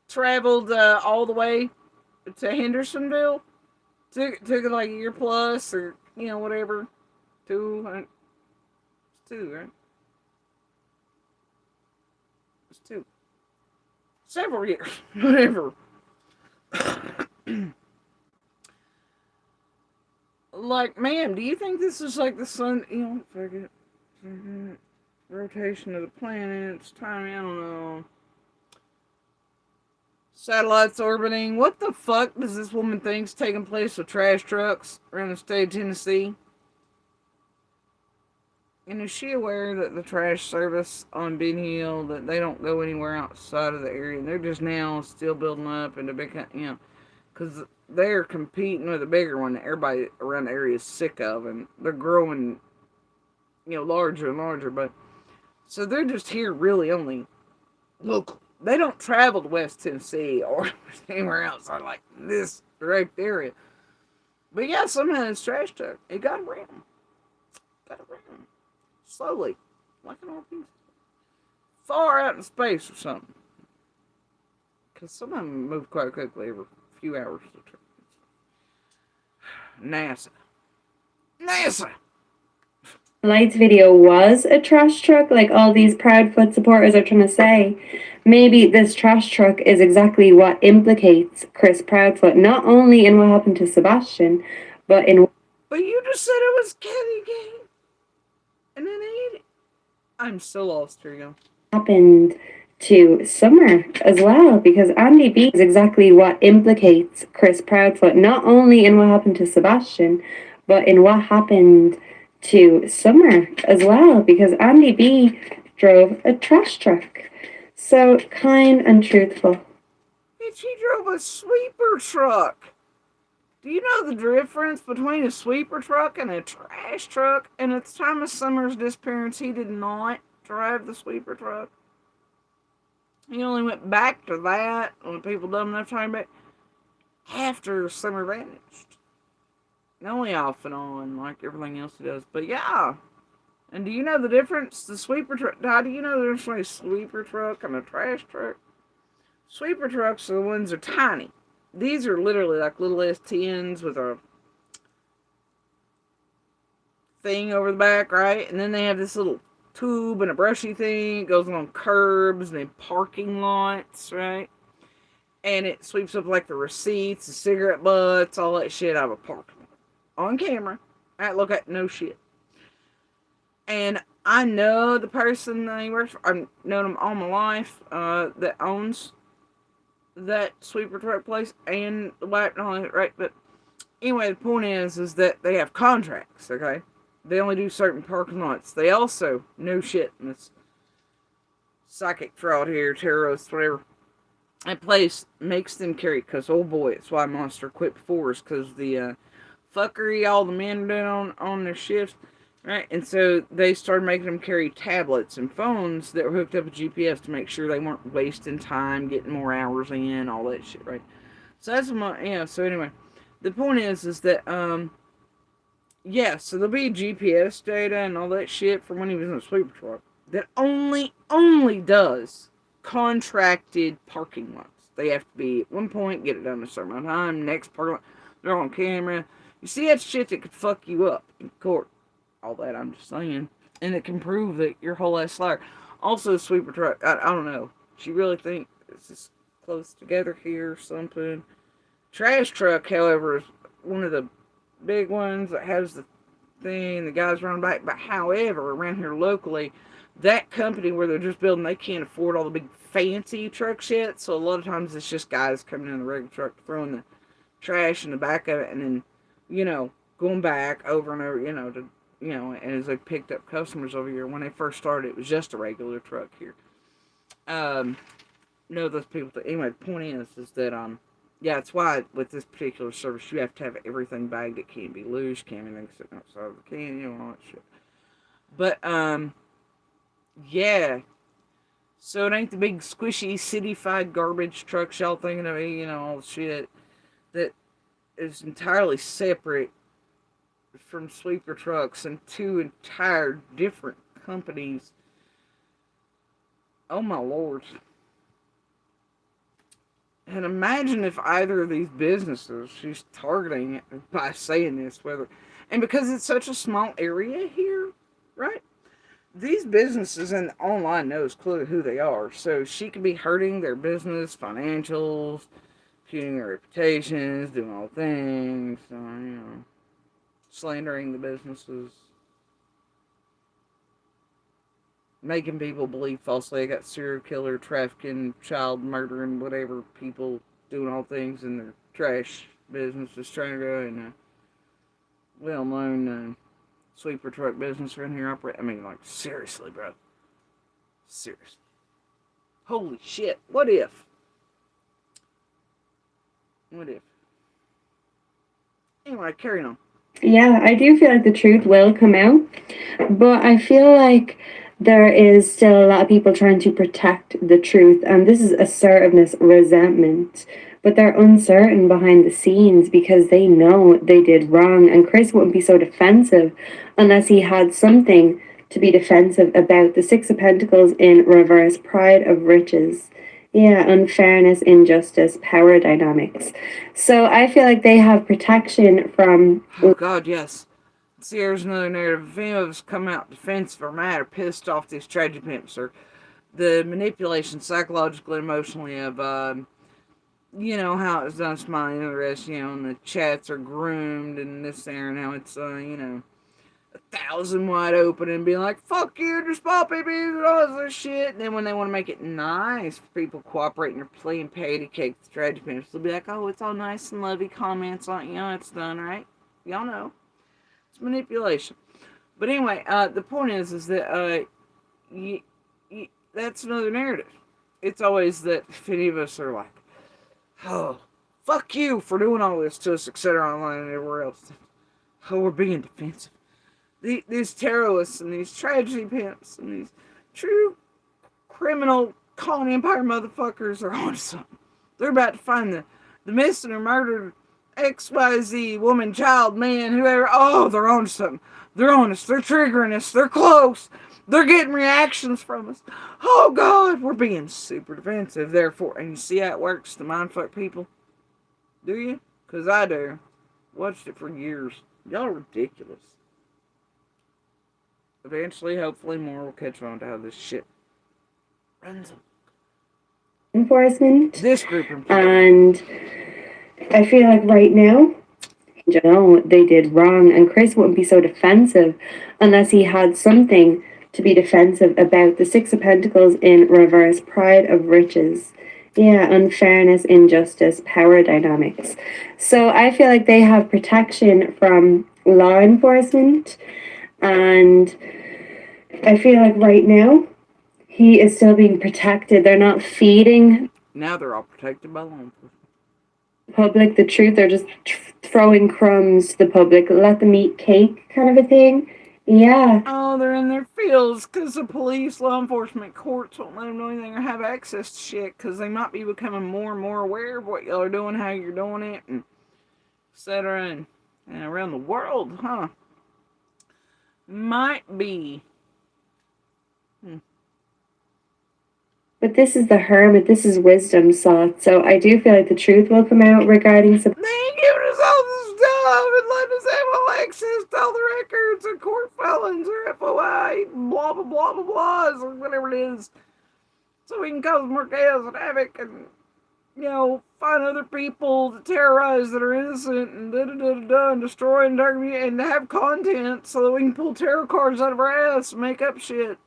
traveled all the way to Hendersonville? Took it like a year plus, or you know, whatever. Two, right? It's two. Several years, whatever. Like, ma'am, do you think this is like the sun, you know, forget, rotation of the planets, timing, I don't know. Satellites orbiting. What the fuck does this woman think's taking place with trash trucks around the state of Tennessee? And is she aware that the trash service on Ben Hill, that they don't go anywhere outside of the area? They're just now still building up into big, you know, because they're competing with a bigger one that everybody around the area is sick of, and they're growing, you know, larger and larger. But so they're just here really only local. They don't travel to West Tennessee or anywhere else or like this direct area. But yeah, somehow it's trash truck. It got around. Slowly. Like an old piece. Far out in space or something. Because some of them move quite quickly every few hours. NASA. Lights video was a trash truck, like all these Proudfoot supporters are trying to say. Maybe this trash truck is exactly what implicates Chris Proudfoot, not only in what happened to Sebastian, but in... But you just said it was Kenny Gang. And then they... I'm so lost, here you go. Happened to Summer as well, because Andy B is exactly what implicates Chris Proudfoot, not only in what happened to Sebastian, but in what happened to Summer as well, because Andy B drove a trash truck. So kind and truthful. And she drove a sweeper truck. Do you know the difference between a sweeper truck and a trash truck? And at the time of Summer's disappearance, he did not drive the sweeper truck. He only went back to that when people dumb enough time back after Summer vanished. Only off and on, like everything else he does. But yeah. And do you know the difference? The sweeper truck. How do you know there's a sweeper truck and a trash truck? Sweeper trucks are the ones that are tiny. These are literally like little S10s with a thing over the back, right? And then they have this little tube and a brushy thing. It goes along curbs and in parking lots, right? And it sweeps up like the receipts, the cigarette butts, all that shit out of a parking lot. On camera. I look at no shit. And I know the person that he works for. I've known him all my life that owns that sweeper truck place and the wife and all that, right? But anyway, the point is that they have contracts, okay? They only do certain parking lots. They also, no shit, in this psychic fraud here, terrorists, whatever, that place makes them carry, because, oh boy, it's why Monster quit before, is because the fuckery all the men are doing on their shifts, right? And so they started making them carry tablets and phones that were hooked up with GPS to make sure they weren't wasting time, getting more hours in, all that shit, right? So that's my, yeah, so anyway, the point is that, yeah, so there'll be GPS data and all that shit from when he was in a sweeper truck that only does contracted parking lots. They have to be at one point, get it done at a certain amount of time, next parking lot, they're on camera. You see that shit that could fuck you up in court. All that, I'm just saying. And it can prove that you're whole ass liar. Also, sweeper truck, I don't know. Do you really think this is close together here or something? Trash truck, however, is one of the big ones that has the thing, the guys running back. But however, around here locally, that company where they're just building, they can't afford all the big fancy trucks yet. So a lot of times it's just guys coming in the regular truck, throwing the trash in the back of it, and then, you know, going back over and over, you know, to, you know, and as they picked up customers over here. When they first started, it was just a regular truck here. No, those people. Anyway, the point is that yeah, it's why with this particular service you have to have everything bagged. It can't be loose, can't be anything sitting outside of the can, you know, all that shit. But yeah. So it ain't the big squishy cityfied garbage trucks y'all thinking of, you know, all the shit that is entirely separate from sweeper trucks and two entire different companies. Oh my lord. And imagine if either of these businesses she's targeting it by saying this, whether, and because it's such a small area here, right? These businesses and online knows clearly who they are, so she could be hurting their business, financials, impugning their reputations, doing all things, you know, slandering the businesses, making people believe falsely. I got serial killer, trafficking, child murdering, whatever people doing all things in their trash businesses, trying to go in a well-known sweeper truck business around here. I mean, like, seriously, bro. Seriously. Holy shit. What if? What if? Anyway, carrying on. Yeah, I do feel like the truth will come out, but I feel like there is still a lot of people trying to protect the truth, and this is assertiveness, resentment, but they're uncertain behind the scenes because they know they did wrong, and Chris wouldn't be so defensive unless he had something to be defensive about. The Six of Pentacles in reverse, pride of riches. Yeah, unfairness, injustice, power dynamics. So I feel like they have protection from. Oh, God, yes. See, there's another narrative. If any of us come out defensive or mad or pissed off these tragedy pimps or the manipulation psychologically, emotionally of, you know, how it's done, smiling and the rest, you know, and the chats are groomed and this there, and how it's, you know, 1,000 wide open and being like, fuck you, just pop baby, and all this shit. And then when they want to make it nice for people cooperating or playing patty cake with tragedy pimps, they'll be like, oh, it's all nice and lovey comments on, you know, it's done, right? Y'all know. It's manipulation. But anyway, the point is that, that's another narrative. It's always that if any of us are like, oh, fuck you for doing all this to us, etc., online and everywhere else. Oh, we're being defensive. These terrorists and these tragedy pimps and these true criminal colony empire motherfuckers are on something. They're about to find the missing or murdered XYZ, woman, child, man, whoever. Oh, they're on something. They're on us. They're triggering us. They're close. They're getting reactions from us. Oh, God, we're being super defensive, therefore. And you see how it works to mindfuck people? Do you? Because I do. Watched it for years. Y'all are ridiculous. Eventually, hopefully, more will catch on to how this shit runs. Enforcement. This group And I feel like right now, you know, they did wrong, and Chris wouldn't be so defensive unless he had something to be defensive about. The Six of Pentacles in reverse, pride of riches. Yeah, unfairness, injustice, power dynamics. So I feel like they have protection from law enforcement, and I feel like right now he is still being protected. They're not feeding. Now they're all protected by law enforcement. Public the truth. They're just throwing crumbs to the public. Let them eat cake, kind of a thing. Yeah. Oh, they're in their fields because the police, law enforcement, courts won't let them know anything or have access to shit because they might be becoming more and more aware of what y'all are doing, how you're doing it, and etc. And around the world, huh? Might be. But this is the hermit. This is wisdom sought. So I do feel like the truth will come out regarding some. They ain't giving us all this stuff and letting us have all access to all the records or court filings or FOI, blah, blah, blah, blah, blahs, or whatever it is. So we can cause more chaos and havoc and, you know, find other people to terrorize that are innocent and da-da-da-da-da and destroy and target and have content so that we can pull tarot cards out of our ass and make up shit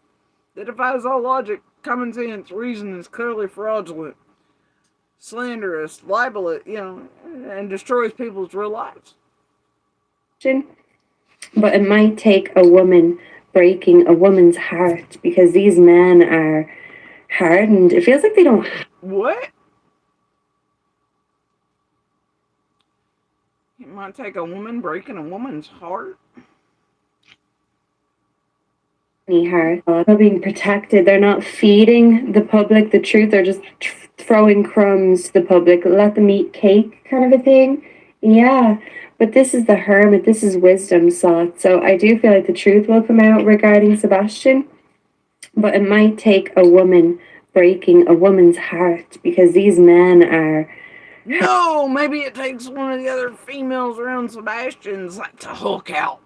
that defies all logic, common sense, reason, is clearly fraudulent, slanderous, libelous, you know, and destroys people's real lives. But it might take a woman breaking a woman's heart because these men are hardened. It feels like they don't. What? It might take a woman breaking a woman's heart? Heart. They're being protected. They're not feeding the public the truth. They're just throwing crumbs to the public. Let them eat cake, kind of a thing. Yeah. But this is the hermit. This is wisdom sought. So I do feel like the truth will come out regarding Sebastian. But it might take a woman breaking a woman's heart because these men are. No, maybe it takes one of the other females around Sebastian's like to Hulk out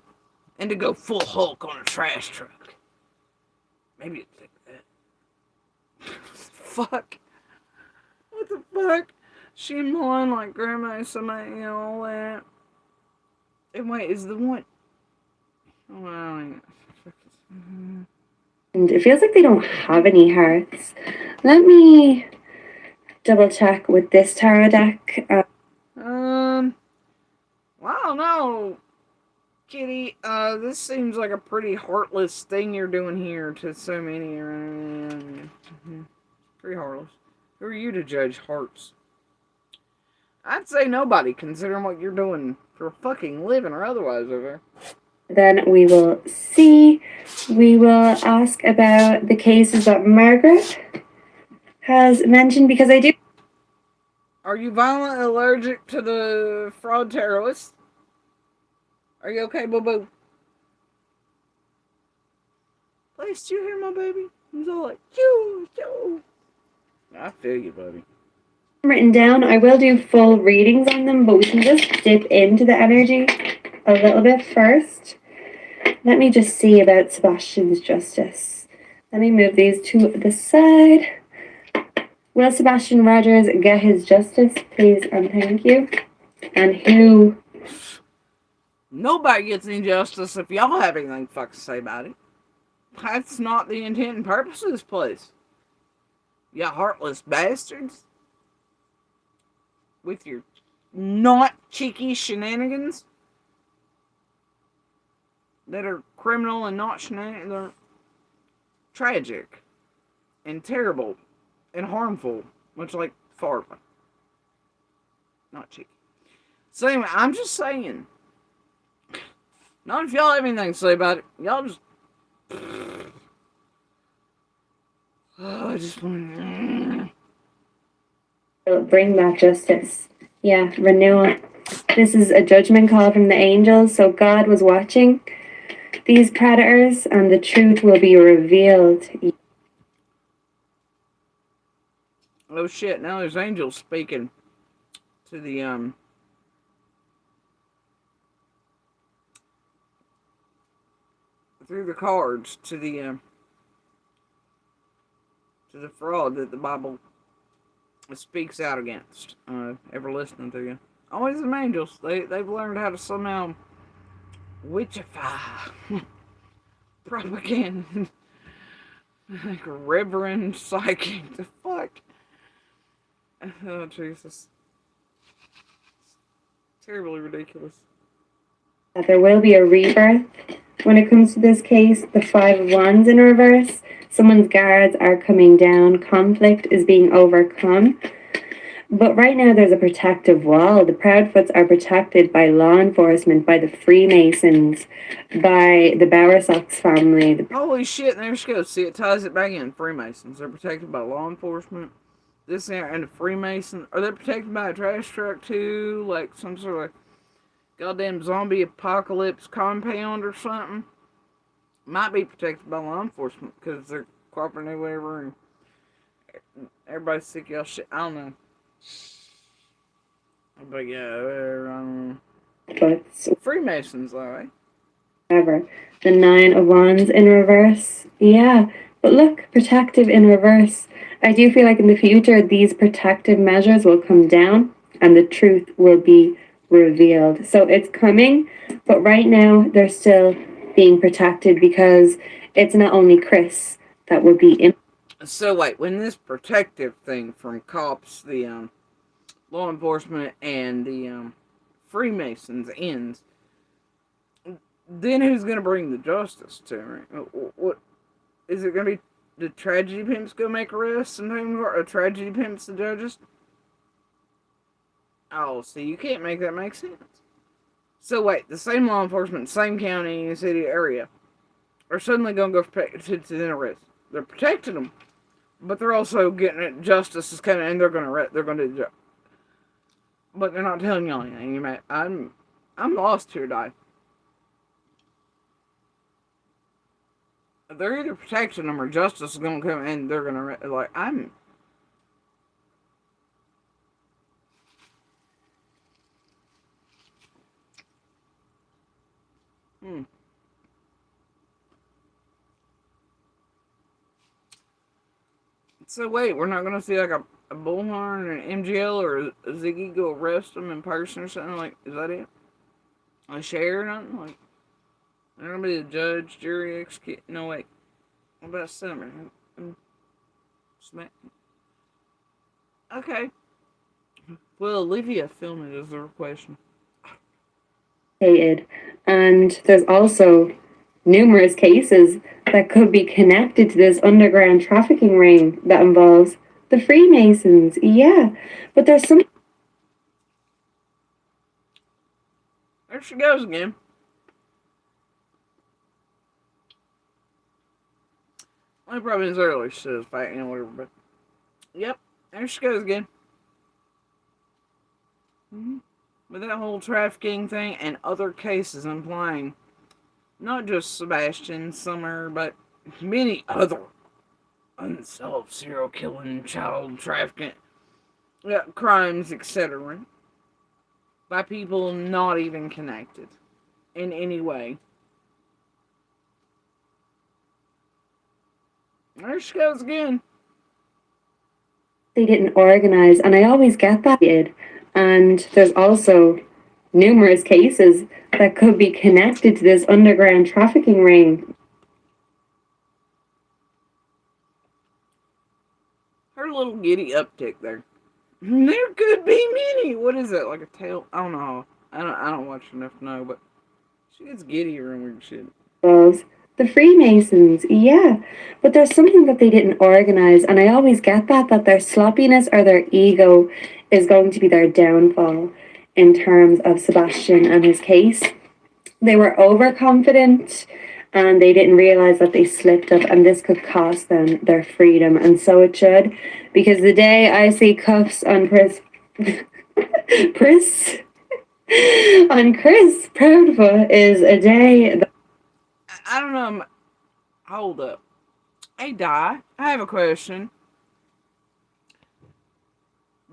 and to go full Hulk on a trash truck. Maybe it takes that. Fuck. What the fuck? She and Milan like grandma and somebody, you know, all that. And wait, is the one... Oh, I don't know. And it feels like they don't have any hearts. Let me double check with this tarot deck. Well, I don't know, Kitty. This seems like a pretty heartless thing you're doing here to so many. Pretty heartless. Who are you to judge hearts? I'd say nobody, considering what you're doing for a fucking living or otherwise over there. Then we will see. We will ask about the cases that Margaret has mentioned because I do. Are you violently allergic to the fraud terrorists? Are you okay, boo-boo? Please, do you hear my baby? He's all like, yo. I feel you, buddy. Written down. I will do full readings on them, but we can just dip into the energy a little bit first. Let me just see about Sebastian's justice. Let me move these to the side. Will Sebastian Rogers get his justice, please and thank you? And who? Nobody gets any justice if y'all have anything fuck to say about it. That's not the intent and purpose of this place. You heartless bastards. With your not cheeky shenanigans. That are criminal and not shenanigans. They're tragic. And terrible. And harmful. Much like farting. Not cheeky. So anyway, I'm just saying. Not if y'all have anything to say about it. Y'all just... Oh, I just want Bring back justice. Yeah, renewal. This is a judgment call from the angels, so God was watching these predators and the truth will be revealed. Oh shit, now there's angels speaking to the through the cards to the fraud that the Bible speaks out against. Ever listening to you? Always them angels. They've learned how to somehow witchify propaganda. Like reverend psychic. The fuck? Oh Jesus. Terribly ridiculous. There will be a rebirth when it comes to this case. The Five of Wands in reverse. Someone's guards are coming down. Conflict is being overcome. But right now there's a protective wall. The Proudfoots are protected by law enforcement, by the Freemasons, by the Bowersox family. Holy shit, there she goes. See, it ties it back in. Freemasons. They're protected by law enforcement. This and the Freemasons. Are they protected by a trash truck too? Like some sort of goddamn zombie apocalypse compound or something? Might be protected by law enforcement because they're cooperating or whatever and everybody's sick of y'all shit. I don't know. But yeah, I don't know. But Freemasons, alright. Ever. The Nine of Wands in reverse. Yeah, but look, protective in reverse. I do feel like in the future these protective measures will come down and the truth will be revealed. So it's coming, but right now they're still being protected because it's not only Chris that would be in. So wait, when this protective thing from cops, the law enforcement, and the Freemasons ends, then who's gonna bring the justice to him? What is it gonna be? The tragedy pimps go make arrests and or tragedy pimps the judges? Oh, see, you can't make that make sense. So wait, the same law enforcement, same county, city, area, are suddenly gonna go to the arrest. They're protecting them, but they're also getting it. Justice is coming, and they're gonna do the job. But they're not telling y'all anything. You may, I'm lost here, Di. They're either protecting them or justice is gonna come and they're gonna like I'm. So wait, we're not gonna see like a bullhorn or an MGL or a Ziggy go arrest them in person or something? Like, is that it? A share or nothing? Like, they're gonna be the judge, jury, execute. No wait, what about Summer? Smack. Okay. Well, Olivia filming is the question. And there's also numerous cases that could be connected to this underground trafficking ring that involves the Freemasons. Yeah, but there's some. There she goes again. Well, probably is early, she says fighting or whatever, but yep, there she goes again. With that whole trafficking thing and other cases implying not just Sebastian Summer, but many other unsolved serial killing, child trafficking, crimes, etc., by people not even connected in any way. There she goes again. They didn't organize, and I always get that. And there's also numerous cases that could be connected to this underground trafficking ring. Her little giddy uptick there. There could be many. What is that? Like a tail? I don't know. I don't watch enough to know, but she gets giddier and weird shit. The Freemasons, yeah. But there's something that they didn't organize, and I always get that their sloppiness or their ego is going to be their downfall in terms of Sebastian and his case. They were overconfident and they didn't realize that they slipped up, and this could cost them their freedom, and so it should, because the day I see cuffs on Pris On Chris Proudfoot is a day that I don't know. Hold up. Hey, Di, I have a question.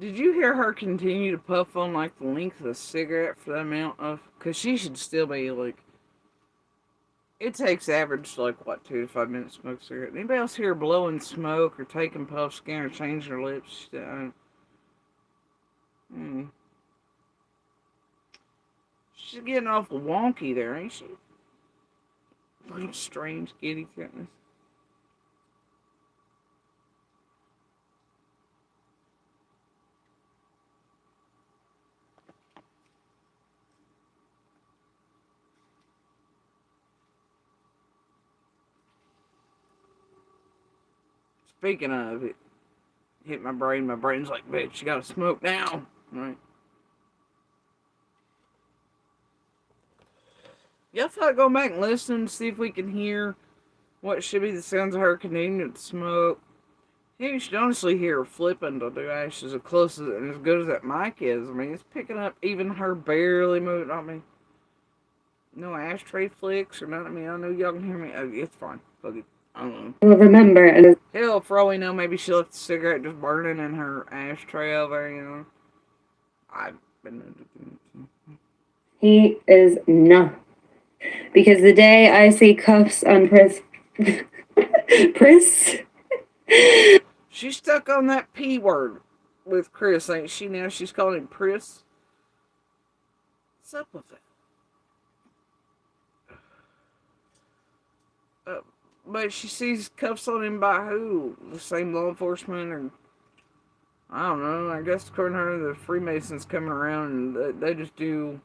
Did you hear her continue to puff on like the length of a cigarette for the amount of? Because she should still be like. It takes average like what 2 to 5 minutes to smoke a cigarette. Anybody else here blowing smoke or taking puffs, skin or changing their lips? She's getting awful wonky there, ain't she? Little strange giddy fitness. Speaking of, it hit my brain. My brain's like, bitch, you gotta smoke now. Right? Y'all feel like going back and listen to see if we can hear what should be the sounds of her continuing to smoke. Yeah, you should honestly hear her flipping to do ashes as close as and as good as that mic is. I mean, it's picking up even her barely moving. I mean, no ashtray flicks or nothing. I mean, I know y'all can hear me. It's fine. Fuck it. I don't know. we'll remember. And Hell, for all we know, maybe she left the cigarette just burning in her ashtray over there, you know. I've been. he is not. Because the day I see cuffs on Pris. She's stuck on that P word with Chris, ain't she? Now she's calling him Pris. What's up with that? But she sees cuffs on him by who? The same law enforcement or... I don't know. I guess according to her, the Freemasons coming around and they just do...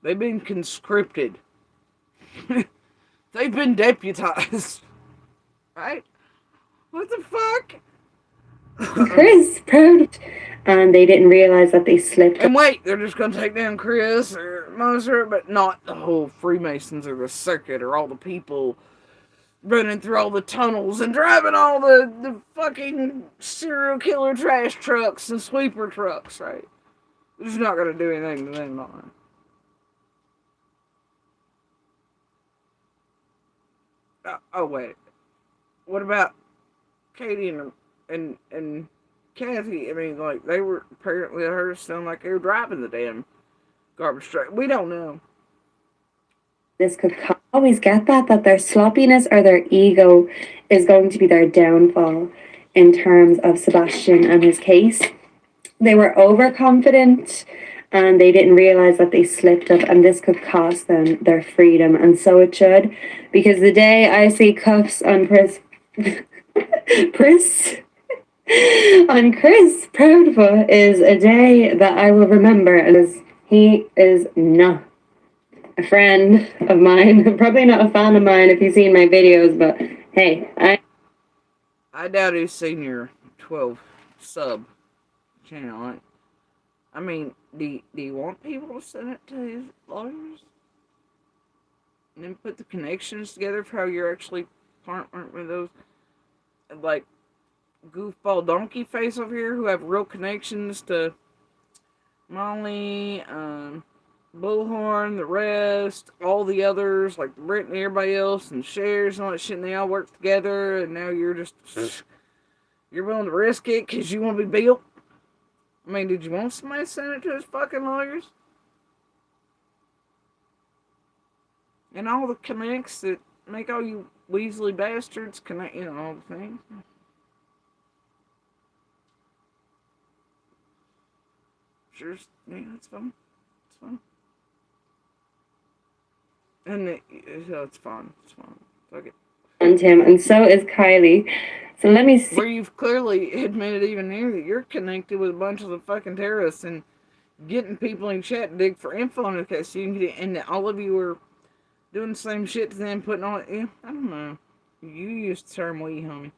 They've been conscripted. They've been deputized. Right? What the fuck? Chris Proud. And they didn't realize that they slipped. And wait, they're just gonna take down Chris or Moser, but not the whole Freemasons or the circuit or all the people running through all the tunnels and driving all the fucking serial killer trash trucks and sweeper trucks, right? They're just not gonna do anything to them, not oh wait. What about Katie and Kathy? I mean, like, they were apparently heard it sound like they were driving the damn garbage truck. We don't know. This could always get that their sloppiness or their ego is going to be their downfall in terms of Sebastian and his case. They were overconfident and they didn't realize that they slipped up, and this could cost them their freedom, and so it should, because the day I see cuffs on Pris on Chris Proudfoot is a day that I will remember, as he is not a friend of mine, probably not a fan of mine if you've seen my videos, but hey, I doubt he's seen your 12 sub channel. Right? I mean, do you want people to send it to his lawyers? And then put the connections together for how you're actually partnering with those, like, goofball donkey face over here who have real connections to Molly, Bullhorn, the rest, all the others, like Brittany, everybody else, and Shares and all that shit, and they all work together, and now you're just, you're willing to risk it because you want to be built? I mean, did you want somebody to send it to his fucking lawyers? And all the connects that make all you Weasley bastards connect, you know, all the things. Sure, yeah, that's fun. It's fun. And it's fun. It's fun. Fuck it. and him, and so is Kylie. So let me see. Where you've clearly admitted even here that you're connected with a bunch of the fucking terrorists and getting people in chat to dig for info on the case, so you can get it, and that all of you are doing the same shit to them, putting on it. Yeah, I don't know. You used the term we, homie.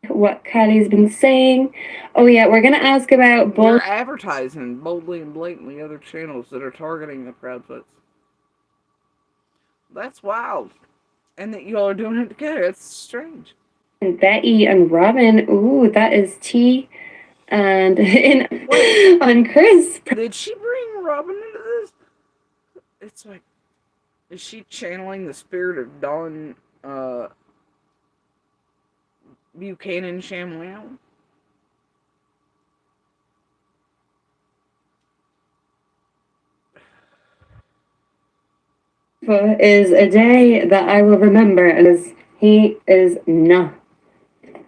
What Kylie's been saying. Oh yeah, we're gonna ask about We're both. advertising boldly and blatantly other channels that are targeting the Proudfoots. That's wild. And that you all are doing it together. That's strange. And Betty and Robin. Ooh, that is tea. And on Chris. Did she bring Robin into this? it's like, is she channeling the spirit of Dawn Buchanan Shamwow? Is a day that I will remember, as he is not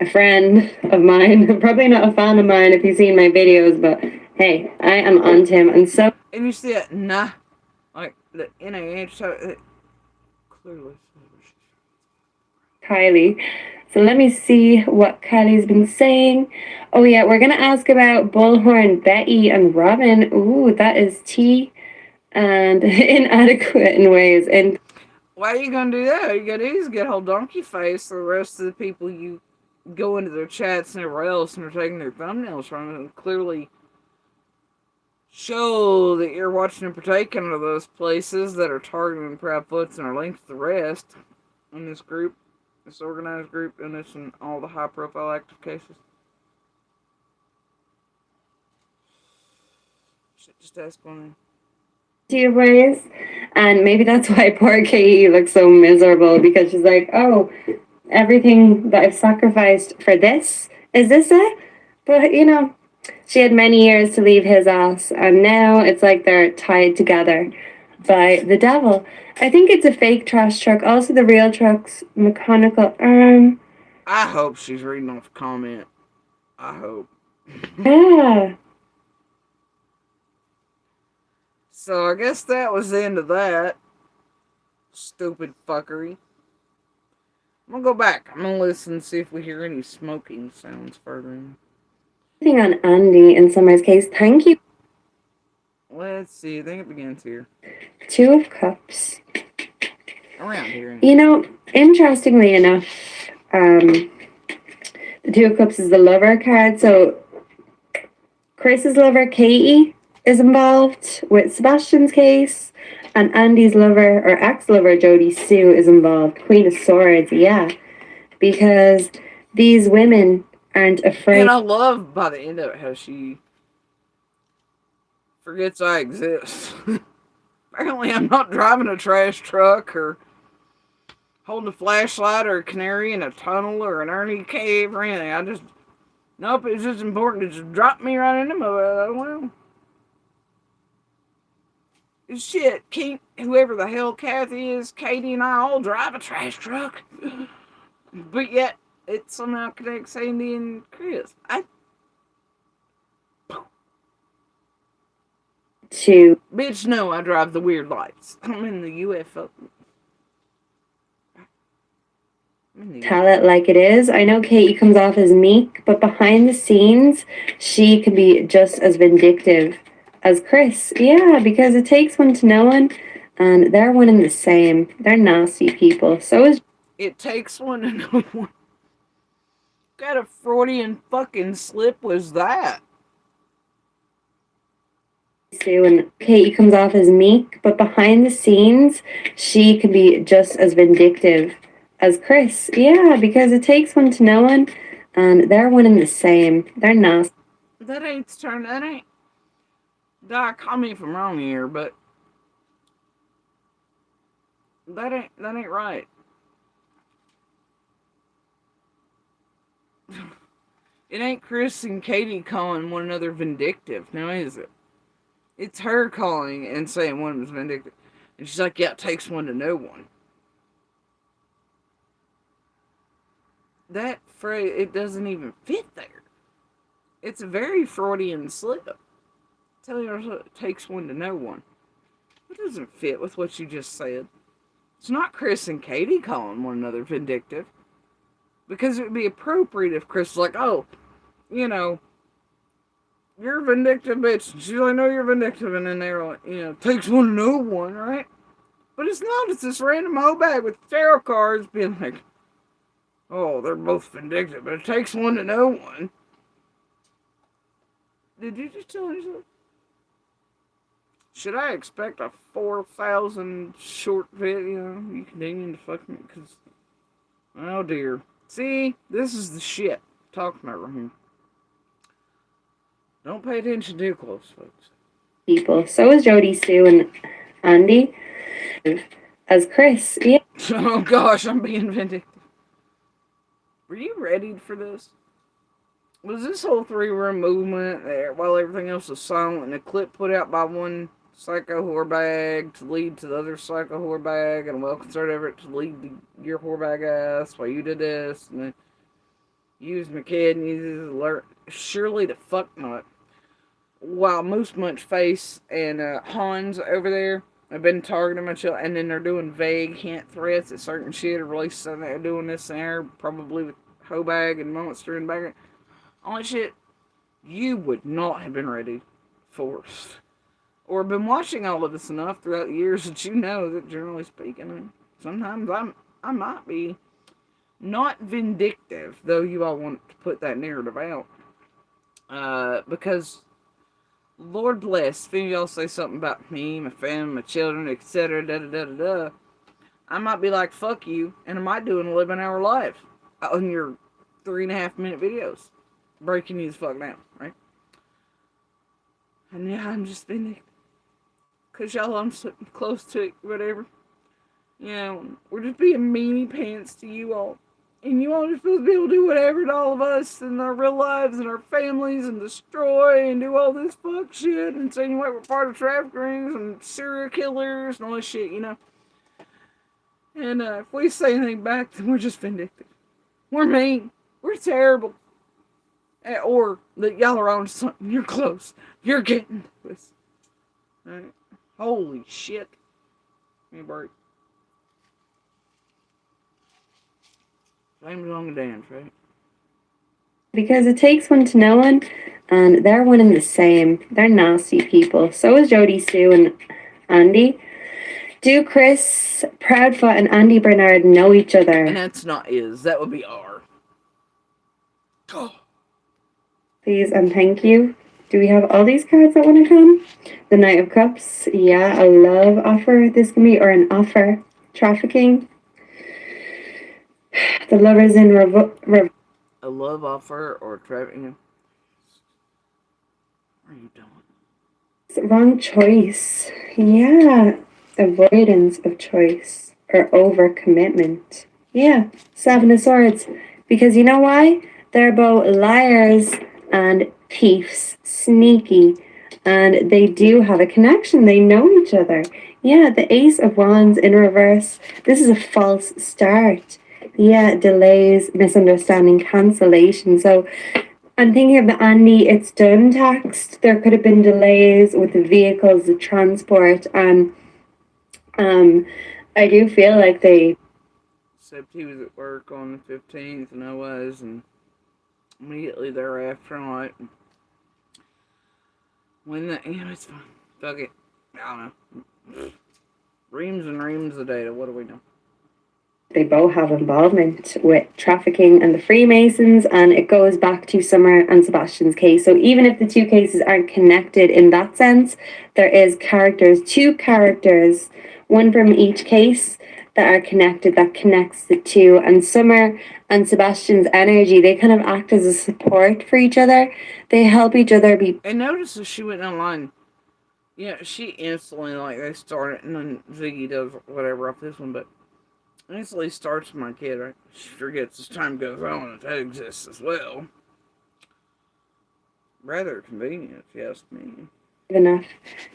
a friend of mine, probably not a fan of mine if you've seen my videos, but hey, I am onto him, and so. And you see that nah, like the NAH, so it clearly. Kylie. So let me see what Kylie's been saying. Oh yeah, we're gonna ask about Bullhorn, Betty, and Robin. Ooh, that is tea and inadequate in ways. And Why are you gonna do that? All you gotta do is get whole donkey face. The rest of the people you go into their chats and everywhere else and are taking their thumbnails from it and clearly show that you're watching and partaking of those places that are targeting Proudfoots and are linked to the rest in this group, this organized group, and it's in all the high profile active cases. Just ask one. ways. And maybe that's why poor Katie looks so miserable, because she's like, oh, everything that I've sacrificed for this, is this it? But she had many years to leave his ass, and now it's like they're tied together by the devil. I think it's a fake trash truck. Also, the real truck's mechanical arm. I hope she's reading off a comment. I hope. Yeah. So I guess that was the end of that. Stupid fuckery. I'm gonna go back. I'm gonna listen and see if we hear any smoking sounds further in. Thing on Andy in Summer's case. Thank you. Let's see. I think it begins here. Two of Cups. Around here. Interestingly enough, the Two of Cups is the lover card. So Chris's lover, Katie, is involved with Sebastian's case. And Andy's lover, or ex-lover, Jodie Sue, is involved. Queen of Swords, yeah. Because these women aren't afraid. And I love by the end of it how she forgets I exist. Apparently I'm not driving a trash truck or holding a flashlight or a canary in a tunnel or an Ernie cave or anything. Nope, it's just important to just drop me right into my, well, shit, whoever the hell Kathy is, Katie and I all drive a trash truck. But yet, it somehow connects Sandy and Chris. Bitch, no, I drive the weird lights. I'm in the UFO. Tell it like it is. I know Katie comes off as meek, but behind the scenes, she can be just as vindictive as Chris. Yeah, because it takes one to know one, and they're one and the same. They're nasty people. So is. It takes one to know one. What kind of Freudian fucking slip was that? And Katie comes off as meek, but behind the scenes, she can be just as vindictive as Chris. Yeah, because it takes one to know one, and they're one and the same. They're nasty. That ain't. Doc, call me if I'm wrong here, but that ain't right. It ain't Chris and Katie calling one another vindictive, now is it? It's her calling and saying one was vindictive. And she's like, yeah, it takes one to know one. That phrase, it doesn't even fit there. It's a very Freudian slip. Telling her it takes one to know one. It doesn't fit with what you just said. It's not Chris and Katie calling one another vindictive. Because it would be appropriate if Chris was like, oh, you're a vindictive bitch. And she's like, no, you're vindictive. And then they're like, takes one to know one, right? But it's not. It's this random hoe bag with tarot cards being like, oh, they're both vindictive, but it takes one to know one. Did you just tell yourself? Should I expect a 4,000 short video? You continue to fuck me? Because, oh dear. See, this is the shit. Talking about right here. Don't pay attention too close, folks. People. So is Jodie Sue, Andy as Chris. Yeah. Oh gosh, I'm being vindictive. Were you ready for this? Was this whole three-room movement there while everything else was silent and a clip put out by one psycho whorebag to lead to the other psycho whorebag and a well-considered effort to lead to your whorebag ass while you did this and then used my kid and used alert? Surely the fuck not. While Moose Munch Face and Hans over there have been targeting my children, and then they're doing vague hint threats at certain shit or release something they're doing this and there, probably with Hobag and Monster in the background. Only shit you would not have been ready for, or been watching all of this enough throughout the years that you know that, generally speaking, sometimes I might be not vindictive, though you all want to put that narrative out, because Lord bless, if y'all say something about me, my family, my children, etc., da da da da da, I might be like, fuck you, and I might do an 11-hour live on your 3.5-minute videos, breaking you the fuck down, right? And yeah, I'm just vindictive. Because y'all, I'm so close to it, whatever. You know, we're just being meanie pants to you all. And you all are supposed to be able to do whatever to all of us and our real lives and our families and destroy and do all this fuck shit and saying we're part of traffic rings and serial killers and all this shit, you know. And if we say anything back, then we're just vindictive. We're mean. We're terrible. Or that y'all are on something. You're close. You're getting this. Alright. Holy shit. Give me a break. Flames on the dance, right? Because it takes one to know one, and they're one and the same. They're nasty people. So is Jody Sue and Andy. Do Chris Proudfoot and Andy Bernard know each other? And that's not is. That would be R. Oh. Please and thank you. Do we have all these cards that want to come? The Knight of Cups. Yeah, a love offer. This can be, or an offer. Trafficking. The Lovers in A love offer or trafficking. What are you doing? Wrong choice. Yeah. Avoidance of choice or overcommitment. Yeah. Seven of Swords. Because you know why? They're both liars and thieves. Sneaky. And they do have a connection. They know each other. Yeah, the Ace of Wands in reverse. This is a false start. Yeah, delays, misunderstanding, cancellation. So I'm thinking of the Andy It's Done text. There could have been delays with the vehicles, the transport, and I do feel like they... Except he was at work on the 15th and I was, and immediately thereafter, like, when the, you know, it's fine. Fuck it. I don't know. Reams and reams of data. What do we know? They both have involvement with trafficking and the Freemasons, and it goes back to Summer and Sebastian's case. So even if the two cases aren't connected in that sense, there is two characters, one from each case that are connected, that connects the two. And Summer and Sebastian's energy, they kind of act as a support for each other. They help each other be... And notice as she went online, yeah, she instantly, like, they started, and then Ziggy does whatever off this one, but instantly starts with my kid, right? She forgets as time goes on that exists as well. Rather convenient, if you ask me. enough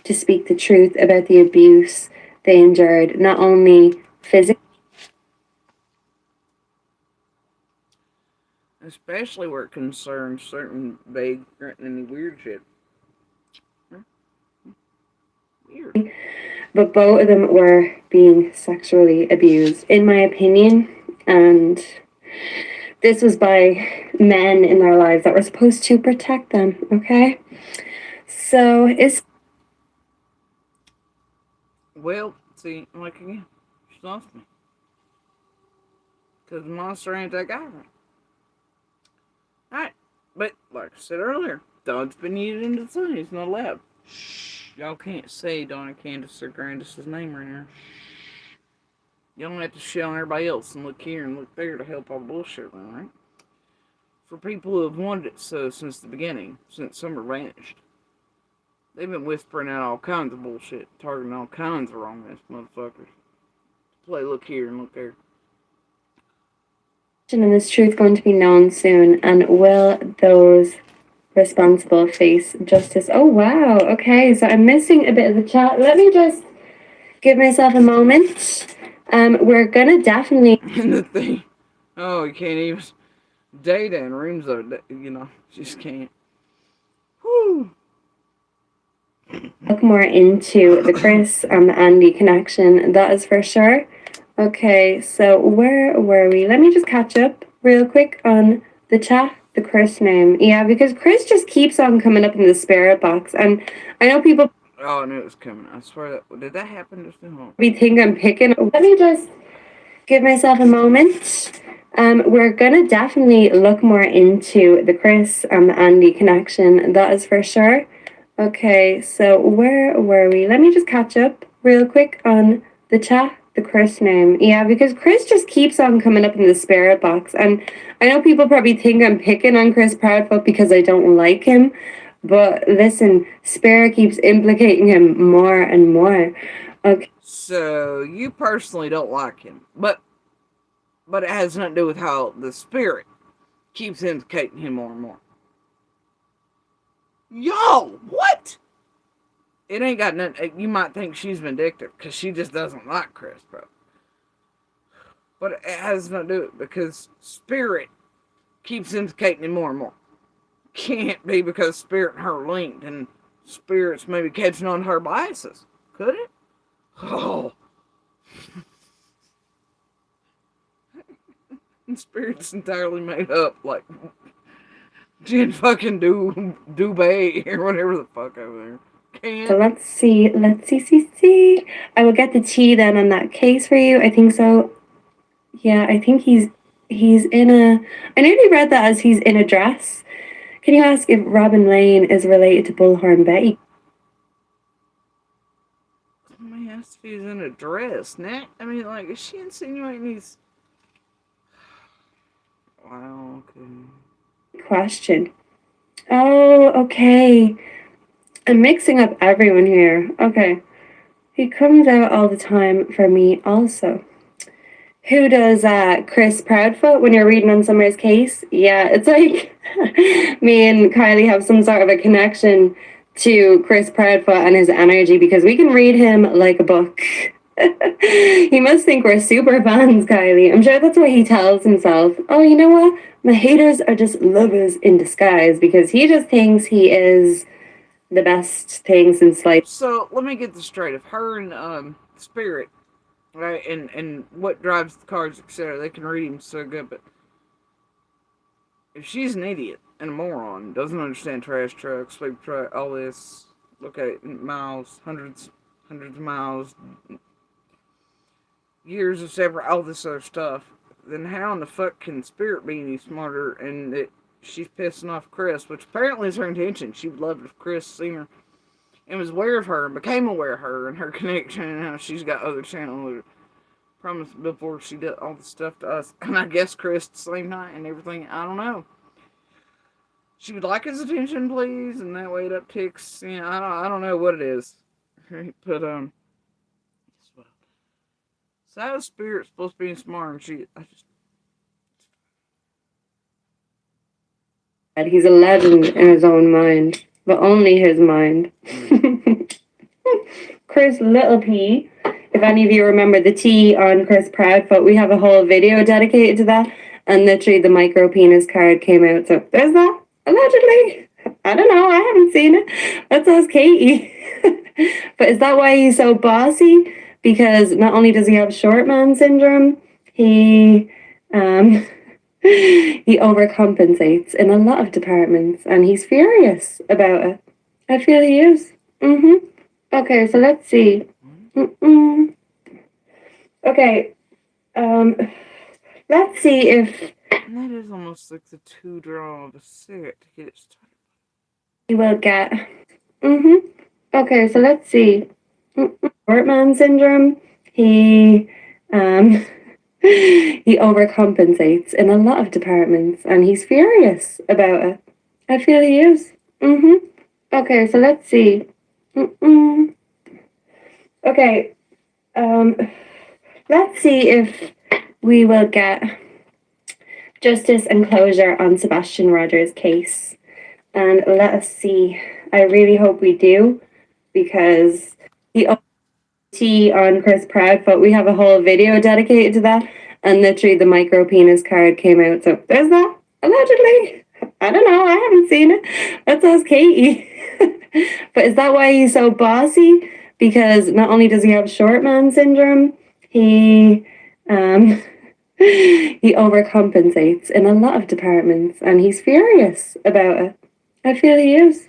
to speak the truth about the abuse they endured, not only physically. Especially where it concerns certain vague, threatening, weird shit. Weird. But both of them were being sexually abused, in my opinion. And this was by men in their lives that were supposed to protect them, okay? So it's... Well, see, like again, she lost me. Because the monster ain't that guy, right? Alright, but like I said earlier, dog's been eaten into the sun. He's not allowed. Shh. Y'all can't say Donna Candace or Grandis's name right here. You don't have to shit on everybody else and look here and look there to help all the bullshit around, right? For people who have wanted it so since the beginning, since Summer vanished. They've been whispering out all kinds of bullshit, targeting all kinds of wrong ass motherfuckers. Play look here and look there. And is truth going to be known soon? And will those responsible face justice? Oh, wow. Okay, so I'm missing a bit of the chat. Let me just give myself a moment. We're gonna definitely. And the thing, oh, you can't even data in rooms of it, just can't. Whew. Look more into the Chris and the Andy connection, that is for sure. Okay, so where were we? Let me just catch up real quick on the chat. The Chris name. Yeah, because Chris just keeps on coming up in the spirit box. And I know people. Oh, I knew it was coming. I swear that. Did that happen just now? We think I'm picking. Let me just give myself a moment. We're gonna definitely look more into the Chris and the Andy connection, that is for sure. Okay, so where were we? Let me just catch up real quick on the chat. The Chris name. Yeah, because Chris just keeps on coming up in the spirit box. And I know people probably think I'm picking on Chris Proudfoot because I don't like him. But listen, Spirit keeps implicating him more and more. Okay. So you personally don't like him, but it has nothing to do with how the spirit keeps implicating him more and more. Yo, what? It ain't got nothing. You might think she's vindictive because she just doesn't like Chris, bro. But it has nothing to do with it because spirit keeps implicating him more and more. Can't be because spirit and her linked and spirits maybe catching on to her biases. Could it? Oh. And spirit's entirely made up, like Jen fucking Dubay or whatever the fuck over there. So let's see. I will get the tea then on that case for you. I think so. Yeah, I think he's in a. I nearly read that as he's in a dress. Can you ask if Robin Lane is related to Bullhorn Betty? Somebody asked if he's in a dress. Nah, I mean, like, is she insinuating he's? Wow. Okay. Question. Oh, okay. I'm mixing up everyone here. Okay. He comes out all the time for me also. Who does Chris Proudfoot when you're reading on Summer's case? Yeah, it's like me and Kylie have some sort of a connection to Chris Proudfoot and his energy because we can read him like a book. He must think we're super fans, Kylie. I'm sure that's why he tells himself, oh, you know what? My haters are just lovers in disguise because he just thinks he is the best thing since life. So let me get this straight. If her and Spirit, right, and what drives the cars, etc., they can read him so good, but if she's an idiot and a moron, doesn't understand trash trucks, sleep truck, all this, look at it, miles, hundreds of miles, years of several, all this other stuff, then how in the fuck can Spirit be any smarter and that she's pissing off Chris, which apparently is her intention. She would love if Chris seen her and was aware of her and became aware of her and her connection and how she's got other channels promised before she did all the stuff to us. And I guess Chris the same night and everything. I don't know. She would like his attention, please, and that way it upticks. You know, I don't know what it is. But so how is Spirit supposed to be smart and she? He's a legend in his own mind, but only his mind. Chris Little P. If any of you remember the tea on Chris Proudfoot, we have a whole video dedicated to that, and literally the micro penis card came out. So there's that. Allegedly. I don't know. I haven't seen it. Let's ask Katie. But is that why he's so bossy? Because not only does he have short man syndrome, he he overcompensates in a lot of departments, and he's furious about it. I feel he is. Okay, so let's see. Okay, let's see if... And that is almost like the two draw of a set to get it started. You will get... Okay, so let's see. Short man syndrome, he overcompensates in a lot of departments, and he's furious about it. I feel he is. Okay, so let's see. Mm-mm. Okay, let's see if we will get justice and closure on Sebastian Rogers' case. And let us see. I really hope we do, because the OT on Chris Proudfoot, we have a whole video dedicated to that, and literally the micro penis card came out. So there's that, allegedly. I don't know, I haven't seen it. That says Katie. But is that why he's so bossy? Because not only does he have short man syndrome, he he overcompensates in a lot of departments, and he's furious about it. I feel he is.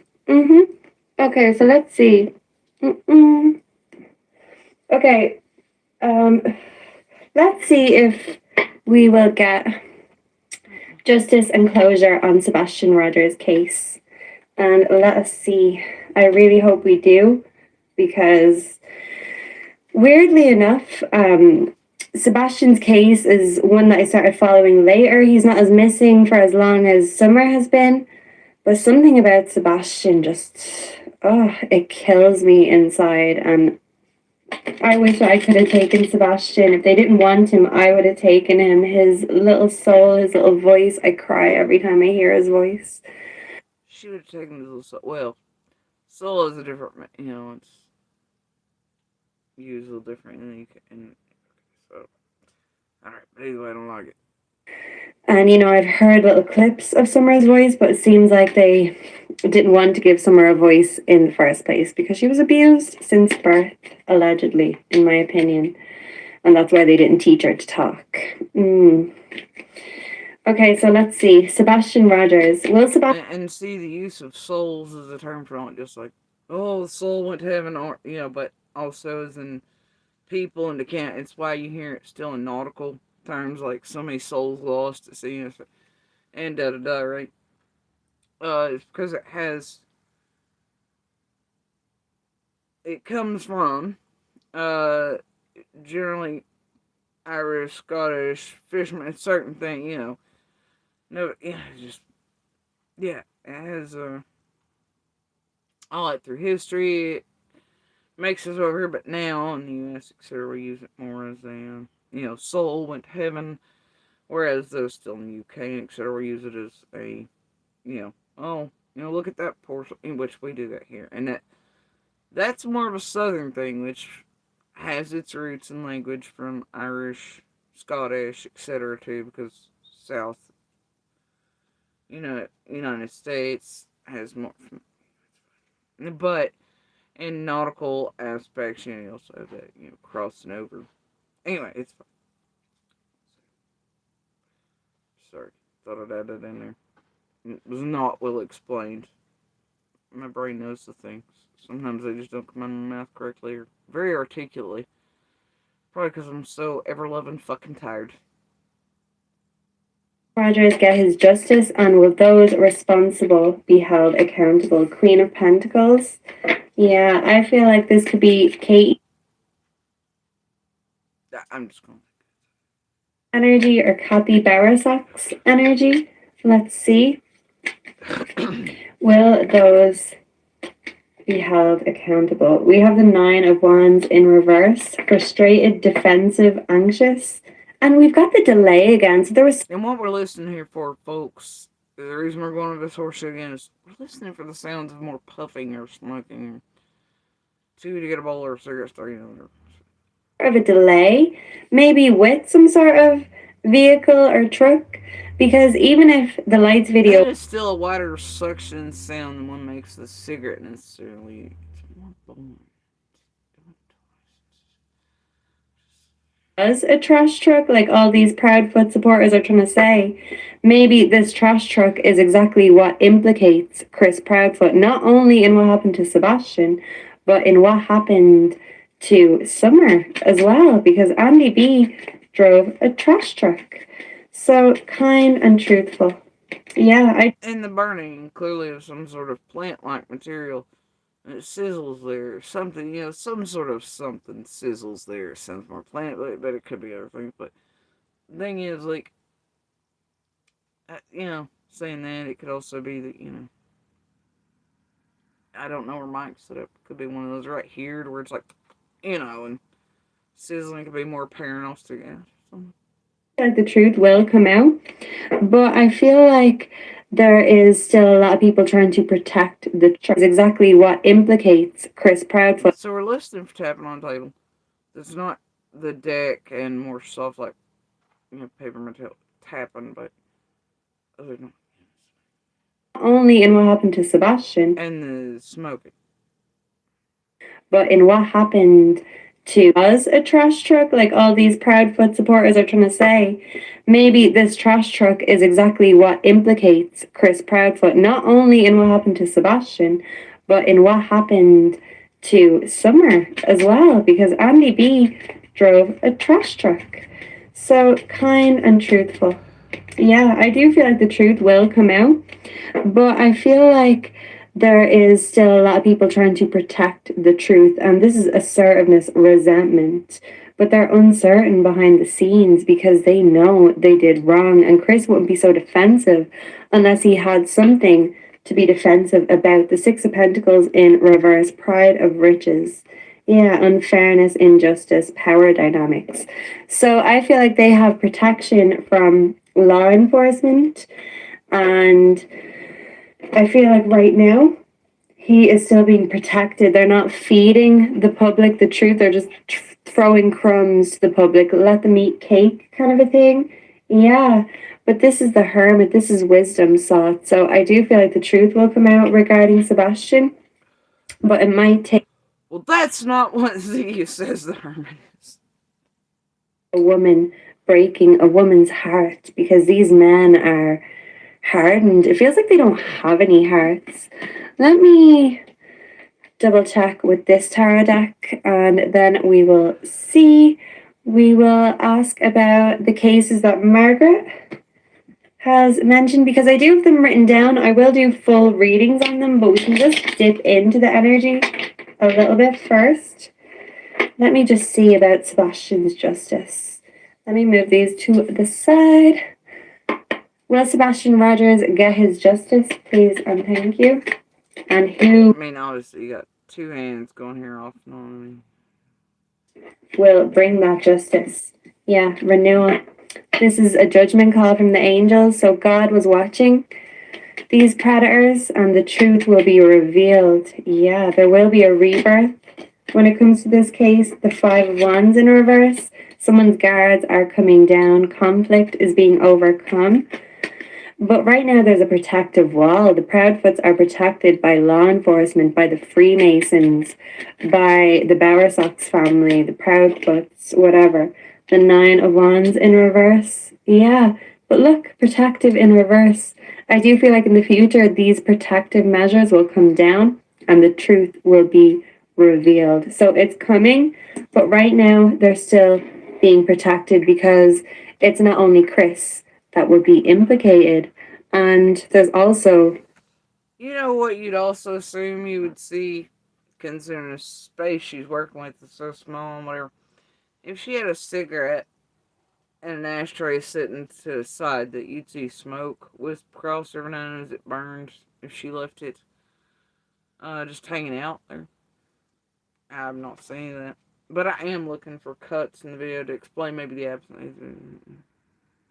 Okay, so let's see. Okay, let's see if we will get justice and closure on Sebastian Rogers' case. And let us see. I really hope we do, because weirdly enough, Sebastian's case is one that I started following later. He's not as missing for as long as Summer has been, but something about Sebastian just, it kills me inside. And I wish I could have taken Sebastian. If they didn't want him, I would have taken him. His little soul, his little voice. I cry every time I hear his voice. She would have taken his little soul. Well, soul is a different, it's used a little different. So, alright, but anyway, I don't like it. And I've heard little clips of Summer's voice, but it seems like they didn't want to give Summer a voice in the first place because she was abused since birth, allegedly, in my opinion. And that's why they didn't teach her to talk. Okay, so let's see. Sebastian Rogers. And see, the use of souls as a term for not just like, oh, the soul went to heaven, or but also as in people and account. It's why you hear it still in nautical terms, like so many souls lost at sea, and right? It's because it comes from, generally Irish, Scottish fishermen, certain thing, no, it has, all through history, it makes us over here, but now in the U.S., etc., we use it more as a, soul went to heaven, whereas those still in the UK, etc., we use it as a, look at that portion, in which we do that here, and that's more of a southern thing, which has its roots in language from Irish, Scottish, etc., too, because South, United States has more, but in nautical aspects, you also have that, crossing over. Anyway, it's fine. Sorry, thought I'd add that in there. It was not well explained. My brain knows the things. Sometimes they just don't come out of my mouth correctly or very articulately. Probably because I'm so ever-loving fucking tired. Rogers get his justice, and will those responsible be held accountable? Queen of Pentacles. Yeah, I feel like this could be Kate I'm just going. energy or Kathy Barasak's energy. Let's see. Will those be held accountable? We have the Nine of Wands in reverse. Frustrated, defensive, anxious. And we've got the delay again. So there was. And what we're listening here for, folks, the reason we're going to this horse show again is we're listening for the sounds of more puffing or smoking. Two to get a bowl or a cigarette starting. Of a delay, maybe with some sort of vehicle or truck, because even if the lights video. That is still a wider suction sound than one makes the cigarette necessarily. It's more boom. Was a trash truck, like all these Proudfoot supporters are trying to say. Maybe this trash truck is exactly what implicates Chris Proudfoot, not only in what happened to Sebastian, but in what happened to Summer as well, because Andy B drove a trash truck. So kind and truthful. Yeah, And the burning clearly of some sort of plant-like material. And it sizzles there. Something, some sort of something sizzles there. It sounds more plant, but it could be other things. But the thing is, like, saying that, it could also be that, I don't know where Mike's set up. Could be one of those right here where it's like, and sizzling could be more apparent off the gas. Like the truth will come out, but I feel like there is still a lot of people trying to protect the truth. Is exactly what implicates Chris Proudfoot. So we're listening for tapping on the table. It's not the deck and more stuff like, paper material tapping, but other than Only in what happened to Sebastian, and the smoking. but in what happened to us a trash truck, like all these Proudfoot supporters are trying to say. Maybe this trash truck is exactly what implicates Chris Proudfoot, not only in what happened to Sebastian, but in what happened to Summer as well, because Andy B drove a trash truck. So kind and truthful. Yeah, I do feel like the truth will come out, but I feel like there is still a lot of people trying to protect the truth, and this is assertiveness, resentment, but they're uncertain behind the scenes because they know they did wrong, and Chris wouldn't be so defensive unless he had something to be defensive about. The Six of Pentacles in reverse, pride of riches. Yeah, unfairness, injustice, power dynamics. So I feel like they have protection from law enforcement, and I feel like right now he is still being protected. They're not feeding the public the truth. They're just throwing crumbs to the public. Let them eat cake kind of a thing. Yeah, but this is the hermit. This is wisdom sought. So I do feel like the truth will come out regarding Sebastian, but it might take Well, that's not what Ziggy says the hermit is. a woman breaking a woman's heart, because these men are hardened. It feels like they don't have any hearts. Let me double check with this tarot deck, and then we will see. We will ask about the cases that Margaret has mentioned, because I do have them written down. I will do full readings on them, but we can just dip into the energy a little bit first. Let me just see about Sebastian's justice. Let me move these to the side. Will Sebastian Rogers get his justice, please, and thank you? And who I mean, obviously, you got two hands going here off. You know what I mean? will bring that justice? Yeah, renewal. This is a judgment call from the angels, so God was watching these predators, and the truth will be revealed. Yeah, there will be a rebirth when it comes to this case. The Five of Wands in reverse. Someone's guards are coming down. Conflict is being overcome. But right now there's a protective wall. The Proudfoots are protected by law enforcement, by the Freemasons, by the Bowersox family, the Proudfoots, whatever. The Nine of Wands in reverse. Yeah, but look, protective in reverse. I do feel like in the future these protective measures will come down and the truth will be revealed. So it's coming, but right now they're still being protected because it's not only Chris that would be implicated, and there's also, You know what you'd also assume you would see, considering the space she's working with is so small and whatever. If she had a cigarette and an ashtray sitting to the side that you'd see smoke with across every now and then as it burns if she left it just hanging out there. I'm not saying that. But I am looking for cuts in the video to explain maybe the absence.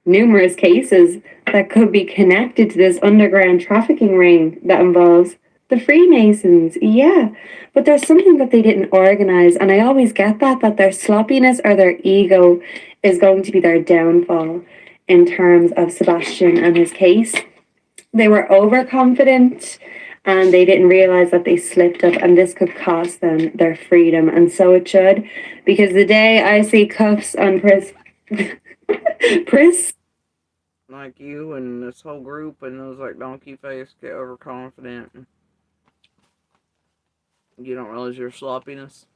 numerous cases that could be connected to this underground trafficking ring that involves the Freemasons. Yeah, but there's something that they didn't organize, and I always get that their sloppiness or their ego is going to be their downfall in terms of Sebastian and his case. They were overconfident and they didn't realize that they slipped up, and this could cost them their freedom, and so it should, because the day I see cuffs on Pris Like you and this whole group and those like donkey face get overconfident. And you don't realize your sloppiness,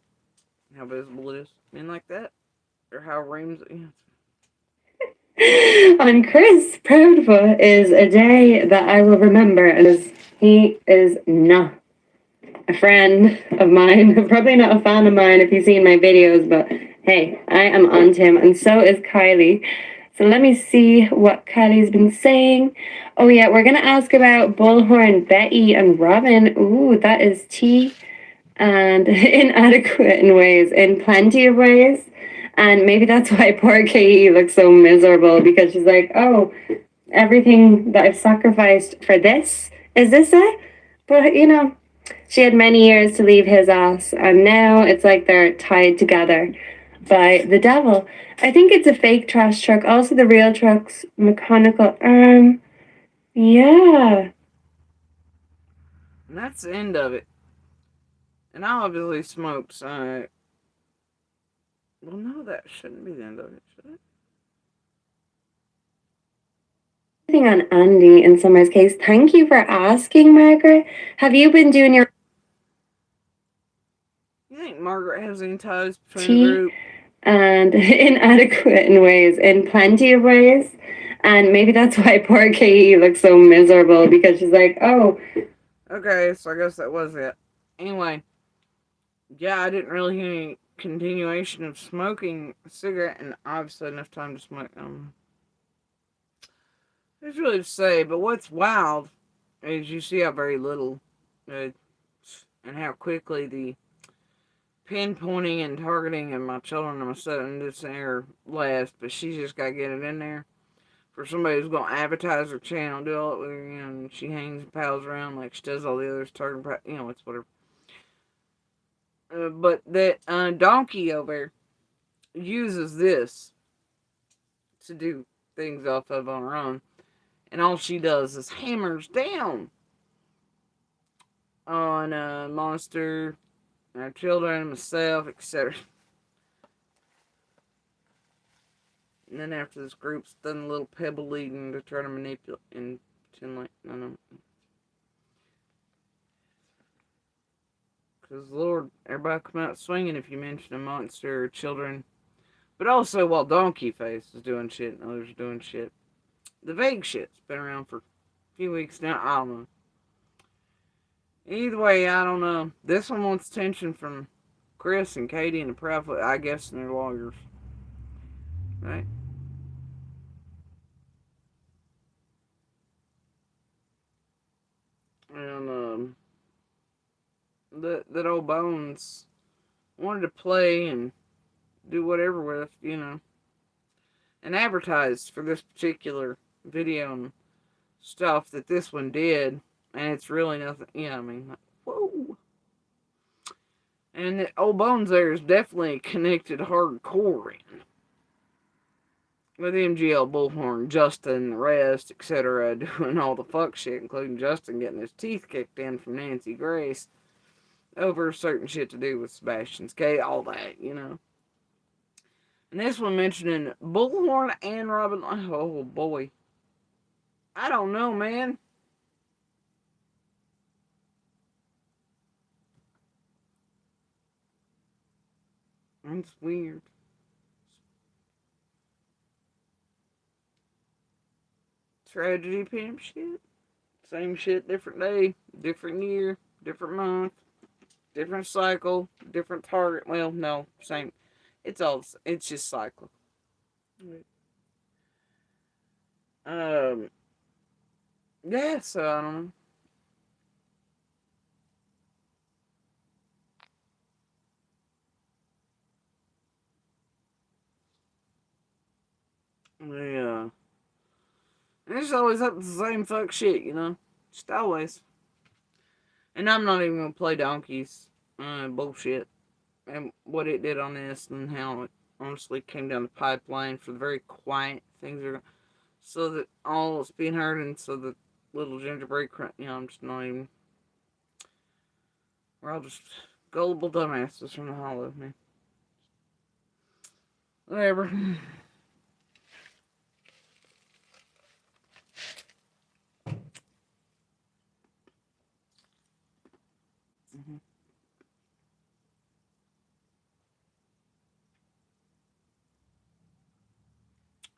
how visible it is. I mean, like that, or how reams. on Chris Proudfoot is a day that I will remember, as he is not a friend of mine, probably not a fan of mine if you've seen my videos, but hey, I am on to him, and so is Kylie. So let me see what Kelly's been saying. Oh yeah, we're gonna ask about Bullhorn, Betty, and Robin. Ooh, that is tea. And inadequate in ways, in plenty of ways. And maybe that's why poor Katie looks so miserable, because she's like, oh, everything that I've sacrificed for this, is this it? But you know, she had many years to leave his ass, and now it's like they're tied together by the devil. I think it's a fake trash truck. Also, the real truck's mechanical arm. Yeah. And that's the end of it. And I obviously smoked, so... Well, no, that shouldn't be the end of it, should it? Thing on Andy in Summer's case. Thank you for asking, Margaret. Have you been doing your You think Margaret has any ties between the tea? group? And inadequate in ways, in plenty of ways. And maybe that's why poor Katie looks so miserable, because she's like, oh. Okay, so I guess that was it. Anyway, yeah, I didn't really hear any continuation of smoking a cigarette, and obviously enough time to smoke. There's really to say, but what's wild is you see how very little, and how quickly the pinpointing and targeting of my children and my son this air last, but she's just got to get it in there. For somebody who's going to advertise her channel, do all it with her, and she hangs and pals around like she does all the others, targeting, it's whatever. But that donkey over there uses this to do things off of on her own, and all she does is hammers down on Monster, our children, myself, etc. And then after this group's done a little pebble leading to try to manipulate and pretend like, no. Because, Lord, everybody come out swinging if you mention a monster or children. But also while Donkey Face is doing shit and others are doing shit. The vague shit's been around for a few weeks now. I don't know. Either way, I don't know. This one wants attention from Chris and Katie and the Prophet, I guess, and their lawyers. Right? And, that old Bones wanted to play and do whatever with, and advertised for this particular video and stuff that this one did, and it's really nothing, like, whoa. And the old Bones there is definitely connected hardcore in with MGL, Bullhorn, Justin, the rest, etc., doing all the fuck shit, including Justin getting his teeth kicked in from Nancy Grace over certain shit to do with Sebastian's K, all that, And this one mentioning Bullhorn and Robin. Oh boy. I don't know, man. That's weird. Tragedy pimp shit. Same shit, different day, different year, different month, different cycle, different target. Well, no, same. It's just cycle. Yeah, so I don't know. Yeah. And it's always up to the same fuck shit, Just always. And I'm not even gonna play Donkey's bullshit and what it did on this and how it honestly came down the pipeline for the very quiet things are so that all is being heard and so that little gingerbread I'm just not even. We're all just gullible dumbasses from the hollow, man. Whatever.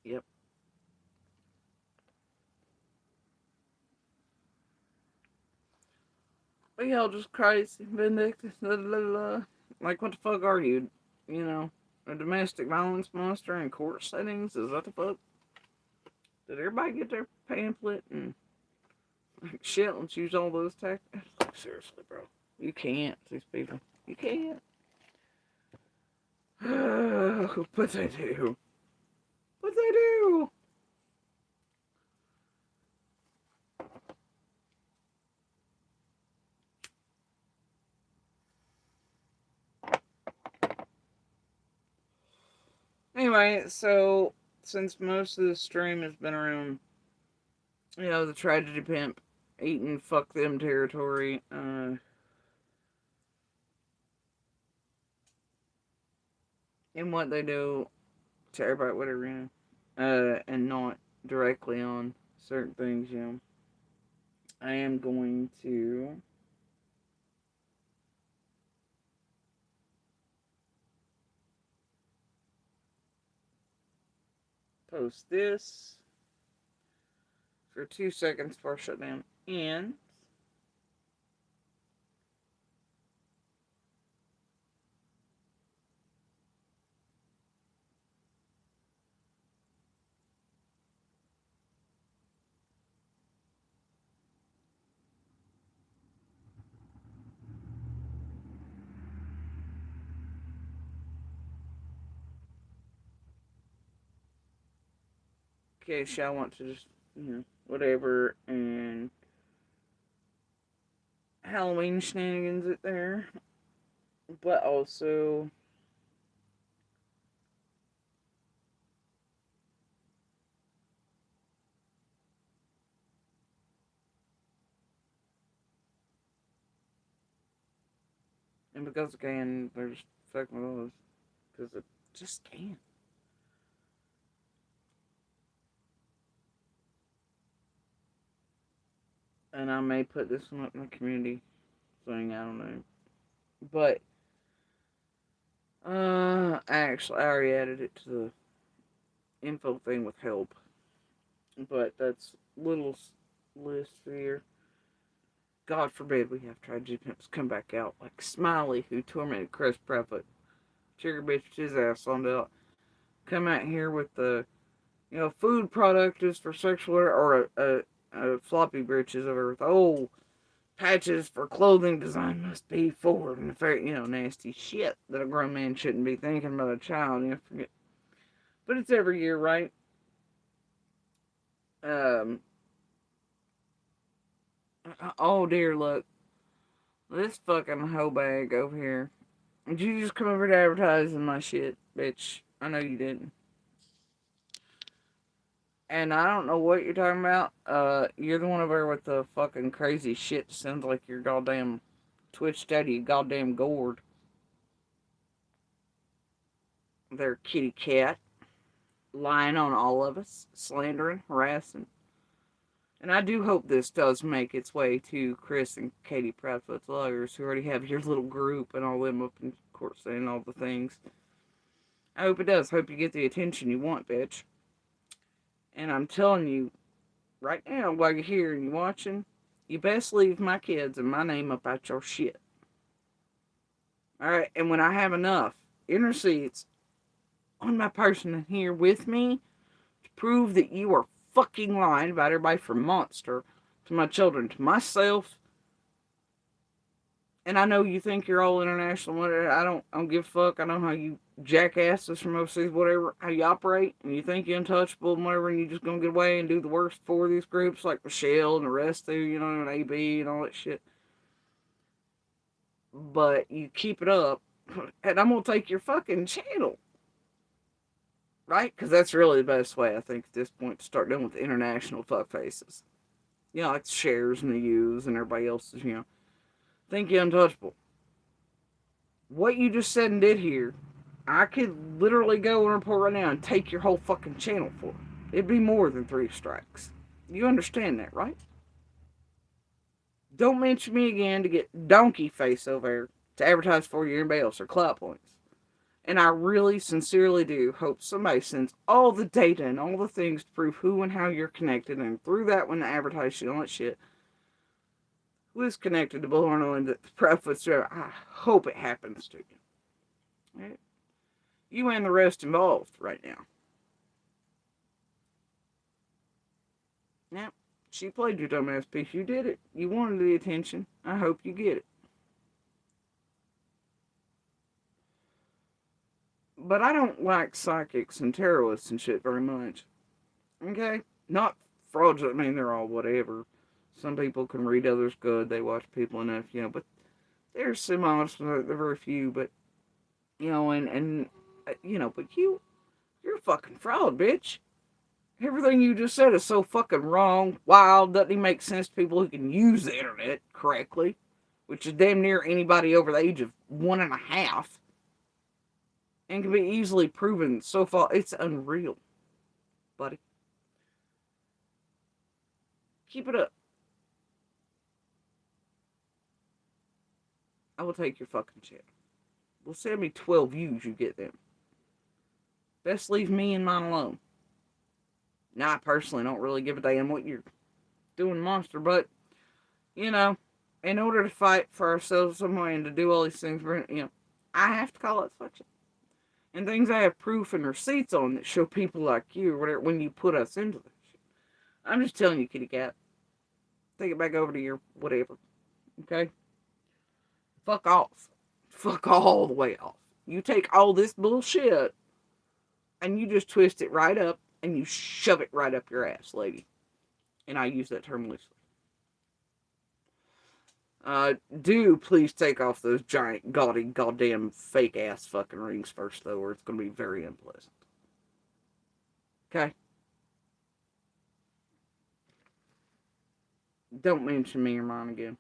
Yep. But y'all just crazy, vindictive, like what the fuck are you? A domestic violence monster in court settings? Is that the fuck? Did everybody get their pamphlet and shit? Let's use all those tactics. Seriously, bro. You can't, these people. You can't. But they do. But they do. Anyway, so since most of the stream has been around, the tragedy pimp eating fuck them territory, and what they do to everybody, whatever, and not directly on certain things, I am going to post this for 2 seconds before shutdown ends. In case y'all want to just, whatever, and Halloween shenanigans it there. But also, and because it can, they're just fucking with those. Because it just can. And I may put this one up in the community thing, I don't know. But, actually, I already added it to the info thing with help. But that's little list here. God forbid we have tragedy pimps come back out like Smiley, who tormented Chris Prophet. Trigger bitched his ass on out. Come out here with the, food product is for sexual or a floppy britches over with patches for clothing design must be forward and very, nasty shit that a grown man shouldn't be thinking about a child. Forget. But it's every year, right? Oh dear, look. This fucking hoe bag over here. Did you just come over to advertising my shit, bitch? I know you didn't. And I don't know what you're talking about. You're the one over there with the fucking crazy shit. Sounds like your goddamn Twitch daddy, goddamn gourd. Their kitty cat. Lying on all of us. Slandering, harassing. And I do hope this does make its way to Chris and Katie Proudfoot's lawyers, who already have your little group and all them up in court saying all the things. I hope it does. Hope you get the attention you want, bitch. And I'm telling you, right now, while you're here and you're watching, you best leave my kids and my name up out your shit. Alright, and when I have enough receipts on my person here with me to prove that you are fucking lying about everybody from Monster to my children to myself, and I know you think you're all international, whatever. I don't give a fuck. I know how you jackasses from overseas, whatever, how you operate, and you think you're untouchable and whatever, and you're just gonna get away and do the worst for these groups like Michelle and the rest of you, and AB and all that shit. But you keep it up, and I'm gonna take your fucking channel. Right? Because that's really the best way, I think, at this point, to start dealing with international fuckfaces. Like the shares and the U's and everybody else's, think you're untouchable. What you just said and did here, I could literally go and report right now and take your whole fucking channel for it. It'd be more than 3 strikes. You understand that, right? Don't mention me again to get donkey face over there to advertise for you or anybody else or clout points. And I really, sincerely do hope somebody sends all the data and all the things to prove who and how you're connected, and through that one to advertise shit, all that shit. Who is connected to Bullhorn and the Prophets? I hope it happens to you. Right? You and the rest involved right now. Now, she played your dumbass piece. You did it. You wanted the attention. I hope you get it. But I don't like psychics and tarotists and shit very much. Okay? Not fraudulent. I mean, they're all whatever. Some people can read others good. They watch people enough, but there's some honest, they're very few, but, and but you're a fucking fraud, bitch. Everything you just said is so fucking wrong, wild, doesn't even make sense to people who can use the internet correctly, which is damn near anybody over the age of 1.5, and can be easily proven so far. It's unreal, buddy. Keep it up. I will take your fucking shit. Well, send me 12 views, you get them. Best leave me and mine alone. Now, I personally don't really give a damn what you're doing, monster, but, in order to fight for ourselves some way and to do all these things, I have to call it fuck shit. And things I have proof and receipts on that show people like you or whatever when you put us into this shit. I'm just telling you, kitty cat. Take it back over to your whatever. Okay? Fuck off. Fuck all the way off. You take all this bullshit and you just twist it right up and you shove it right up your ass, lady. And I use that term loosely. Do please take off those giant, gaudy, goddamn, fake-ass fucking rings first, though, or it's going to be very unpleasant. Okay? Don't mention me or mine again.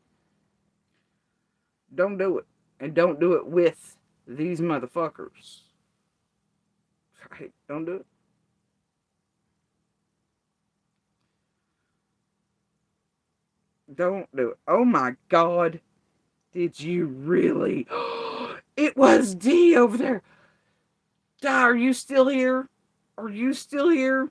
Don't do it. And don't do it with these motherfuckers. Right? Don't do it. Don't do it. Oh my God. Did you really? It was D over there. Di, are you still here? Are you still here?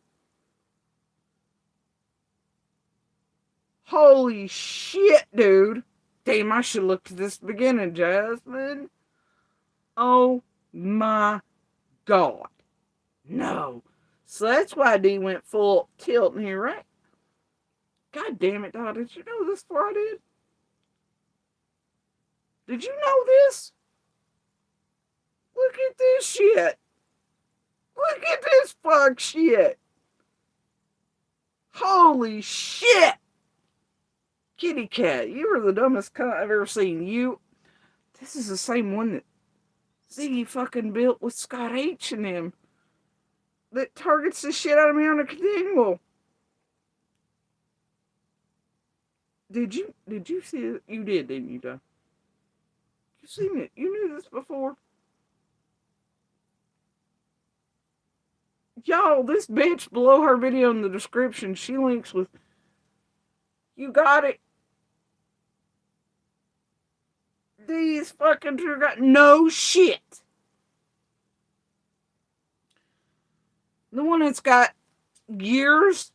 Holy shit, dude. Damn, I should look at this beginning, Jasmine. Oh my God. No. So that's why D went full tilt in here, right? God damn it, Dad. Did you know this before I did? Did you know this? Look at this shit. Look at this fuck shit. Holy shit. Kitty cat, you are the dumbest cunt I've ever seen. This is the same one that Ziggy fucking built with Scott H and him. That targets the shit out of me on a continual. Did you see it? You did, didn't you, Doug? You seen it? You knew this before? Y'all, this bitch below her video in the description, she links with, you got it. These fucking true got no shit. The one that's got years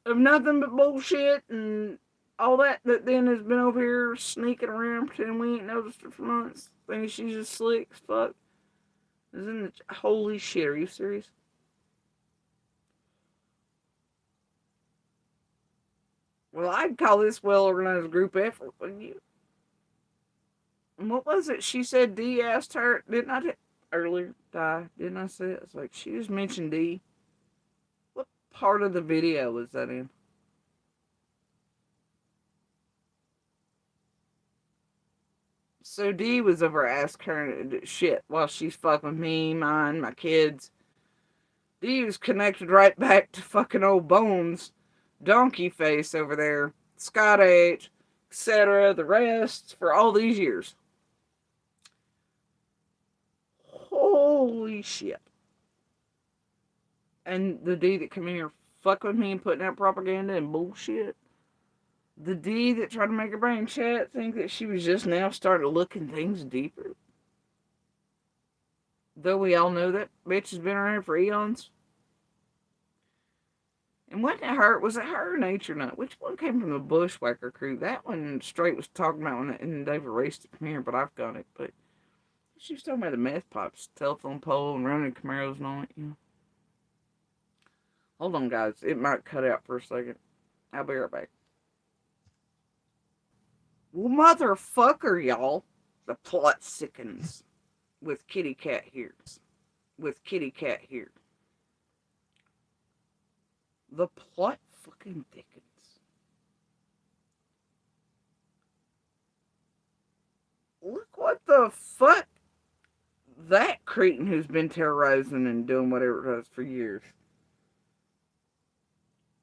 of nothing but bullshit and all that then has been over here sneaking around pretending we ain't noticed her for months. Thinking she's just slick as fuck. Is in the holy shit, are you serious? Well, I'd call this well-organized group effort, wouldn't you? And what was it? She said D asked her, didn't I earlier, didn't I say it? It's like, she just mentioned D. What part of the video was that in? So D was over asking her shit while she's fucking with me, mine, my kids. D was connected right back to fucking old Bones, Donkey Face over there, Scott H, etc., the rest, for all these years. Holy shit. And the D that come in here fucking with me and putting out propaganda and bullshit. The D that tried to make her brain chat think that she was just now starting to look in things deeper. Though we all know that bitch has been around for eons. And wasn't it her? Was it her or Nature Nut? Which one came from the Bushwhacker crew? That one straight was talking about when and they've erased it from here, but I've got it. But she was talking about the meth pops, telephone pole, and running Camaros and all that, Hold on, guys. It might cut out for a second. I'll be right back. Well, motherfucker, y'all. The plot sickens. With Kitty Cat here. With Kitty Cat here. The plot fucking thickens. Look what the fuck that cretin who's been terrorizing and doing whatever it does for years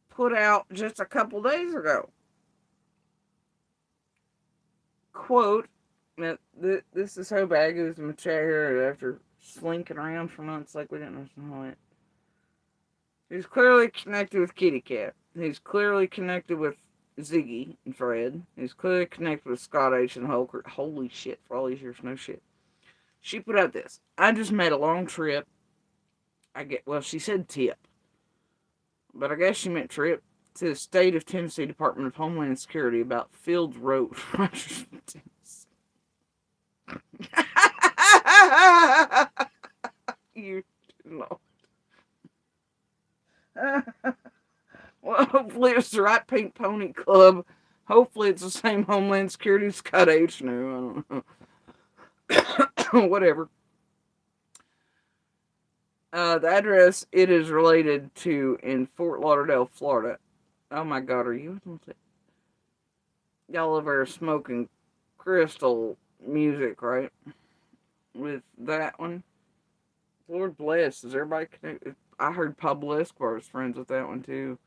put out just a couple days ago. Quote, now, this is so bad, it was in my chat here after slinking around for months like we didn't know it. He's clearly connected with Kitty Cat. He's clearly connected with Ziggy&Fred. He's clearly connected with Scott H. and Holker. Holy shit, for all these years, no shit. She put out this. I just made a long trip. Well, she said tip. But I guess she meant trip to the State of Tennessee Department of Homeland Security about Fields Road. You know. Well, hopefully it's the right Pink Pony Club. Hopefully it's the same Homeland Security Scott H. knew. I don't know. Whatever. The address it is related to in Fort Lauderdale, Florida. Oh my God, are you? Y'all over there smoking crystal music, right? With that one. Lord bless. Is everybody connected? I heard Pablo Escobar was friends with that one too.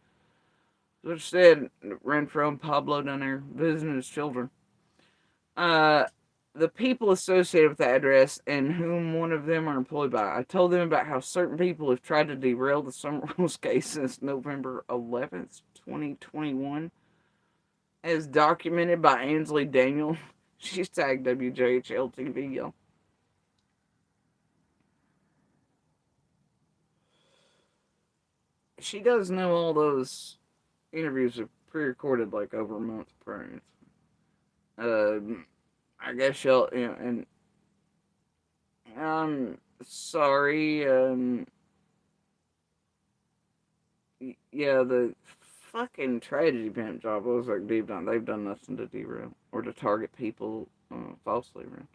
So it said Renfro and Pablo down there visiting his children. The people associated with the address and whom one of them are employed by. I told them about how certain people have tried to derail the Summer Rules case since November 11th, 2021. As documented by Ansley Daniel. She's tagged WJHL-TV, y'all. She does know all those interviews are pre-recorded like over a month prior. I guess y'all, you know, and I'm sorry, yeah, the fucking tragedy pimp job was like deep down. They've done nothing to derail or to target people falsely around.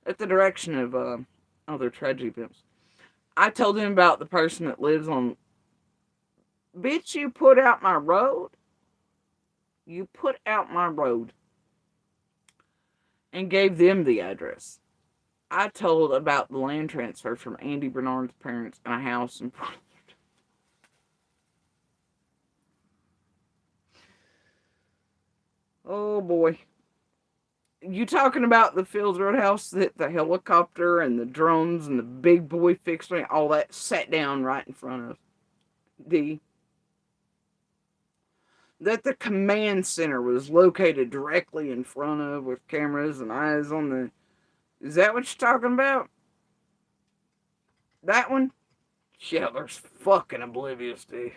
At the direction of other tragedy pimps. I told him about the person that lives on. Bitch, you put out my road. You put out my road. And gave them the address. I told about the land transfer from Andy Bernard's parents and a house in front of it. Oh boy. You talking about the Fields Road house that the helicopter and the drones and the big boy fixing all that sat down right in front of that the command center was located directly in front of with cameras and eyes on the. Is that what you're talking about? That one? Yeah, there's fucking oblivious, dude.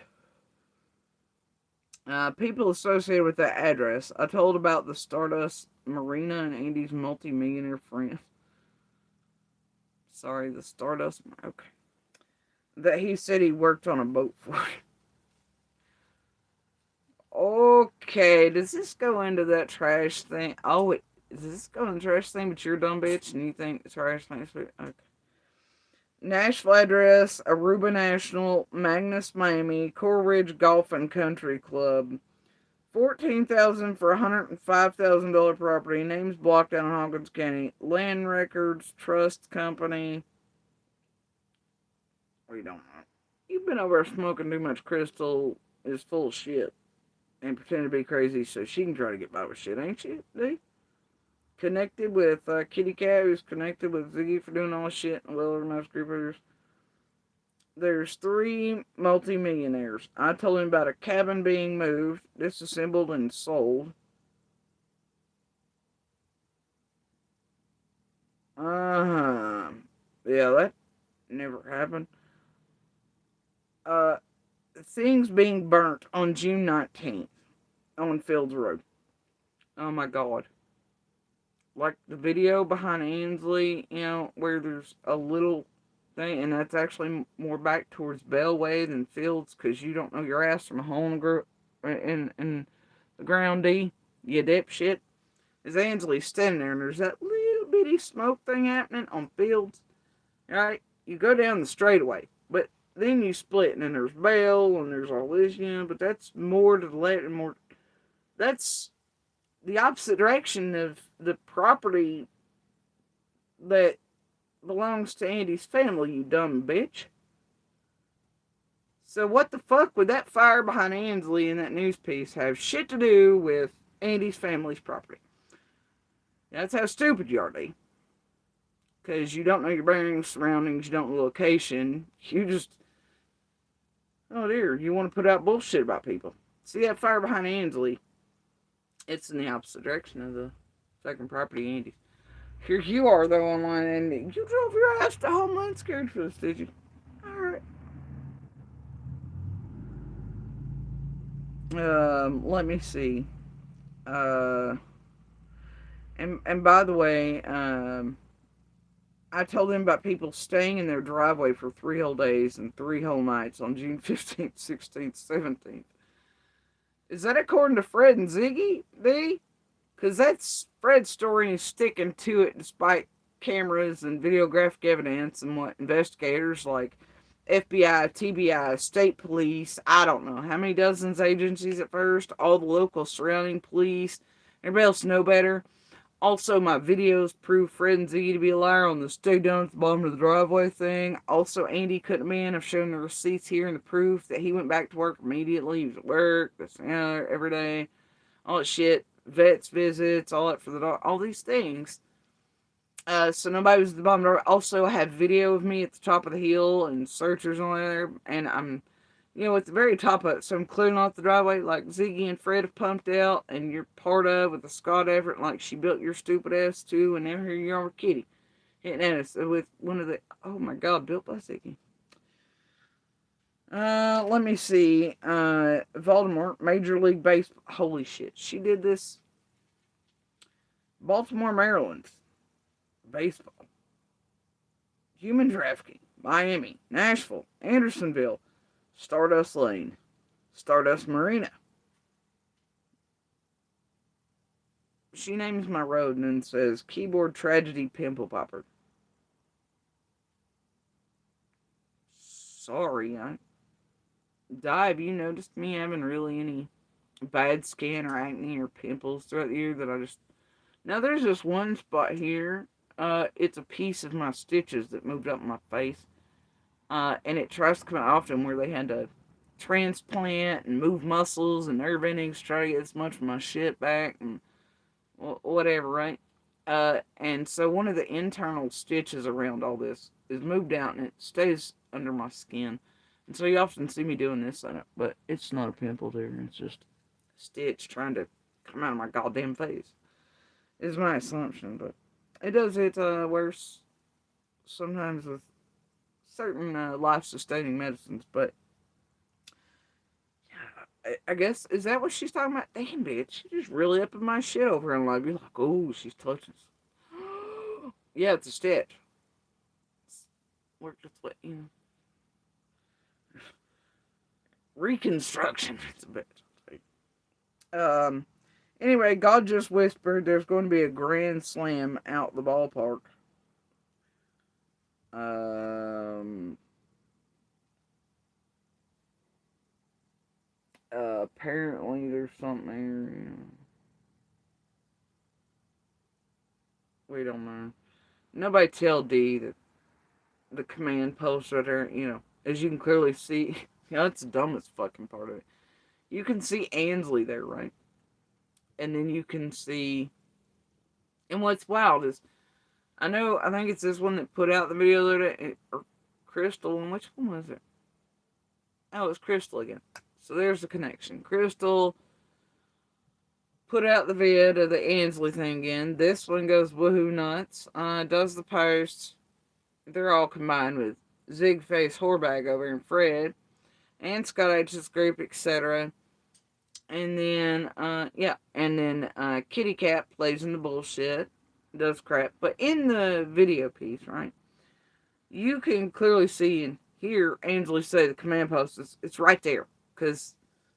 People associated with that address. I told about the Stardust Marina and Andy's multi-millionaire friend. Sorry, the Stardust. Okay. That he said he worked on a boat for. Okay, does this go into that trash thing? Oh, does this go into the trash thing, but you're a dumb bitch and you think the trash thing is... Okay. Nashville address, Aruba National, Magnus, Miami, Coral Ridge Golf and Country Club. $14,000 for $105,000 property. Names blocked out in Hawkins County. Land Records Trust Company. We don't know. You've been over smoking too much crystal. Is full of shit. And pretend to be crazy so she can try to get by with shit, ain't she? See? Connected with Kitty Cat, who's connected with Ziggy for doing all this shit, and well organized group others. There's 3 multi-millionaires. I told him about a cabin being moved, disassembled, and sold. Yeah, that never happened. Things being burnt on June 19th on Fields Road. Oh my God. Like the video behind Ansley, you know, where there's a little thing, and that's actually more back towards Bellway than Fields, because you don't know your ass from a hole in the ground D, you dipshit. Is Ansley standing there, and there's that little bitty smoke thing happening on Fields, right? You go down the straightaway, but then you split, and then there's Bell, and there's all this, but that's more to the left and more. That's the opposite direction of the property that belongs to Andy's family, you dumb bitch. So what the fuck would that fire behind Ansley in that news piece have shit to do with Andy's family's property? That's how stupid you are, D. Because you don't know your bearings, surroundings, you don't know the location. You just, oh dear, you want to put out bullshit about people. See that fire behind Ansley? It's in the opposite direction of the second property, Andy's. Here you are, though, online, and you drove your ass to Homeland Security for this, did you? Alright. Let me see. And by the way, I told them about people staying in their driveway for 3 whole days and 3 whole nights on June 15th, 16th, 17th. Is that according to Fred and Ziggy, D? Because that's Fred's story and he's sticking to it despite cameras and videographic evidence and what investigators like FBI, TBI, state police, I don't know how many dozens agencies at first, all the local surrounding police, everybody else know better. Also, my videos prove Fred and Ziggy to be a liar on the stay down at the bottom of the driveway thing. Also, Andy couldn't have been. I've shown the receipts here and the proof that he went back to work immediately. He was at work, every day, all that shit, vets visits, all that for the dog, all these things. So nobody was at the bottom of the driveway. Also, I had video of me at the top of the hill and searchers on there, and I'm at the very top of it, so I'm clearing off the driveway like Ziggy and Fred have pumped out, and you're part of with the Scott effort, like she built your stupid ass too, and now here you are with Kitty. Hitting at us with one of the, oh my god, built by Ziggy. Let me see. Baltimore, Major League Baseball. Holy shit, she did this. Baltimore, Maryland. Baseball. Human trafficking. Miami, Nashville, Andersonville. Stardust Lane, Stardust Marina. She names my road and then says, Keyboard Tragedy Pimple Popper. Sorry, Dive, you noticed me having really any bad skin or acne or pimples throughout the year that I just... Now, there's this one spot here. It's a piece of my stitches that moved up my face. And it tries to come out often where they had to transplant and move muscles and nerve endings to try to get as much of my shit back and whatever, right? And so one of the internal stitches around all this is moved out and it stays under my skin. And so you often see me doing this on it, but it's not a pimple there. It's just a stitch trying to come out of my goddamn face. Is my assumption, but it does it worse sometimes with certain life-sustaining medicines, but yeah, I guess, is that what she's talking about? Damn, bitch, she's just really up in my shit over and like, be like, oh, she's touching us. Yeah, it's a stitch. Work its way, Reconstruction. It's a bit. Anyway, God just whispered there's going to be a grand slam out the ballpark. Apparently there's something there. We don't know. Nobody tell D that the command post right there, as you can clearly see, that's the dumbest fucking part of it. You can see Ansley there, right? And then you can see, and what's wild is, I think it's this one that put out the video the other day, or Crystal, and which one was it? Oh, it's Crystal again. So there's the connection. Crystal put out the vid of the Ansley thing again. This one goes woohoo nuts. Does the post. They're all combined with Zigface Whorebag over in Fred, and Scott H's group, etc. And then, Kitty Cat plays in the bullshit. Does crap. But in the video piece, right? you can clearly see and hear Angela say the command post it's right there. Because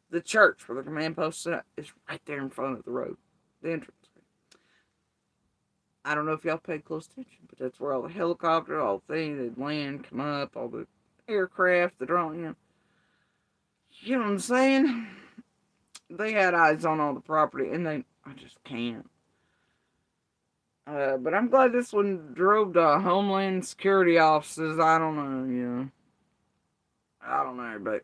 the church where the command post is right there in front of the road, the entrance. I don't know if y'all paid close attention, but that's where all the helicopter, all the things, they'd land, come up, all the aircraft, the drone, you know what I'm saying? They had eyes on all the property, and I just can't. But I'm glad this one drove to Homeland Security offices. I don't know, I don't know, but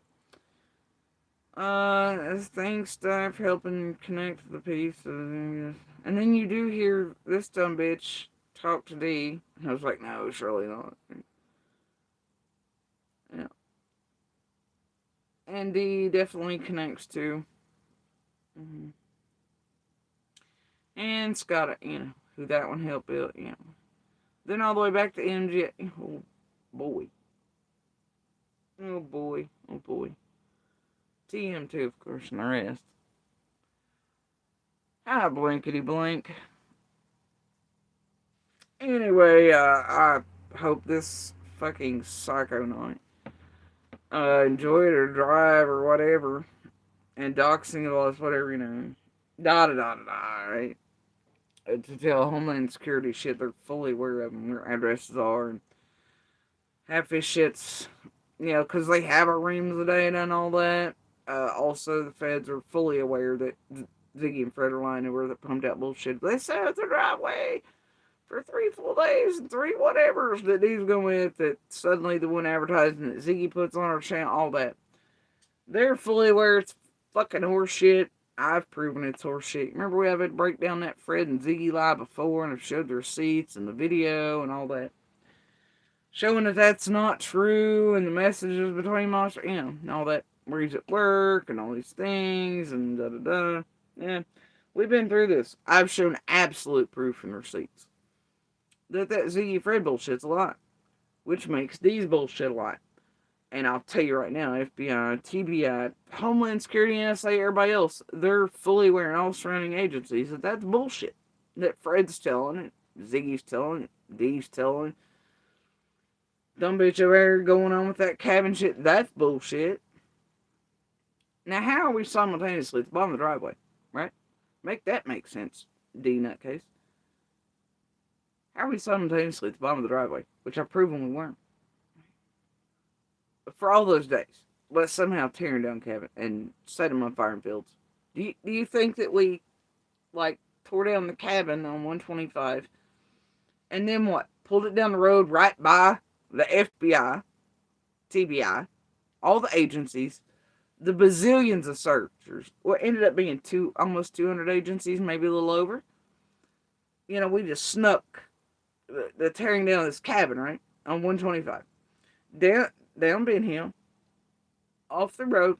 thanks staff helping connect the pieces. And then you do hear this dumb bitch talk to D. And I was like, no, it's really not. Yeah. And D definitely connects too. Mm-hmm. And Scott, who that one helped build, Then all the way back to MJ. Oh, boy. Oh, boy. Oh, boy. TM2, of course, and the rest. Ah, blankety blank. Anyway, I hope this fucking psycho night enjoy it or drive or whatever. And doxing of all this, whatever, Da da da da da, right? To tell Homeland Security shit, they're fully aware of them, where addresses are, and half this shit's, because they have our reams of data and all that. Also, the feds are fully aware that Ziggy&Fred are lying over that pumped out bullshit. They sat at the driveway for 3 full days and 3 whatevers that he's going with, that suddenly the one advertising that Ziggy puts on our channel, all that. They're fully aware it's fucking horseshit. I've proven it's horseshit. Remember we had to break down that Fred and Ziggy lie before, and I've showed the receipts and the video and all that, showing that that's not true, and the messages between monsters, and all that, where he's at work and all these things and da da da. Yeah, we've been through this. I've shown absolute proof and receipts that Ziggy&Fred bullshit's a lie, which makes these bullshit a lie. And I'll tell you right now, FBI, TBI, Homeland Security, NSA, everybody else, they're fully aware, and all surrounding agencies, that that's bullshit. That Fred's telling it, Ziggy's telling it, D's telling it. Dumb bitch over there going on with that cabin shit, that's bullshit. Now, how are we simultaneously at the bottom of the driveway, right? Make that make sense, D nutcase. How are we simultaneously at the bottom of the driveway, which I've proven we weren't? For all those days, but somehow tearing down cabin and set them on fire in fields. Do you think that we, tore down the cabin on 125, and then what? Pulled it down the road right by the FBI, TBI, all the agencies, the bazillions of searchers, what ended up being almost 200 agencies, maybe a little over. We just snuck the tearing down this cabin, right? On 125. Down Ben Hill, off the road,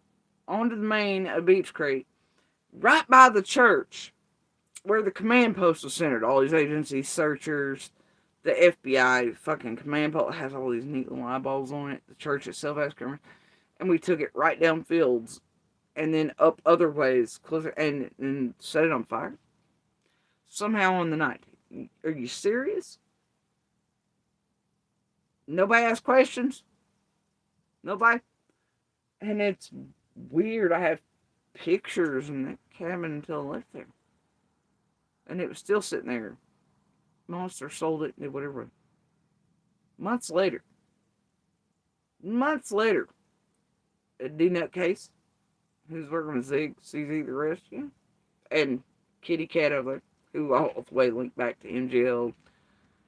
onto the main of Beach Creek, right by the church, where the command post was centered. All these agencies, searchers, the FBI fucking command post has all these neat little eyeballs on it. The church itself has cameras. And we took it right down fields, and then up other ways, closer, and set it on fire. Somehow on the night. Are you serious? Nobody asked questions? Nobody? And it's weird. I have pictures in that cabin until I left there. And it was still sitting there. Monster sold it, and whatever. Months later, a D-Nut case, who's working with Zig, CZ the rest, and Kitty Cat over there, who all the way linked back to MGL,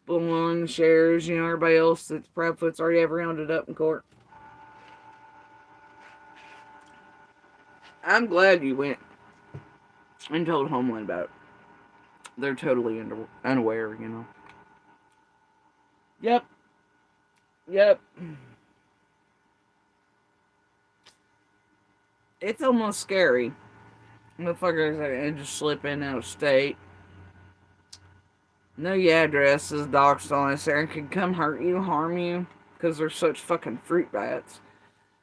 Bullman, Shares, everybody else that's Proudfoot's already ever rounded up in court. I'm glad you went and told Homeland about it. They're totally unaware, Yep. It's almost scary. Motherfuckers that just slip in out of state. Know your addresses, doxed on this there, and can come hurt you, harm you, because they're such fucking fruit bats.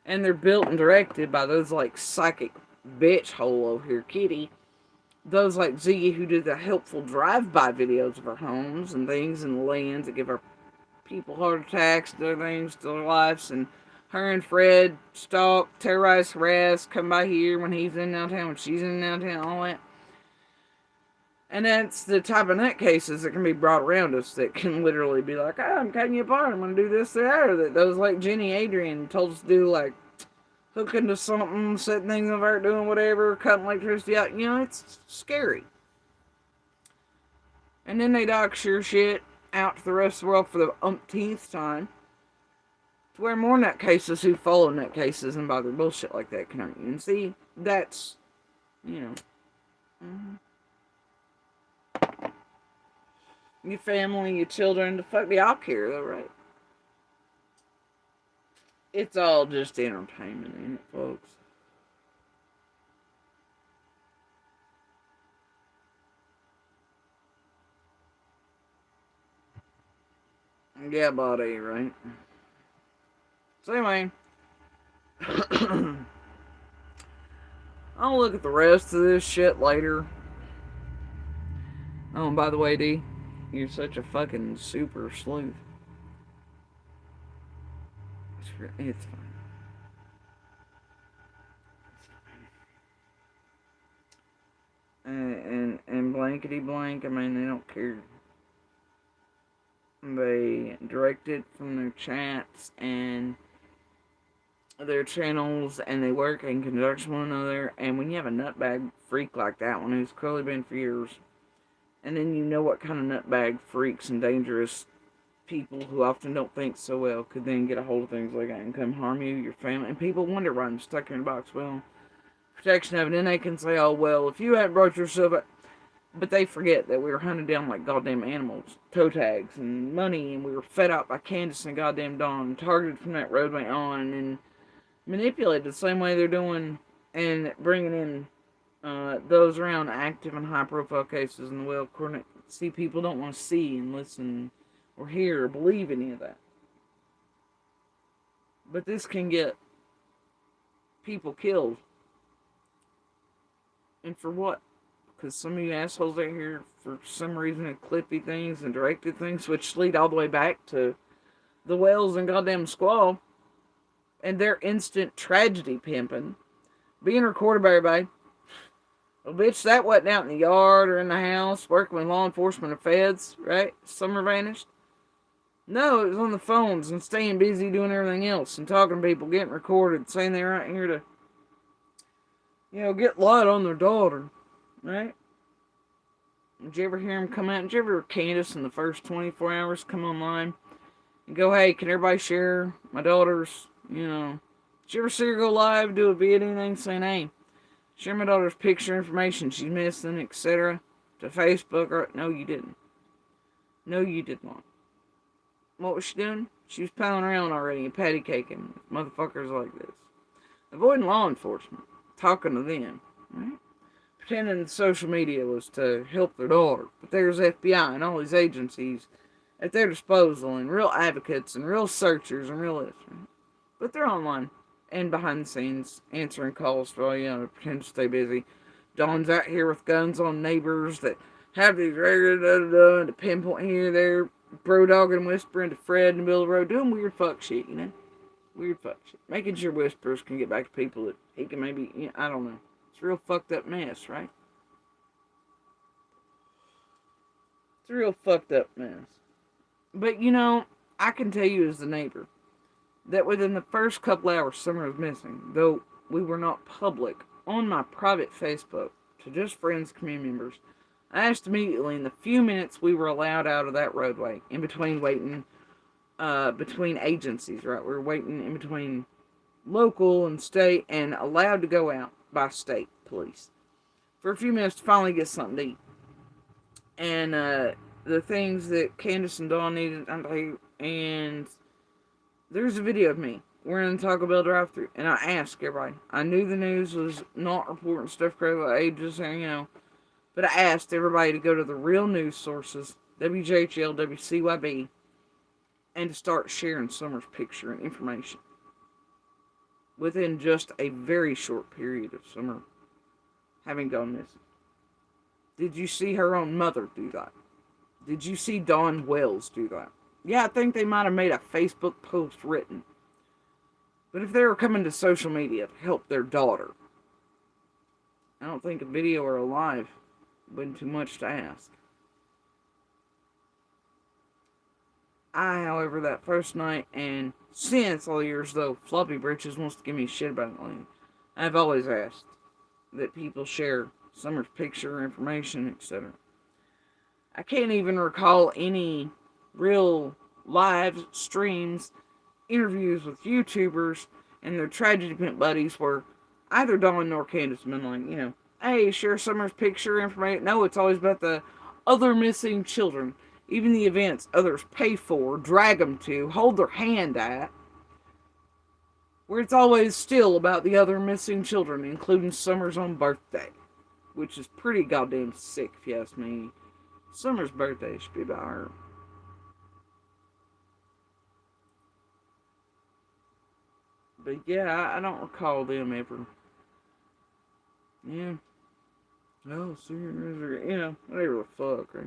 And they're built and directed by those psychic bitch hole over here, Kitty. Those like Ziggy who did the helpful drive-by videos of our homes and things and lands that give our people heart attacks, their things, their lives, and her and Fred stalk, terrorize, harass, come by here when he's in downtown, when she's in downtown, all that. And that's the type of nutcases that can be brought around us that can literally be like, oh, I'm cutting you apart, I'm going to do this, that, or that. Those like Jenny Adrian told us to do, like, hooking to something, setting things on fire, doing whatever, cutting electricity out. You know, it's scary. And then they dox your shit out to the rest of the world for the umpteenth time. To where more nutcases who follow nutcases and bother bullshit like that can hurt you. And see, that's, you know. Your family, your children, the fuck they all care though, right? It's all just entertainment, ain't it, folks? Yeah, buddy, right? So anyway, I'll look at the rest of this shit later. Oh, and by the way, D, you're such a fucking super sleuth. It's fine. And blankety blank, I mean, they don't care. They direct it from their chats and their channels, and they work in conjunction with one another. And when you have a nutbag freak like that one, who's clearly been for years, and then you know what kind of nutbag freaks and dangerous people who often don't think so well could then get a hold of things like that and come harm you, your family. And people wonder why I'm stuck in a box. Well, protection of it. And then they can say, oh, well, if you hadn't brought yourself up. But they forget that we were hunted down like goddamn animals, toe tags and money, and we were fed up by Candace and goddamn Dawn, targeted from that roadway on, and manipulated the same way they're doing, and bringing in those around active and high-profile cases in the well-coordinated. See, people don't want to see and listen or hear or believe any of that. But this can get people killed. And for what? Because some of you assholes out here, for some reason, have clippy things and directed things, which lead all the way back to the Wells and goddamn Squall and their instant tragedy pimping being recorded by everybody. Well, bitch, that wasn't out in the yard or in the house working with law enforcement or feds, right? Summer vanished. No, it was on the phones and staying busy doing everything else and talking to people, getting recorded, saying they're out here to, you know, get light on their daughter. Right? Did you ever hear him come out? Did you ever hear Candace in the first 24 hours come online and go, hey, can everybody share my daughter's, you know, did you ever see her go live, do a vid, anything, saying, hey, share my daughter's picture information she's missing, etc. to Facebook? Or no, you didn't. No, you did not. What was she doing? She was piling around already and patty caking motherfuckers like this. Avoiding law enforcement. Talking to them. Right? Pretending social media was to help their daughter. But there's FBI and all these agencies at their disposal, and real advocates and real searchers and real this. Right? But they're online and behind the scenes answering calls for all you know to pretend to stay busy. Dawn's out here with guns on neighbors that have these regular to pinpoint here, there, bro dog and whispering to Fred in the middle of the road, doing weird fuck shit, you know? Weird fuck shit. Making sure whispers can get back to people that he can maybe, you know, I don't know. It's a real fucked up mess, right? It's a real fucked up mess. But, you know, I can tell you as the neighbor that within the first couple hours Summer was missing, though we were not public, on my private Facebook to just friends, community members, I asked immediately in the few minutes we were allowed out of that roadway, in between waiting, between agencies, right? We were waiting in between local and state and allowed to go out by state police for a few minutes to finally get something to eat. And the things that Candace and Dawn needed, and there's a video of me. We're in the Taco Bell drive-thru, and I asked everybody. I knew the news was not reporting stuff crazy about ages, you know, but I asked everybody to go to the real news sources, WJHL, WCYB, and to start sharing Summer's picture and information. Within just a very short period of Summer having gone missing. Did you see her own mother do that? Did you see Dawn Wells do that? Yeah, I think they might have made a Facebook post written. But if they were coming to social media to help their daughter, I don't think a video or a live would be too much to ask. However, that first night, and since all years though, Floppy Britches wants to give me shit about it. I've always asked that people share Summer's picture, information, etc. I can't even recall any real live streams, interviews with YouTubers and their tragedy pimp buddies where either Dawn nor Candace have been like, hey, share Summer's picture, information. No, it's always about the other missing children. Even the events others pay for, drag them to, hold their hand at, where it's always still about the other missing children, including Summer's own birthday, which is pretty goddamn sick, if you ask me. Summer's birthday should be about her. But yeah, I don't recall them ever. Yeah. Oh, whatever the fuck, right?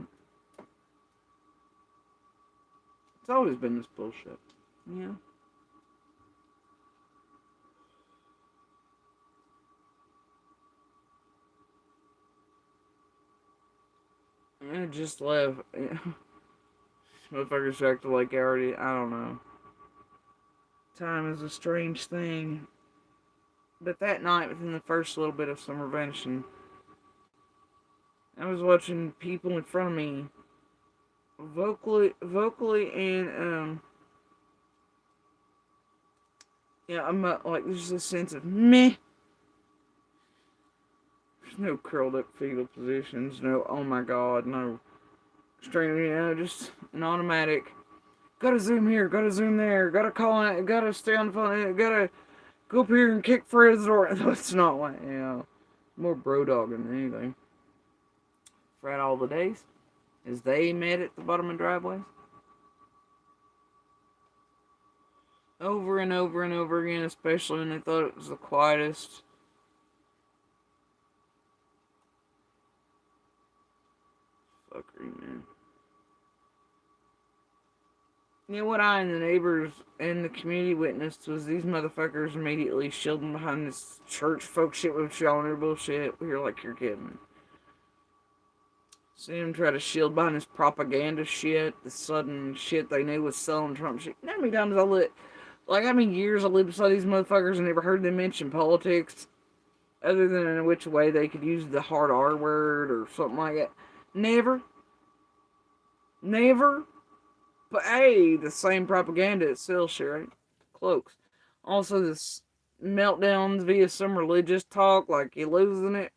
It's always been this bullshit. Yeah. I just left. Motherfuckers act like I don't know. Time is a strange thing. But that night, within the first little bit of summer vanishing, I was watching people in front of me vocally and, I'm like, there's a sense of meh. There's no curled up fetal positions, no, oh my god, no straight, just an automatic. Gotta zoom here, gotta zoom there, gotta call it, gotta stay on the phone, gotta go up here and kick Fred's door. It's not like, more bro dogging than anything. Fred all the days, as they met at the bottom of driveways. Over and over and over again, especially when they thought it was the quietest. Fuckery, man. What I and the neighbors and the community witnessed was these motherfuckers immediately shielding behind this church folk shit with y'all and their bullshit. We were like, you're kidding me. See them try to shield behind this propaganda shit, the sudden shit they knew was selling Trump shit. You know how many times how many years I lived beside these motherfuckers and never heard them mention politics? Other than in which way they could use the hard R word or something like that. Never. Never. But hey, the same propaganda it sells, right? Cloaks. Also, this meltdowns via some religious talk, like you're losing it.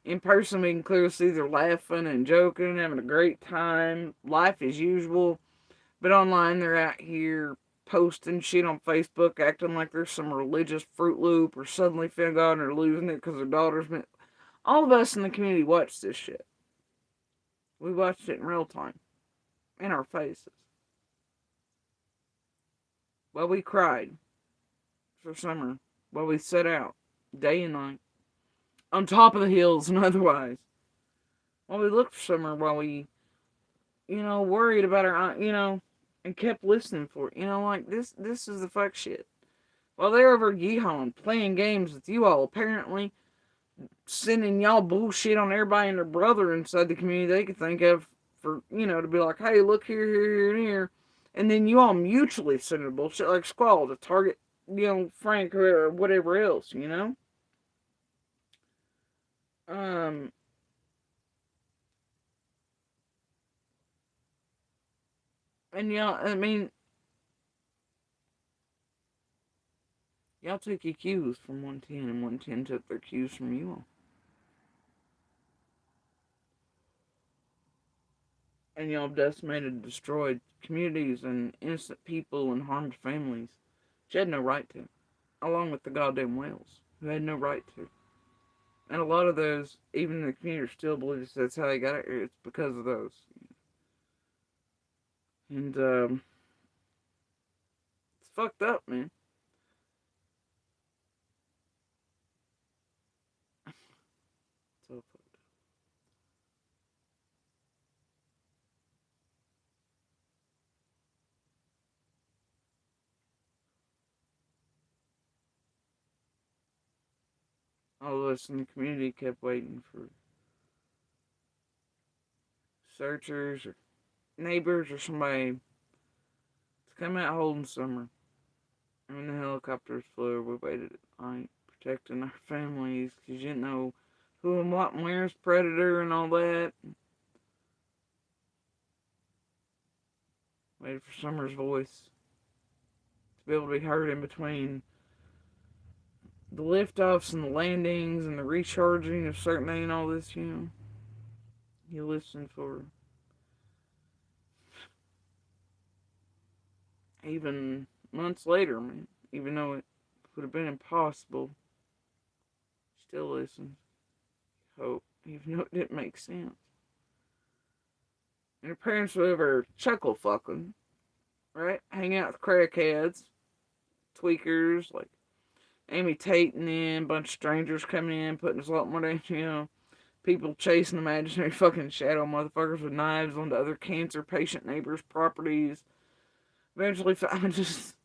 In person, we can clearly see they're laughing and joking, having a great time. Life as usual. But online, they're out here posting shit on Facebook, acting like there's some religious Fruit Loop or suddenly found God and are losing it because their daughter's been. All of us in the community watched this shit. We watched it in real time. In our faces. While we cried for Summer. While we set out. Day and night. On top of the hills and otherwise. While we looked for Summer. While we, worried about her, and kept listening for it. Like, this is the fuck shit. While they're over yeehawing, playing games with you all, apparently sending y'all bullshit on everybody and their brother inside the community they could think of for, to be like, hey, look here, here, and here. And then you all mutually sending bullshit like Squall to target, Frank or whatever else, And y'all took your cues from 110 and 110 took their cues from you all. And y'all decimated and destroyed communities and innocent people and harmed families. She had no right to. Along with the goddamn whales, who had no right to. And a lot of those, even the community still believes that's how they got it. It's because of those. And, it's fucked up, man. So fucked up. all of us in the community kept waiting for searchers or neighbors or somebody to come out holding summer. And when the helicopters flew, we waited at night, protecting our families, because you didn't know who and what and where's predator and all that. Waited for Summer's voice to be able to be heard in between the liftoffs and the landings and the recharging of certain things and all this, you know. You listen for even months later, man. Even though it would have been impossible, still listen. Hope, even though it didn't make sense. And your parents would ever chuckle fucking, right? Hang out with crackheads, tweakers, like Amy Tate and then a bunch of strangers coming in, putting a lot more than, you know, people chasing imaginary fucking shadow motherfuckers with knives onto other cancer patient neighbors' properties. Eventually found just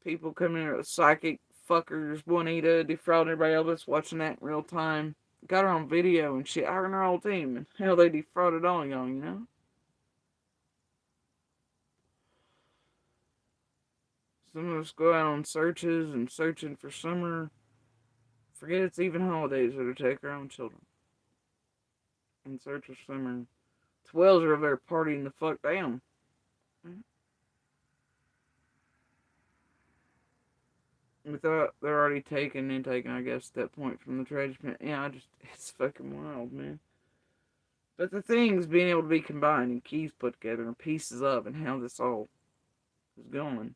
people coming in with psychic fuckers, Juanita defrauding everybody else, watching that in real time. Got her on video and shit, her and her whole team, and hell, they defrauded all y'all, you know? Some of us go out on searches and searching for Summer. Forget it's even holidays or to take our own children. In search of Summer. 12s are there partying the fuck down. We thought they're already taken, I guess, at that point from the tragic. Yeah, it's fucking wild, man. But the things being able to be combined and keys put together and pieces of and how this all is going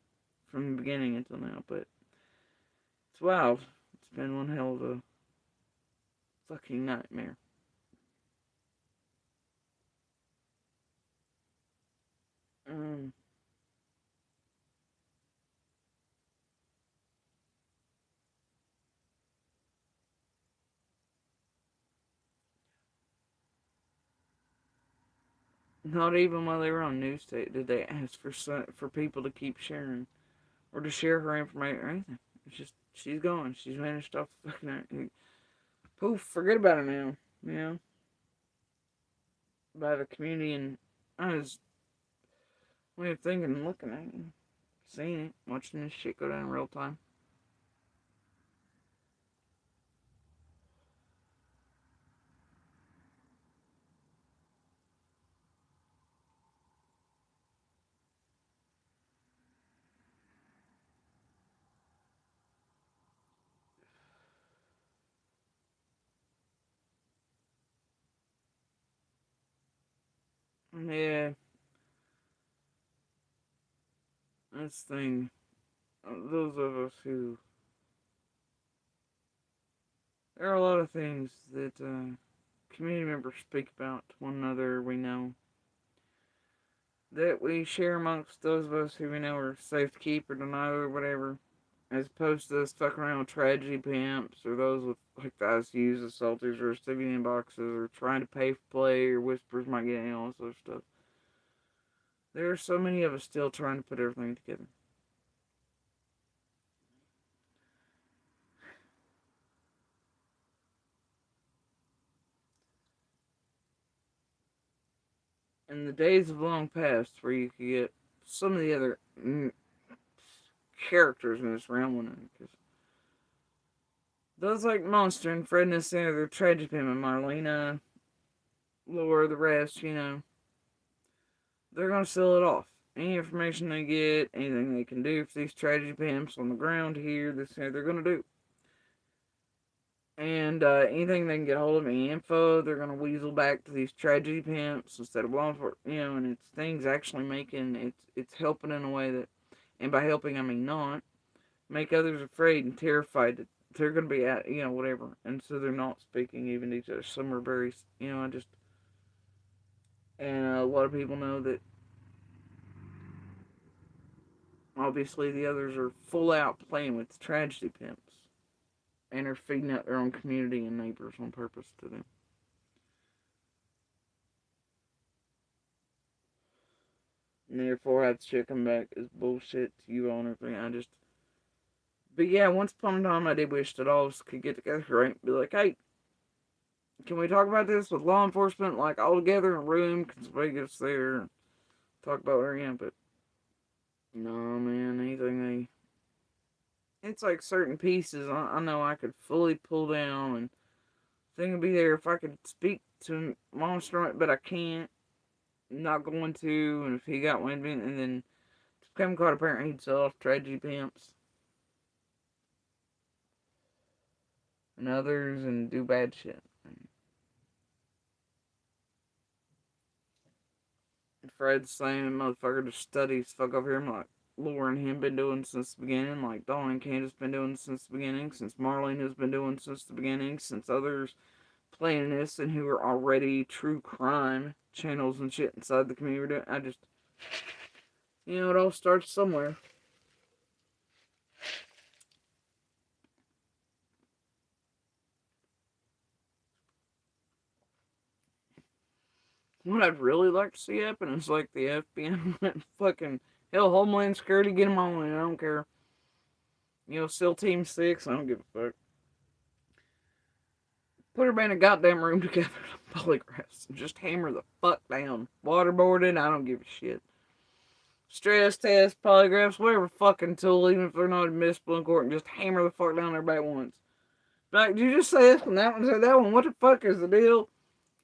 from the beginning until now. But it's wild. It's been one hell of a fucking nightmare. Um, Not even while they were on news tape did they ask for people to keep sharing or to share her information or anything. It's just she's gone. She's vanished off the fucking earth. Poof, forget about her now. You know, by the community, and I was thinking, and looking at it, seeing it, watching this shit go down in real time. Yeah, this thing. Those of us who there are a lot of things that community members speak about to one another. We know that we share amongst those of us who we know are safe to keep or deny or whatever, as opposed to those fucking around with tragedy pimps or those with like the ICUs, assaulters, or civilian boxes, or trying to pay for play, or whispers might get in, all this other stuff. There are so many of us still trying to put everything together. In the days have long past where you could get some of the other characters in this realm, because those like Monster and Fred and the Center, they're tragic pimp and Marlena, Laura, the rest, you know, they're gonna sell it off. Any information they get, anything they can do for these tragedy pimps on the ground here, this here, they're gonna do. And anything they can get hold of, any info, they're gonna weasel back to these tragedy pimps instead of law enforcement, you know. And it's things actually making it's helping in a way that, and by helping I mean not make others afraid and terrified that they're gonna be at, you know, whatever, and so they're not speaking even to each other. Some are very, you know, and a lot of people know that obviously the others are full out playing with the tragedy pimps and are feeding out their own community and neighbors on purpose to them. And therefore, I had to check them back as bullshit to you all and everything. But yeah, once upon a time, I did wish that all of us could get together, right? Be like, hey, can we talk about this with law enforcement, like, all together in a room? Can somebody get us there and talk about where I am? But, no, man, anything it's like certain pieces I know I could fully pull down, and thing would be there if I could speak to Monster on it, but I can't. I'm not going to, and if he got wind of it, and then to become caught apparently he'd sell off tragedy pimps and others and do bad shit. Fred's saying motherfucker just studies fuck over here. I'm like, Laura and him been doing since the beginning, like Dawn and Candace been doing since the beginning, since Marlene has been doing since the beginning, since others playing this and who are already true crime channels and shit inside the community. I just, it all starts somewhere. What I'd really like to see happen is like the FBI went fucking hell, Homeland Security, get them on it. I don't care. SEAL Team 6, I don't give a fuck. Put everybody in a goddamn room together, polygraphs, and just hammer the fuck down. Waterboarded, I don't give a shit. Stress test, polygraphs, whatever fucking tool, even if they're not admissible in court, and just hammer the fuck down everybody at once. Like, did you just say this one, that one, say that one? What the fuck is the deal?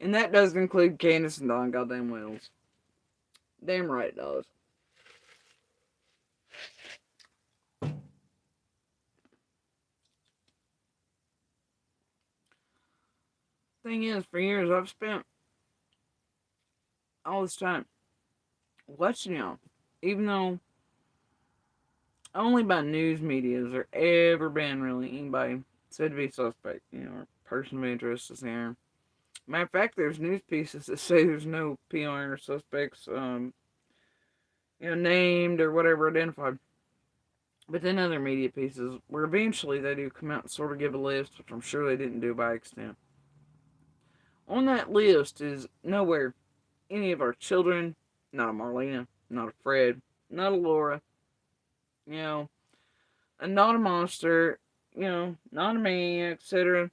And that doesn't include Candace and Don goddamn Wells. Damn right it does. Thing is, for years I've spent all this time watching y'all, even though only by news media has there ever been really anybody said to be suspect, or person of interest is here. Matter of fact, there's news pieces that say there's no PI or suspects, named or whatever identified. But then other media pieces where eventually they do come out and sort of give a list, which I'm sure they didn't do by accident. On that list is nowhere any of our children, not a Marlena, not a Fred, not a Laura, and not a monster, not a me, etc.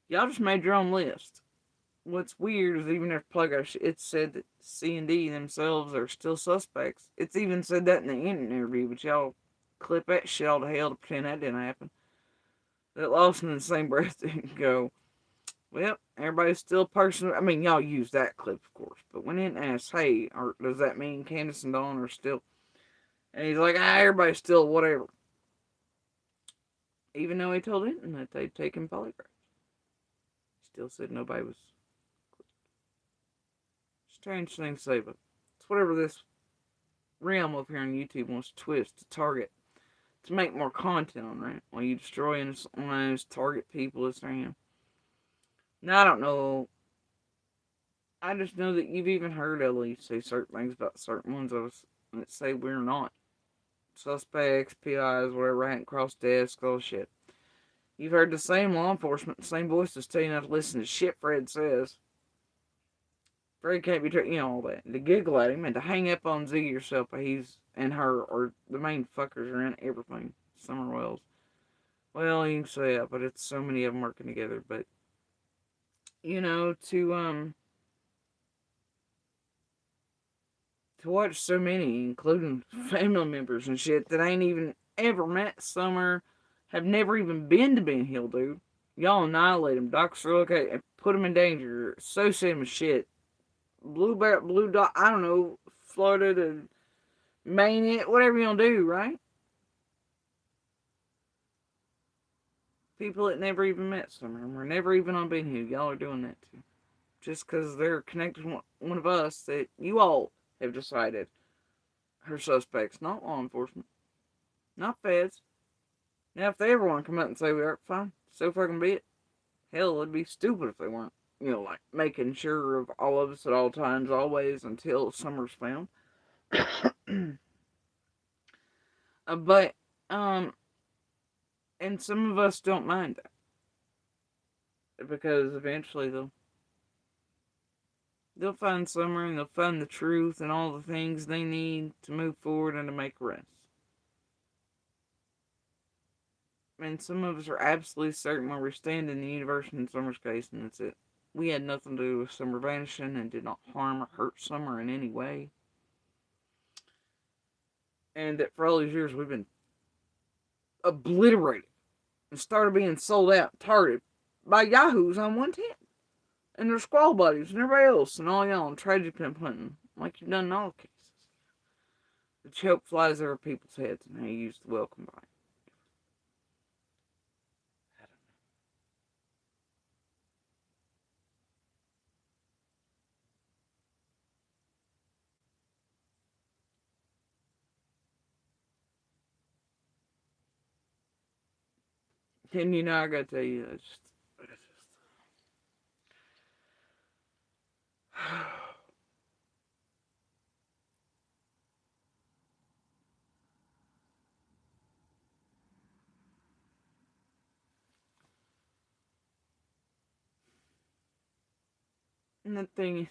Y'all just made your own list. What's weird is even if Plugger, it said that C&D themselves are still suspects. It's even said that in the interview, but y'all clip that shit all to hell to pretend that didn't happen. That Lawson in the same breath didn't go, well, everybody's still a person. I mean, y'all use that clip, of course, but when it asks, hey, does that mean Candace and Dawn are still? And he's like, everybody's still whatever. Even though he told Hinton that they'd taken polygraphs. Still said nobody was. Strange thing to say, but it's whatever this realm up here on YouTube wants to twist to target, to make more content on, right? While you destroy innocent lives, target people as there. Now, I don't know. I just know that you've even heard Ellie say certain things about certain ones of us that say we're not suspects, PIs, whatever, hadn't crossed desks, all shit. You've heard the same law enforcement, the same voices tell you not to listen to shit Fred says. Fred can't be, all that. To giggle at him and to hang up on Ziggy yourself, but he's and her are the main fuckers around everything. Summer Wells. Well, you can say that, but it's so many of them working together. But, to watch so many, including family members and shit, that ain't even ever met Summer, have never even been to Ben Hill, dude. Y'all annihilate them. Doctors look at and put them in danger. Associate them with shit. Blue dot, I don't know, flooded and main it, whatever you gonna do, right? People that never even met Summer, were never even on Ben Hill, y'all are doing that too. Just because they're connected to one of us that you all have decided are suspects, not law enforcement, not feds. Now, if they ever want to come out and say we are, fine, so fucking be it. Hell, it'd be stupid if they weren't. Like making sure of all of us at all times, always, until Summer's found. But, and some of us don't mind that. Because eventually they'll find Summer and they'll find the truth and all the things they need to move forward and to make arrests. I mean, some of us are absolutely certain where we stand in the universe in Summer's case, and that's it. We had nothing to do with Summer vanishing and did not harm or hurt Summer in any way. And that for all these years we've been obliterated and started being sold out, targeted by yahoos on 110 and their squall buddies and everybody else and all y'all on tragedy pimp hunting like you've done in all cases. The choke flies over people's heads and how you use the welcome bite. And you know, I gotta tell you, it's just and the thing is,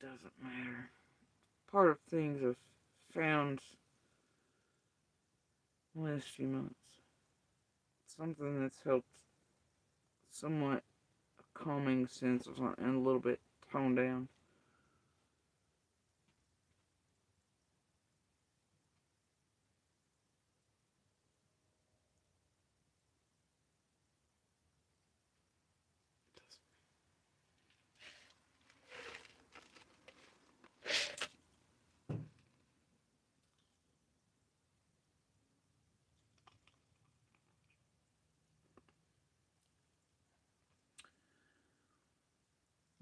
doesn't matter. Part of things I've found in the last few months. Something that's helped somewhat a calming sense of something and a little bit toned down.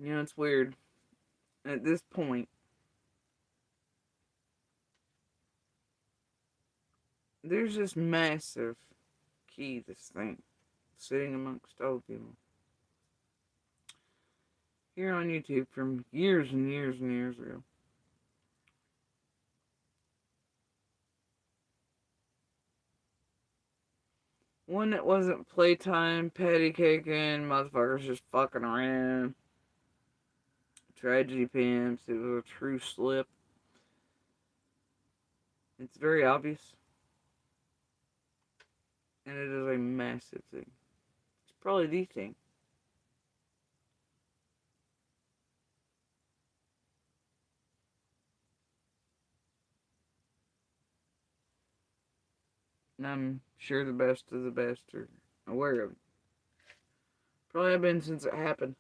You know, it's weird. At this point, there's this massive key, this thing, sitting amongst all people. Here on YouTube from years and years and years ago. One that wasn't playtime, patty caking, motherfuckers just fucking around. Tragedy pimps, it was a true slip. It's very obvious. And it is a massive thing. It's probably the thing. And I'm sure the best of the best are aware of it. Probably have been since it happened.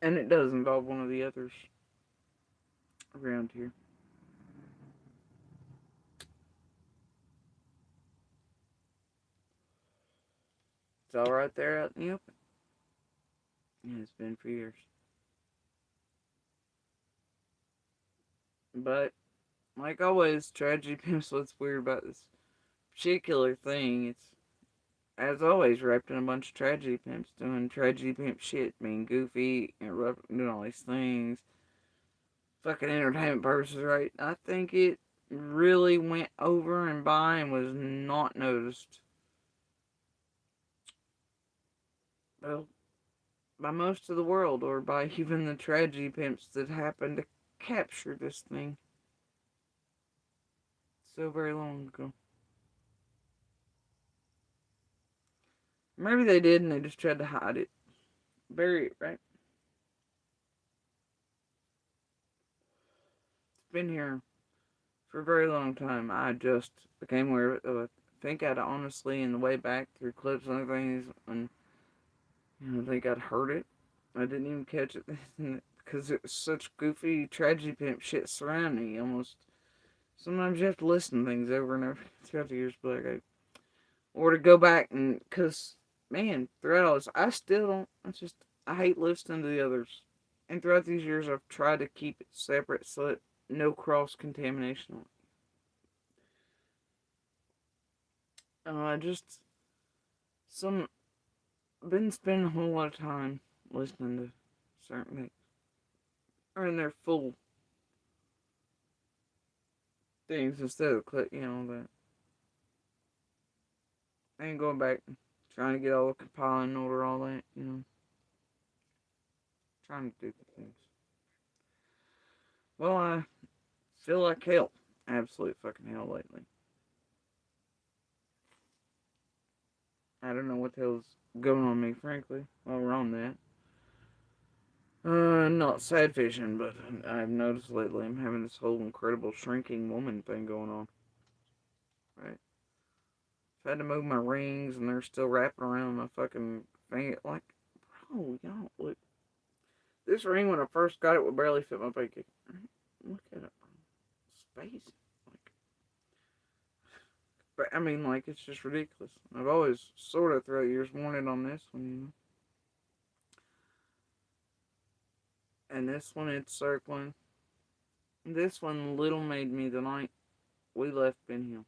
And it does involve one of the others around here. It's all right there out in the open. And it's been for years. But, like always, tragedy pimps, what's weird about this particular thing, it's, as always, wrapped in a bunch of tragedy pimps doing tragedy pimp shit, being goofy and doing all these things. Fucking entertainment purposes, right? I think it really went over and by and was not noticed. Well, by most of the world, or by even the tragedy pimps that happened to capture this thing so very long ago. Maybe they did and they just tried to hide it. Bury it, right? It's been here for a very long time. I just became aware of it. I think I'd honestly, in the way back through clips and other things, and I think I'd heard it. I didn't even catch it because it was such goofy tragedy pimp shit surrounding me. Almost sometimes you have to listen to things over and over throughout the years, but like, or to go back and because man, throughout all this, I still don't. I hate listening to the others And throughout these years, I've tried to keep it separate so that no cross contamination. Just some been spending a whole lot of time listening to certain things, or in their full things instead of that. I ain't going back trying to get all the compiling in order, all that, trying to do the things. Well, I feel like hell, absolute fucking hell lately. I don't know what the hell's going on me, frankly, while we're on that. Not sad fishing, but I've noticed lately I'm having this whole incredible shrinking woman thing going on. Right? I've had to move my rings and they're still wrapping around my fucking finger. Like, bro, y'all, look. This ring, when I first got it, would barely fit my pinky. Look at it, bro. Space. Like, but, I mean, like, it's just ridiculous. I've always sort of throughout the years wanted on this one, And this one, it's circling. This one little made me the night we left Ben Hill.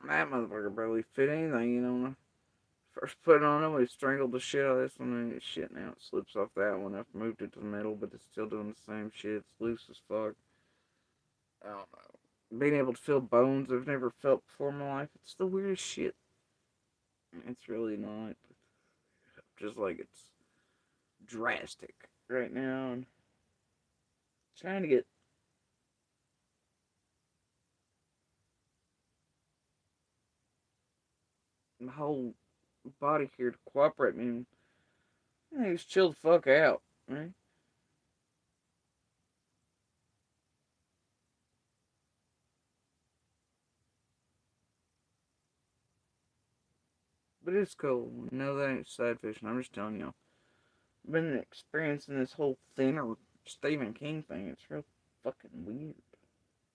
That motherfucker barely fit anything, First put it on it, we strangled the shit out of this one, and it's shit now. It slips off that one. I've moved it to the middle, but it's still doing the same shit. It's loose as fuck. I don't know. Being able to feel bones I've never felt before in my life, it's the weirdest shit. It's really not. Just like it's drastic right now, and trying to get my whole body here to cooperate me. And just chill the fuck out, right? But it's cool. No, that ain't sad fishing. I'm just telling you. I've been experiencing this whole thinner Stephen King thing. It's real fucking weird.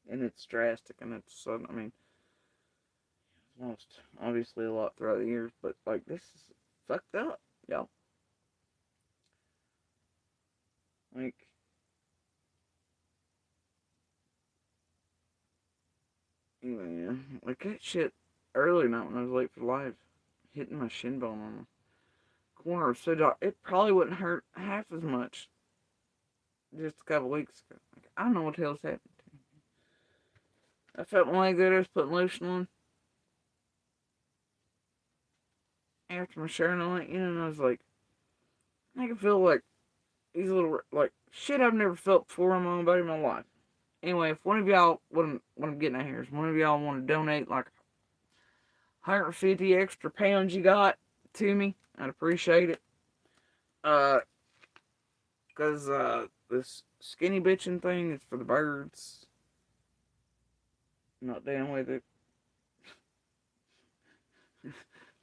And it's drastic and it's sudden. I mean, it's lost obviously a lot throughout the years, but like this is fucked up, y'all. Like, anyway, yeah. Like that shit early night when I was late for live, hitting my shin bone on the corner of so dark, it probably wouldn't hurt half as much just a couple weeks ago. Like, I don't know what the hell's happened to me. I felt my leg there, I was putting lotion on after my shower night, and I was like, I can feel like these little, like, shit I've never felt before in my own body in my life. Anyway, if one of y'all, what I'm getting at here is one of y'all want to donate like 150 extra pounds you got to me, I'd appreciate it. Because, this skinny bitching thing is for the birds. Not down with it.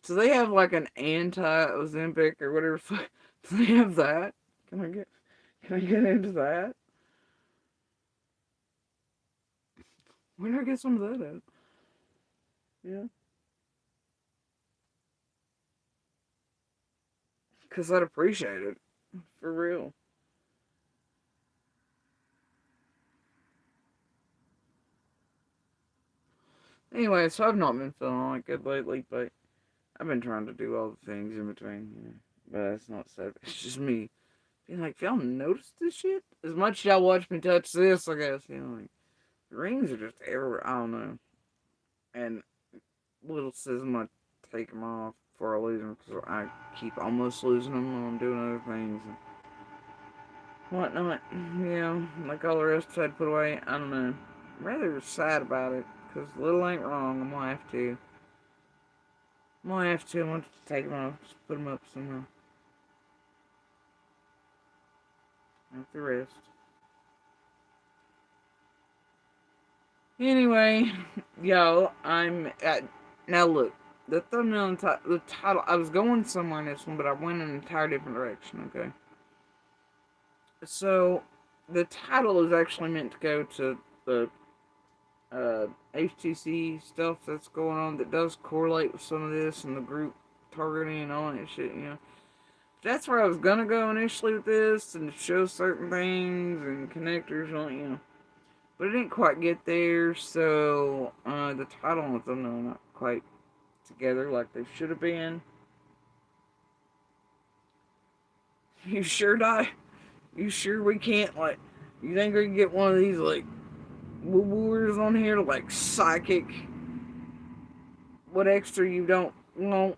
So they have like an anti-Ozempic or whatever. Do they have that? Can I get into that? Where do I get some of that at? Yeah. Because I'd appreciate it. For real. Anyway, so I've not been feeling like good lately, but I've been trying to do all the things in between, But it's not sad. It's just me being like, y'all notice this shit? As much as y'all watch me touch this, I guess, like, the rings are just everywhere. I don't know. And little says I'm gonna take them off before I lose them, because I keep almost losing them when I'm doing other things and whatnot. Like all the rest I had to put away. I don't know. I'm rather sad about it, because little ain't wrong. I'm gonna have to. I'm gonna take them off, just put them up somewhere. Like the rest. Anyway, yo, I'm at. Now look, the thumbnail and the title, I was going somewhere in this one, but I went in an entire different direction, okay? So, the title is actually meant to go to the HTC stuff that's going on that does correlate with some of this and the group targeting and all that shit, That's where I was gonna go initially with this, and show certain things and connectors on, but it didn't quite get there. So the title and the thumbnail are not quite together like they should have been. You sure, Di? You sure we can't, like, you think we can get one of these, like, woo-wooers on here, like, psychic? What extra you don't want?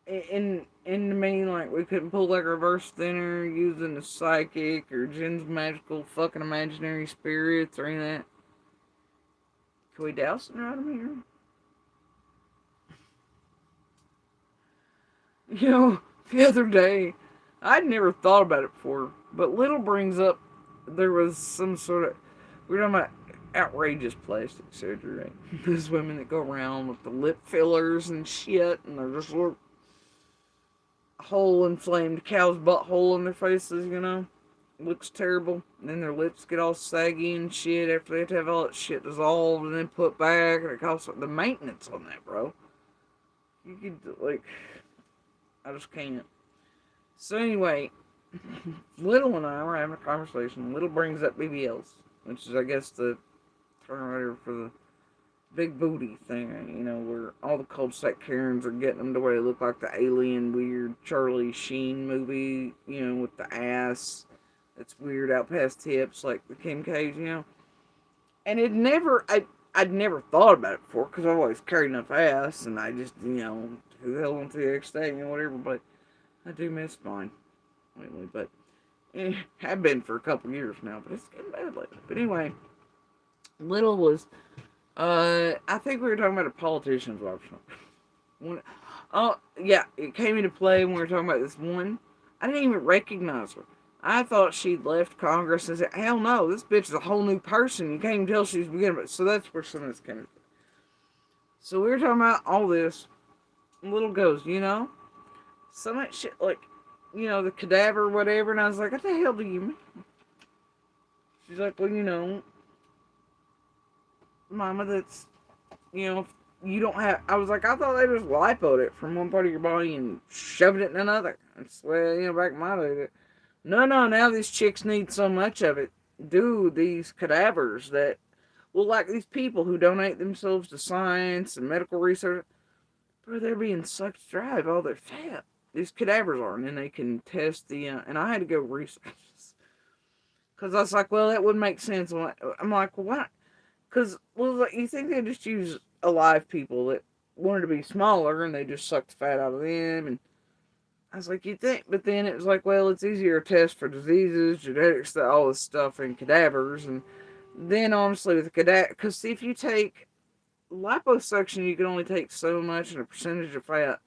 In the main, like, we couldn't pull, like, reverse thinner using the psychic or Jen's magical fucking imaginary spirits or any of that. Can we douse it out of here? The other day, I'd never thought about it before, but Little brings up there was some sort of, we're talking about outrageous plastic surgery, right? Those women that go around with the lip fillers and shit, and they're just little whole inflamed cow's butthole in their faces, looks terrible. And then their lips get all saggy and shit after they have to have all that shit dissolved and then put back, and it costs the maintenance on that, bro. You could, like, I just can't. So anyway, Little and I were having a conversation. Little brings up BBLs, which is, I guess, the term right for the big booty thing, where all the cul-de-sac Karens are getting them to where they look like the alien weird Charlie Sheen movie, with the ass that's weird out past hips, like the Kim K's, And I'd never thought about it before, because I've always carried enough ass, and I just, who the hell went to the next day, whatever, but I do miss mine lately, but have been for a couple years now, but it's getting bad lately. But anyway, Little was, I think we were talking about a politician's option. Yeah, it came into play when we were talking about this one. I didn't even recognize her. I thought she'd left Congress and said, hell no, this bitch is a whole new person. You can't even tell she's beginning. So that's where some of this came into play. So we were talking about all this. Little goes, so much shit, like, the cadaver or whatever, and I was like, what the hell do you mean? She's like, well, Mama, that's, you don't have, I was like, I thought they just lipoed it from one part of your body and shoved it in another. That's the way, back in my day. No, now these chicks need so much of it. Dude, these cadavers that, like these people who donate themselves to science and medical research, bro, they're being sucked dry of all their fat. These cadavers are, and then they can test the, and I had to go research this. Because I was like, well, that would make sense. I'm like, well, why? Because, you think they just use alive people that wanted to be smaller, and they just suck the fat out of them, and I was like, you think, but then it was like, well, it's easier to test for diseases, genetics, all this stuff in cadavers, and then honestly with the cadaver, because see, if you take liposuction, you can only take so much in a percentage of fat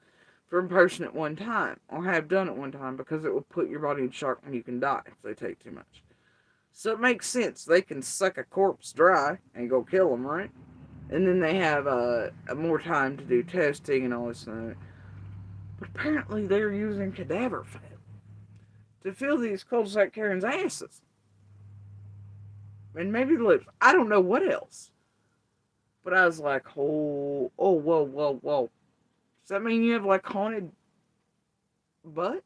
from a person at one time, or have done at one time, because it will put your body in shock and you can die if they take too much. So it makes sense. They can suck a corpse dry and go kill them, right? And then they have more time to do testing and all this stuff. But apparently they're using cadaver fat to fill these cul-de-sac Karens' asses. And maybe the lips. I don't know what else. But I was like, whoa. Does that mean you have, like, haunted butt?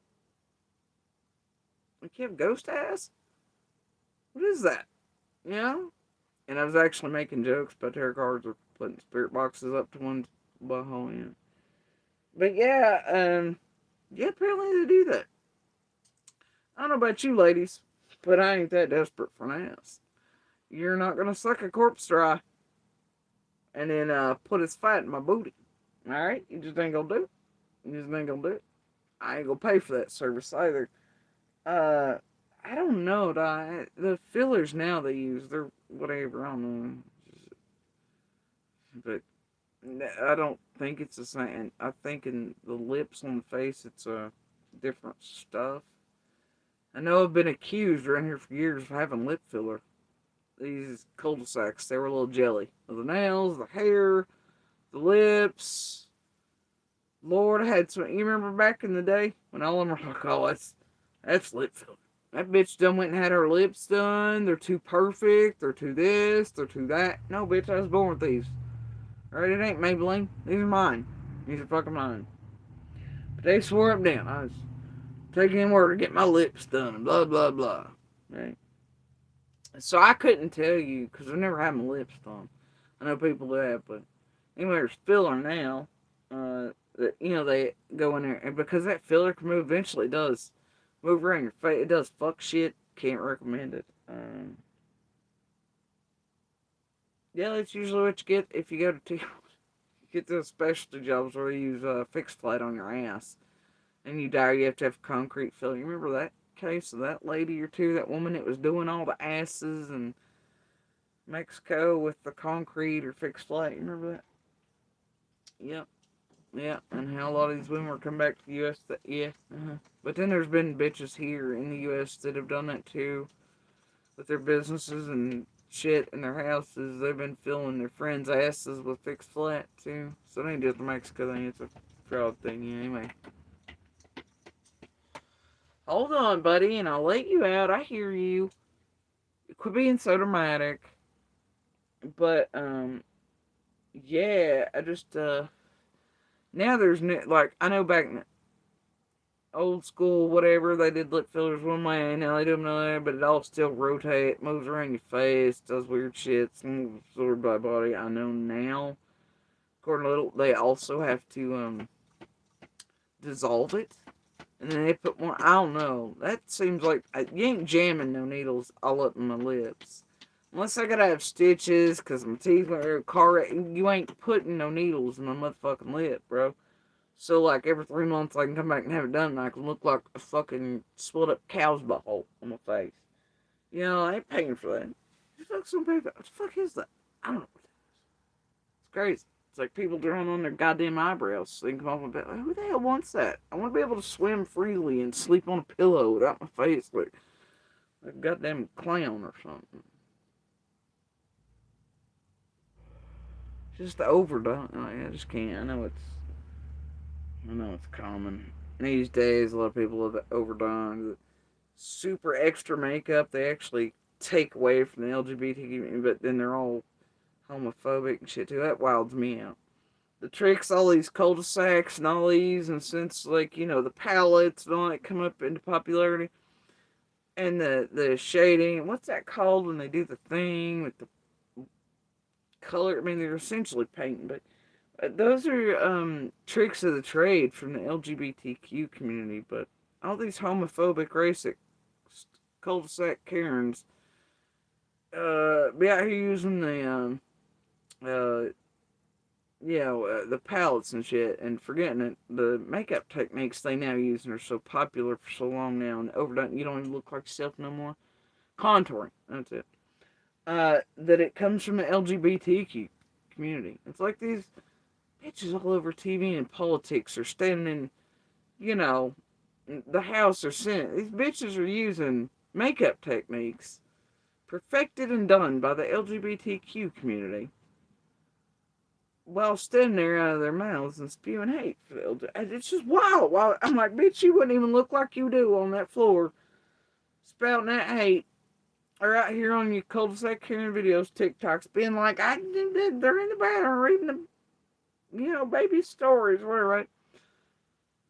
Like, you have ghost ass? What is that? And I was actually making jokes about tarot cards or putting spirit boxes up to one's butthole, But yeah, apparently they do that. I don't know about you ladies, but I ain't that desperate for an ass. You're not gonna suck a corpse dry and then put its fat in my booty. Alright? You just ain't gonna do it. I ain't gonna pay for that service either. I don't know, the fillers now they use, they're whatever, I don't know. But I don't think it's the same. I think in the lips on the face, it's different stuff. I know I've been accused around here for years of having lip filler. These cul-de-sacs, they were a little jelly. The nails, the hair, the lips. Lord, I had some. You remember back in the day when all of them were like, oh, that's lip filler. That bitch done went and had her lips done. They're too perfect. They're too this. They're too that. No, bitch, I was born with these. Alright, it ain't Maybelline. These are mine. These are fucking mine. They swore up down. I was taking in order to get my lips done and blah, blah, blah. Right? So I couldn't tell you because I never had my lips done. I know people do that, but anyway, there's filler now. That, they go in there, and because that filler can move, eventually it does move around your face. It does fuck shit. Can't recommend it. Yeah, that's usually what you get if you go to get those specialty jobs where you use fixed flat on your ass, and you die. You have to have concrete filler. You remember that case of that lady or two, that woman that was doing all the asses in Mexico with the concrete or fixed flat? You remember that? Yep. Yeah, and how a lot of these women were coming back to the U.S. But then there's been bitches here in the U.S. that have done that too, with their businesses and shit in their houses. They've been filling their friends' asses with fixed flat too. So it ain't just the Mexico thing; it's a fraud thing. Yeah, anyway, hold on, buddy, and I'll let you out. I hear you. Quit being so dramatic. But yeah, I just now there's new, like, I know back in old school, whatever, they did lip fillers one way, now they do them another, but it all still rotates, moves around your face, does weird shit, absorbed by body. I know now, according to Little, they also have to dissolve it, and then they put more. I don't know, that seems like, you ain't jamming no needles all up in my lips. Unless I gotta have stitches, because my teeth are car, you ain't putting no needles in my motherfucking lip, bro. So, like, every 3 months I can come back and have it done, and I can look like a fucking split up cow's butthole on my face. I ain't paying for that. Who the fuck's gonna pay for that? What the fuck is that? I don't know what that is. It's crazy. It's like people drawing on their goddamn eyebrows so they can come off my bed. Like, who the hell wants that? I want to be able to swim freely and sleep on a pillow without my face like a goddamn clown or something. Just overdone. I just can't. I know it's common. These days, a lot of people have overdone. Super extra makeup, they actually take away from the LGBT, but then they're all homophobic and shit too. That wilds me out. The tricks, all these cul-de-sacs and all these, and since, like, the palettes and all that come up into popularity, and the shading, what's that called when they do the thing with the color? I mean, they're essentially painting, but those are tricks of the trade from the LGBTQ community. But all these homophobic, racist, cul-de-sac Karens be out here using the palettes and shit, and forgetting that the makeup techniques they now use and are so popular for so long now and overdone. You don't even look like yourself no more. Contouring, that's it. That it comes from the LGBTQ community. It's like these bitches all over TV and politics are standing in, the House or Senate. These bitches are using makeup techniques perfected and done by the LGBTQ community while standing there out of their mouths and spewing hate for the LGBT. It's just wild. I'm like, bitch, you wouldn't even look like you do on that floor spouting that hate, or out here on your cul-de-sac Karen videos, TikToks, being like, they're in the bathroom reading the, baby stories, whatever, right?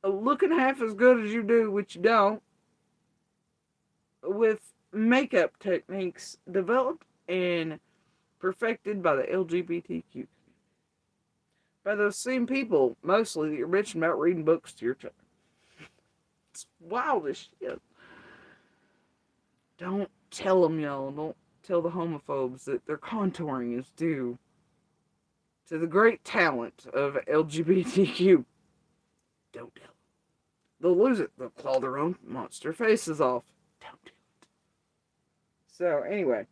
Looking half as good as you do, which you don't, with makeup techniques developed and perfected by the LGBTQ. By those same people, mostly, that you're bitching about reading books to your child. It's wild as shit. Don't tell them, y'all. Don't tell the homophobes that their contouring is due to the great talent of LGBTQ. Don't tell them. They'll lose it. They'll claw their own monster faces off. Don't do it. So, anyway.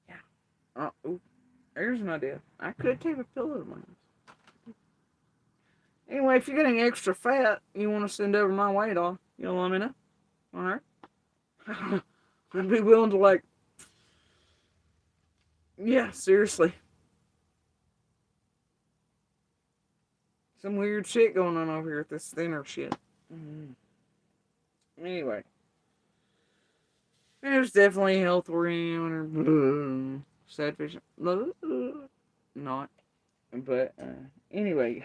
Yeah. There's an idea. I could tape a pillow to my nose. Anyway, if you're getting extra fat, you want to send over my way, dog, you'll let me know. Alright? I'd be willing to, yeah, seriously. Some weird shit going on over here with this thinner shit. Anyway. There's definitely health oriented. Sad fish. Not. But, anyway.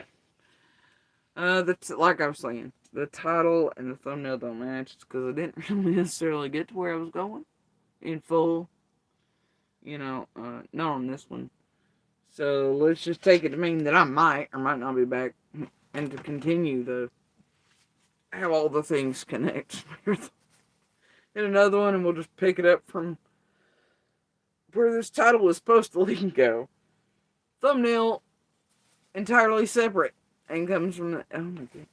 Like I was saying, the title and the thumbnail don't match because I didn't really necessarily get to where I was going in full. Not on this one. So let's just take it to mean that I might or might not be back, and to continue to have all the things connect in another one, and we'll just pick it up from where this title was supposed to go. Thumbnail entirely separate and comes from the. Oh my god.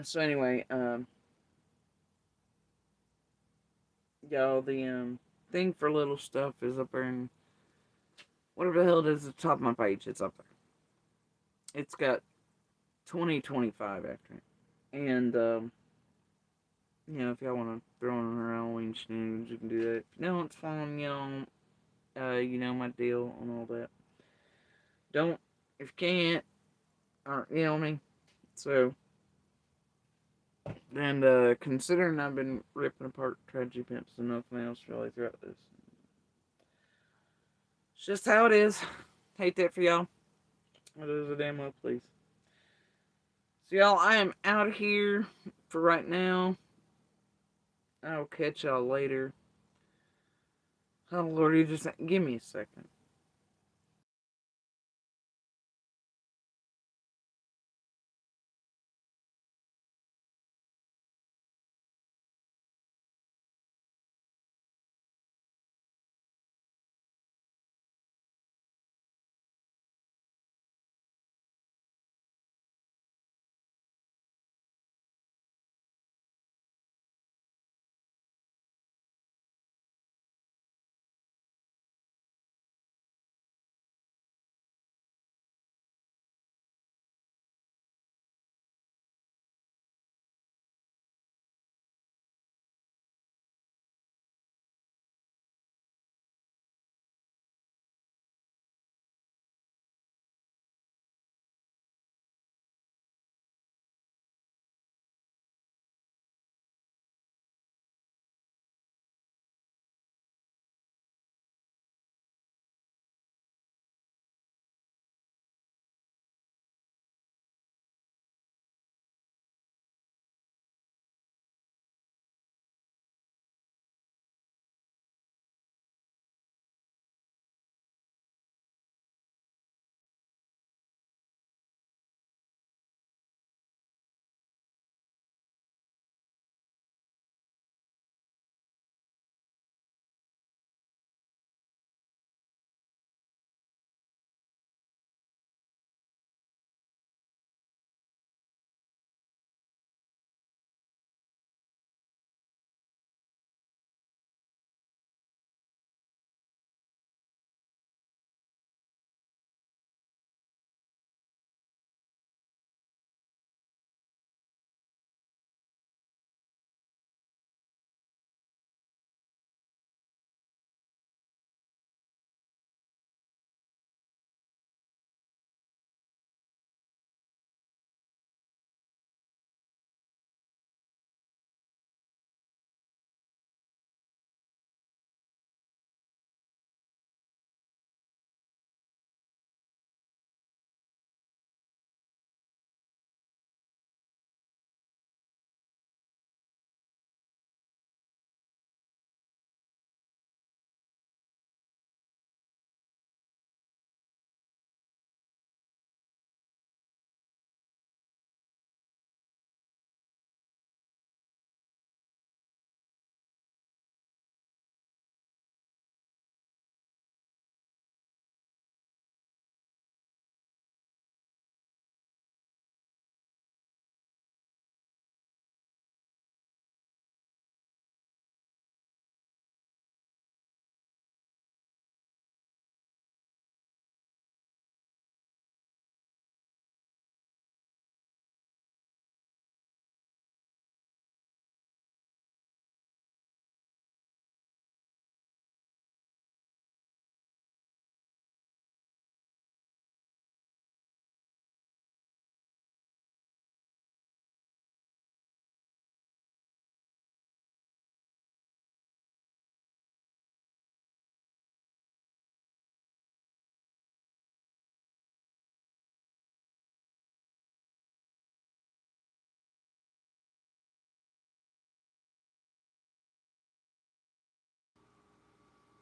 So anyway, y'all, the thing for little stuff is up there, and whatever the hell it is at the top of my page, it's up there. It's got 2025 after it, and if y'all want to throw in her Halloween shenanigans, you can do that. No, it's fine. My deal on all that. Don't if you can't, or you know what I mean. So. And considering I've been ripping apart tragedy pimps and nothing else really throughout this, it's just how it is. Hate that for y'all. It is a damn well, please. So y'all, I am out of here for right now. I'll catch y'all later. Oh Lord, you just give me a second.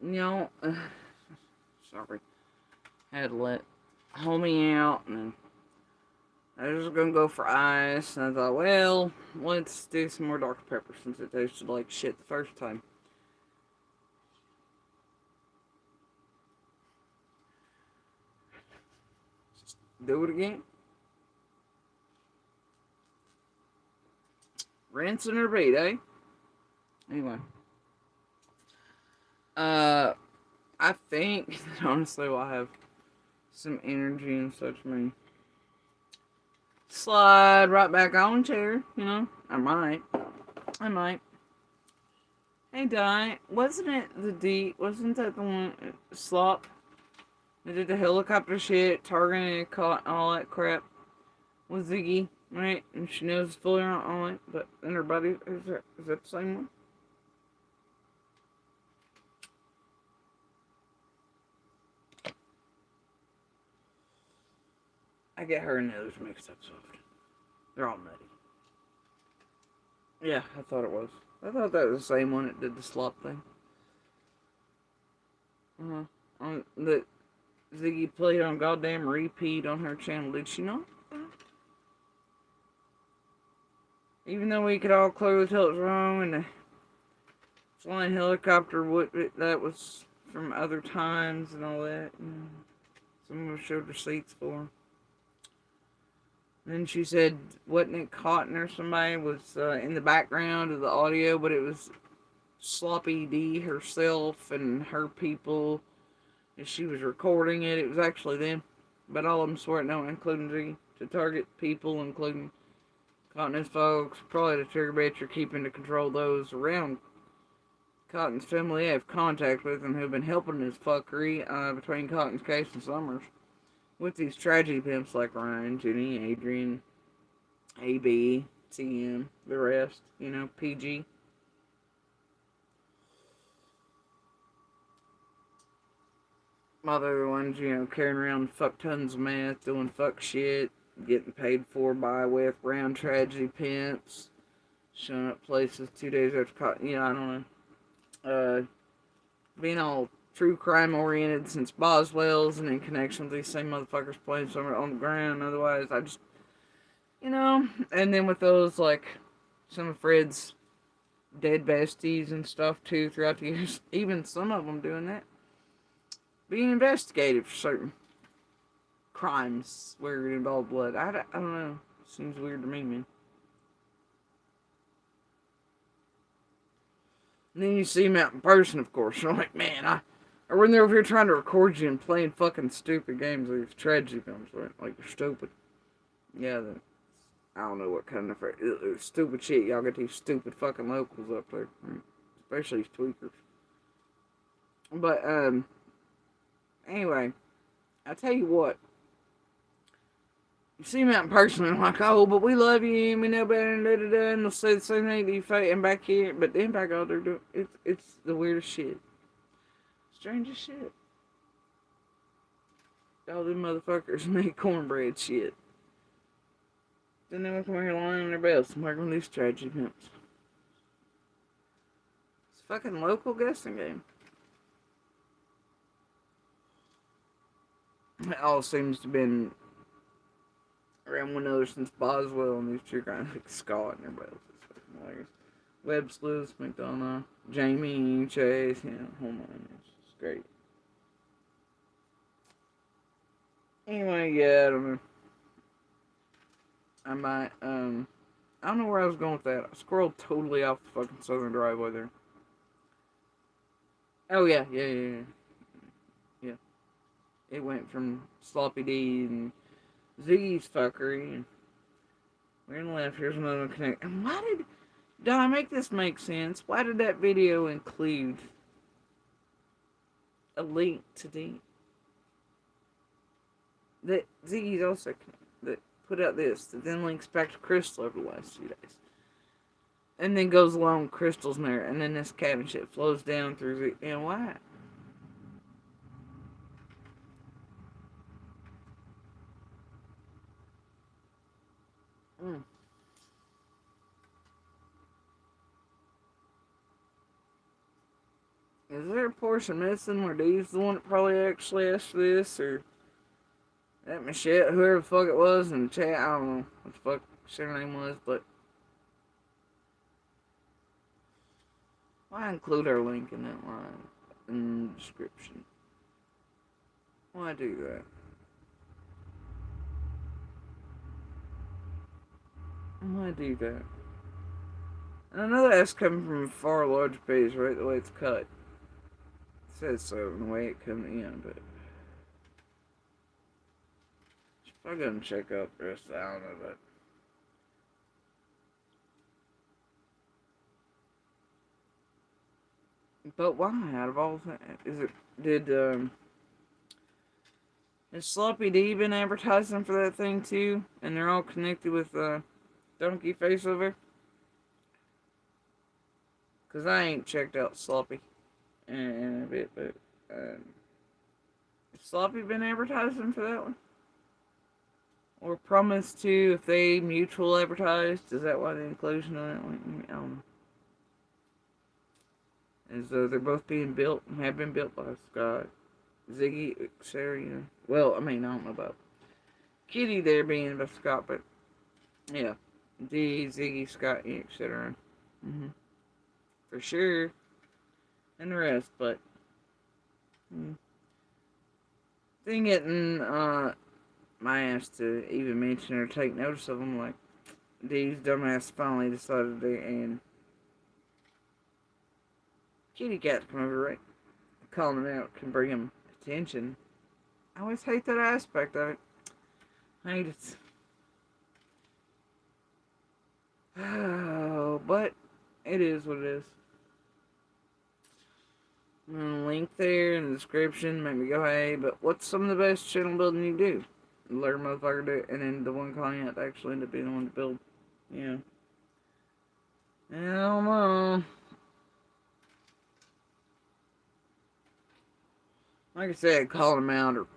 you know, sorry, had to let homie out, and I was gonna go for ice, and I thought, well, let's do some more Dr. Pepper since it tasted like shit the first time. Do it again. Rinse and repeat, eh? Anyway. I think that honestly will have some energy and such me. Slide right back on chair, you know? I might. Hey, Di, wasn't that the one, Slop? They did the helicopter shit, targeting caught and all that crap with Ziggy, right? And she knows it's fully on it, but then her buddy, is that the same one? I get her and the others mixed up so often. They're all nutty. Yeah, I thought it was. I thought that was the same one that did the slop thing. That Ziggy played on goddamn repeat on her channel. Did she not? Even though we could all clearly tell it was wrong, and the flying helicopter, that was from other times and all that. And some of us showed receipts for. Then she said, wasn't it Cotton or somebody was in the background of the audio, but it was Sloppy D herself and her people. As she was recording it, it was actually them. But all of them swore it, no, including Ziggy, to target people, including Cotton's folks. Probably to trigger bitch or keeping to control those around Cotton's family they have contact with and who have been helping this fuckery between Cotton's case and Summers. With these tragedy pimps like Ryan, Jenny, Adrian, AB, TM, the rest, you know, PG. All the other ones, you know, carrying around fuck tons of meth, doing fuck shit, getting paid for by with round tragedy pimps, showing up places 2 days after, you know, I don't know. Being all true crime oriented since Boswell's and in connection with these same motherfuckers playing somewhere on the ground. Otherwise, I just, you know, and then with those, like, some of Fred's dead besties and stuff too throughout the years, even some of them doing that. Being investigated for certain crimes where it involved blood. I don't know. Seems weird to me, man. And then you see him out in person, of course. And I'm like, man, I when they're over here trying to record you and playing fucking stupid games like these tragedy films, right? Like, you're stupid. Yeah, I don't know what kind of stupid shit y'all get these stupid fucking locals up there. Right? Especially these tweakers. But, anyway, I tell you what. You see him out in person and I'm like, oh, but we love you and we know better and da-da-da, and they'll say the same thing to you and back here. But then back out there doing, it's the weirdest shit. Strangest shit. All them motherfuckers make cornbread shit. Then they will come here lying on their belts and working with these tragedy pimps. It's a fucking local guessing game. It all seems to have been around one another since Boswell and these two guys like Scott and their belts. It's fucking hilarious. Webb Sluice, McDonough, Jamie, Chase, you know, hold on. It's great. Anyway, yeah, I don't know. I might, I don't know where I was going with that. I scrolled totally off the fucking southern driveway there. Oh, yeah. It went from Sloppy D and Ziggy's fuckery, and we're gonna left. Here's another connect. And did I make this make sense? Why did that video include a link to that Ziggy's also that put out this that then links back to Crystal over the last few days, and then goes along Crystal's mirror, and then this cabin shit flows down through Ziggy. And why? Is there a portion missing where Dee's the one that probably actually asked for this, or that Michelle, whoever the fuck it was in the chat, I don't know what the fuck her name was, but why include our link in that line in the description? Why do that? Why do that? And I know that's coming from a far larger page, right? The way it's cut. It says so in the way it comes in, but I'm gonna check out the rest of the, I don't know that. But why, out of all things, has Sloppy D been advertising for that thing too? And they're all connected with, Donkey Face over? Cause I ain't checked out Sloppy in a bit, but, has Sloppy been advertising for that one? Or promised to if they mutual advertised? Is that why the inclusion of that one? I don't know. As though they're both being built and have been built by Scott, Ziggy, etc. You know. Well, I mean, I don't know about Kitty there being by Scott, but yeah, D, Ziggy, Scott, etc. For sure, and the rest. But thing getting my ass to even mention or take notice of them, like D's dumbass finally decided to, and Kitty Cat come over, right? Calling him out can bring him attention. I always hate that aspect of it. I hate it. Oh, but it is what it is. I'm gonna link there in the description. Make me go, hey, but what's some of the best channel building you do? Learn motherfucker do it, and then the one client actually end up being the one to build. Yeah. I don't know. Like I said, calling them out or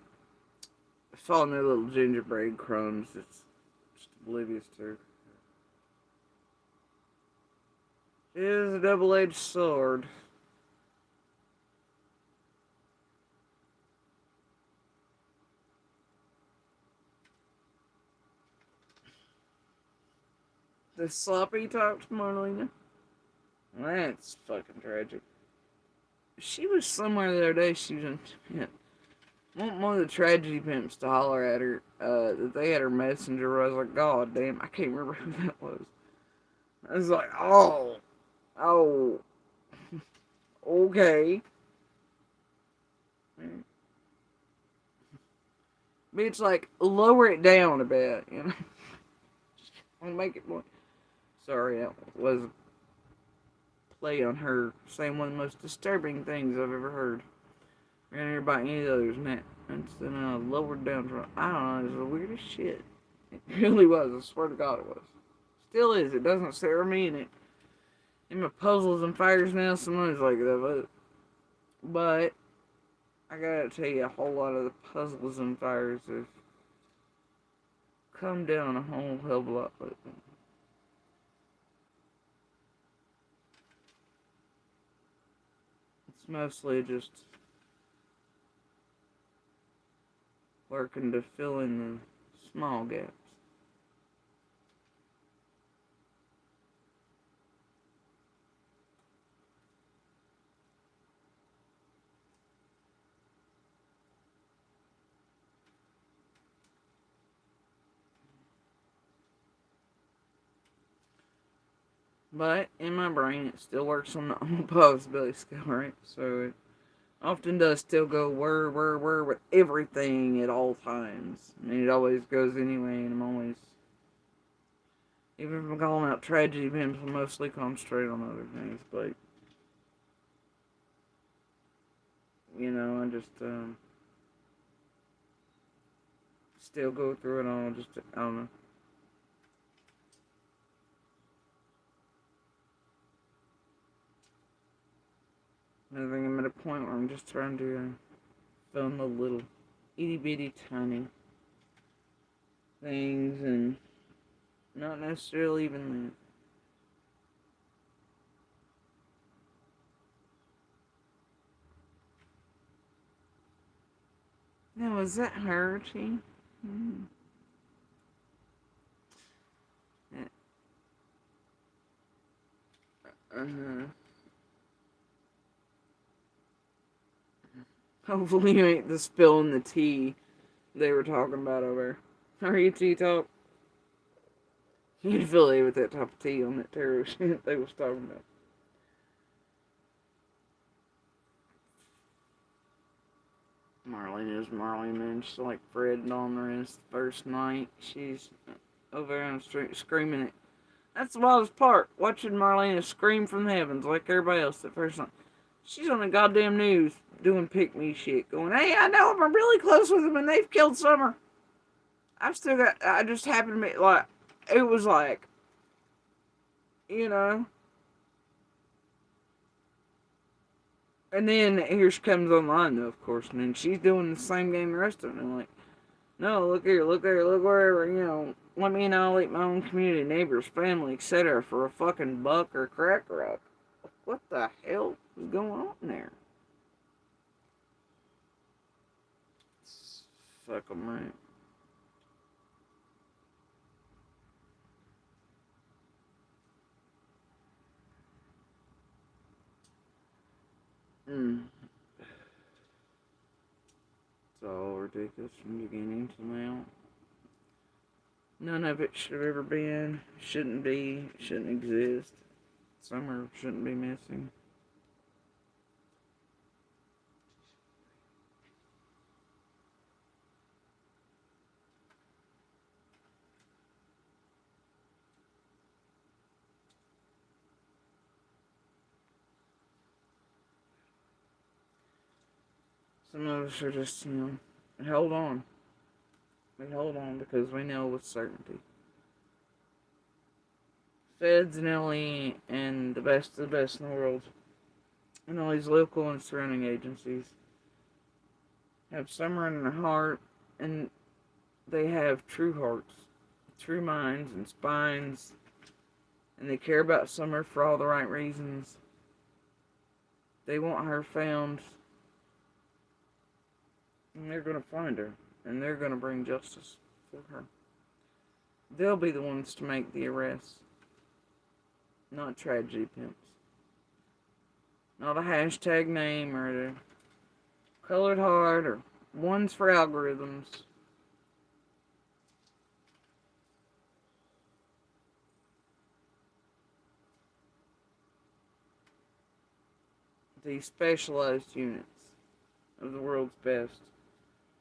following their little gingerbread crumbs, it's just oblivious to. It is a double-edged sword. The sloppy talk to Marlena? That's fucking tragic. She was somewhere the other day, she was in, yeah, one of the tragedy pimps to holler at her, that they had her messenger. I was like, God damn, I can't remember who that was. I was like, oh, okay. Bitch, like, lower it down a bit, you know? I want to make it more. Sorry, that was a play on her saying one of the most disturbing things I've ever heard. I can't hear about any of those, and then lowered down from, I don't know, it was the weirdest shit. It really was, I swear to God it was. Still is, it doesn't scare me in my puzzles and fires now, sometimes like that, but I gotta tell you, a whole lot of the puzzles and fires have come down a whole hell of a lot lately. It's mostly just working to fill in the small gaps. But in my brain, it still works on the possibility scale, right? So it often does still go word with everything at all times. I mean, it always goes anyway, and I'm always, even if I'm calling out tragedy pimps, I'm mostly concentrated on other things, but, you know, I just, still go through it all, just, I don't know. I think I'm at a point where I'm just trying to film the little itty bitty tiny things and not necessarily even that. Now, is that her, T? Hmm. Uh-huh. Hopefully you ain't the spilling the tea they were talking about over. Are you tea talk? You'd affiliate with that type of tea on that tarot shit they was talking about. Marlene is Marlene, man. She's like Fred and on the rest. First night, she's over there on the street screaming it. That's the wildest part. Watching Marlena scream from the heavens like everybody else the first night. She's on the goddamn news doing pick-me shit, going, hey, I know him, I'm really close with him, and they've killed Summer. I just happened to be, like, it was like, you know. And then here she comes online, though, of course, and then she's doing the same game the rest of them. And like, no, look here, look there, look wherever, let me annihilate my own community, neighbors, family, etc. for a fucking buck or crack rock. What the hell is going on there? Fuck them right. It's all ridiculous from beginning to now. None of it should have ever been, shouldn't be, shouldn't exist. Summer shouldn't be missing. Some of us are just, hold on. We hold on because we know with certainty. Feds and LE and the best of the best in the world, and all these local and surrounding agencies have Summer in their heart, and they have true hearts, true minds and spines, and they care about Summer for all the right reasons. They want her found, and they're going to find her, and they're going to bring justice for her. They'll be the ones to make the arrests, not tragedy pimps. Not a hashtag name or a colored heart or ones for algorithms. These specialized units of the world's best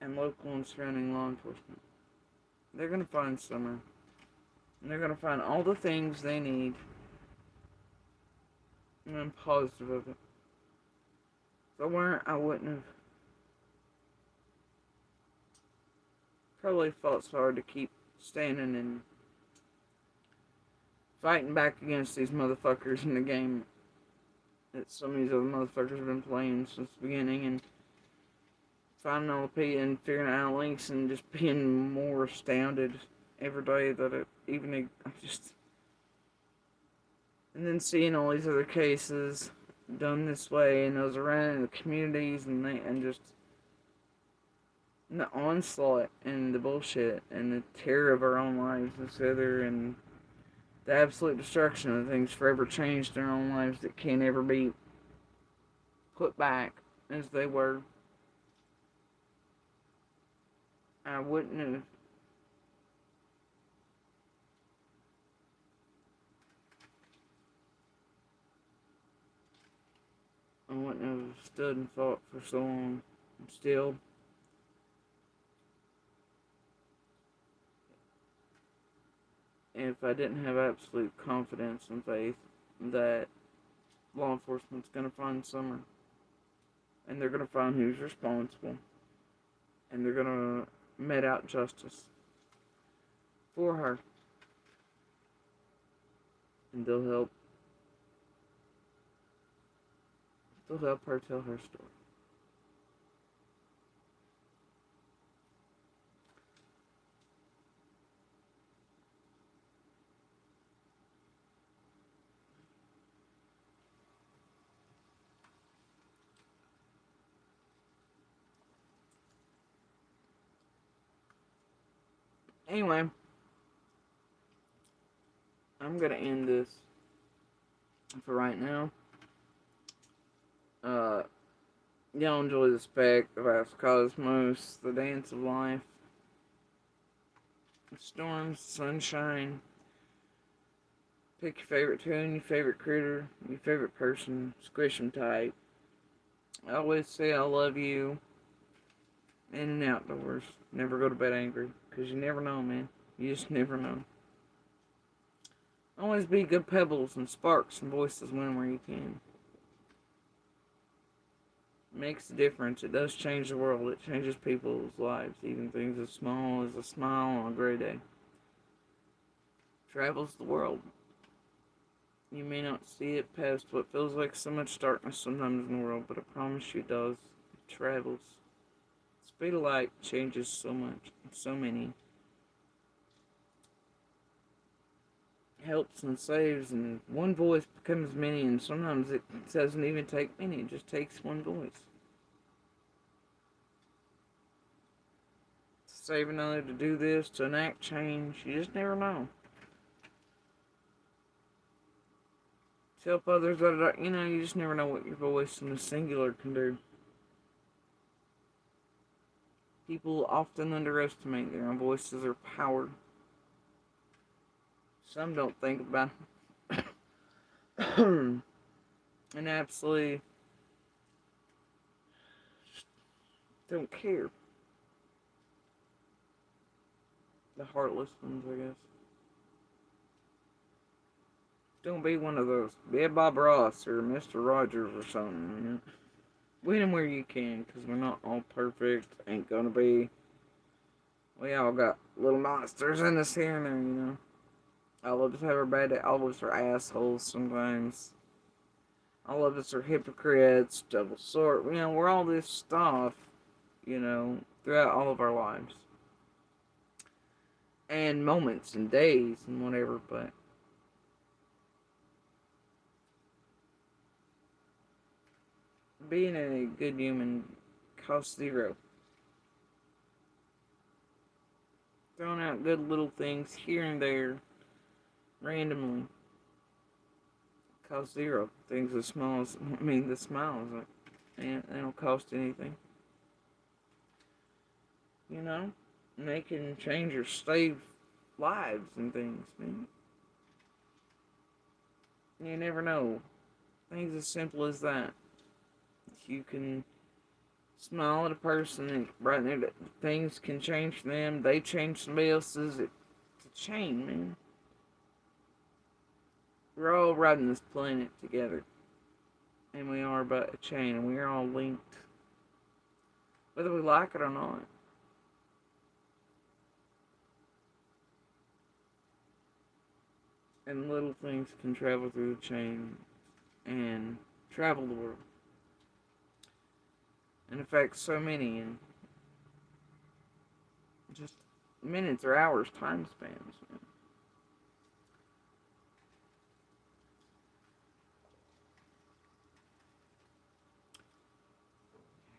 and local and surrounding law enforcement. They're going to find Summer. And they're going to find all the things they need. And I'm positive of it. If I weren't, I wouldn't have probably fought so hard to keep standing and fighting back against these motherfuckers in the game that some of these other motherfuckers have been playing since the beginning, and finding all the P and figuring out links and just being more astounded every day that it even just, and then seeing all these other cases done this way and those around in the communities and just the onslaught and the bullshit and the terror of our own lives together and the absolute destruction of things forever changed in our own lives that can't ever be put back as they were. I wouldn't have stood and fought for so long. And still, if I didn't have absolute confidence and faith that law enforcement's going to find Summer, and they're going to find who's responsible, and they're going to mete out justice for her, and they'll help her tell her story. Anyway, I'm gonna end this for right now. Y'all enjoy the spec, the vast cosmos, the dance of life, the storms, sunshine. Pick your favorite tune, your favorite critter, your favorite person, squish 'em tight. I always say I love you in and outdoors. Never go to bed angry, because you never know, man. You just never know. Always be good pebbles and sparks and voices when where you can. It makes a difference. It does change the world. It changes people's lives. Even things as small as a smile on a gray day. Travels the world. You may not see it past what feels like so much darkness sometimes in the world, but I promise you it does. It travels. The speed of light changes so much. So many. Helps and saves, and one voice becomes many, and sometimes it doesn't even take many, it just takes one voice. To save another, to do this, to enact change, you just never know. To help others, you just never know what your voice in the singular can do. People often underestimate their own voices or power. Some don't think about it. And absolutely don't care. The heartless ones, I guess. Don't be one of those. Be a Bob Ross or Mr. Rogers or something. You know? Win them where you can, because we're not all perfect. Ain't gonna be. We all got little monsters in us here and there, you know. All of us have our bad day. All of us are assholes sometimes. All of us are hypocrites, double sort. You know, we're all this stuff, you know, throughout all of our lives. And moments and days and whatever, but being a good human costs zero. Throwing out good little things here and there, randomly, costs zero. Things as small as, the smiles, they don't cost anything. You know? And they can change or save lives and things, man. You never know. Things as simple as that. You can smile at a person and right there, things can change for them. They change somebody else's. It's a chain, man. We're all riding this planet together. And we are but a chain, and we are all linked. Whether we like it or not. And little things can travel through the chain and travel the world. And affect so many in just minutes or hours time spans.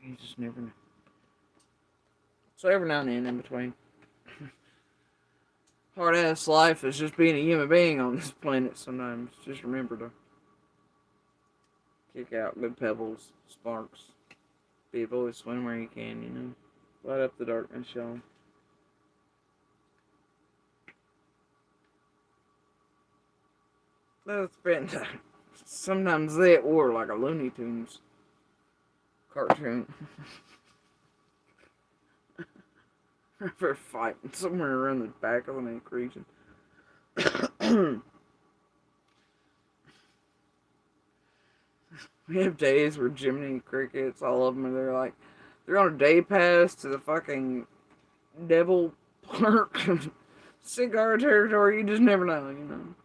You just never know. So every now and then in between. Hard ass life is just being a human being on this planet sometimes. Just remember to kick out good pebbles, sparks. Be a voice where you can, you know. Light up the darkness, y'all. That's been sometimes they or like a Looney Tunes cartoon. For fighting somewhere around the back of the neck region. We have days where Jiminy Crickets, all of them, they're on a day pass to the fucking Devil Park, cigar territory. You just never know, you know.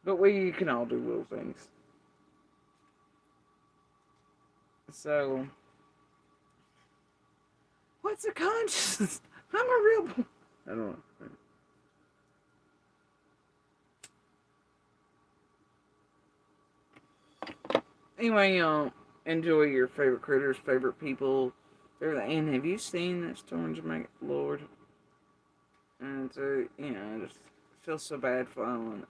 But we can all do little things. So, what's a conscience? I'm a real. I don't know. Anyway, enjoy your favorite critters, favorite people. And have you seen that storm in Jamaica? Lord, And I just feel so bad for them.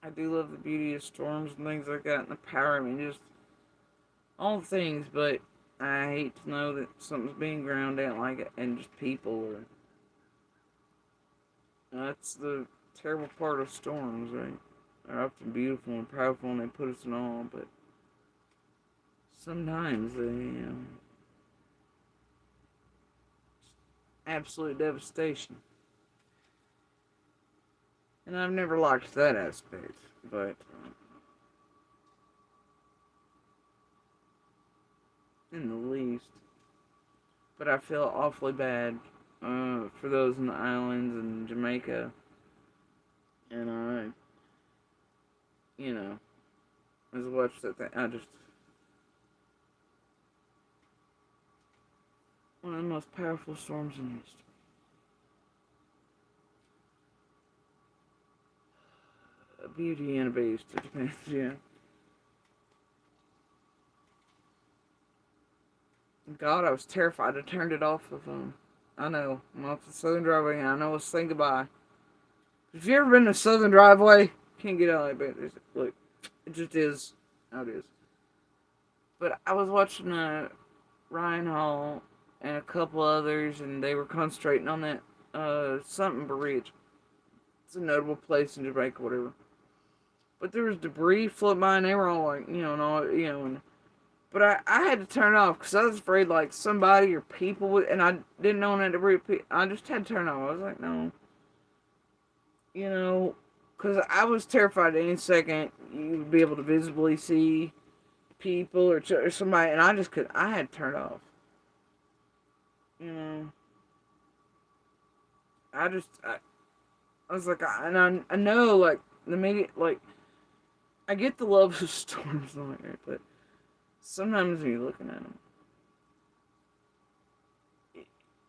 I do love the beauty of storms and things like that, and the power. I mean, just all the things. But I hate to know that something's being ground out like it, and just people are. That's the terrible part of storms, right? They're often beautiful and powerful, and they put us in awe. But sometimes they, absolute devastation. And I've never liked that aspect, but in the least. But I feel awfully bad for those in the islands and Jamaica. And as I watched that thing, one of the most powerful storms in history. A beauty and a beast, it depends, yeah. God, I was terrified. I turned it off of, I know, I'm off the Southern Driveway, and I know it's saying goodbye. If you've ever been to Southern Driveway, can't get out of it, but look, it just is how it is. But I was watching Ryan Hall and a couple others, and they were concentrating on that something bridge. It's a notable place in Jamaica, whatever. But there was debris floating by, and they were all like, and all, but I had to turn it off because I was afraid like somebody or people would, and I didn't know that debris. I just had to turn it off. I was like, no, because I was terrified any second you would be able to visibly see people or somebody, and I just could. I had to turn it off. You know, I was like, I know like the media, like I get the love of storms and all that, but sometimes when you're looking at them,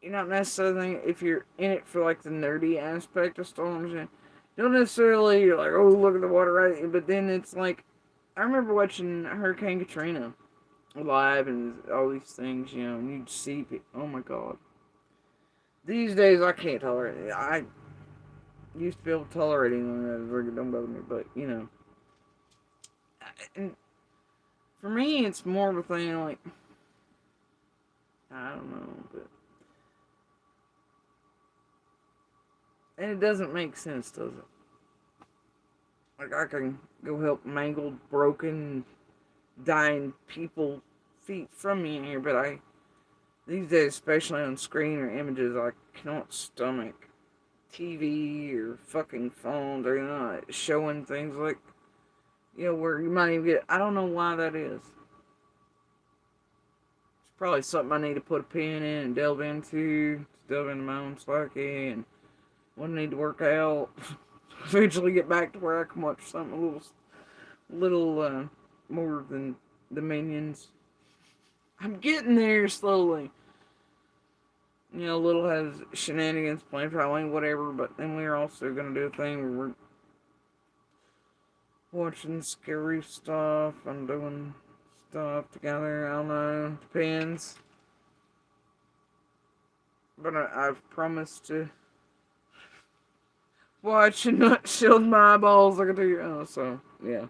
you're not necessarily if you're in it for like the nerdy aspect of storms. You don't necessarily you're like, oh, look at the water, right? But then it's like I remember watching Hurricane Katrina live and all these things, and you'd see people. Oh my god! These days I can't tolerate it. I used to be able to tolerate anything that was really don't bother me, but and for me it's more of a thing like I don't know, but and it doesn't make sense, does it? Like I can go help mangled, broken, dying people feet from me in here, but these days, especially on screen or images, I cannot stomach TV or fucking phones or showing things like where you might even get. I don't know why that is. It's probably something I need to put a pin in and delve into my own psyche and what I need to work out. Eventually get back to where I can watch something a little more than the Minions. I'm getting there slowly. Little has shenanigans planned for Halloween, whatever, but then we're also going to do a thing where we're watching scary stuff and doing stuff together. I don't know. Depends. But I've promised to watch and not shield my eyeballs like I do. Oh, so, yeah.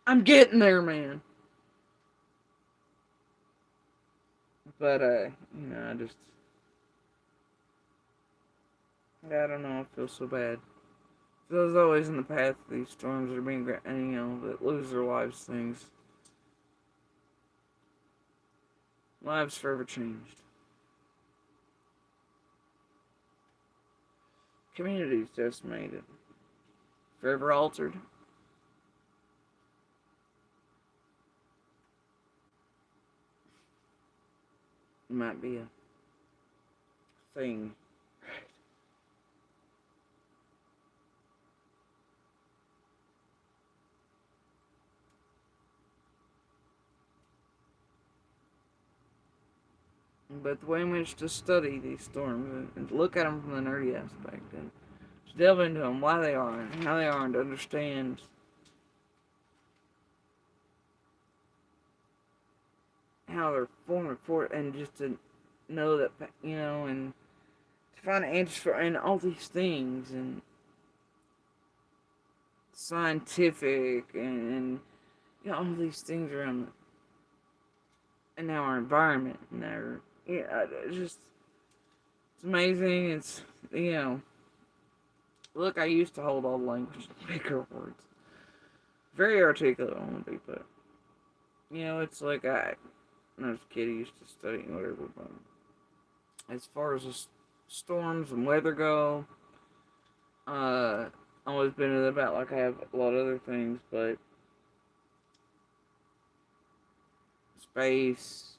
I'm getting there, man. But, I don't know, I feel so bad. Those always in the path of these storms are being, that lose their lives, things. Lives forever changed. Communities decimated. Forever altered. Might be a thing. But the way in which to study these storms and to look at them from the nerdy aspect and to delve into them, why they are and how they are, and to understand how they're forming for it, and just to know that, and to find answers for and all these things and scientific and all these things around in our environment and our it's amazing. It's look, I used to hold all the language, bigger words, very articulate I want to be, but it's like when I was a kid, I used to study and whatever. But as far as the storms and weather go, I've always been about like I have a lot of other things, but space.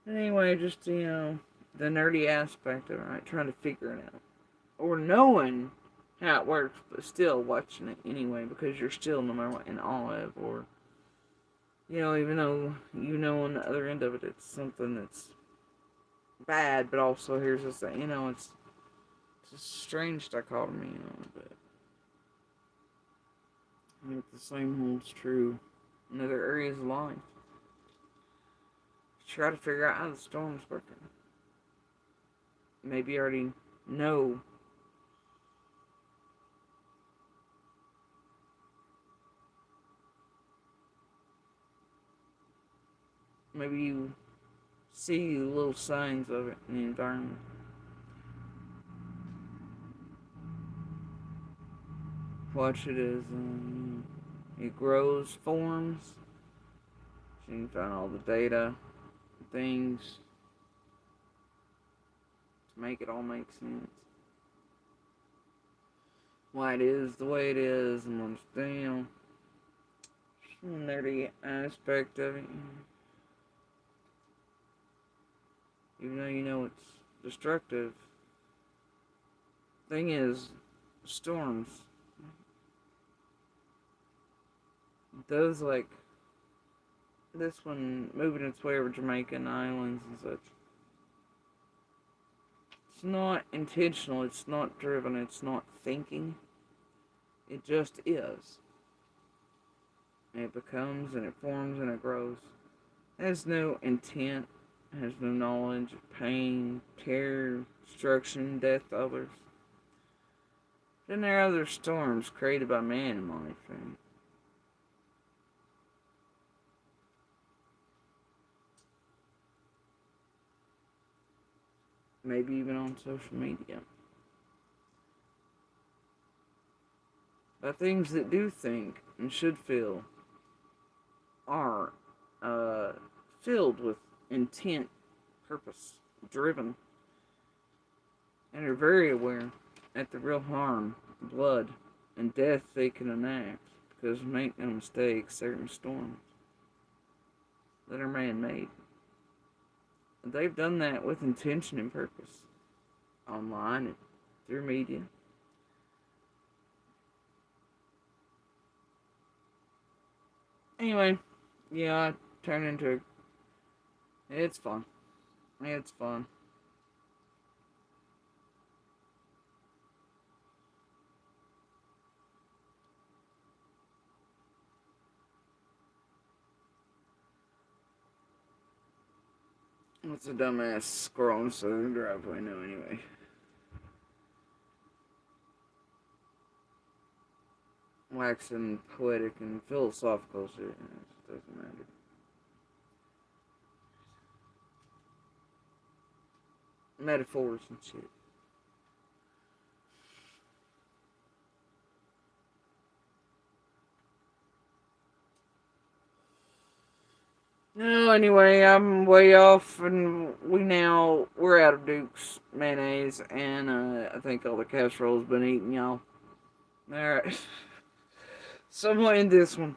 Anyway, just the nerdy aspect of it, right? Trying to figure it out, or knowing how it works, but still watching it anyway because you're still no matter what in awe of, or even though on the other end of it, it's something that's bad, but also here's this thing, it's a strange dichotomy, but I think the same holds true in other areas of life. Try to figure out how the storm's working. Maybe you already know. Maybe you see little signs of it in the environment. Watch it as it grows, forms. So you can find all the data, things to make it all make sense. Why it is the way it is, and understand some nerdy aspect of it. Even though it's destructive. Thing is, storms. Those like this one moving its way over Jamaican islands and such. It's not intentional, it's not driven, it's not thinking. It just is. And it becomes and it forms and it grows. It has no intent, it has no knowledge of pain, terror, destruction, death to others. Then there are other storms created by man in life. And maybe even on social media. But things that do think and should feel are filled with intent, purpose, driven, and are very aware at the real harm, blood, and death they can enact, because make no mistake, certain storms that are man-made. They've done that with intention and purpose, online and through media. Anyway, I turned into it's fun. It's fun. What's a dumbass squirrel in the southern driveway know anyway? Waxing poetic and philosophical shit. It doesn't matter. Metaphors and shit. No, anyway, I'm way off, and we're out of Duke's mayonnaise, and I think all the casserole's been eaten, y'all. Alright. So I'm gonna end this one.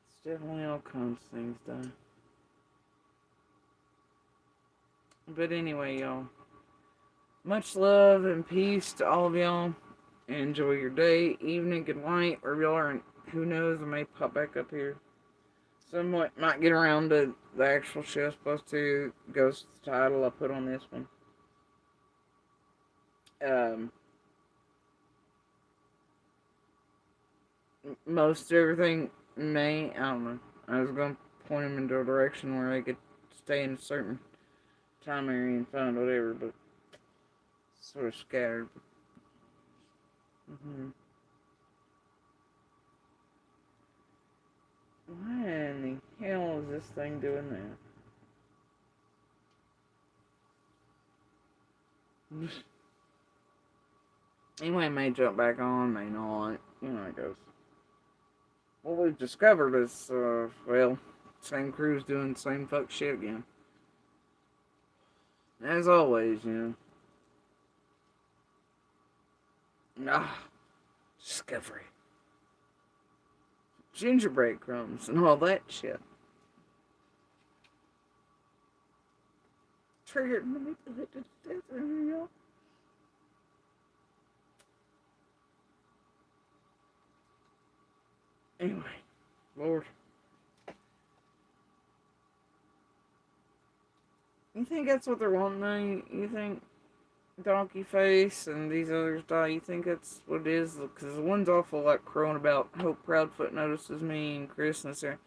It's definitely all kinds of things done. But anyway, y'all. Much love and peace to all of y'all. Enjoy your day, evening, good night, or y'all are, who knows, I may pop back up here. Somewhat might get around to the actual show supposed to go to the title I put on this one. most everything may, I don't know. I was going to point them into a direction where they could stay in a certain time area and find whatever, but sort of scattered. Mm-hmm. Why in the hell is this thing doing that? Anyway, it may jump back on, may not. You know how it goes. What we've discovered is, well, same crew's doing the same fuck shit again. As always, you know. Discovery. Gingerbread crumbs and all that shit. Triggered me to hit the death of y'all. Anyway, Lord. You think that's what they're wanting now? You think Donkey Face and these others die? You think that's what it is? Because the one's awful like crowing about Hope Proudfoot notices me and Chris and Sarah.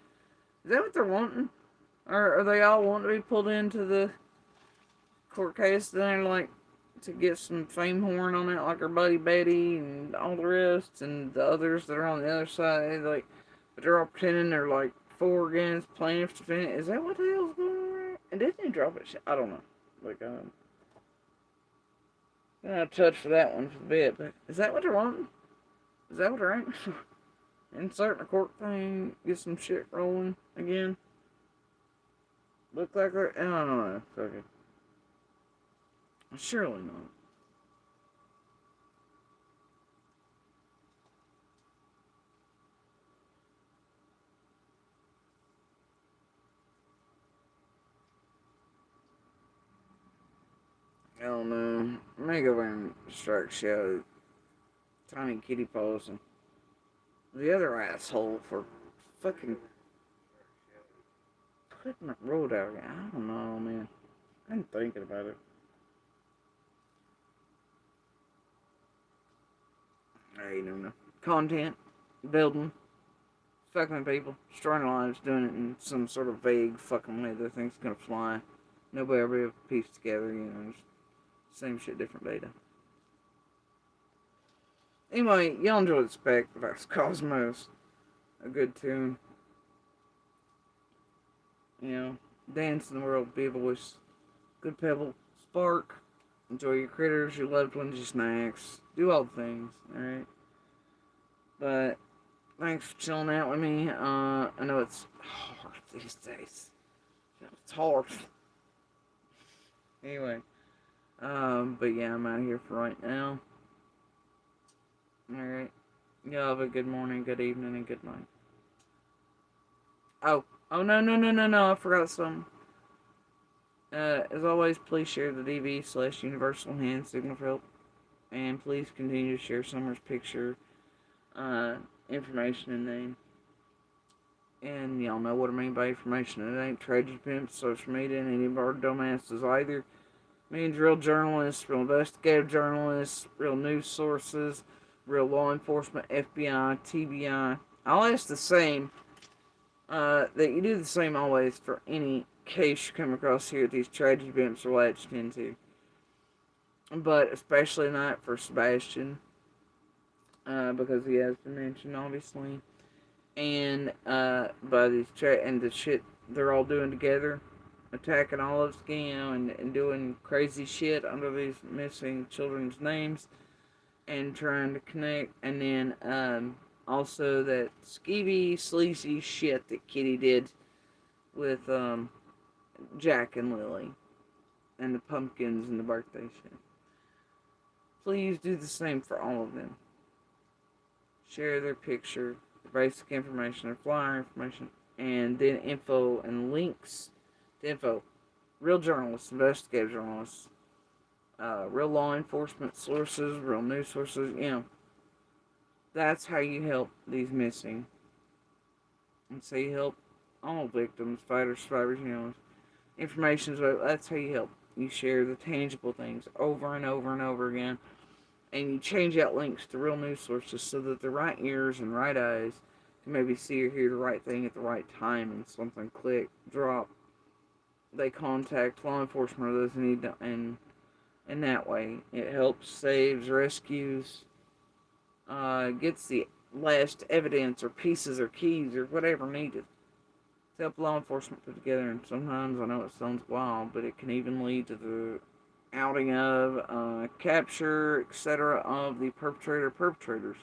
Is that what they're wanting? Or are they all wanting to be pulled into the court case then, like, to get some fame horn on it, like our buddy Betty and all the rest, and the others that are on the other side, like, but they're all pretending they're like for against plaintiffs defendant. Is that what the hell's going on? And didn't he drop it? I don't know. Like, gonna have to touch for that one for a bit, but is that what they're wanting? Is that what they're aiming for? Insert the court thing, get some shit rolling again. Look like they're, I don't know. Fuck it. Surely not. I don't know. I may go over and strike show Tiny Kitty Paws and the other asshole for fucking putting the road out again. I don't know, man. I'm thinking about it. I don't know. Content, building, fucking people, destroying lives, doing it in some sort of vague fucking way that thing's gonna fly. Nobody ever able to piece together, you know, same shit, different data. Anyway, y'all enjoy the spec, that's Cosmos. A good tune. You know, dance in the world, be a voice. Good pebble, spark. Enjoy your critters, your loved ones, your snacks. Do all the things, alright? But, thanks for chilling out with me. I know it's hard these days. It's hard. Anyway. But yeah, I'm out of here for right now. Alright. Y'all have a good morning, good evening, and good night. Oh, no, I forgot something. As always, please share the DV/Universal Hand Signal for Help. And please continue to share Summer's picture, information, and name. And y'all know what I mean by information. It ain't tragedy pimps, social media, and any of our dumbasses either. It means real journalists, real investigative journalists, real news sources, real law enforcement, FBI, TBI. I'll ask the same, that you do the same always for any case you come across here these tragedy pimps are latched into. But especially not for Sebastian, because he has been mentioned, obviously. And, by these and the shit they're all doing together, attacking all of us, you know, and doing crazy shit under these missing children's names, and trying to connect, and then, also that skeevy, sleazy shit that Kitty did with, Jack and Lily, and the pumpkins and the birthday shit. Please do the same for all of them. Share their picture, their basic information, their flyer information, and then info and links to info. Real journalists, investigative journalists, real law enforcement sources, real news sources, you know. That's how you help these missing. And so you help all victims, fighters, survivors, you know. Information's that's how you help. You share the tangible things over and over and over again. and you change out links to real news sources so that the right ears and right eyes can maybe see or hear the right thing at the right time, and something click, drop. They contact law enforcement or those in need, and in that way, it helps, saves, rescues, gets the last evidence or pieces or keys or whatever needed to help law enforcement put together. And sometimes, I know it sounds wild, but it can even lead to the outing of, capture, etc. of the perpetrators.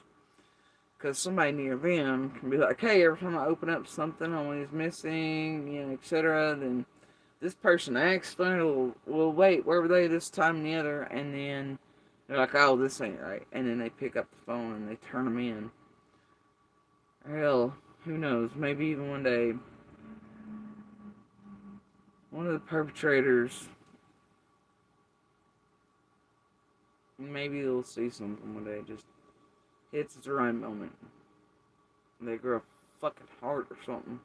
Because somebody near them can be like, hey, every time I open up something on he's missing, etc., then this person acts funny. Well, wait, where were they this time and the other? And then they're like, oh, this ain't right. And then they pick up the phone and they turn them in. Hell, who knows? Maybe even one day, one of the perpetrators, maybe they'll see something one day. Just hits the right moment. They grow a fucking heart or something.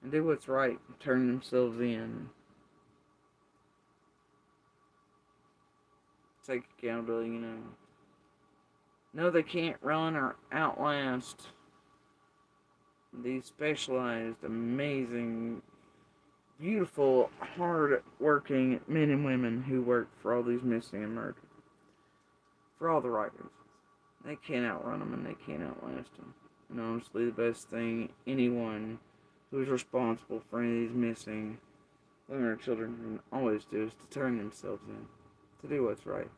And do what's right. Turn themselves in. Take accountability, No, they can't run or outlast these specialized, amazing, beautiful, hard-working men and women who work for all these missing and murdered. For all the right reasons. They can't outrun them and they can't outlast them. And honestly, the best thing anyone who is responsible for any of these missing women or children can always do is to turn themselves in. To do what's right.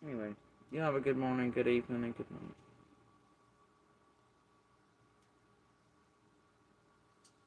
Anyway, you have a good morning, good evening, and good night.